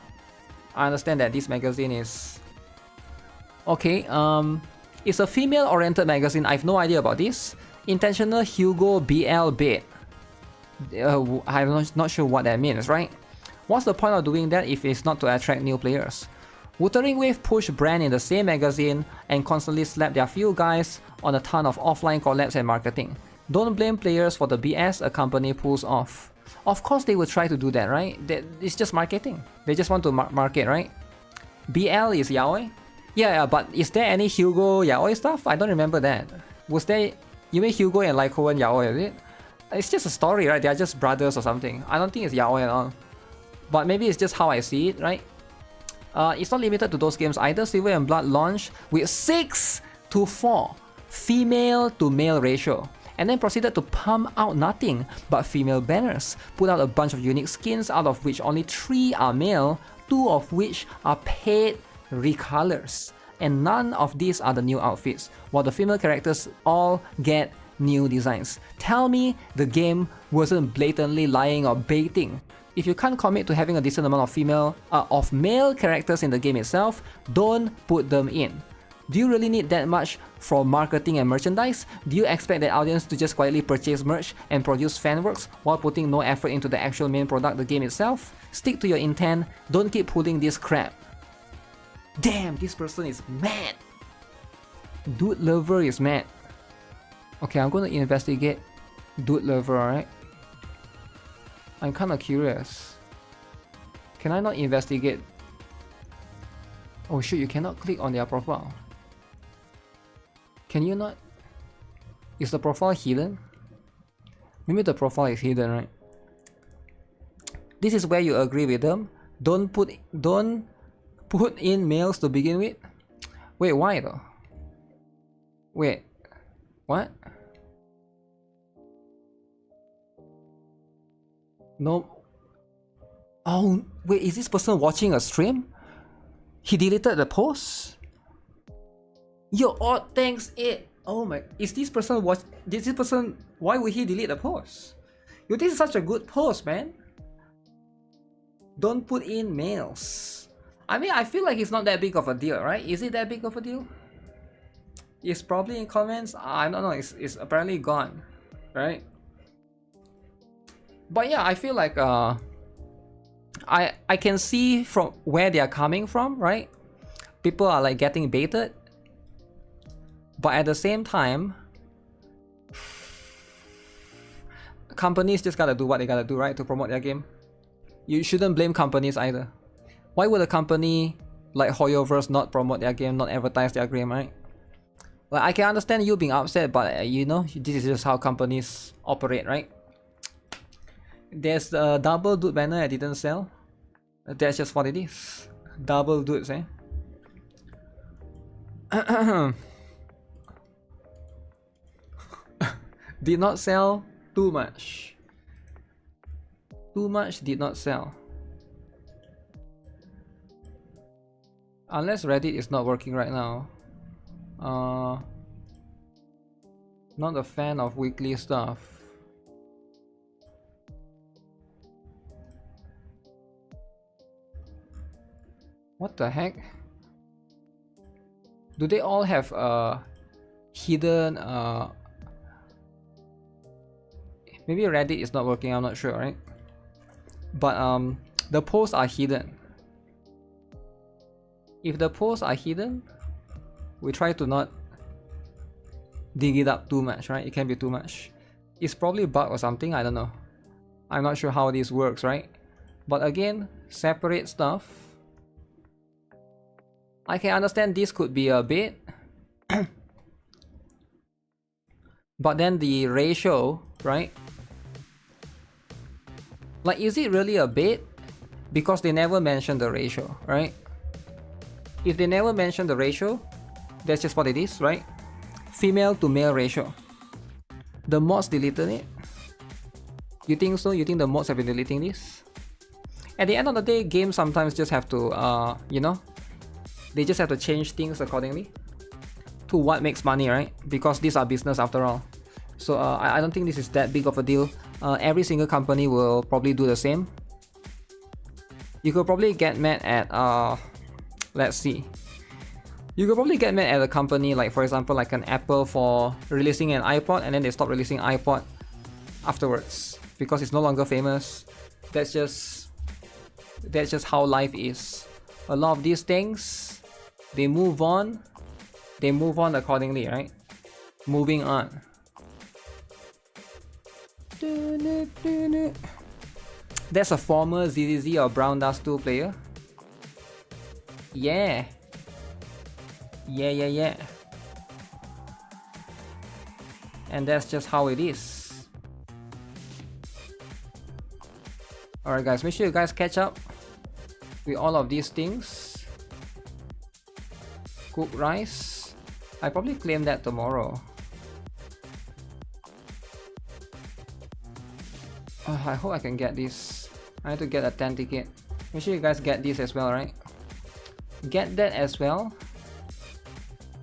I understand that this magazine is okay. It's a female-oriented magazine. I have no idea about this. Intentional Hugo BL bait. I'm not sure what that means, right? What's the point of doing that if it's not to attract new players? Wuthering Wave push brand in the same magazine and constantly slap their few guys on a ton of offline collabs and marketing. Don't blame players for the BS a company pulls off. Of course they will try to do that, right? It's just marketing. They just want to market, right? BL is yaoi? Yeah, but is there any Hugo yaoi stuff? I don't remember that. Was there... You mean Hugo and Lycoan yaoi, is it? It's just a story, right? They are just brothers or something. I don't think it's yaoi at all. But maybe it's just how I see it, right? It's not limited to those games either. Silver and Blood launched with 6:4 female to male ratio, and then proceeded to pump out nothing but female banners. Put out a bunch of unique skins, out of which only 3 are male, 2 of which are paid recolors. And none of these are the new outfits, while the female characters all get new designs. Tell me the game wasn't blatantly lying or baiting. If you can't commit to having a decent amount of male characters in the game itself, don't put them in. Do you really need that much for marketing and merchandise? Do you expect the audience to just quietly purchase merch and produce fanworks while putting no effort into the actual main product, the game itself? Stick to your intent, don't keep pulling this crap. Damn, this person is mad. Dude Lover is mad. Okay, I'm gonna investigate Dude Lover, alright? I'm kinda curious. Can I not investigate? Oh shit, you cannot click on their profile. Can you not? Is the profile hidden? Maybe the profile is hidden, right? This is where you agree with them. Don't put in males to begin with. Wait, why though? Wait, what? No. Oh, wait, is this person watching a stream? He deleted the post? Yo, odd thanks it. Oh my, is this person why would he delete the post? Yo, this is such a good post, man. Don't put in males. I mean, I feel like it's not that big of a deal, right? Is it that big of a deal? It's probably in comments. I don't know. It's apparently gone, right? But yeah, I feel like I can see from where they are coming from, right? People are like getting baited, but at the same time, companies just gotta do what they gotta do, right, to promote their game. You shouldn't blame companies either. Why would a company like Hoyoverse not promote their game, not advertise their game, right? Like, I can understand you being upset, but you know, this is just how companies operate, right? There's a double dude banner I didn't sell. That's just what it is. Double dudes, eh? Did not sell too much. Too much did not sell. Unless Reddit is not working right now. Not a fan of weekly stuff. What the heck? Do they all have hidden maybe Reddit is not working, I'm not sure, right? But the posts are hidden. If the posts are hidden, we try to not dig it up too much, right? It can be too much. It's probably a bug or something, I don't know. I'm not sure how this works, right? But again, separate stuff. I can understand this could be a bit. But then the ratio, right? Like, is it really a bait? Because they never mention the ratio, right? If they never mention the ratio, that's just what it is, right? Female to male ratio. The mods deleted it? You think so? You think the mods have been deleting this? At the end of the day, games sometimes just have to, you know, they just have to change things accordingly to what makes money, right? Because these are business after all. So I don't think this is that big of a deal. Every single company will probably do the same. You could probably get mad at, let's see. You could probably get mad at a company like, for example, like an Apple for releasing an iPod and then they stop releasing iPod afterwards because it's no longer famous. That's just how life is. A lot of these things, they move on accordingly, right? Moving on. That's a former ZZZ or Brown Dust 2 player. Yeah. Yeah. And that's just how it is. Alright guys, make sure you guys catch up with all of these things. Cook rice. I probably claim that tomorrow. I hope I can get this. I need to get a 10 ticket. Make sure you guys get this as well, right? Get that as well.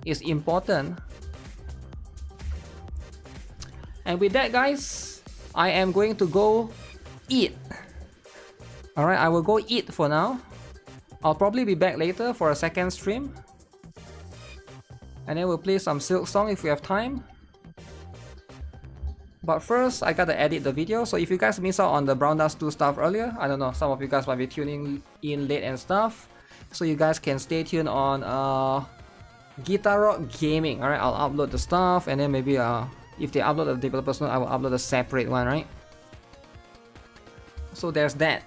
It's important. And with that, guys, I am going to go eat. Alright, I will go eat for now. I'll probably be back later for a second stream. And then we'll play some Silk Song if we have time. But first, I gotta edit the video, so if you guys missed out on the Brown Dust 2 stuff earlier, I don't know, some of you guys might be tuning in late and stuff, so you guys can stay tuned on GuitarRock Gaming, alright? I'll upload the stuff, and then maybe if they upload the developer's note, I will upload a separate one, right? So there's that.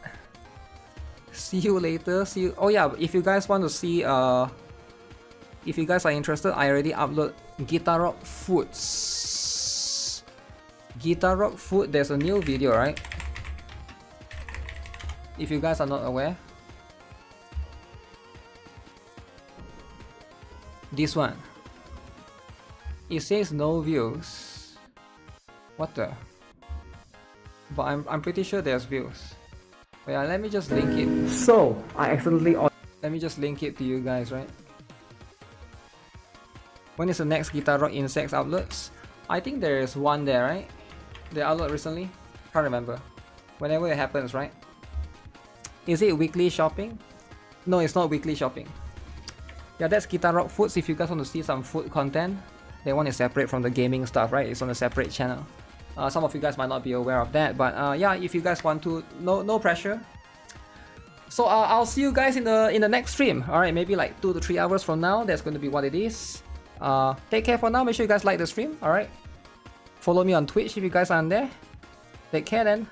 See you later, see you. Oh yeah, if you guys want to see, if you guys are interested, I already upload GuitarRock Foods. GuitarRock Food, there's a new video, right? If you guys are not aware. This one. It says no views. What the? But I'm pretty sure there's views. But yeah, let me just link it. So, I accidentally... Let me just link it to you guys, right? When is the next GuitarRock Insects uploads? I think there is one there, right? They uploaded recently? Can't remember. Whenever it happens, right? Is it weekly shopping? No, it's not weekly shopping. Yeah, that's GuitarRock Foods. If you guys want to see some food content, that one is separate from the gaming stuff, right? It's on a separate channel. Some of you guys might not be aware of that, but yeah, if you guys want to, no pressure. So I'll see you guys in the next stream. All right, maybe like 2 to 3 hours from now. That's going to be what it is. Take care for now. Make sure you guys like the stream. All right. Follow me on Twitch if you guys aren't there. Take care then.